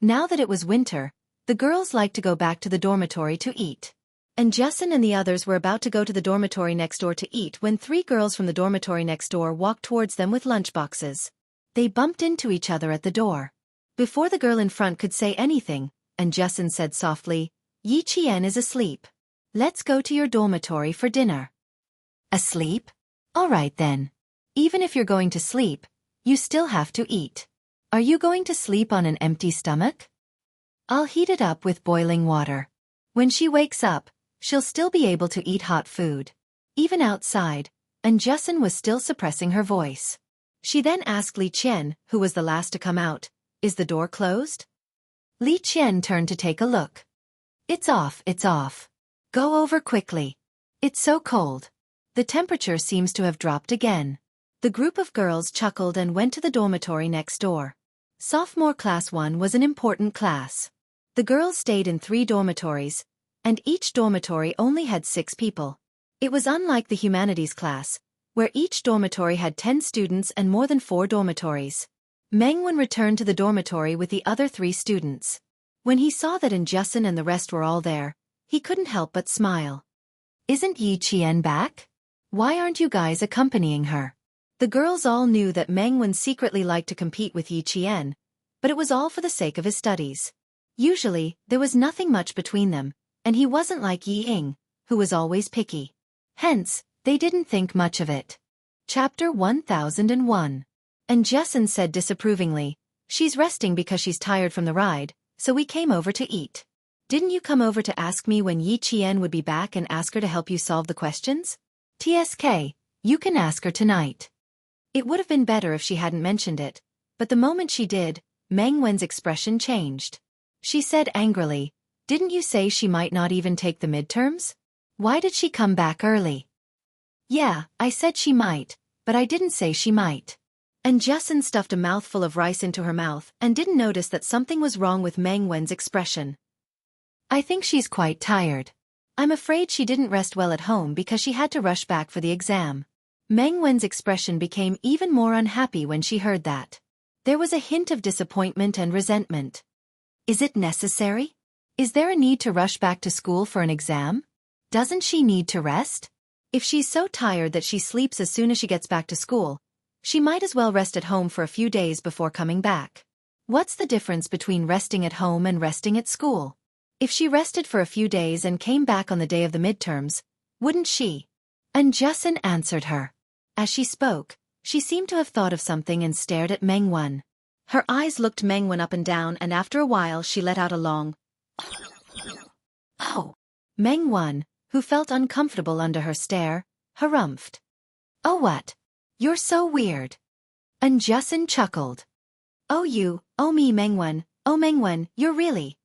Now that it was winter, the girls liked to go back to the dormitory to eat. And Justin and the others were about to go to the dormitory next door to eat when 3 girls from the dormitory next door walked towards them with lunchboxes. They bumped into each other at the door. Before the girl in front could say anything, and Justin said softly, "Yi Qian is asleep. Let's go to your dormitory for dinner." "Asleep? All right then. Even if you're going to sleep, you still have to eat. Are you going to sleep on an empty stomach? I'll heat it up with boiling water. When she wakes up, she'll still be able to eat hot food." Even outside, and Justin was still suppressing her voice. She then asked Li Qian, who was the last to come out, "Is the door closed?" Li Qian turned to take a look. It's off. Go over quickly. It's so cold. The temperature seems to have dropped again." The group of girls chuckled and went to the dormitory next door. Sophomore Class 1 was an important class. The girls stayed in 3 dormitories, and each dormitory only had 6 people. It was unlike the humanities class, where each dormitory had 10 students and more than 4 dormitories. Mengwen returned to the dormitory with the other 3 students. When he saw that Justin and the rest were all there, he couldn't help but smile. "Isn't Yi Qian back? Why aren't you guys accompanying her?" The girls all knew that Mengwen secretly liked to compete with Yi Qian, but it was all for the sake of his studies. Usually, there was nothing much between them, and he wasn't like Yi Ying, who was always picky. Hence, they didn't think much of it. Chapter 1001. And Justin said disapprovingly, "She's resting because she's tired from the ride, so we came over to eat. Didn't you come over to ask me when Yi Qian would be back and ask her to help you solve the questions? TSK, you can ask her tonight." It would have been better if she hadn't mentioned it, but the moment she did, Mengwen's expression changed. She said angrily, "Didn't you say she might not even take the midterms? Why did she come back early?" "Yeah, I said she might, but I didn't say she might." And Justin stuffed a mouthful of rice into her mouth and didn't notice that something was wrong with Mengwen's expression. "I think she's quite tired. I'm afraid she didn't rest well at home because she had to rush back for the exam." Mengwen's expression became even more unhappy when she heard that. There was a hint of disappointment and resentment. "Is it necessary? Is there a need to rush back to school for an exam? Doesn't she need to rest? If she's so tired that she sleeps as soon as she gets back to school, she might as well rest at home for a few days before coming back. What's the difference between resting at home and resting at school? If she rested for a few days and came back on the day of the midterms, wouldn't she?" And Justin answered her. As she spoke, she seemed to have thought of something and stared at Mengwen. Her eyes looked Mengwen up and down, and after a while she let out a long "Oh." Mengwen, who felt uncomfortable under her stare, harumphed. "Oh what? You're so weird." And Justin chuckled. Oh me Mengwen, oh Mengwen, you're really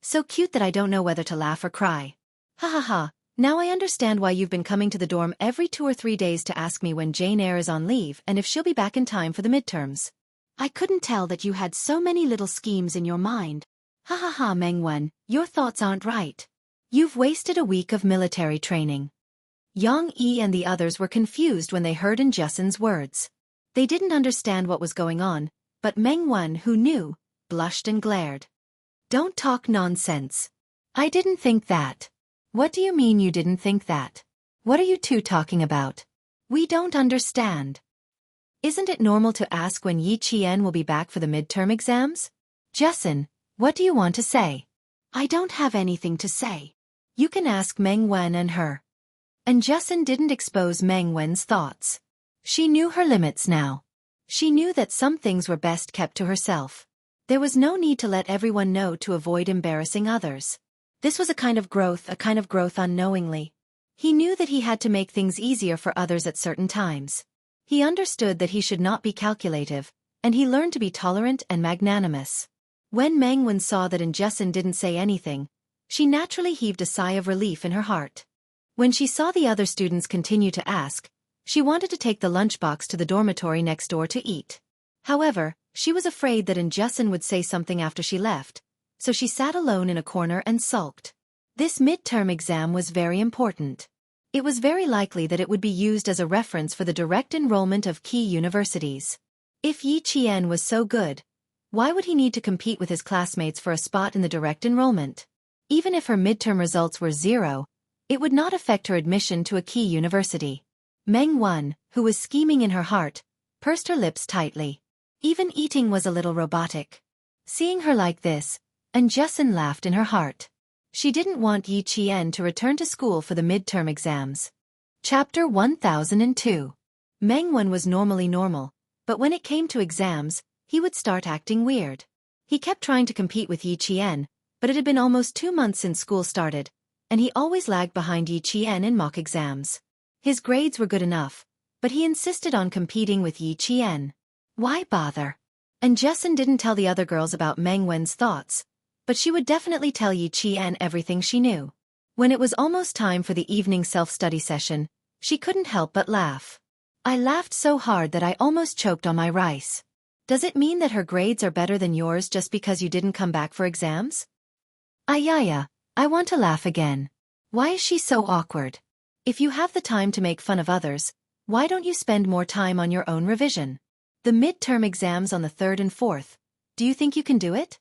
so cute that I don't know whether to laugh or cry. Ha ha ha, now I understand why you've been coming to the dorm every 2 or 3 days to ask me when Jane Eyre is on leave and if she'll be back in time for the midterms. I couldn't tell that you had so many little schemes in your mind. Ha ha ha Mengwen, your thoughts aren't right. You've wasted a week of military training. Yang Yi and the others were confused when they heard Justin's words. They didn't understand what was going on, but Mengwen, who knew, blushed and glared. "Don't talk nonsense. I didn't think that." "What do you mean you didn't think that? What are you two talking about? We don't understand." "Isn't it normal to ask when Yi Qian will be back for the midterm exams?" "Justin, what do you want to say?" "I don't have anything to say. You can ask Mengwen and her." And Justin didn't expose Mengwen's thoughts. She knew her limits now. She knew that some things were best kept to herself. There was no need to let everyone know to avoid embarrassing others. This was a kind of growth unknowingly. He knew that he had to make things easier for others at certain times. He understood that he should not be calculative, and he learned to be tolerant and magnanimous. When Mengwen saw that Justin didn't say anything, she naturally heaved a sigh of relief in her heart. When she saw the other students continue to ask, she wanted to take the lunchbox to the dormitory next door to eat. However, she was afraid that Justin would say something after she left, so she sat alone in a corner and sulked. This midterm exam was very important. It was very likely that it would be used as a reference for the direct enrollment of key universities. If Yi Qian was so good, why would he need to compete with his classmates for a spot in the direct enrollment? Even if her midterm results were 0, it would not affect her admission to a key university. Meng Wan, who was scheming in her heart, pursed her lips tightly. Even eating was a little robotic. Seeing her like this, Jessen laughed in her heart. She didn't want Yi Qian to return to school for the midterm exams. Chapter 1002. Meng Wan was normally normal, but when it came to exams, he would start acting weird. He kept trying to compete with Yi Qian, but it had been almost 2 months since school started, and he always lagged behind Yi Qian in mock exams. His grades were good enough, but he insisted on competing with Yi Qian. Why bother? And Jessen didn't tell the other girls about Meng Wan's thoughts, but she would definitely tell Yi Qian everything she knew. When it was almost time for the evening self-study session, she couldn't help but laugh. I laughed so hard that I almost choked on my rice. Does it mean that her grades are better than yours just because you didn't come back for exams? Ayaya, I want to laugh again. Why is she so awkward? If you have the time to make fun of others, why don't you spend more time on your own revision? The midterm exams on the 3rd and 4th. Do you think you can do it?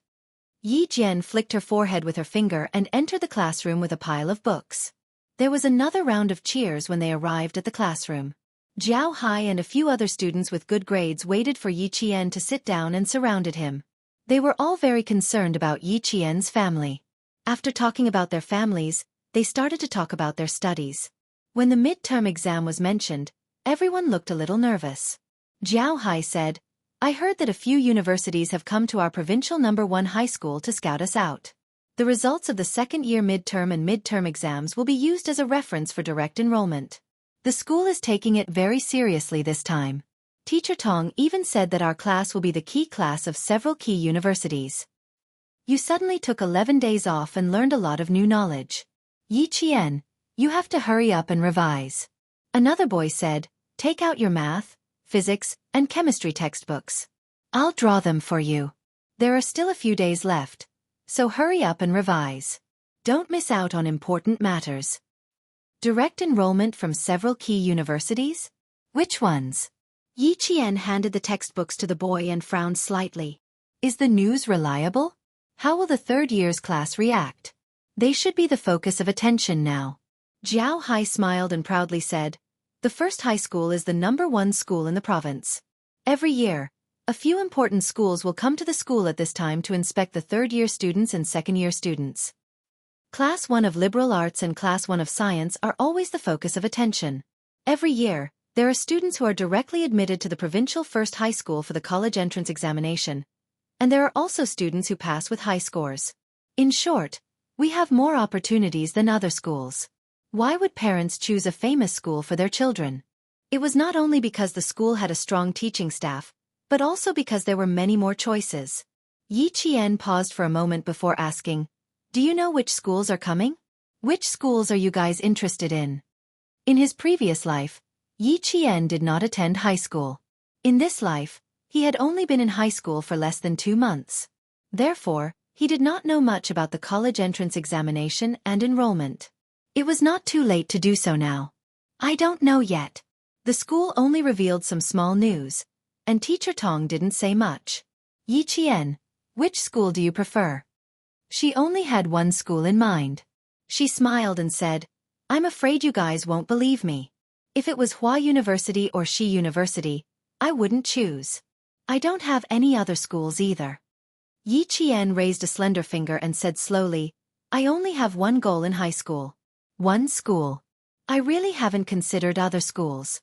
Yi Jian flicked her forehead with her finger and entered the classroom with a pile of books. There was another round of cheers when they arrived at the classroom. Jiao Hai and a few other students with good grades waited for Yi Qian to sit down and surrounded him. They were all very concerned about Yi Qian's family. After talking about their families, they started to talk about their studies. When the midterm exam was mentioned, everyone looked a little nervous. Jiao Hai said, I heard that a few universities have come to our provincial number 1 high school to scout us out. The results of the second-year midterm and midterm exams will be used as a reference for direct enrollment. The school is taking it very seriously this time. Teacher Tong even said that our class will be the key class of several key universities. You suddenly took 11 days off and learned a lot of new knowledge. Yi Qian, you have to hurry up and revise. Another boy said, take out your math, physics, and chemistry textbooks. I'll draw them for you. There are still a few days left, so hurry up and revise. Don't miss out on important matters. Direct enrollment from several key universities? Which ones? Yi Qian handed the textbooks to the boy and frowned slightly. Is the news reliable? How will the 3rd year's class react? They should be the focus of attention now. Jiao Hai smiled and proudly said, the first high school is the number 1 school in the province. Every year, a few important schools will come to the school at this time to inspect the 3rd-year students and 2nd-year students. Class 1 of liberal arts and Class 1 of science are always the focus of attention. Every year, there are students who are directly admitted to the provincial first high school for the college entrance examination, and there are also students who pass with high scores. In short, we have more opportunities than other schools. Why would parents choose a famous school for their children? It was not only because the school had a strong teaching staff, but also because there were many more choices. Yi Qian paused for a moment before asking, do you know which schools are coming? Which schools are you guys interested in? In his previous life, Yi Qian did not attend high school. In this life, he had only been in high school for less than 2 months. Therefore, he did not know much about the college entrance examination and enrollment. It was not too late to do so now. I don't know yet. The school only revealed some small news, and Teacher Tong didn't say much. Yi Qian, which school do you prefer? She only had one school in mind. She smiled and said, I'm afraid you guys won't believe me. If it was Hua University or Shi University, I wouldn't choose. I don't have any other schools either. Yi Qian raised a slender finger and said slowly, I only have one goal in high school. One school. I really haven't considered other schools.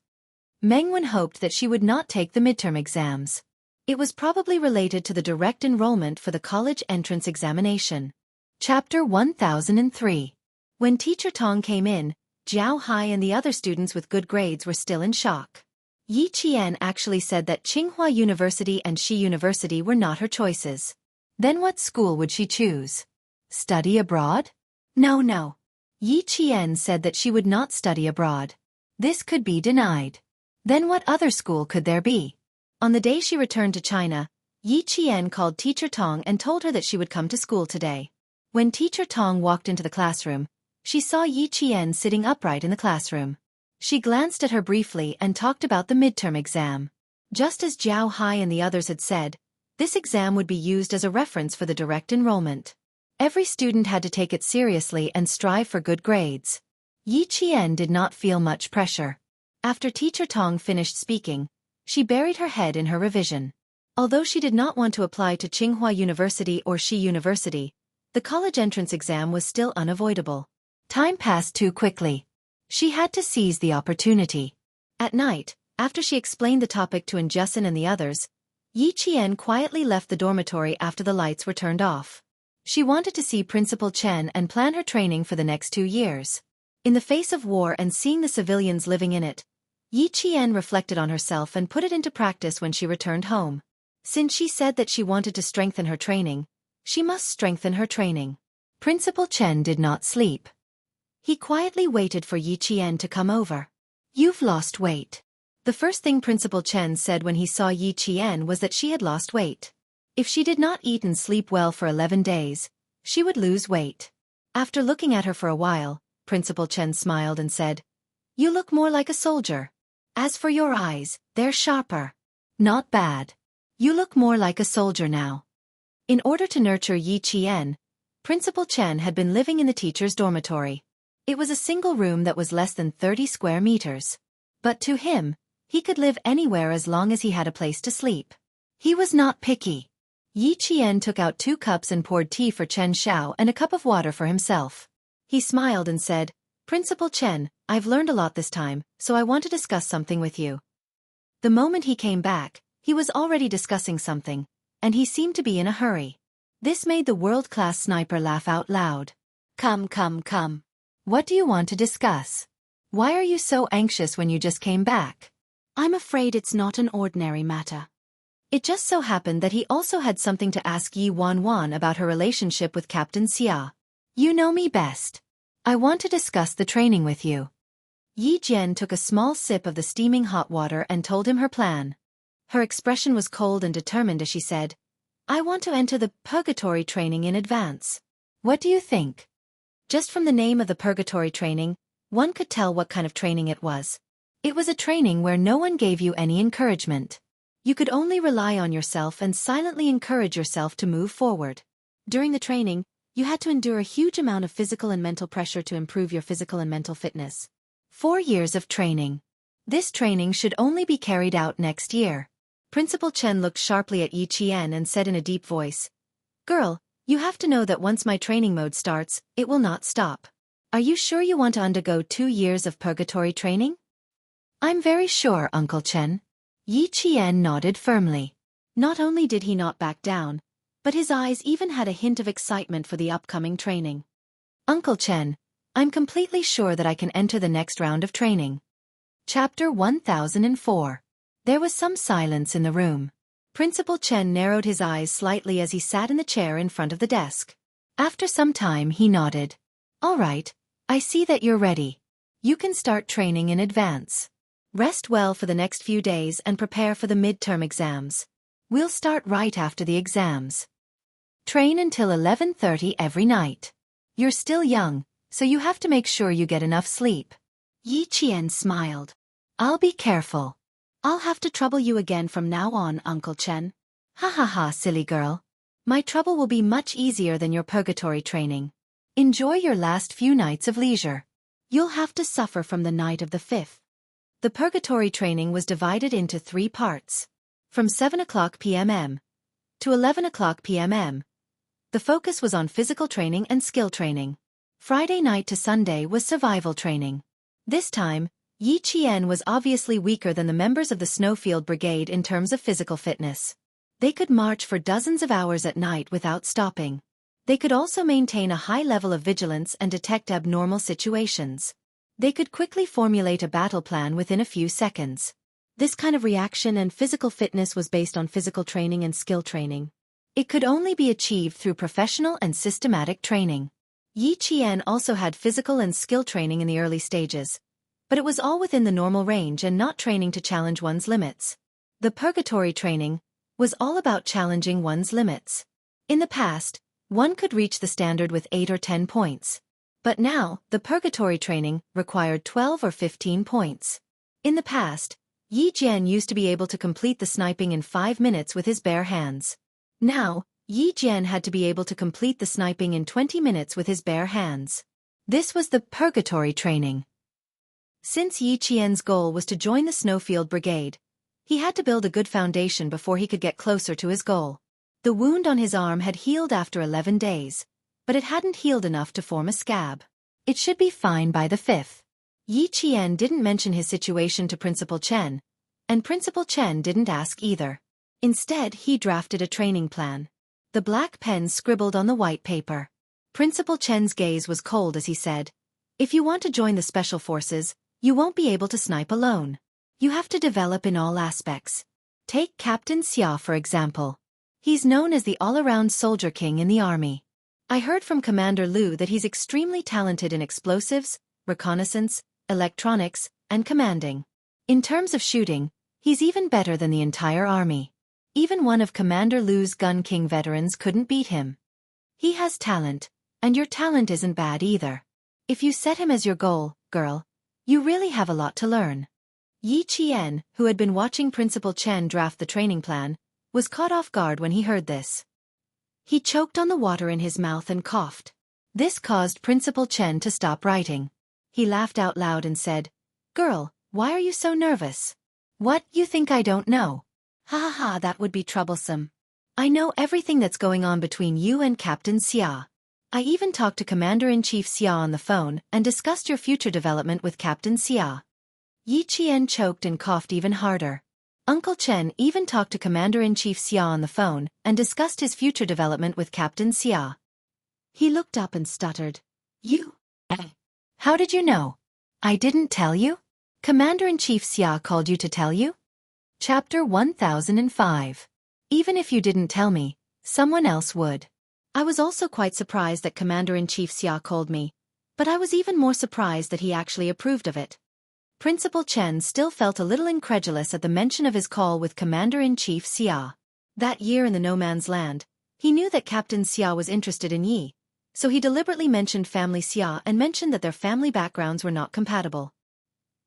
Meng Wan hoped that she would not take the midterm exams. It was probably related to the direct enrollment for the college entrance examination. Chapter 1003. When Teacher Tong came in, Jiao Hai and the other students with good grades were still in shock. Yi Qian actually said that Tsinghua University and Shi University were not her choices. Then what school would she choose? Study abroad? No. Yi Qian said that she would not study abroad. This could be denied. Then what other school could there be? On the day she returned to China, Yi Qian called Teacher Tong and told her that she would come to school today. When Teacher Tong walked into the classroom, she saw Yi Qian sitting upright in the classroom. She glanced at her briefly and talked about the midterm exam. Just as Zhao Hai and the others had said, this exam would be used as a reference for the direct enrollment. Every student had to take it seriously and strive for good grades. Yi Qian did not feel much pressure. After Teacher Tong finished speaking, she buried her head in her revision. Although she did not want to apply to Tsinghua University or Shi University, the college entrance exam was still unavoidable. Time passed too quickly. She had to seize the opportunity. At night, after she explained the topic to Injusin and the others, Yi Qian quietly left the dormitory after the lights were turned off. She wanted to see Principal Chen and plan her training for the next 2 years. In the face of war and seeing the civilians living in it, Yi Qian reflected on herself and put it into practice when she returned home. Since she said that she wanted to strengthen her training, she must strengthen her training. Principal Chen did not sleep. He quietly waited for Yi Qian to come over. You've lost weight. The first thing Principal Chen said when he saw Yi Qian was that she had lost weight. If she did not eat and sleep well for 11 days, she would lose weight. After looking at her for a while, Principal Chen smiled and said, "You look more like a soldier. As for your eyes, they're sharper. Not bad. You look more like a soldier now." In order to nurture Yi Qian, Principal Chen had been living in the teacher's dormitory. It was a single room that was less than 30 square meters. But to him, he could live anywhere as long as he had a place to sleep. He was not picky. Yi Qian took out 2 cups and poured tea for Chen Xiao and a cup of water for himself. He smiled and said, "Principal Chen, I've learned a lot this time, so I want to discuss something with you." The moment he came back, he was already discussing something, and he seemed to be in a hurry. This made the world-class sniper laugh out loud. Come. What do you want to discuss? Why are you so anxious when you just came back?" "I'm afraid it's not an ordinary matter." It just so happened that he also had something to ask Yi Wanwan about her relationship with Captain Xia. "You know me best. I want to discuss the training with you." Yi Jian took a small sip of the steaming hot water and told him her plan. Her expression was cold and determined as she said, "I want to enter the purgatory training in advance. What do you think?" Just from the name of the purgatory training, one could tell what kind of training it was. It was a training where no one gave you any encouragement. You could only rely on yourself and silently encourage yourself to move forward. During the training, you had to endure a huge amount of physical and mental pressure to improve your physical and mental fitness. 4 years of training. This training should only be carried out next year. Principal Chen looked sharply at Yi Qian and said in a deep voice, "Girl, you have to know that once my training mode starts, it will not stop. Are you sure you want to undergo 2 years of purgatory training?" "I'm very sure, Uncle Chen." Yi Qian nodded firmly. Not only did he not back down, but his eyes even had a hint of excitement for the upcoming training. "Uncle Chen, I'm completely sure that I can enter the next round of training." Chapter 1004. There was some silence in the room. Principal Chen narrowed his eyes slightly as he sat in the chair in front of the desk. After some time he nodded. "All right, I see that you're ready. You can start training in advance. Rest well for the next few days and prepare for the midterm exams. We'll start right after the exams. Train until 11:30 every night. You're still young, so you have to make sure you get enough sleep." Yi Qian smiled. "I'll be careful. I'll have to trouble you again from now on, Uncle Chen." Ha, silly girl. My trouble will be much easier than your purgatory training. Enjoy your last few nights of leisure. You'll have to suffer from the night of the 5th. The purgatory training was divided into 3 parts. From 7 o'clock p.m. to 11 o'clock p.m. The focus was on physical training and skill training. Friday night to Sunday was survival training. This time, Yi Qian was obviously weaker than the members of the Snowfield Brigade in terms of physical fitness. They could march for dozens of hours at night without stopping. They could also maintain a high level of vigilance and detect abnormal situations. They could quickly formulate a battle plan within a few seconds. This kind of reaction and physical fitness was based on physical training and skill training. It could only be achieved through professional and systematic training. Yi Qian also had physical and skill training in the early stages, but it was all within the normal range and not training to challenge one's limits. The purgatory training, was all about challenging one's limits. In the past, one could reach the standard with 8 or 10 points. But now, the purgatory training required 12 or 15 points. In the past, Yi Jian used to be able to complete the sniping in 5 minutes with his bare hands. Now, Yi Jian had to be able to complete the sniping in 20 minutes with his bare hands. This was the purgatory training. Since Yi Qian's goal was to join the Snowfield Brigade, he had to build a good foundation before he could get closer to his goal. The wound on his arm had healed after 11 days, but it hadn't healed enough to form a scab. It should be fine by the 5th. Yi Qian didn't mention his situation to Principal Chen, and Principal Chen didn't ask either. Instead, he drafted a training plan. The black pen scribbled on the white paper. Principal Chen's gaze was cold as he said, "If you want to join the Special Forces, you won't be able to snipe alone. You have to develop in all aspects. Take Captain Xia for example. He's known as the all-around soldier king in the army. I heard from Commander Liu that he's extremely talented in explosives, reconnaissance, electronics, and commanding. In terms of shooting, he's even better than the entire army. Even one of Commander Liu's Gun King veterans couldn't beat him. He has talent, and your talent isn't bad either. If you set him as your goal, girl, you really have a lot to learn." Yi Qian, who had been watching Principal Chen draft the training plan, was caught off guard when he heard this. He choked on the water in his mouth and coughed. This caused Principal Chen to stop writing. He laughed out loud and said, "Girl, why are you so nervous? What, you think I don't know? Ha ha ha, that would be troublesome. I know everything that's going on between you and Captain Xia. I even talked to Commander-in-Chief Xia on the phone and discussed your future development with Captain Xia." Yi Qian choked and coughed even harder. Uncle Chen even talked to Commander-in-Chief Xia on the phone and discussed his future development with Captain Xia. He looked up and stuttered, "You? How did you know? I didn't tell you? Commander-in-Chief Xia called you to tell you?" Chapter 1005. Even if you didn't tell me, someone else would. I was also quite surprised that Commander-in-Chief Xia called me, but I was even more surprised that he actually approved of it. Principal Chen still felt a little incredulous at the mention of his call with Commander-in-Chief Xia. That year in the No Man's Land, he knew that Captain Xia was interested in Yi, so he deliberately mentioned family Xia and mentioned that their family backgrounds were not compatible.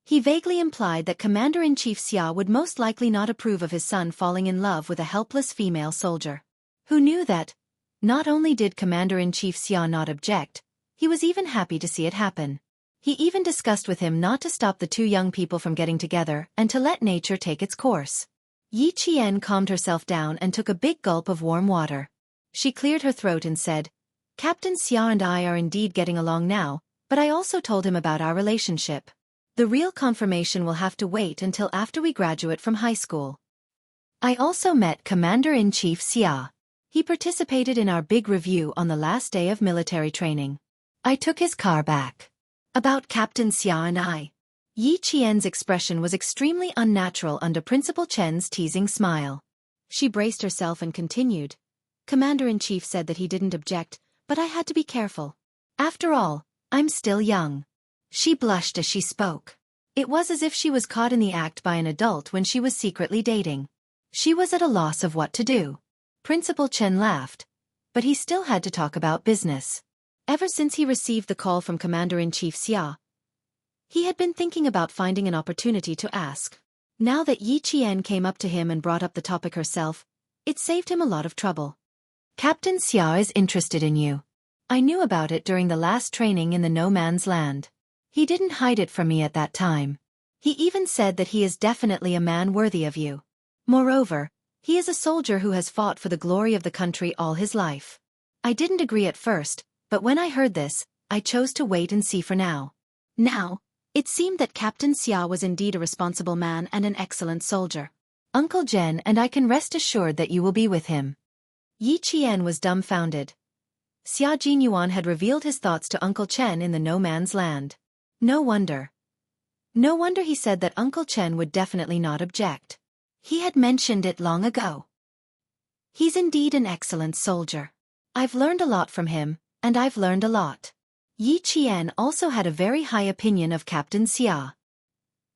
He vaguely implied that Commander-in-Chief Xia would most likely not approve of his son falling in love with a helpless female soldier. Who knew that? Not only did Commander-in-Chief Xia not object, he was even happy to see it happen. He even discussed with him not to stop the two young people from getting together and to let nature take its course. Yi Qian calmed herself down and took a big gulp of warm water. She cleared her throat and said, "Captain Xia and I are indeed getting along now, but I also told him about our relationship. The real confirmation will have to wait until after we graduate from high school. I also met Commander-in-Chief Xia. He participated in our big review on the last day of military training. I took his car back. About Captain Xia and I." Yi Qian's expression was extremely unnatural under Principal Chen's teasing smile. She braced herself and continued, "Commander-in-Chief said that he didn't object, but I had to be careful. After all, I'm still young." She blushed as she spoke. It was as if she was caught in the act by an adult when she was secretly dating. She was at a loss of what to do. Principal Chen laughed, but he still had to talk about business. Ever since he received the call from Commander-in-Chief Xia, he had been thinking about finding an opportunity to ask. Now that Yi Qian came up to him and brought up the topic herself, it saved him a lot of trouble. "Captain Xia is interested in you. I knew about it during the last training in the No Man's Land. He didn't hide it from me at that time. He even said that he is definitely a man worthy of you. Moreover, he is a soldier who has fought for the glory of the country all his life. I didn't agree at first, but when I heard this, I chose to wait and see for now." Now, it seemed that Captain Xia was indeed a responsible man and an excellent soldier. "Uncle Jen and I can rest assured that you will be with him." Yi Qian was dumbfounded. Xia Jinyuan had revealed his thoughts to Uncle Chen in the No Man's Land. No wonder. No wonder he said that Uncle Chen would definitely not object. He had mentioned it long ago. He's indeed an excellent soldier. I've learned a lot from him, and I've learned a lot. Yi Qian also had a very high opinion of Captain Xia.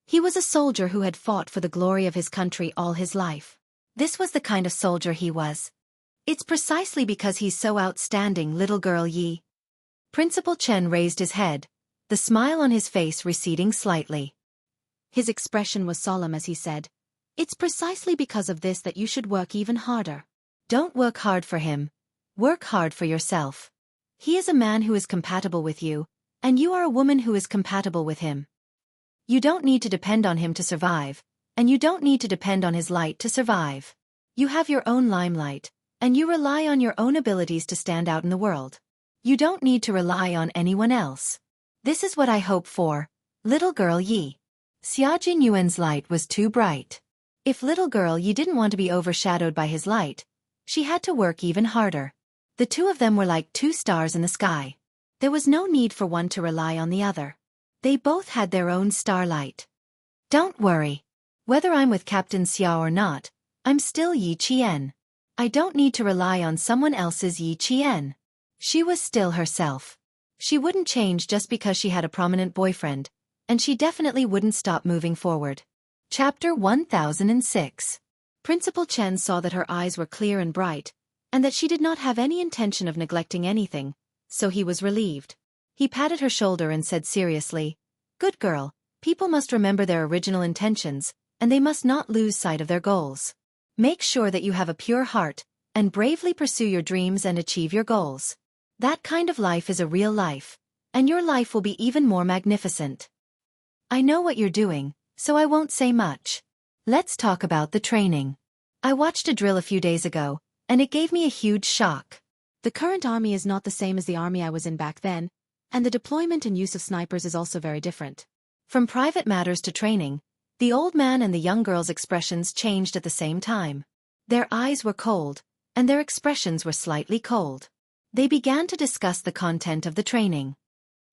He was a soldier who had fought for the glory of his country all his life. This was the kind of soldier he was. It's precisely because he's so outstanding, little girl Yi. Principal Chen raised his head, the smile on his face receding slightly. His expression was solemn as he said, "It's precisely because of this that you should work even harder. Don't work hard for him. Work hard for yourself. He is a man who is compatible with you, and you are a woman who is compatible with him. You don't need to depend on him to survive, and you don't need to depend on his light to survive. You have your own limelight, and you rely on your own abilities to stand out in the world. You don't need to rely on anyone else. This is what I hope for, little girl Yi." Xia Jinyuan's light was too bright. If little girl Yi didn't want to be overshadowed by his light, she had to work even harder. The two of them were like two stars in the sky. There was no need for one to rely on the other. They both had their own starlight. "Don't worry. Whether I'm with Captain Xiao or not, I'm still Yi Qian. I don't need to rely on someone else's Yi Qian." She was still herself. She wouldn't change just because she had a prominent boyfriend, and she definitely wouldn't stop moving forward. Chapter 1006. Principal Chen saw that her eyes were clear and bright, and that she did not have any intention of neglecting anything, so he was relieved. He patted her shoulder and said seriously, "Good girl, people must remember their original intentions, and they must not lose sight of their goals. Make sure that you have a pure heart, and bravely pursue your dreams and achieve your goals. That kind of life is a real life, and your life will be even more magnificent. I know what you're doing, so I won't say much. Let's talk about the training. I watched a drill a few days ago, and it gave me a huge shock. The current army is not the same as the army I was in back then, and the deployment and use of snipers is also very different. From private matters to training, the old man and the young girl's expressions changed at the same time. Their eyes were cold, and their expressions were slightly cold. They began to discuss the content of the training.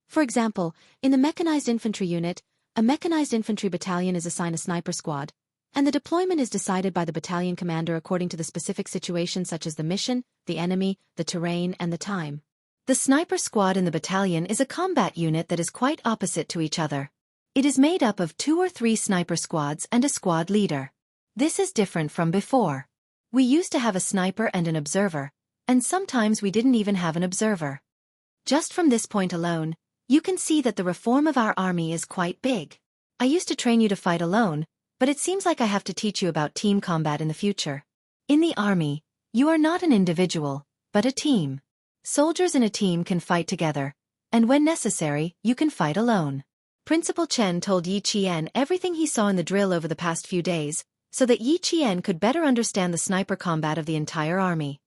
For example, in the mechanized infantry unit, a mechanized infantry battalion is assigned a sniper squad, and the deployment is decided by the battalion commander according to the specific situation such as the mission, the enemy, the terrain, and the time. The sniper squad in the battalion is a combat unit that is quite opposite to each other. It is made up of 2 or 3 sniper squads and a squad leader. This is different from before. We used to have a sniper and an observer, and sometimes we didn't even have an observer. Just from this point alone, you can see that the reform of our army is quite big. I used to train you to fight alone, but it seems like I have to teach you about team combat in the future. In the army, you are not an individual, but a team. Soldiers in a team can fight together, and when necessary, you can fight alone." Principal Chen told Yi Qian everything he saw in the drill over the past few days, so that Yi Qian could better understand the sniper combat of the entire army.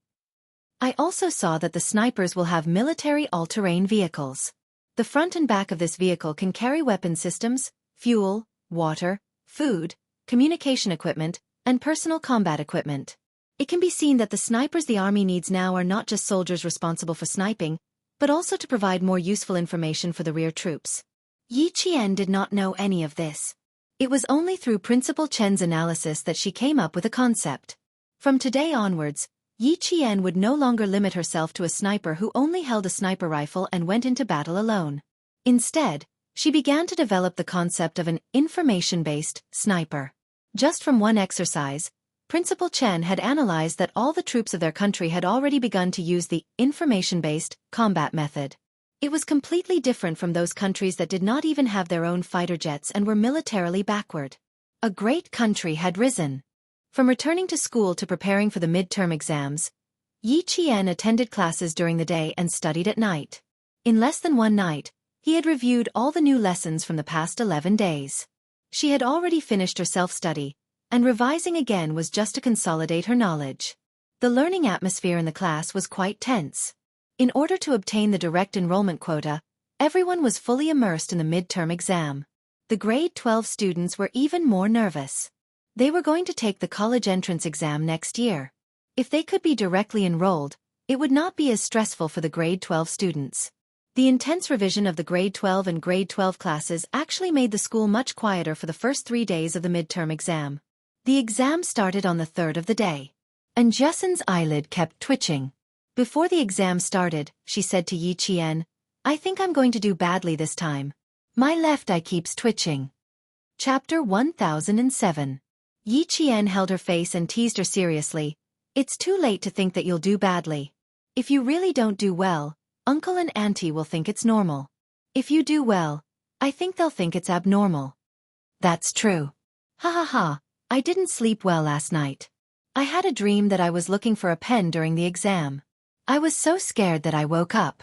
"I also saw that the snipers will have military all-terrain vehicles. The front and back of this vehicle can carry weapon systems, fuel, water, food, communication equipment, and personal combat equipment. It can be seen that the snipers the army needs now are not just soldiers responsible for sniping, but also to provide more useful information for the rear troops." Yi Qian did not know any of this. It was only through Principal Chen's analysis that she came up with a concept. From today onwards, Yi Qian would no longer limit herself to a sniper who only held a sniper rifle and went into battle alone. Instead, she began to develop the concept of an information-based sniper. Just from one exercise, Principal Chen had analyzed that all the troops of their country had already begun to use the information-based combat method. It was completely different from those countries that did not even have their own fighter jets and were militarily backward. A great country had risen. From returning to school to preparing for the midterm exams, Yi Qian attended classes during the day and studied at night. In less than one night, he had reviewed all the new lessons from the past 11 days. She had already finished her self-study, and revising again was just to consolidate her knowledge. The learning atmosphere in the class was quite tense. In order to obtain the direct enrollment quota, everyone was fully immersed in the midterm exam. The grade 12 students were even more nervous. They were going to take the college entrance exam next year. If they could be directly enrolled, it would not be as stressful for the grade 12 students. The intense revision of the grade 12 and grade 12 classes actually made the school much quieter for the first 3 days of the midterm exam. The exam started on the 3rd of the day. And Jessen's eyelid kept twitching. Before the exam started, she said to Yi Qian, "I think I'm going to do badly this time. My left eye keeps twitching." Chapter 1007. Yi Qian held her face and teased her seriously. It's too late to think that you'll do badly. If you really don't do well, Uncle and Auntie will think it's normal. If you do well, I think they'll think it's abnormal. That's true. Ha ha ha, I didn't sleep well last night. I had a dream that I was looking for a pen during the exam. I was so scared that I woke up.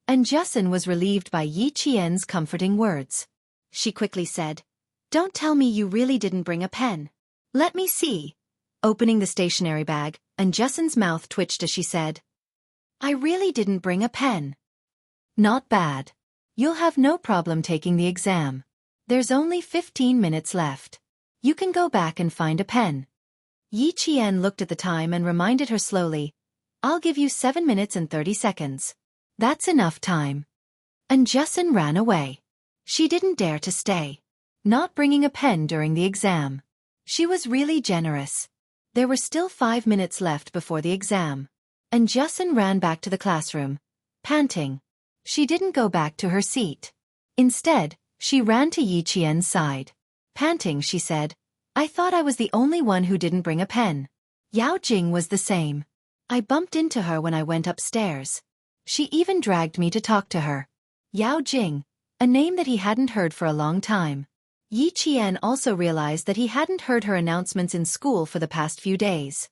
And Justin was relieved by Yi Qian's comforting words. She quickly said, "Don't tell me you really didn't bring a pen. Let me see." Opening the stationery bag, and Justin's mouth twitched as she said, "I really didn't bring a pen." Not bad. You'll have no problem taking the exam. There's only 15 minutes left. You can go back and find a pen. Yi Qian looked at the time and reminded her slowly, "I'll give you 7 minutes and 30 seconds. That's enough time." And Justin ran away. She didn't dare to stay. Not bringing a pen during the exam. She was really generous. There were still 5 minutes left before the exam. And Justin ran back to the classroom, panting. She didn't go back to her seat. Instead, she ran to Yi Qian's side. Panting, she said, "I thought I was the only one who didn't bring a pen. Yao Jing was the same. I bumped into her when I went upstairs. She even dragged me to talk to her." Yao Jing, a name that he hadn't heard for a long time. Yi Qian also realized that he hadn't heard her announcements in school for the past few days.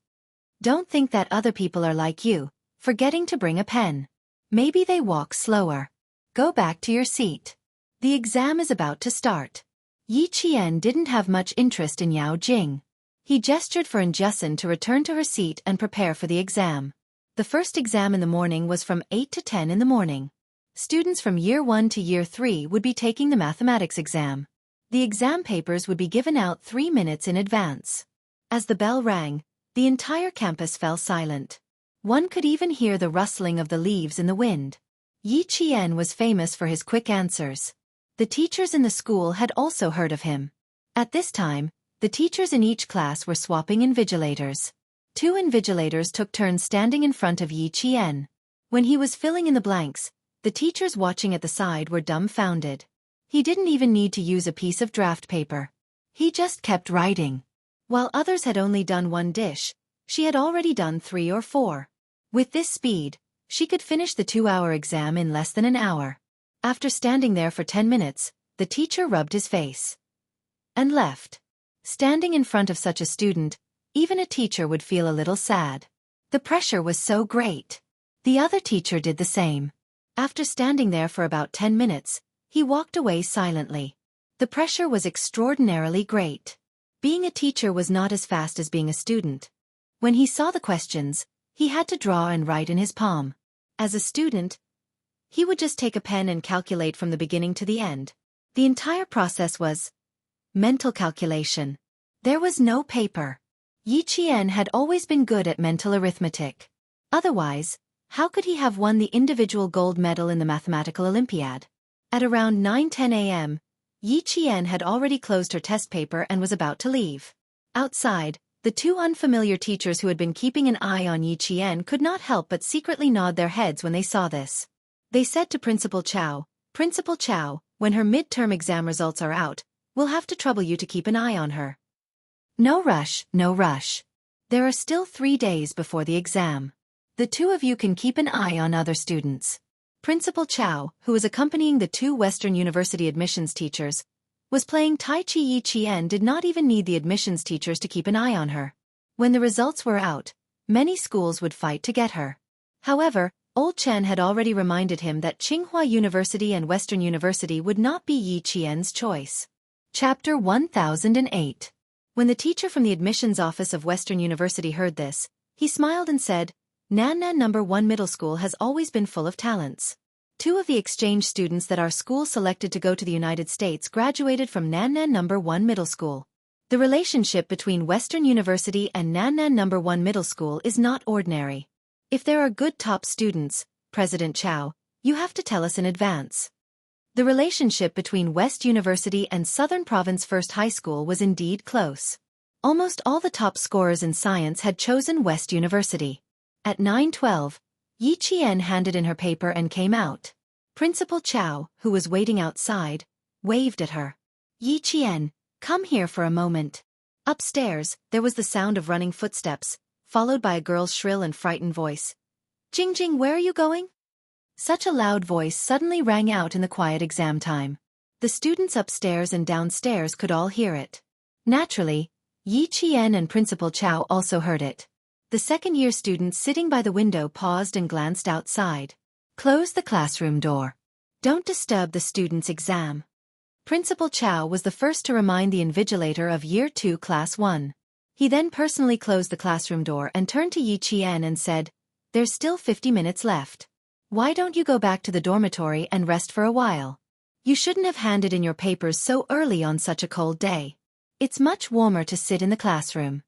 Don't think that other people are like you, forgetting to bring a pen. Maybe they walk slower. Go back to your seat. The exam is about to start. Yi Qian didn't have much interest in Yao Jing. He gestured for Justin to return to her seat and prepare for the exam. The first exam in the morning was from 8 to 10 in the morning. Students from Year 1 to Year 3 would be taking the mathematics exam. The exam papers would be given out 3 minutes in advance. As the bell rang, the entire campus fell silent. One could even hear the rustling of the leaves in the wind. Yi Qian was famous for his quick answers. The teachers in the school had also heard of him. At this time, the teachers in each class were swapping invigilators. 2 invigilators took turns standing in front of Yi Qian. When he was filling in the blanks, the teachers watching at the side were dumbfounded. He didn't even need to use a piece of draft paper. He just kept writing. While others had only done 1 dish, she had already done 3 or 4. With this speed, she could finish the 2-hour exam in less than an hour. After standing there for 10 minutes, the teacher rubbed his face and left. Standing in front of such a student, even a teacher would feel a little sad. The pressure was so great. The other teacher did the same. After standing there for about 10 minutes, he walked away silently. The pressure was extraordinarily great. Being a teacher was not as fast as being a student. When he saw the questions, he had to draw and write in his palm. As a student, he would just take a pen and calculate from the beginning to the end. The entire process was mental calculation. There was no paper. Yi Qian had always been good at mental arithmetic. Otherwise, how could he have won the individual gold medal in the mathematical Olympiad? At around 9:10 a.m., Yi Qian had already closed her test paper and was about to leave. Outside, the 2 unfamiliar teachers who had been keeping an eye on Yi Qian could not help but secretly nod their heads when they saw this. They said to Principal Chow, "Principal Chow, when her midterm exam results are out, we'll have to trouble you to keep an eye on her." "No rush, no rush. There are still 3 days before the exam. The 2 of you can keep an eye on other students." Principal Chow, who was accompanying the 2 Western University admissions teachers, was playing Tai Chi. Yi Qian did not even need the admissions teachers to keep an eye on her. When the results were out, many schools would fight to get her. However, Old Chen had already reminded him that Tsinghua University and Western University would not be Yi Qian's choice. Chapter 1008. When the teacher from the admissions office of Western University heard this, he smiled and said, "Nannan No. 1 Middle School has always been full of talents. 2 of the exchange students that our school selected to go to the United States graduated from Nannan No. 1 Middle School. The relationship between Western University and Nannan No. 1 Middle School is not ordinary. If there are good top students, President Chow, you have to tell us in advance." The relationship between West University and Southern Province First High School was indeed close. Almost all the top scorers in science had chosen West University. At 9:12, Yi Qian handed in her paper and came out. Principal Chow, who was waiting outside, waved at her. "Yi Qian, come here for a moment." Upstairs, there was the sound of running footsteps, followed by a girl's shrill and frightened voice. Jing Jing, where are you going? Such a loud voice suddenly rang out in the quiet exam time. The students upstairs and downstairs could all hear it. Naturally, Yi Qian and Principal Chow also heard it. The second-year students sitting by the window paused and glanced outside. Close the classroom door. Don't disturb the students' exam. Principal Chow was the first to remind the invigilator of Year 2 Class 1. He then personally closed the classroom door and turned to Yi Qian and said, "There's still 50 minutes left. Why don't you go back to the dormitory and rest for a while? You shouldn't have handed in your papers so early on such a cold day. It's much warmer to sit in the classroom."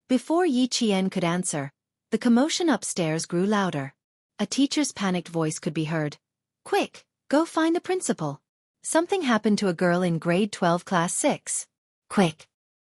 Before Yi Qian could answer, the commotion upstairs grew louder. A teacher's panicked voice could be heard. "Quick, go find the principal. Something happened to a girl in grade 12 class 6. Quick."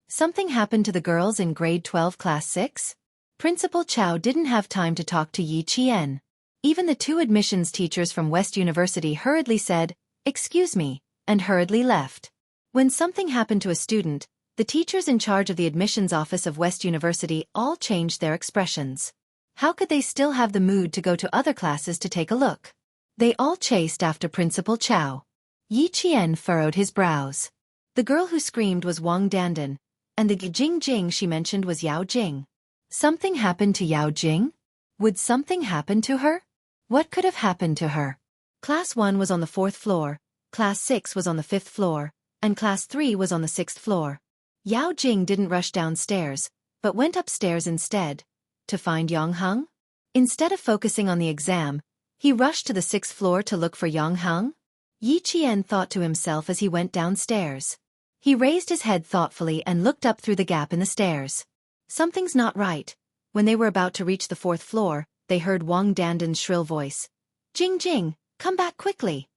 Something happened to the girls in grade 12 class 6? Principal Chow didn't have time to talk to Yi Qian. Even the two admissions teachers from West University hurriedly said, "Excuse me," and hurriedly left. When something happened to a student, the teachers in charge of the admissions office of West University all changed their expressions. How could they still have the mood to go to other classes to take a look? They all chased after Principal Chow. Yi Qian furrowed his brows. The girl who screamed was Wang Dandan, and the Jing Jing she mentioned was Yao Jing. Something happened to Yao Jing? Would something happen to her? What could have happened to her? Class 1 was on the 4th floor, Class 6 was on the 5th floor, and Class 3 was on the 6th floor. Yao Jing didn't rush downstairs, but went upstairs instead. To find Yang Heng? Instead of focusing on the exam, he rushed to the 6th floor to look for Yang Heng? Yi Qian thought to himself as he went downstairs. He raised his head thoughtfully and looked up through the gap in the stairs. Something's not right. When they were about to reach the 4th floor, they heard Wang Dandan's shrill voice. "Jing Jing, come back quickly.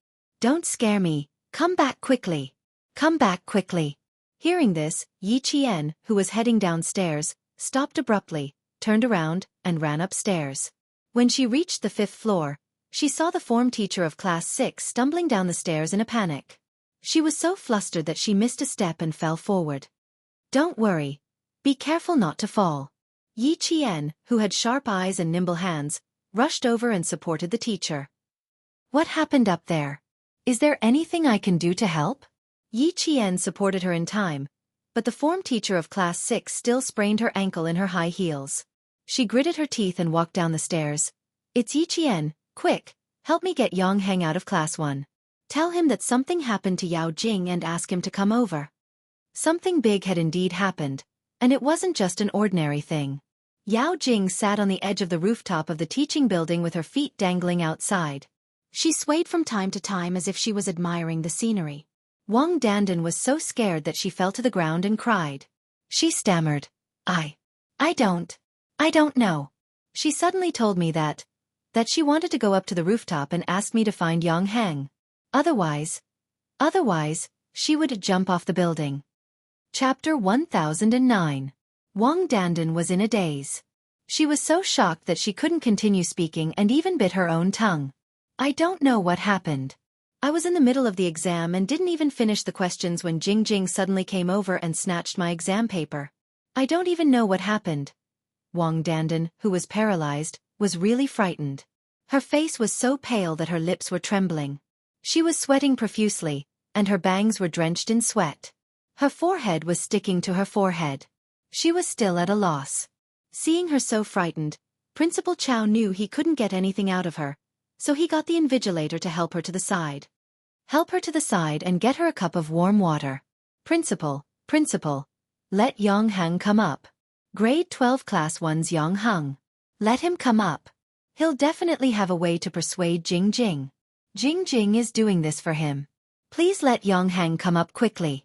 Don't scare me, come back quickly. Come back quickly." Hearing this, Yi Qian, who was heading downstairs, stopped abruptly, turned around, and ran upstairs. When she reached the 5th floor, she saw the form teacher of Class 6 stumbling down the stairs in a panic. She was so flustered that she missed a step and fell forward. "Don't worry. Be careful not to fall." Yi Qian, who had sharp eyes and nimble hands, rushed over and supported the teacher. "What happened up there? Is there anything I can do to help?" Yi Qian supported her in time, but the form teacher of Class 6 still sprained her ankle in her high heels. She gritted her teeth and walked down the stairs. "It's Yi Qian, quick, help me get Yang Heng out of Class 1. Tell him that something happened to Yao Jing and ask him to come over." Something big had indeed happened, and it wasn't just an ordinary thing. Yao Jing sat on the edge of the rooftop of the teaching building with her feet dangling outside. She swayed from time to time as if she was admiring the scenery. Wang Dandan was so scared that she fell to the ground and cried. She stammered, I don't know. She suddenly told me that she wanted to go up to the rooftop and ask me to find Yang Heng. Otherwise, she would jump off the building." Chapter 1009. Wang Dandan was in a daze. She was so shocked that she couldn't continue speaking and even bit her own tongue. "I don't know what happened. I was in the middle of the exam and didn't even finish the questions when Jing Jing suddenly came over and snatched my exam paper. I don't even know what happened." Wang Dandan, who was paralyzed, was really frightened. Her face was so pale that her lips were trembling. She was sweating profusely, and her bangs were drenched in sweat. Her forehead was sticking to her forehead. She was still at a loss. Seeing her so frightened, Principal Chow knew he couldn't get anything out of her, so he got the invigilator to help her to the side. "Help her to the side and get her a cup of warm water. Principal, let Yang Heng come up. Grade 12 Class 1's Yang Heng. Let him come up. He'll definitely have a way to persuade Jing Jing. Jing Jing is doing this for him. Please let Yang Heng come up quickly."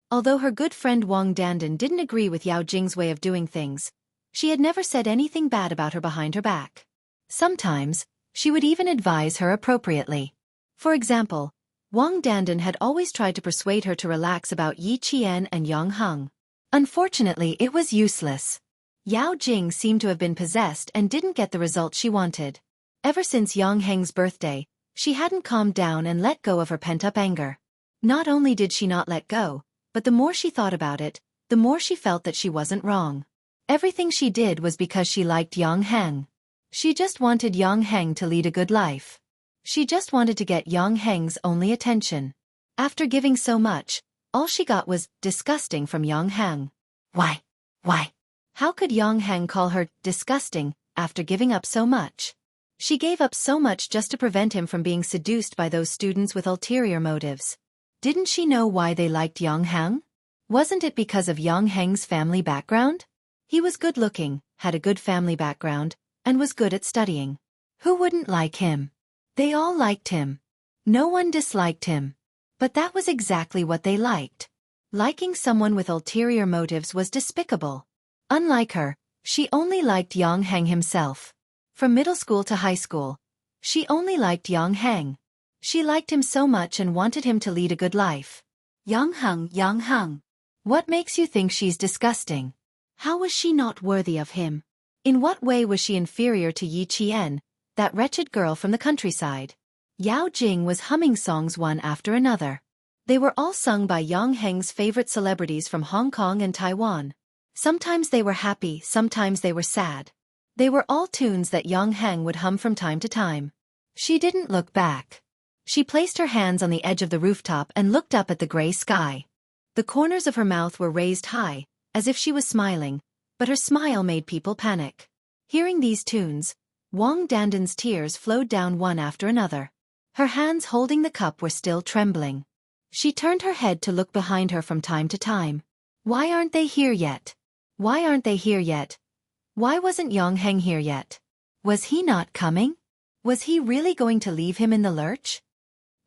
Although her good friend Wang Dandan didn't agree with Yao Jing's way of doing things, she had never said anything bad about her behind her back. Sometimes, she would even advise her appropriately. For example, Wang Dandan had always tried to persuade her to relax about Yi Qian and Yang Heng. Unfortunately, it was useless. Yao Jing seemed to have been possessed and didn't get the result she wanted. Ever since Yang Heng's birthday, she hadn't calmed down and let go of her pent-up anger. Not only did she not let go, but the more she thought about it, the more she felt that she wasn't wrong. Everything she did was because she liked Yang Heng. She just wanted Yang Heng to lead a good life. She just wanted to get Yang Heng's only attention. After giving so much, all she got was disgusting from Yang Heng. Why? How could Yang Heng call her disgusting after giving up so much? She gave up so much just to prevent him from being seduced by those students with ulterior motives. Didn't she know why they liked Yang Heng? Wasn't it because of Yang Heng's family background? He was good-looking, had a good family background, and was good at studying. Who wouldn't like him? They all liked him. No one disliked him. But that was exactly what they liked. Liking someone with ulterior motives was despicable. Unlike her, she only liked Yang Heng himself. From middle school to high school, she only liked Yang Heng. She liked him so much and wanted him to lead a good life. Yang Heng. What makes you think she's disgusting? How was she not worthy of him? In what way was she inferior to Yi Qian, that wretched girl from the countryside? Yao Jing was humming songs one after another. They were all sung by Yang Heng's favorite celebrities from Hong Kong and Taiwan. Sometimes they were happy, sometimes they were sad. They were all tunes that Yang Heng would hum from time to time. She didn't look back. She placed her hands on the edge of the rooftop and looked up at the gray sky. The corners of her mouth were raised high, as if she was smiling, but her smile made people panic. Hearing these tunes, Wang Dandan's tears flowed down one after another. Her hands holding the cup were still trembling. She turned her head to look behind her from time to time. Why aren't they here yet? Why aren't they here yet? Why wasn't Yang Heng here yet? Was he not coming? Was he really going to leave him in the lurch?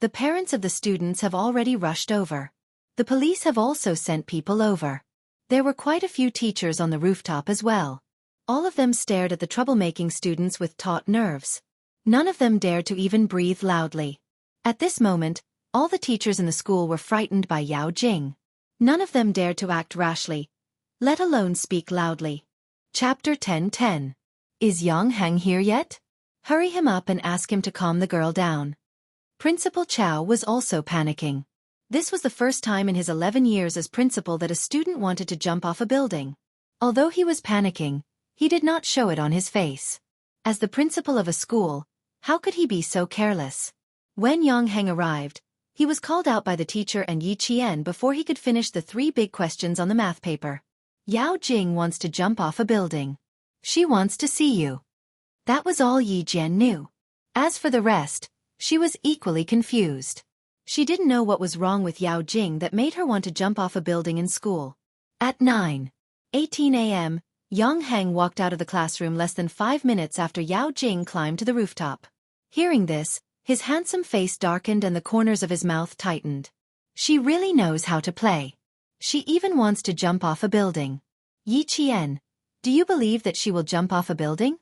The parents of the students have already rushed over. The police have also sent people over. There were quite a few teachers on the rooftop as well. All of them stared at the troublemaking students with taut nerves. None of them dared to even breathe loudly. At this moment, all the teachers in the school were frightened by Yao Jing. None of them dared to act rashly, let alone speak loudly. Chapter 10:10. Is Yang Heng here yet? Hurry him up and ask him to calm the girl down. Principal Chow was also panicking. This was the first time in his 11 years as principal that a student wanted to jump off a building. Although he was panicking, he did not show it on his face. As the principal of a school, how could he be so careless? When Yang Heng arrived, he was called out by the teacher and Yi Qian before he could finish the 3 big questions on the math paper. Yao Jing wants to jump off a building. She wants to see you. That was all Yi Jian knew. As for the rest, she was equally confused. She didn't know what was wrong with Yao Jing that made her want to jump off a building in school. At 9:18 a.m., Yang Heng walked out of the classroom less than 5 minutes after Yao Jing climbed to the rooftop. Hearing this, his handsome face darkened and the corners of his mouth tightened. She really knows how to play. She even wants to jump off a building. Yi Qian, do you believe that she will jump off a building?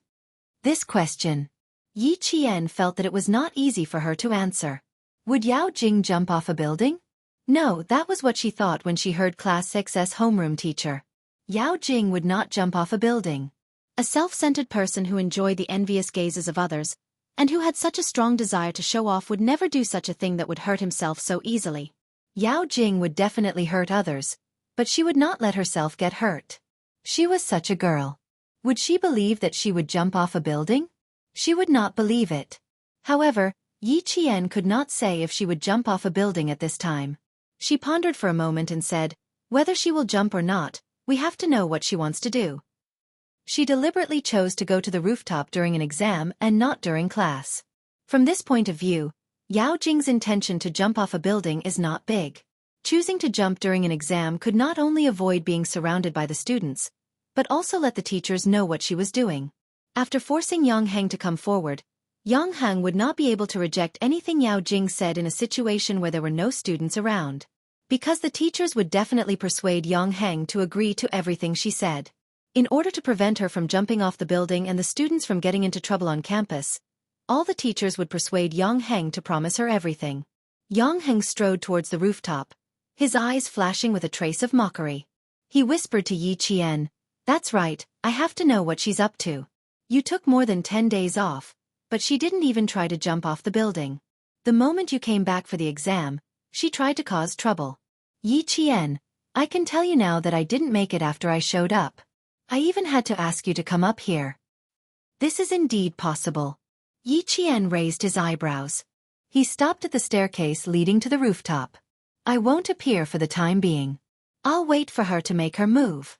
This question. Yi Qian felt that it was not easy for her to answer. Would Yao Jing jump off a building? No, that was what she thought when she heard Class 6's homeroom teacher. Yao Jing would not jump off a building. A self-centered person who enjoyed the envious gazes of others, and who had such a strong desire to show off would never do such a thing that would hurt himself so easily. Yao Jing would definitely hurt others, but she would not let herself get hurt. She was such a girl. Would she believe that she would jump off a building? She would not believe it. However, Yi Qian could not say if she would jump off a building at this time. She pondered for a moment and said, whether she will jump or not, we have to know what she wants to do. She deliberately chose to go to the rooftop during an exam and not during class. From this point of view, Yao Jing's intention to jump off a building is not big. Choosing to jump during an exam could not only avoid being surrounded by the students, but also let the teachers know what she was doing. After forcing Yang Heng to come forward, Yang Heng would not be able to reject anything Yao Jing said in a situation where there were no students around. Because the teachers would definitely persuade Yang Heng to agree to everything she said. In order to prevent her from jumping off the building and the students from getting into trouble on campus, all the teachers would persuade Yang Heng to promise her everything. Yang Heng strode towards the rooftop, his eyes flashing with a trace of mockery. He whispered to Yi Qian, "That's right, I have to know what she's up to. You took more than 10 days off, but she didn't even try to jump off the building. The moment you came back for the exam, she tried to cause trouble. Yi Qian, I can tell you now that I didn't make it after I showed up. I even had to ask you to come up here. This is indeed possible. Yi Qian raised his eyebrows. He stopped at the staircase leading to the rooftop. I won't appear for the time being. I'll wait for her to make her move.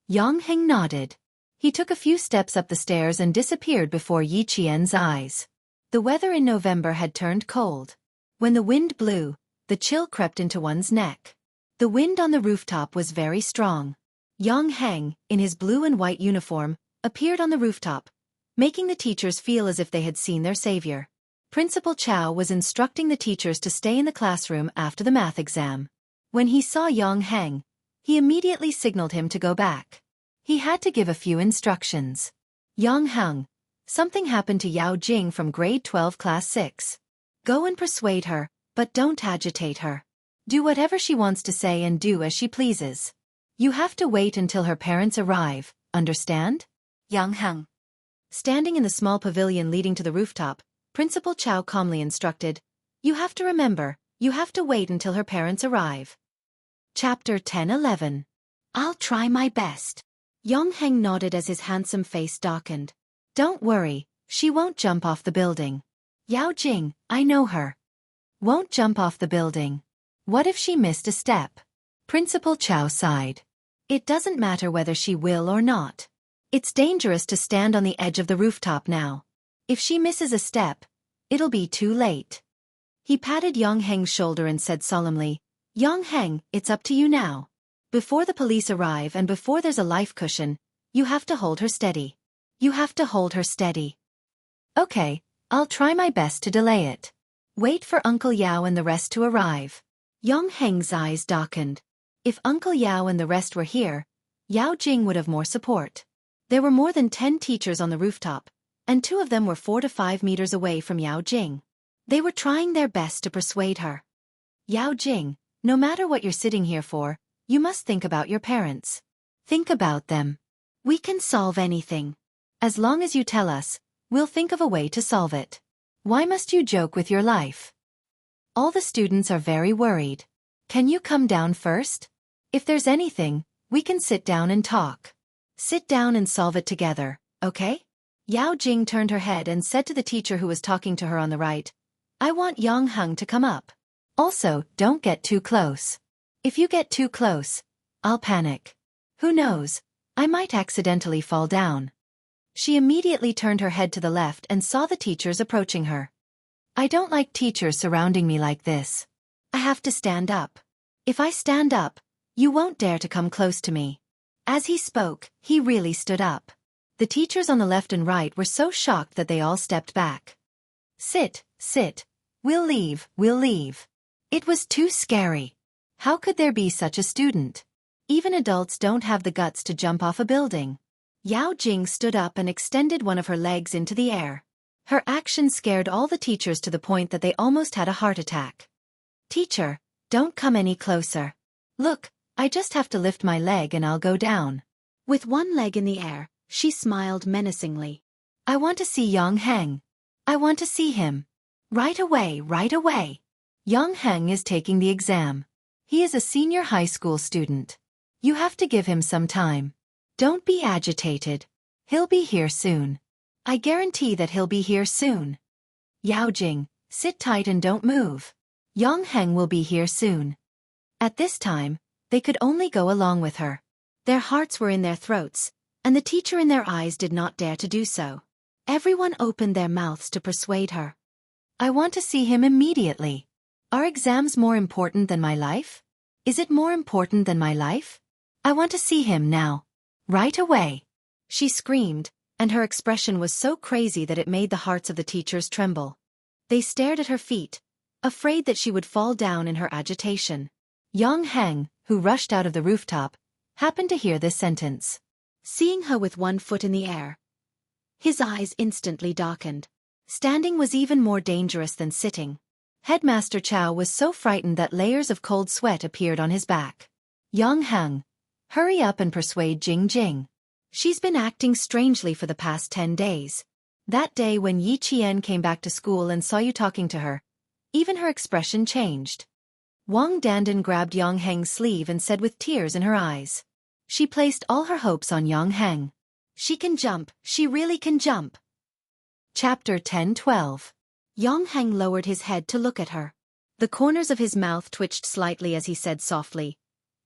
Yang Heng nodded. He took a few steps up the stairs and disappeared before Yi Qian's eyes. The weather in November had turned cold. When the wind blew, the chill crept into one's neck. The wind on the rooftop was very strong. Yang Heng, in his blue and white uniform, appeared on the rooftop, making the teachers feel as if they had seen their savior. Principal Chow was instructing the teachers to stay in the classroom after the math exam. When he saw Yang Heng, he immediately signaled him to go back. He had to give a few instructions. Yang Heng, something happened to Yao Jing from grade 12 class 6. Go and persuade her, but don't agitate her. Do whatever she wants to say and do as she pleases. You have to wait until her parents arrive, understand? Yang Heng. Standing in the small pavilion leading to the rooftop, Principal Chow calmly instructed, you have to remember, you have to wait until her parents arrive. Chapter 10-11. I'll try my best. Yang Heng nodded as his handsome face darkened. Don't worry, she won't jump off the building. Yao Jing, I know her. Won't jump off the building. What if she missed a step? Principal Chow sighed. It doesn't matter whether she will or not. It's dangerous to stand on the edge of the rooftop now. If she misses a step, it'll be too late. He patted Yang Heng's shoulder and said solemnly, Yang Heng, it's up to you now. Before the police arrive and before there's a life cushion, you have to hold her steady. You have to hold her steady. Okay, I'll try my best to delay it. Wait for Uncle Yao and the rest to arrive. Yang Heng's eyes darkened. If Uncle Yao and the rest were here, Yao Jing would have more support. There were more than 10 teachers on the rooftop, and 2 of them were 4 to 5 meters away from Yao Jing. They were trying their best to persuade her. Yao Jing, no matter what you're sitting here for, you must think about your parents. Think about them. We can solve anything. As long as you tell us, we'll think of a way to solve it. Why must you joke with your life? All the students are very worried. Can you come down first? If there's anything, we can sit down and talk. Sit down and solve it together, okay? Yao Jing turned her head and said to the teacher who was talking to her on the right, I want Yang Heng to come up. Also, don't get too close. If you get too close, I'll panic. Who knows, I might accidentally fall down. She immediately turned her head to the left and saw the teachers approaching her. I don't like teachers surrounding me like this. I have to stand up. If I stand up, you won't dare to come close to me. As he spoke, he really stood up. The teachers on the left and right were so shocked that they all stepped back. Sit, sit. We'll leave, we'll leave. It was too scary. How could there be such a student? Even adults don't have the guts to jump off a building. Yao Jing stood up and extended one of her legs into the air. Her action scared all the teachers to the point that they almost had a heart attack. Teacher, don't come any closer. Look, I just have to lift my leg and I'll go down. With one leg in the air, she smiled menacingly. I want to see Yang Heng. I want to see him. Right away, right away. Yang Heng is taking the exam. He is a senior high school student. You have to give him some time. Don't be agitated. He'll be here soon. I guarantee that he'll be here soon. Yao Jing, sit tight and don't move. Yang Heng will be here soon. At this time, they could only go along with her. Their hearts were in their throats, and the teacher in their eyes did not dare to do so. Everyone opened their mouths to persuade her. I want to see him immediately. Are exams more important than my life? Is it more important than my life? I want to see him now. Right away. She screamed, and her expression was so crazy that it made the hearts of the teachers tremble. They stared at her feet, afraid that she would fall down in her agitation. Yang Heng, who rushed out of the rooftop, happened to hear this sentence. Seeing her with one foot in the air, his eyes instantly darkened. Standing was even more dangerous than sitting. Headmaster Chow was so frightened that layers of cold sweat appeared on his back. Yang Heng, hurry up and persuade Jing Jing. She's been acting strangely for the past 10 days. That day when Yi Qian came back to school and saw you talking to her, even her expression changed. Wang Dandan grabbed Yang Heng's sleeve and said with tears in her eyes. She placed all her hopes on Yang Heng. She can jump, she really can jump. Chapter 10-12. Yang Heng lowered his head to look at her. The corners of his mouth twitched slightly as he said softly,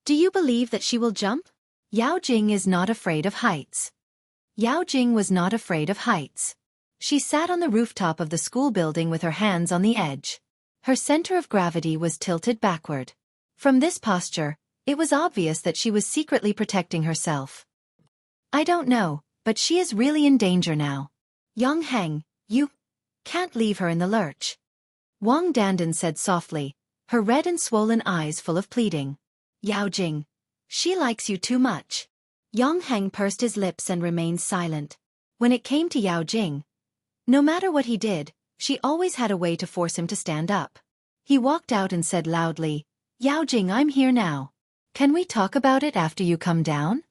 "Do you believe that she will jump?" Yao Jing is not afraid of heights. Yao Jing was not afraid of heights. She sat on the rooftop of the school building with her hands on the edge. Her center of gravity was tilted backward. From this posture, it was obvious that she was secretly protecting herself. "I don't know, but she is really in danger now. Yang Heng, you can't leave her in the lurch." Wang Dandan said softly, her red and swollen eyes full of pleading. "Yao Jing, she likes you too much." Yang Heng pursed his lips and remained silent. When it came to Yao Jing, no matter what he did, she always had a way to force him to stand up. He walked out and said loudly, "Yao Jing, I'm here now. Can we talk about it after you come down?"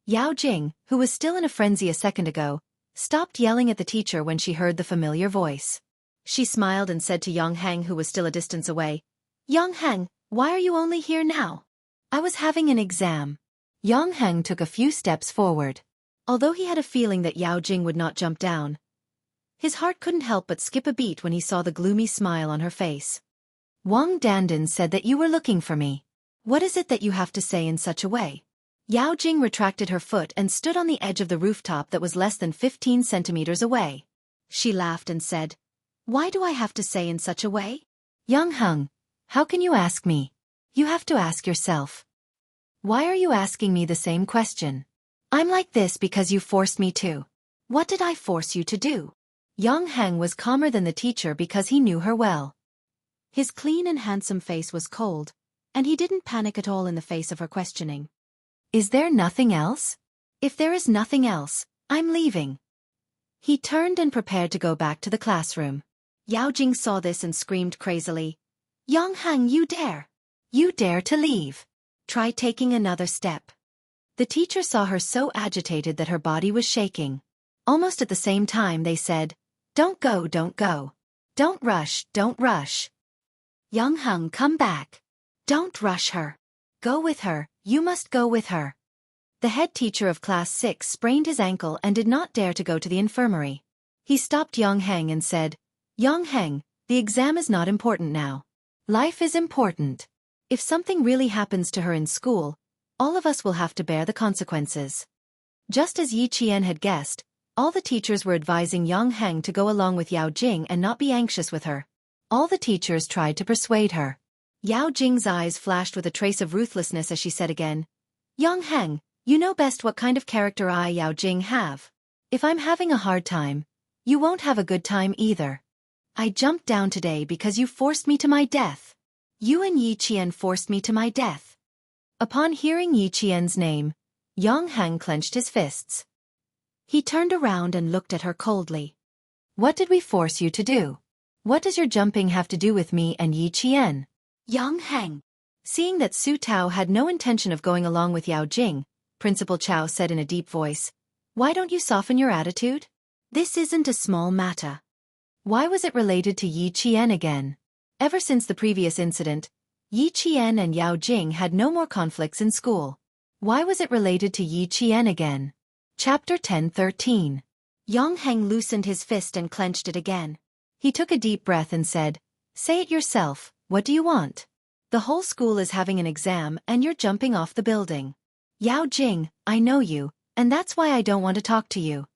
Yao Jing, who was still in a frenzy a second ago, stopped yelling at the teacher when she heard the familiar voice. She smiled and said to Yang Heng, who was still a distance away, "Yang Heng, why are you only here now?" "I was having an exam." Yang Heng took a few steps forward. Although he had a feeling that Yao Jing would not jump down, his heart couldn't help but skip a beat when he saw the gloomy smile on her face. "Wang Dandan said that you were looking for me. What is it that you have to say in such a way?" Yao Jing retracted her foot and stood on the edge of the rooftop that was less than 15 centimeters away. She laughed and said, "Why do I have to say in such a way?" "Yang Heng, how can you ask me? You have to ask yourself. Why are you asking me the same question?" "I'm like this because you forced me to." "What did I force you to do?" Yang Heng was calmer than the teacher because he knew her well. His clean and handsome face was cold, and he didn't panic at all in the face of her questioning. "Is there nothing else?" "If there is nothing else, I'm leaving." He turned and prepared to go back to the classroom. Yao Jing saw this and screamed crazily, "Yang Heng, you dare! You dare to leave! Try taking another step." The teacher saw her so agitated that her body was shaking. Almost at the same time they said, "Don't go, don't go. Don't rush, don't rush. Yang Heng, come back. Don't rush her. Go with her, you must go with her." The head teacher of class 6 sprained his ankle and did not dare to go to the infirmary. He stopped Yang Heng and said, "Yang Heng, the exam is not important now. Life is important. If something really happens to her in school, all of us will have to bear the consequences." Just as Yi Qian had guessed, all the teachers were advising Yang Heng to go along with Yao Jing and not be anxious with her. All the teachers tried to persuade her. Yao Jing's eyes flashed with a trace of ruthlessness as she said again, "Yang Heng, you know best what kind of character I, Yao Jing, have. If I'm having a hard time, you won't have a good time either. I jumped down today because you forced me to my death. You and Yi Qian forced me to my death." Upon hearing Yi Qian's name, Yang Heng clenched his fists. He turned around and looked at her coldly. "What did we force you to do? What does your jumping have to do with me and Yi Qian?" Yang Heng. Seeing that Su Tao had no intention of going along with Yao Jing, Principal Chao said in a deep voice, "Why don't you soften your attitude? This isn't a small matter." Why was it related to Yi Qian again? Ever since the previous incident, Yi Qian and Yao Jing had no more conflicts in school. Why was it related to Yi Qian again? Chapter 10-13. Yang Heng loosened his fist and clenched it again. He took a deep breath and said, "Say it yourself, what do you want? The whole school is having an exam and you're jumping off the building. Yao Jing, I know you, and that's why I don't want to talk to you.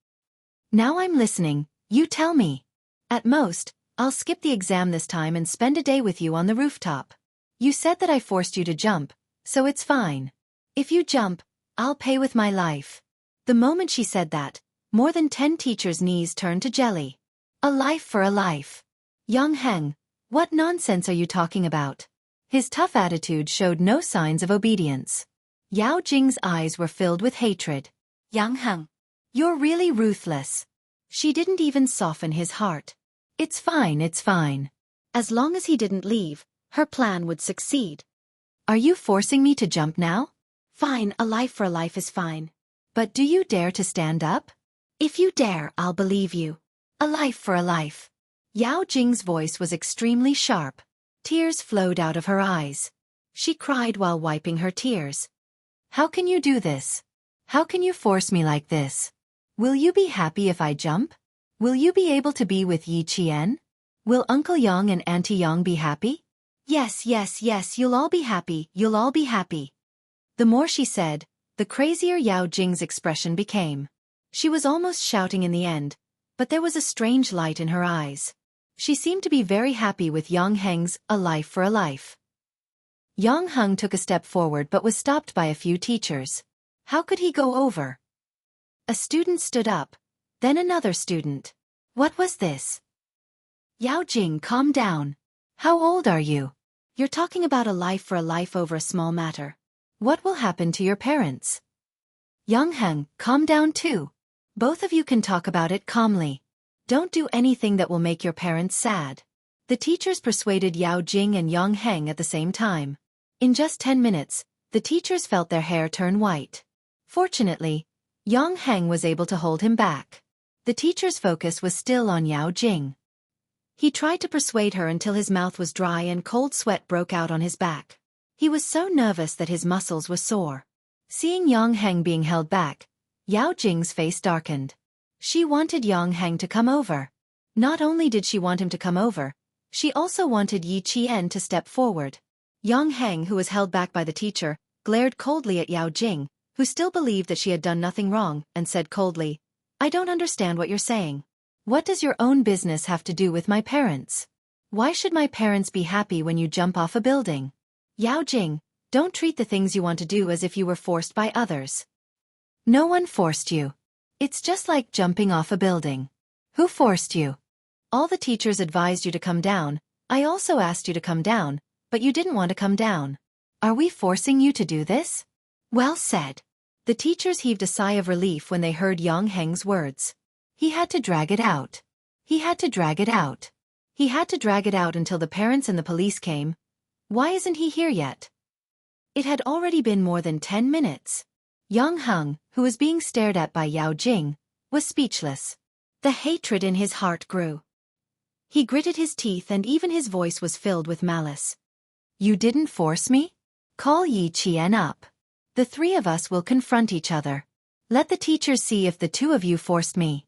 Now I'm listening, you tell me. At most, I'll skip the exam this time and spend a day with you on the rooftop. You said that I forced you to jump, so it's fine. If you jump, I'll pay with my life." The moment she said that, more than 10 teachers' knees turned to jelly. A life for a life. Yang Heng, what nonsense are you talking about? His tough attitude showed no signs of obedience. Yao Jing's eyes were filled with hatred. "Yang Heng, you're really ruthless." She didn't even soften his heart. It's fine, it's fine. As long as he didn't leave, her plan would succeed. "Are you forcing me to jump now?" "Fine, a life for a life is fine. But do you dare to stand up?" "If you dare, I'll believe you. A life for a life." Yao Jing's voice was extremely sharp. Tears flowed out of her eyes. She cried while wiping her tears. How can you do this? How can you force me like this? Will you be happy if I jump? Will you be able to be with Yi Qian? Will Uncle Yang and Auntie Yang be happy? Yes, yes, yes, you'll all be happy, you'll all be happy. The more she said, the crazier Yao Jing's expression became. She was almost shouting in the end, but there was a strange light in her eyes. She seemed to be very happy with Yang Heng's "A Life for a Life." Yang Heng took a step forward but was stopped by a few teachers. How could he go over? A student stood up, then another student. What was this? Yao Jing, calm down. How old are you? You're talking about a life for a life over a small matter. What will happen to your parents? Yang Heng, calm down too. Both of you can talk about it calmly. Don't do anything that will make your parents sad. The teachers persuaded Yao Jing and Yang Heng at the same time. In just 10 minutes, the teachers felt their hair turn white. Fortunately, Yang Heng was able to hold him back. The teacher's focus was still on Yao Jing. He tried to persuade her until his mouth was dry and cold sweat broke out on his back. He was so nervous that his muscles were sore. Seeing Yang Heng being held back, Yao Jing's face darkened. She wanted Yang Heng to come over. Not only did she want him to come over, she also wanted Yi Qian to step forward. Yang Heng, who was held back by the teacher, glared coldly at Yao Jing, who still believed that she had done nothing wrong, and said coldly, I don't understand what you're saying. What does your own business have to do with my parents? Why should my parents be happy when you jump off a building? Yao Jing, don't treat the things you want to do as if you were forced by others. No one forced you. It's just like jumping off a building. Who forced you? All the teachers advised you to come down. I also asked you to come down, but you didn't want to come down. Are we forcing you to do this? Well said. The teachers heaved a sigh of relief when they heard Yang Heng's words. He had to drag it out. He had to drag it out. He had to drag it out until the parents and the police came. Why isn't he here yet? It had already been more than 10 minutes. Yang Heng, who was being stared at by Yao Jing, was speechless. The hatred in his heart grew. He gritted his teeth and even his voice was filled with malice. You didn't force me? Call Yi Qian up. The three of us will confront each other. Let the teachers see if the two of you forced me.